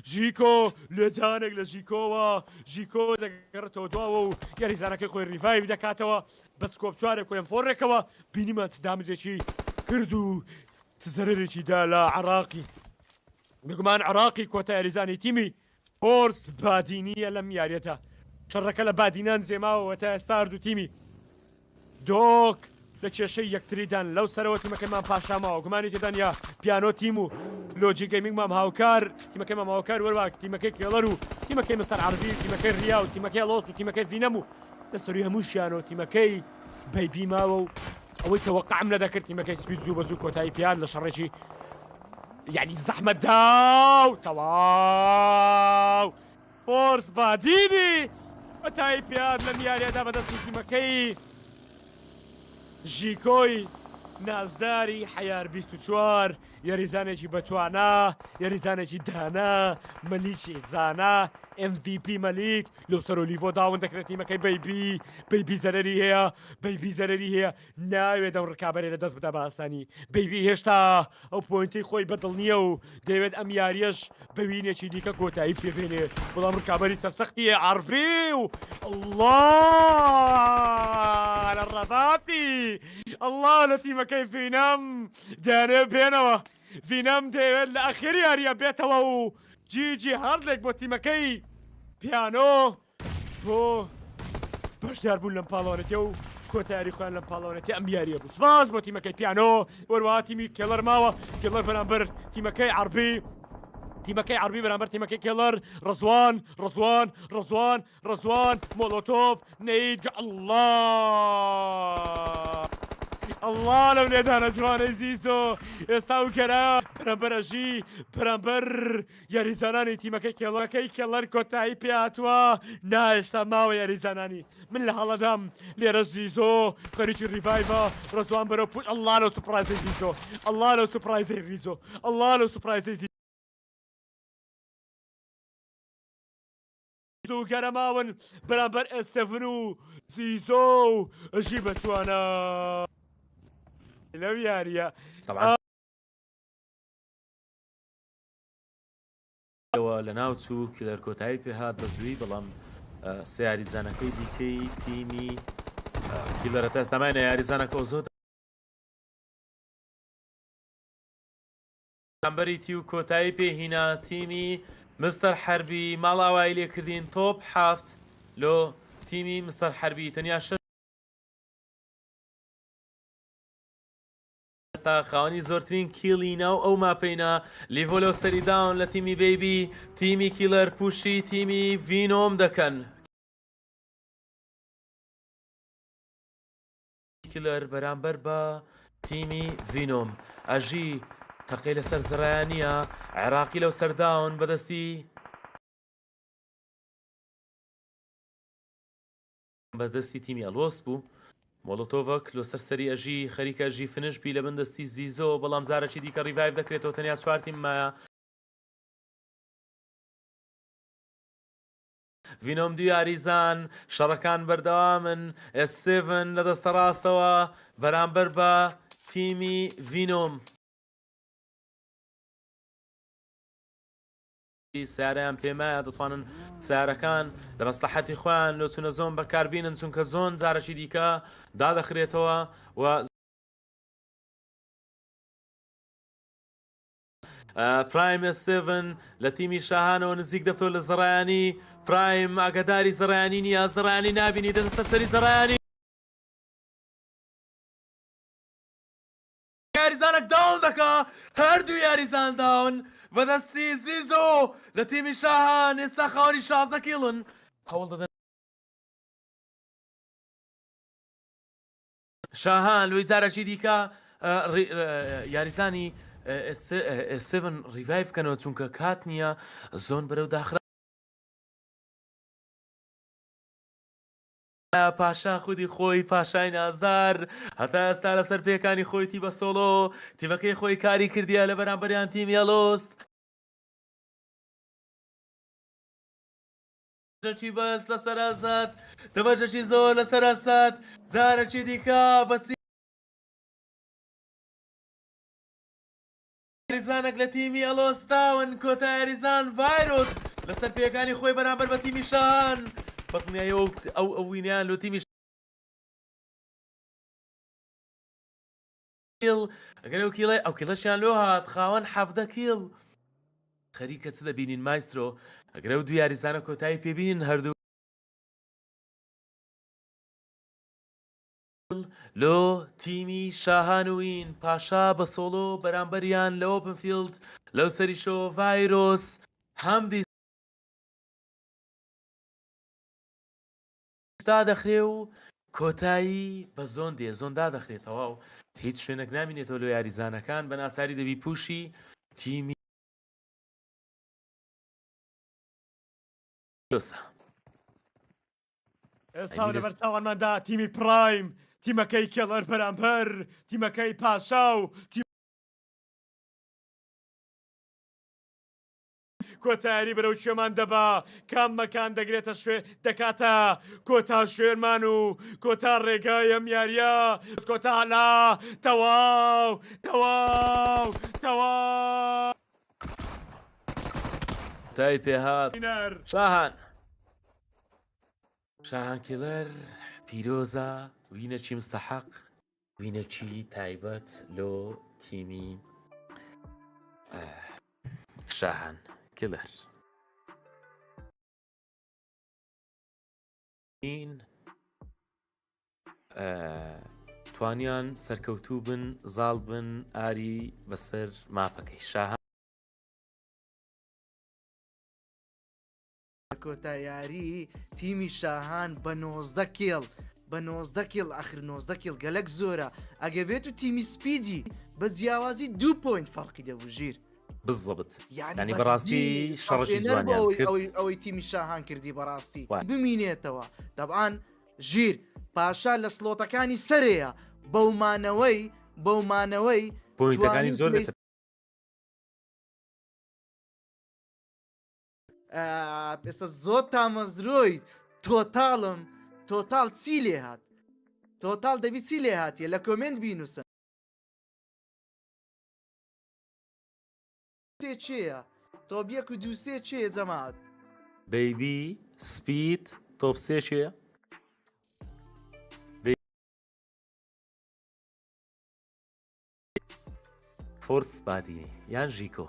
Speaker 5: جيكو لدانك لجيكوا جيكو دقرتو دواو ياري زانك خوي ريفايف دكاتوا بس كوب شوارك كوين فوركوا بيني ما تدامجي كردو تزررشي دا لا عراقي بقمان عراقي كوتا ياريزاني تيمي فورس بادينية لم ياريتا شرك بادينان زيماو وتا ستاردو تيمي دوك لەکێشەی یەکتریدان لەو سەرەوە تیمەکەمان پاشاماوە گومانی تێدانیا پیانۆ تیم و لۆجی گەیمینگ مام هاوکار تیمەکەی مام هاوکار وەرواک تیمەکەی کێڵەر و تیمەکەی مەسەر عەربی و تیمەکەی ڕیا و تیمەکەی لۆست و تیمەکەی ڤینەم و لەسەروی هەمووشیان و تیمەکەی بەیبی ماوە و ئەوەی تەوەقعم نەدەکرد تیمەکەی سپید زوو بەزوو کۆتایی پیان لە شەڕێکی یعنی زەحمەت داو تەواو فۆرس بادینی کۆتایی پیان لە میاریەدا بەدەستی تیمەکەی ژیکۆی نازداری حەیار 24 یاریزانێکی بەتوانە یاریزانێکی دانا مەلیکی زانا MVP مەلیک لەو سەر و لیڤۆ داون دەکرێت تیمەکەی بەیبی زەرەری هەیە ناوێت ئەم ڕکابەرێ لە دەست بدا بە ئاسانی بەیبی هێشتا ئەو پۆینتەی خۆی بەدڵ نییە و دەیەوێت ئەم یاریەش بەوینێکی دیکە کۆتایی پێبێنێ بەڵام ڕکابەری سەرسەختیە عەربی و الله لە ڕەداتی الله لە تیمەکەی ڤینەم دەیانێ بێنەوە ڤینەم دەیەوێت لە ئەخێری یاریە بێتەوە و جیجی هەردێک بۆ تیمەکەی پیانۆ بۆ بەشداربوون لەم پاڵەوانێتیە و کۆتاییاری خۆیان لەم پاڵەوانێتی ئەم یاریە بوو سپاس بۆ تیمەکەی پیانۆ وەروەها تیمی کێڵەر ماوە کێڵەر بەرامبەر تیمەکەی عەربی بەرامبەر تیمەکەی کێڵەر ڕەزوان مۆلۆتۆڤ نەید الله لەو لێدانە جوانەی زیزۆ ئێستا و کەرا بەرامبەرەژی بەرامبەر یاریزانانی تیمەکەی کێڵەر کۆتایی پێهاتووە نایشتا ماوە یاریزانانی من لە هەڵەدام لێرە زیزۆ خەریکی ریڤایڤە ڕەزوان بەرەو پوش الله لەو سوپرایزەی زیزۆ الله لەو سوپرایزەی ریزۆ الله لەو سوپرایزەی زیزۆ گەرەماون بەرامبەر S7 و زیزۆ ژی بەتوانە لەو یاریە
Speaker 2: لە ناوچوو کلەر کۆتایی پێهات بە زووی بەڵام سێ یاریزانەکەی دیکەی تیمی کیلەرە تا ئێستامانە یاریزانەکە زۆر بەرامبەری تی و کۆتایی پێهینا تیمی مستەر حەربی ماڵاوای لێکردین تۆپ 7 لۆ تیمی مستەر حەربی تەنیا ئێستا خاوەنی زۆرترین کیڵی ناو ئەو ماپەینە لیڤۆلۆ سەریداون لە تیمی بەیبی تیمی کیلەر پوشی تیمی ڤینۆم دەکەن کیلەر بەرامبەر بە تیمی ڤینۆم ئەژی تەقەی لەسەر زرایانیە عێراقی لەو سەرداون بەدەستی تیمی ئەلۆست بوو مۆڵۆتۆڤک لۆ سەرسەری ئەژی خەریکە ژی فنشبی لە بەندەستی زیزۆ بەڵام زارەکی دیکە ڕیڤایڤ دەکرێتەوە تەنیا 4 تیممایە ڤینۆم دوو یاریزان شەڕەکان بەردەوامن S7 لە دەستە ڕاستەوە بەرامبەر بە تیمی ڤینۆم سیارەیان پێمایە دەتوانن سیارەکان لە مەسلحەتی خۆیان لۆ چونە زۆن بەکاربینن چونکە زۆن جارەکی دیکە دادەخرێتەوە و پرایم S7 لە تیمی شاهانەوە نزیک دەبتەوە لە زەڕایانی پرایم ئاگاداری زەڕایانی نیە زەڕایانی نابینی دەستە سەری زەڕایانی
Speaker 8: یاریزانێک داون دەکا هەردوو یاریزان داون بەدەستی زیزۆ لە تیمی شاهان ئێستا خاوەنی 16 کیڵن هەوڵ دەدەن شاهان لۆی جارێکی دیکە یاریزانی S7 ریڤایڤ بکەنەوە چونکە کات نییە زۆن بەرەو داخرا پاشا خودی خۆی پاشای نازدار هەتا ئێستا لەسەر پێکانی خۆیتی بە سۆڵۆ تیمەکەی خۆی کاری کردیە لە بەرامبەریان تیمی ئەلۆست جەکی بەس لەسەر ئازاد دەبەجەکی زۆر لەسەر ئاساد جارێکی دیکە بەسی یاریزانێک لە تیمی ئەلۆستاون کۆتا یاریزان ڤایرۆس لەسەر پێکانی خۆی بەرامبەر بە تیمی شان بەڵنیایە ئەو وینیان لە تیمی ئەگەر ئەو کیلەشیان لۆ هات خاوەن 17 کیل خەریکە چ دەبینین مایسترۆ ئەگەر ئەو دو یاریزانە کۆتایی پێبینین هەردوو لۆ تیمی شاهانوین پاشا بە سۆڵۆ بەرامبەریان لە ئۆپنفیلد لەو سەری شۆ ڤایرۆس هەمدی ستا دەخرێ و کۆتایی بە زۆندا دەخرێتەوە و هیچ شوێنێک نامینێتەوە لە یاریزانەکان بە ناچاری دەبی پوشی تیمی
Speaker 5: ئێستا لەبەر چاوانماندا تیمی پرایم تیمەکەی کێڵەر بەرامبەر تیمەکەی پاشا و کۆتاری بەرەو شوێمان دەبا کام مەکان دەگرێتە شوێ دەکاتە کۆتا شوێرمان و کۆتا ڕێگای ئەم یاریە کۆتالا تەواو
Speaker 8: تای پێهات شاهان کێڵەر پیرۆزە وینەکی مستەحەق وینەکی تایبەت لۆ تیمی شاهان کێڵەر این توانیان سەرکەوتوو بن زاڵ بن ئاری بەسەر ماپەکەی شاهان
Speaker 1: کۆتا یاری تیمی شاهان بە 19 کێڵ بە 19 کێڵ ئاخر 19 کێڵ گەلک زۆرە ئەگە بێت و تیمی سپیدی بە جیاوازی 2 پوینت فەرقی دەبژیر
Speaker 8: بزڵبت
Speaker 1: یعنی
Speaker 8: بەڕاستی شەڕەشی جوانیان کرد
Speaker 1: ئەوەی تیمی شاهان کردی بەڕاستی بمینێتەوە دەبعاان ژیر پاشا لە سلۆتەکانی سەرەیە بەومانەوەی
Speaker 8: پوینتەکانی زۆر
Speaker 1: ئێستا زۆر تامەزرۆی تۆتاڵ چی لێ هات تۆتاڵ دەبی چی لێ هاتیە لە کۆمنت بینوسن چێە تۆبیەک و دووسێ چێ جەماعەت
Speaker 8: بەیبی سپید تۆپسێ چێە فۆرس بادی یان ژیکۆ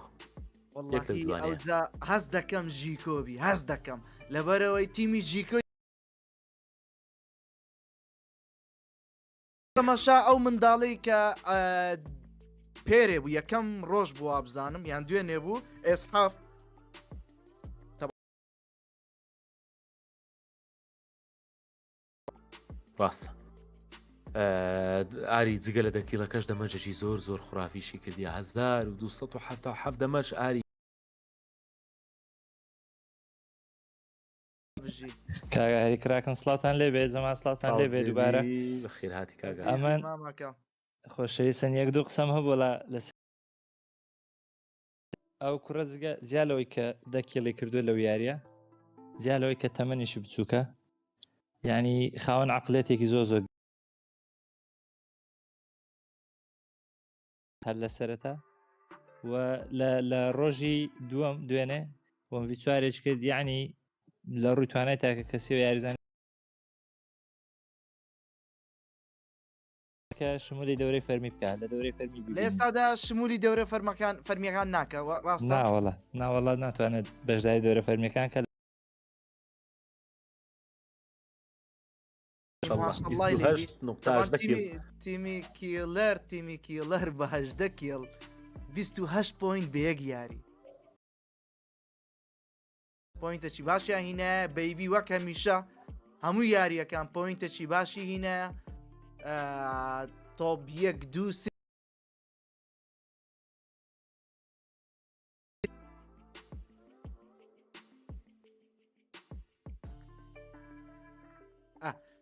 Speaker 1: ئەوجا هەست دەکەم ژیکۆبی هەست دەکەم لەبەرەوەی تیمی ژیکۆی تەماشا ئەو منداڵی کە پێرێ بوو یەکەم ڕۆژ بوو وابزانم یان دوێنێ بوو ئێسحاف
Speaker 8: ڕاستە ئاری جگە لە دەکیلەکەش دەمەجەی زۆر خوراافیشی کردی 1277 دەمەش ئاری
Speaker 9: کاگا هەریکراکەن سڵاتان لێ بێ زەمان سڵاتان لێ بێ دووبارە
Speaker 8: بەخێر هاتی کاگا
Speaker 9: ئەمن خۆشەویستن یەک دوو قسەم هەبوو لە ئەو کوڕە جیالەوەی کە دەکیڵی کردووە لەو یاریە جیالەوەی کە تەمەنیشی بچووکە یعنی خاوەن عقلێتێکی زۆر هەر لە سەرەتا و لە ڕۆژی دووەم دوێنێ وەمڤی چوارێک کرد یعنی لە ڕووی توانای تاکە کەسی و یاریزان شمولی دەورەی فەرمی بکات لە دەورەی فەرمی
Speaker 1: لە ئێستادا شمولی دەورە فەرمیەکان ناکەوە ڕاستە
Speaker 9: ناوەڵات ناتوانێت بەشداری دەورە فەرمیەکان کە
Speaker 1: تیمی کیڵەر بە 18 کێڵ 28 پوینت بە یەک یاری پوینتێکی باشیان هینایە بەیبی وەک هەمیشە هەموو یاریەکان پوینتێکی باشی هینایە تۆپ 1 2 3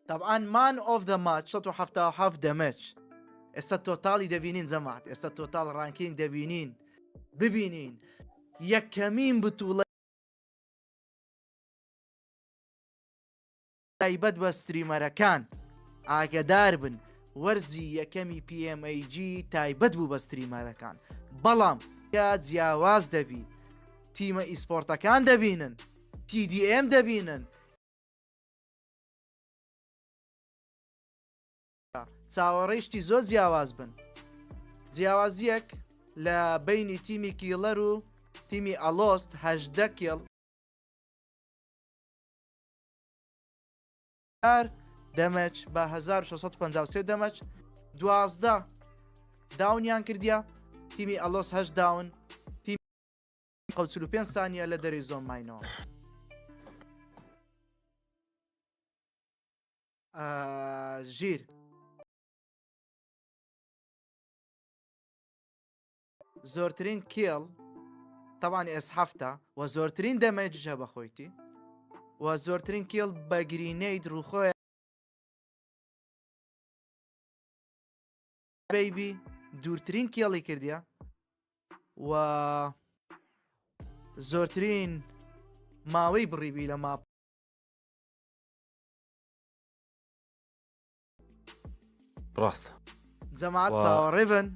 Speaker 1: طبعا مان اوف ذا ماتش 177 دمج ئێستا تۆتاڵی دەبینین زەمات ئێستا تۆتال ڕانکینگ دەبینین ببینین یەکەمین بتوڵە تایبەت بە ستریمەرەکان ئاگدار بن وەرزی یەکەمی PMAG تایبەت بوو بە ستریمەرەکان بەڵام یا جیاواز دەبی تیمە ئیسپۆرتەکان دەبینن TDM دەبینن چاوەڕێشتی زۆر جیاواز بن جیاوازیەک لە بینی تیمی کیلەر و تیمی ئەلۆست 18 کیڵ دەمەچ بە 1653 دەمەچ 12 داونیان کردیا تیمی ئەلۆس 8 داون تیم 45 سانیە لە دەری زۆن ماینەوە ژیر زۆرترین کێڵ طبعا S7 و زۆرترین دەمەجە بە خۆیتی و زۆرترین کێڵ بە گرینەی دروخۆی بەیبی دوورترین کێڵی کردیە و زۆرترین ماوەی بڕیبی لە ماپ
Speaker 2: ڕاستە
Speaker 1: جەماعەت چاوەڕێ بن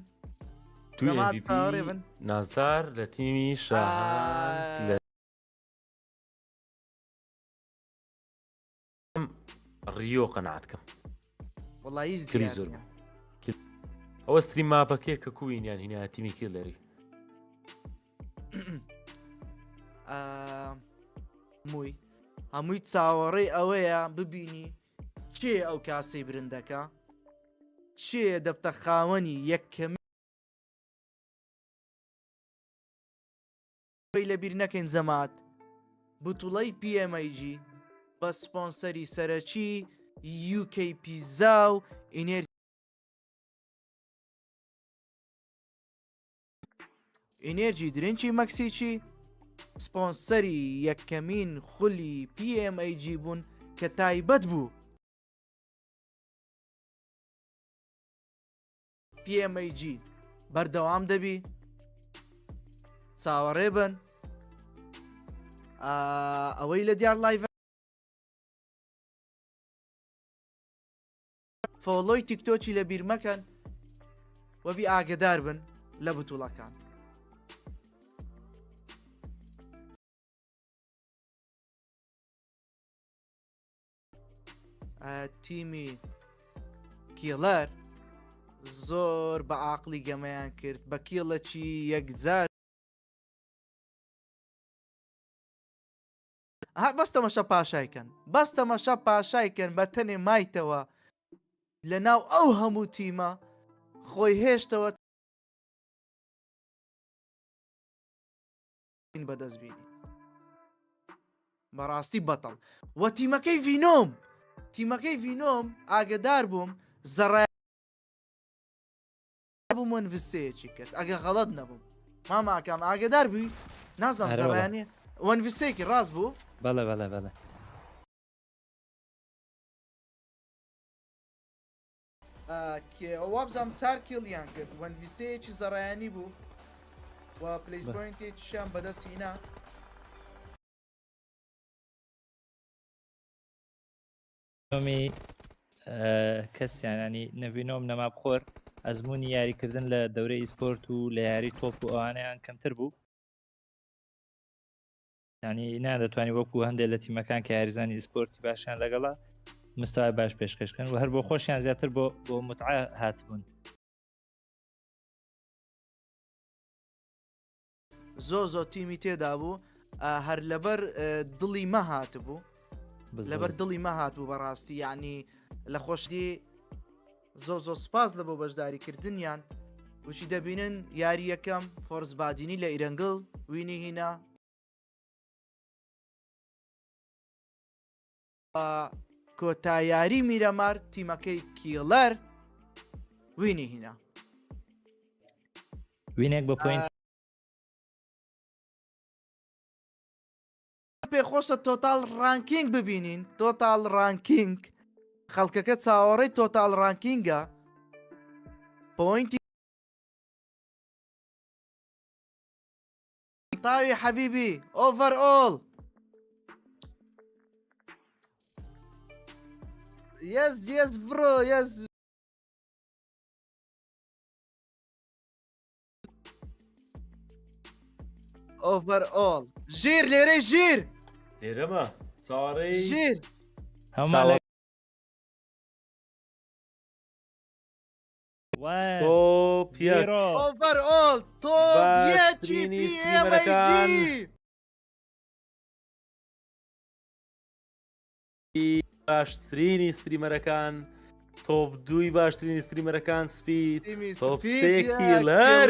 Speaker 2: توی
Speaker 1: جەماعەت
Speaker 2: MVP
Speaker 1: چاوەڕێ بن
Speaker 2: نازدار لە تیمی شاهان لە ڕیۆ قەنعاتکەم
Speaker 1: وەڵی هیچ
Speaker 2: کری
Speaker 1: دیار
Speaker 2: زۆر
Speaker 1: نییە.
Speaker 2: ئەوە ستریم ماپەکەی کە کوینیان هینە تیمی کێلەری
Speaker 1: مووی هەمووی چاوەڕێی ئەوەیە ببینی چێ ئەو کاسەی برندەکە چێ دەبتە خاوەنی یەکەمی لە بیر نەکەین زەمات بتوڵەی PMAG بە سپۆنسەری سەرەکی UK پیزا و ئینێرجی درنگی مەکسیکی سپۆنسەری یەکەمین خولی PMAG بوون کە تایبەت بوو PMAG بەردەوام دەبی چاوەڕێ بن ئەوەی لە دیار لایڤ فۆلۆی تیکتۆکی لە بیر مەکەن وەبی ئاگدار بن لە بتوڵەکان تیمی کیلەر زۆر بە عاقلی گەمەیان کرد بە کیڵەکی یەکجار بەستەمەشە پاشایکەن بەستەمەشە پاشایکەن بە تەنێ مایتەوە لە ناو ئەو هەموو تیمە خۆی هێشتەوە بەدەستبینی بەڕاستی بەتەڵ وە تیمەکەی ڤینۆم ئاگدار بووم زەڕای بووم وەنڤسەیەکی کرد ئەگە غەڵەت نەبووم ماماکەم ئاگدار بووی نازەم زەڕایانێ وەنڤسەیەکی ڕاست بوو
Speaker 9: بەڵێ بەڵێ بەڵێ
Speaker 1: ئەوە بزانام 4 کیڵیان کرد وەنڤسەیەکی زەڕایانی بوو و پلیس پۆینتێکیشیان بەدەست هینا
Speaker 9: کەسیانانی نەڤینۆم نەما بخۆر ئەزمموی یاریکردن لە دەورەی ئیسپۆرت و لە یاری تۆپ و ئەوانیان کەمتر بوو ینی نادەتوانانی وەکو هەندێک لە تیمەکان کە یاریزانی ئیسپۆرتی باشیان لەگەڵا مستوای باش پێشکەشکەن و هەر بۆ خۆشیان زیاتر بۆ متعا هاتبوون
Speaker 1: زۆ تیمی تێدا بوو هەر لەبەر دڵی مەهات بوو لەبەر دڵی مەهات بوو بەڕاستی یعنی لە خۆشتی زۆ سپاس لە بۆ بەشداریکردنیان وشی دەبینن یاری یەکەم فۆرس بادینی لە ئیرەنگڵ وینی هینا کۆتایاری میرەمار تیمەکەی کیڵەر وینی هینا
Speaker 9: وینێک بە پوینت
Speaker 1: پێخۆشە تۆتال ڕانکینگ ببینین تۆتال ڕانکینگ خەڵکەکە چاوەڕێی تۆتال ڕانکینگە پۆینتی تاوی حەبیبی ئۆڤەر ئۆڵ یەس بڕۆ یەس ئۆڤەر ئۆڵ ژیر لێرەی ژیر
Speaker 2: لێرەمە چاوەڕێی
Speaker 1: ژیر
Speaker 9: هەموو لە وای
Speaker 2: تۆپ یەک
Speaker 9: زیرۆ.
Speaker 1: ئۆڤەر ئۆڵ تۆ یەکی
Speaker 2: باشترینی
Speaker 1: PMID
Speaker 2: باشترینی ستریمەرەکان تۆپ دوی باشترینی ستریمەرەکان سپید تۆپ سێ کیلەر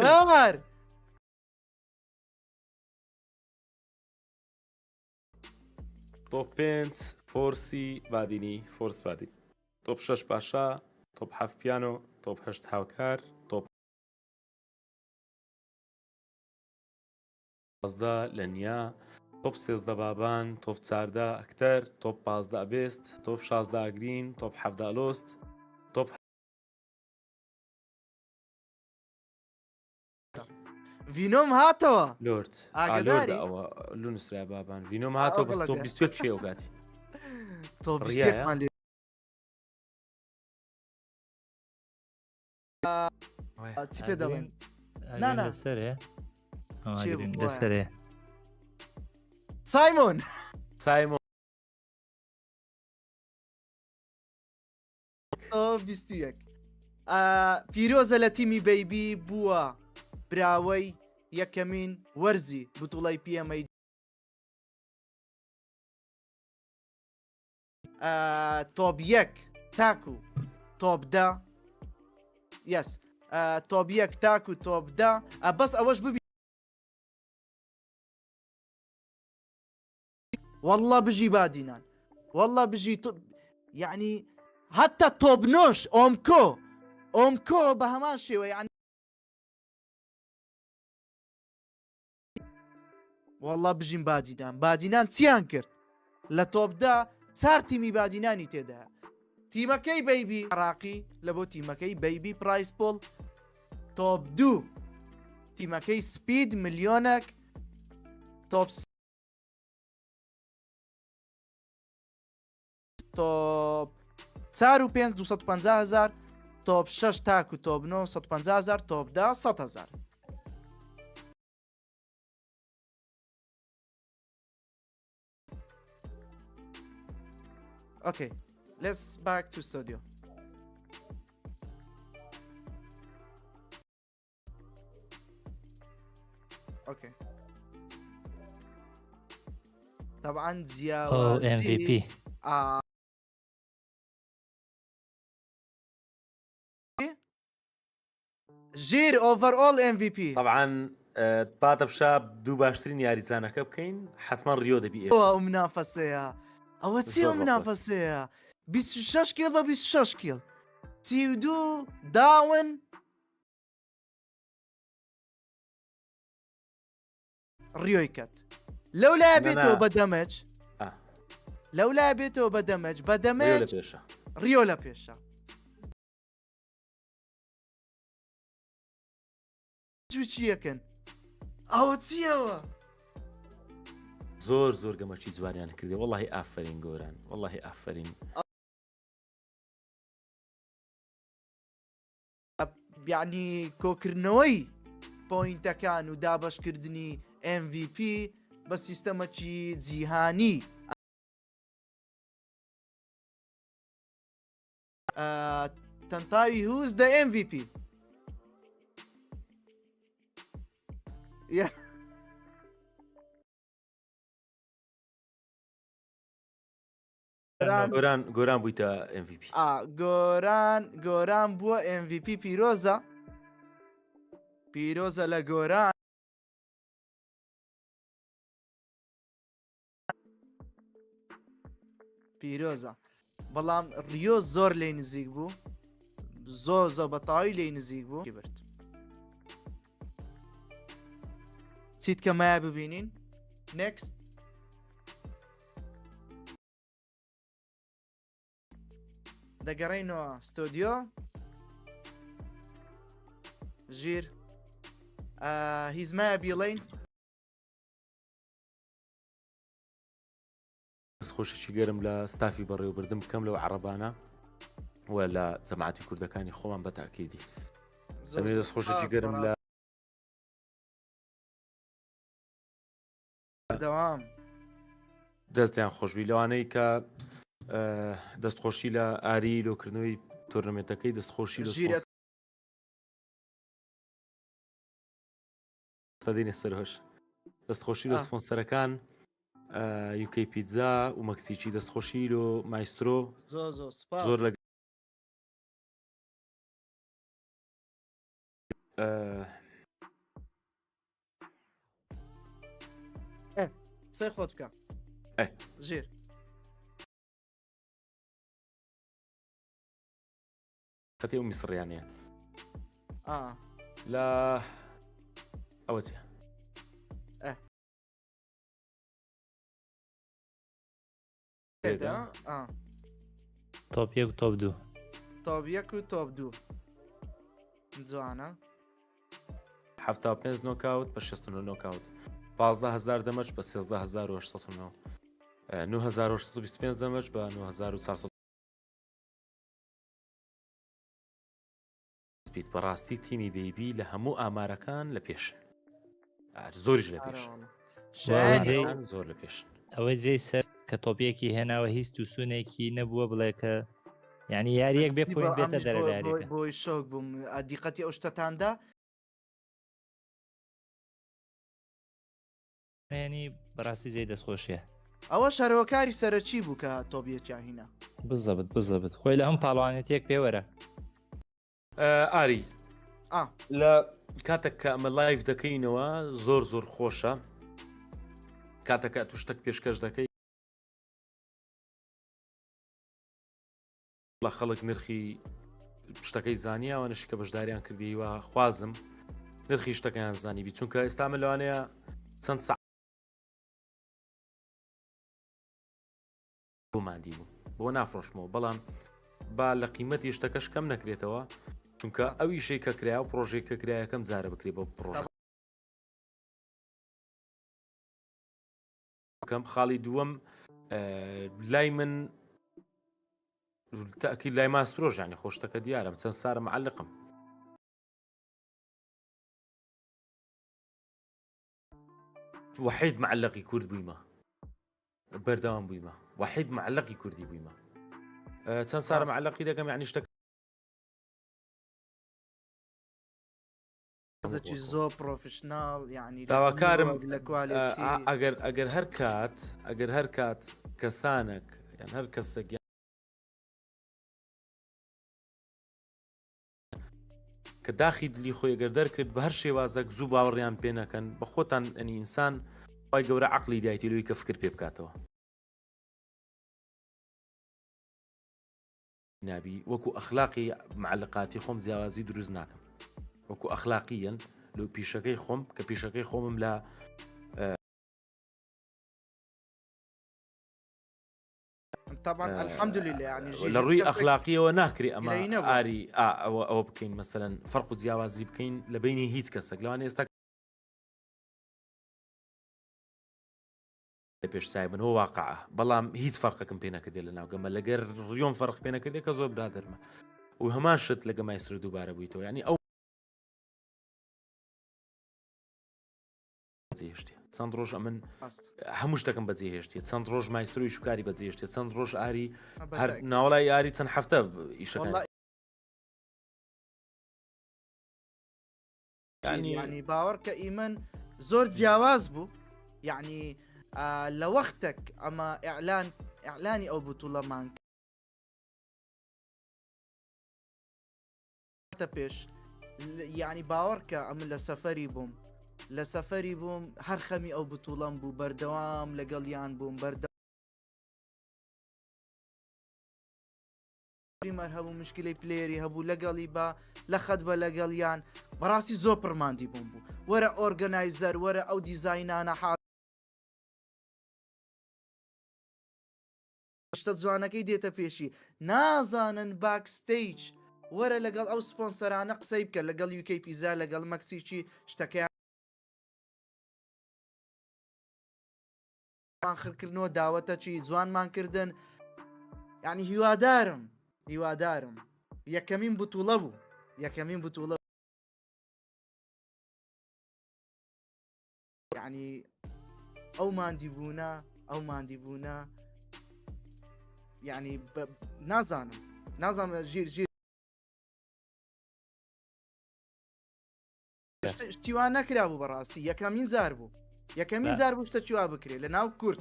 Speaker 2: تۆپ پێنج فۆرسی بادینی فۆرس بادی تۆپ شەش پاشا تۆپ هەفت پیانۆ تۆپ هەشت هاوکار تۆپ 15 لە نییە تۆپ 13 بابان تۆپ 14 ئەکتەر تۆپ 15 بێست تۆپ 16 گرین تۆپ 17 لۆست تۆپ
Speaker 1: ڤینۆم هاتەوە
Speaker 2: لۆرد
Speaker 1: ئاگاداری؟
Speaker 2: ئەوە لو نووسرای بابان ڤینۆم هاتەوە بەس تۆپ 21 چێ ئەو کاتی
Speaker 1: تۆ
Speaker 2: ڕیایە؟
Speaker 1: 21مان لێ چی پێ دەڵێن نا.
Speaker 9: لەسەرێ
Speaker 1: چێ بوو؟
Speaker 9: لەسەرێ
Speaker 1: سایمۆن
Speaker 2: سایمۆن
Speaker 1: تۆ 21 پیرۆزە لە تیمی بەیبی بووە براوەی یەکەمین وەرزی بتوڵی PMID تۆپ 1 تاکو تۆپ 10 یەس تۆپ 1 تاکو تۆپ 10 بەس ئەوەش ببی والله بژی بادینان والله بژی یعنی حتى تۆپ 9 ئۆمکۆ بە هەمان شێوە یعنی والله بژین بادینان چیان کرد لە تۆپدا چار تیمی بادینانی تێدا تیمەکەی بەیبی عراقی لە بۆ تیمەکەی بەیبی پرایس پۆل تۆپ 2 تیمەکەی سپید ملیۆنێک تۆپ تۆپ 4 و 5 250,000 تۆپ 6 تاکو تۆپ 9 150,000 تۆپ 10 100,000 Okay, let's back to studio. Okay. طبعا زيا
Speaker 9: او MVP
Speaker 1: ژیر ئۆڤەر ئۆڵ MVP
Speaker 2: طبعا باتە شاب دوو باشترین یاریزانەکە بکەین حتمما ڕیۆ دەبی
Speaker 1: ئەو منافەسەیە ئەوە چی ئەو
Speaker 2: زۆر
Speaker 1: منافەسەیە 26 کیل بە 26 کیل 32 داون ڕیۆی کات لەولا بێتەوە بە دەمەج لەولا بێتەوە بە دەمەج بە دەمەج
Speaker 2: پێشە
Speaker 1: ڕیۆ لە پێشە چیەکەن ئەوە چیەوە
Speaker 2: زۆر زۆر گەمەچی جوانیان کردی واللهی ئافرین گۆران واللهی ئافرین
Speaker 1: یعنی کۆکردنەوەی پۆینتەکان و دابەشکردنی MVP بە سیستەمەکی جیهانی تەنتاوی هوز دە MVP
Speaker 2: گۆران بوویتە MVP
Speaker 1: گۆران بووە MVP پیرۆزە لە گۆران پیرۆزە بەڵام ڕیۆ زۆر لێ نزیک بوو زۆر بەتاوی لێ نزیک بوو برد چیت کە مایە ببینین نێکست دەگەڕێینەوە ستۆدیۆ ژیر هیزمایە بیڵین
Speaker 2: دەستخۆشێکی گەرم لە ستافی بەڕێوەبردن بکەم لەو عەرەبانە و لە جەماعەتی کوردەکانی خۆمان بە تاکیدی دەمێت دەستخۆشێکی گەرم لە
Speaker 1: دەوام
Speaker 2: دەستیان خۆشبی لەوانەی کە دەستخۆشی لە ئاری لۆکردنەوەی تۆرنمنتەکەی دەستخۆشی
Speaker 1: ژیرە
Speaker 2: دێنێ سەرهۆش دەستخۆشی لە سپۆنسەرەکان یوکەی پیتزا و مەکسیکی دەستخۆشی و مایسترۆ زۆر لە
Speaker 1: قسەی خۆت بکە ژیر
Speaker 2: خەتی ئەو میسڕیانەیە
Speaker 1: ئا
Speaker 2: لە ئەوە چێ
Speaker 9: تۆپ 1 و تۆپ 2
Speaker 1: تۆپ 1 و تۆپ 2 جوانە
Speaker 2: 75 نۆکاوت بە 69 نۆکاوت 15000 دەمەچ بە 13809 9825 دەمەچ بە 9400 بیت بەڕاستی تیمی بیبی لە هەموو ئامارەکان لە پێش زۆریش لە پێش زۆر لە پێش
Speaker 9: ئەوەی جێی سەر کە تۆپیەکی هێناوە هیچ تووسونێکی نەبووە بڵێ کە یعنی یاریەک بێ پوین بێتە دەرەدارێکە
Speaker 1: بۆی شۆک بووم دیقەتی ئەو شتەتاندا
Speaker 9: ینی بەڕاستی جێی دەستخۆشیە
Speaker 1: ئەوە شارەوەکاری سەرەکی بوو کە تۆبیەتیا هینە
Speaker 9: بزەبت خۆی لە هەم پاڵوانێتێک پێوەرە
Speaker 2: ئاری لە کاتێک کە ئەمە لایف دەکەینەوە زۆر خۆشە کاتەکە تو شتێک پێشکەش دەکەی لە خەڵک نرخی شتەکەی زانیاوە نشی کە بەشداریان کردیوە خوازم نرخی شتەکەیان زانیبی چونکە ئێستا من لەوانەیە چەند بۆماندی بوو بۆ نافرۆشمەوە بەڵام با لە قیمەتی شتەکەش کەم نەکرێتەوە چونکە ئەوی شەی کە کرا و پرۆژێک کە کرایەکەم جارە بکرێ بۆ پرۆژەکەم خاڵی دووەم لای من تاکی لای ماسترۆژ ینی خۆشتەکە دیارم چەند سارە معلقم وحید معلقی کورد بوویمە بەردەوام بوویمە وحید معلقی کوردی بوویمە چەند سارە معلقی دەکەم یعنی شتەکە
Speaker 1: زەکی زۆر پرۆفشناڵ یعنی
Speaker 2: داواکارم
Speaker 1: لە کوالێتی
Speaker 2: ئەگەر هەر کات کەسانێک یان هەر کەسێک کە داخی دلی خۆی گەر دەرکرد بە هەر شێوازەك زوو باوەڕیان پێ نەکەن بە خۆتان ئەنی ئینسان خی گەورە عقلی دایتی لۆی کە فکر پێ بکاتەوە نابی وەکو ئەخلاقی معلقاتی خۆم جیاوازی دروست ناکەم وەکو ئەخلاقیەن لە پیشەکەی خۆم کە پیشەکەی خۆمم لە
Speaker 1: طبعا الحمد لله يعني
Speaker 2: لە ڕووی ئەخلاقیەوە ناکری ئەمە ئاری ئەوە بکەین مەسەرەن فەرق و جیاوازی بکەین لە بینی هیچ کەسێک لەوانێ ئێستا پێش سایبن هو واقعە بەڵام هیچ فەرقەکەم پێ نەکردێ لە ناوگەمە لەگەر ڕیۆم فەرق پێ نەکردێ کە زۆر برادەرمە و هەمان شت لەگە مایستر دووبارە بوویتەوە ینی ئەو جێهێشتێ چەند ڕۆژ ئەمن هەموو شتەکەم بەجێهێشتێ چەند ڕۆژ مایستروی شوکاری بەجێهێشتێ چەند ڕۆژ ئاری هەر ناوەڵای یاری چەند هەفتە ئیشەکان
Speaker 1: ینی باوەڕ کە ئیمن زۆر جیاواز بوو یعنی لە وەختێک ئەمە ئیعلانی ئەو بوتوڵەمان پێش یعنی باوەڕ کە ئەمن لە سەفەری بووم لە سەفەری بووم هەر خەمی ئەو بتوڵەم بوو بەردەوام لەگەڵیان بووم بەردەمەر هەبوو مشکلەی پلێری هەبوو لەگەڵی بە لە خەت بە لەگەڵیان بەڕاستی زۆر پڕماندی بووم بوو وەرە ئۆرگەنایزەر وەرە ئەو دیزاینانە شتە جوانەکەی دێتە پێشی نازانن باکستیج وەرە لەگەڵ ئەو سپۆنسەرانە قسەی بکە لەگەڵ یوکەی پیزا لەگەڵ مەکسیکی شتەکەیان خرکردنەوە داوەتە چی جوانمان کردن یعنی هیوادارم یەکەمین بتوڵە بوو یەکەمین بتوڵە یعنی ئەو ماندیبوونە یعنی نازانم ژیر شتیوان نەکرا بوو بەڕاستی یەکەمین جار بوو شتە چوا بکرێت لە ناو کورد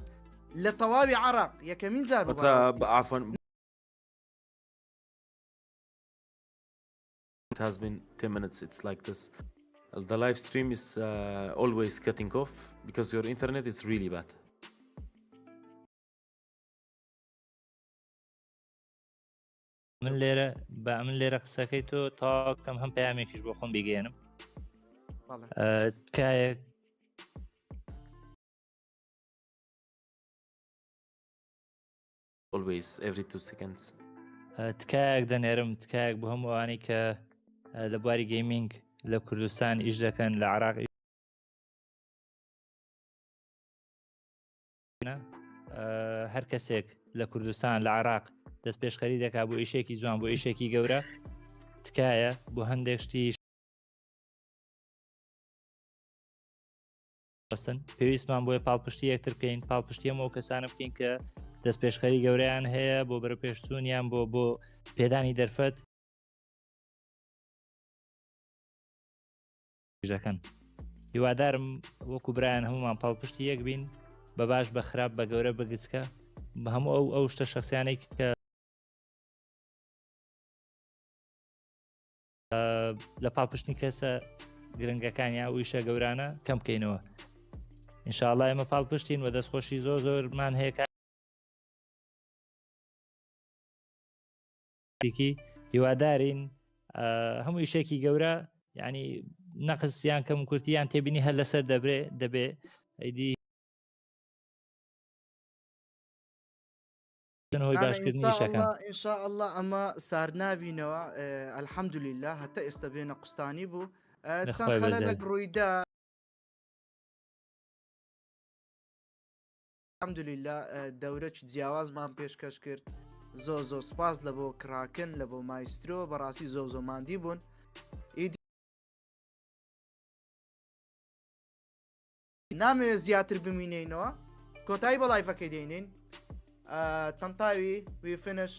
Speaker 1: لە تەواوی عراق یەکەمین جار بوو بەڕاستی.
Speaker 2: عفوا it has been 10 minutes. It's like this. The live stream is always cutting off because your internet is really bad.
Speaker 9: من لێرە قسەکەی تۆ تاکەم هەم پەیامێکیش بۆ خۆم بگەێنم تکایە
Speaker 2: Always every 2 seconds.
Speaker 9: تکایەک دەنێرم تکایەک بۆ هەموو ئەوانەی کە لە بواری گەیمینگ لە کوردستان ئیش دەکەن لە عراق هەر کەسێک لە کوردستان لە عراق دەست پێشخەری دەکات بۆ ئیشێکی جوان بۆ ئیشێکی گەورە تکایە بۆ هەندێک شتی پێویستمان بۆیە پاڵپشتی یەکتر بکەین پاڵپشتی هەموو کەسانە بکەین کە دەست پێشخەری گەورەیان هەیە بۆ بەرە پێشچوونیان بۆ پێدانی دەرفەت ژەکەن هیوادارم وەکو برایان هەمومان پاڵپشتی یەک بین بە باش بە خراپ بە گەورە بگچکە بە هەموو ئەو شتە شخصیانەی کە لە پاڵپشتنی کەسە گرنگەکانیان و ئیشە گەورانە کەم بکەینەوە ئینشاءڵڵا ئێمە پاڵپشتین و دەستخۆشی زۆرمان هەیە هیوادارین هەموو ئیشێکی گەورە یعنی نەقسیان کەم کورتیان تێبینی هەر لەسەر دەبێ ئەیدی هۆی باشکردنی شەکان
Speaker 1: ئینشاءالله ئەمە سار نابینەوە ئەلحەمدولیلا هەتا ئێستا بێنە قوستانی بوو چەند خەلەلێک ڕوویدا ئەلحەمدولیلا دەورەی جیاوازمان پێشکەش کرد زۆ سپاس لە بۆ کراکن لە بۆ مایسترۆ بەڕاستی زۆ ماندی بوون نامەوێت زیاتر بمینێنەوە کۆتایی بە لایفەکەی دێنین تەنتاوی وی فینش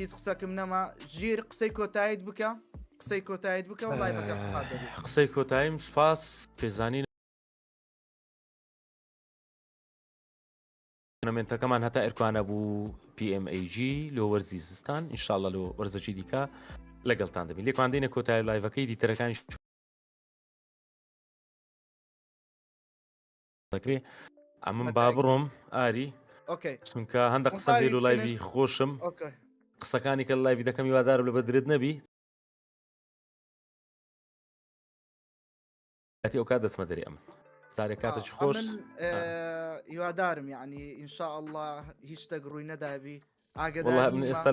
Speaker 1: هیچ قسەکەم نەما ژیر قسەی کۆتاییت بکە و لایفەکە بخات دەبێت
Speaker 2: قسەی کۆتاییم سپاس پێزانین تورنامنتەکەمان هەتا ئێرکوانە بوو PMAG لۆ وەرزی زستان ئینشاءڵڵا لۆ وەرزەکی دیکە لەگەڵتان دەبین لێکواندینە کۆتایی لایڤەکەی دیتەرەکانی دەکرێ ئەمن با بڕۆم ئاری چونکە هەندە قسە دێر و لایڤی خۆشم قسەکانی کە لایڤی دەکەم هیوادارم لە بەدرێت نەبی ئەو کات دەچمە دەری ئەمن زارێک کاتێکی خۆش
Speaker 1: هیوادارم یعنی ئینشاءالله هیچ شتێک ڕووی نەدابی
Speaker 2: ئێستا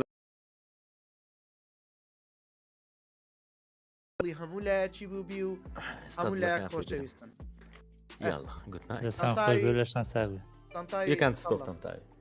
Speaker 1: هەموو لایەکی بووبی و هەموو لایەک خۆشەویستن
Speaker 2: یاڵا گوتنایت
Speaker 9: لەشان ساوی
Speaker 2: یەکان ستۆتان تاوی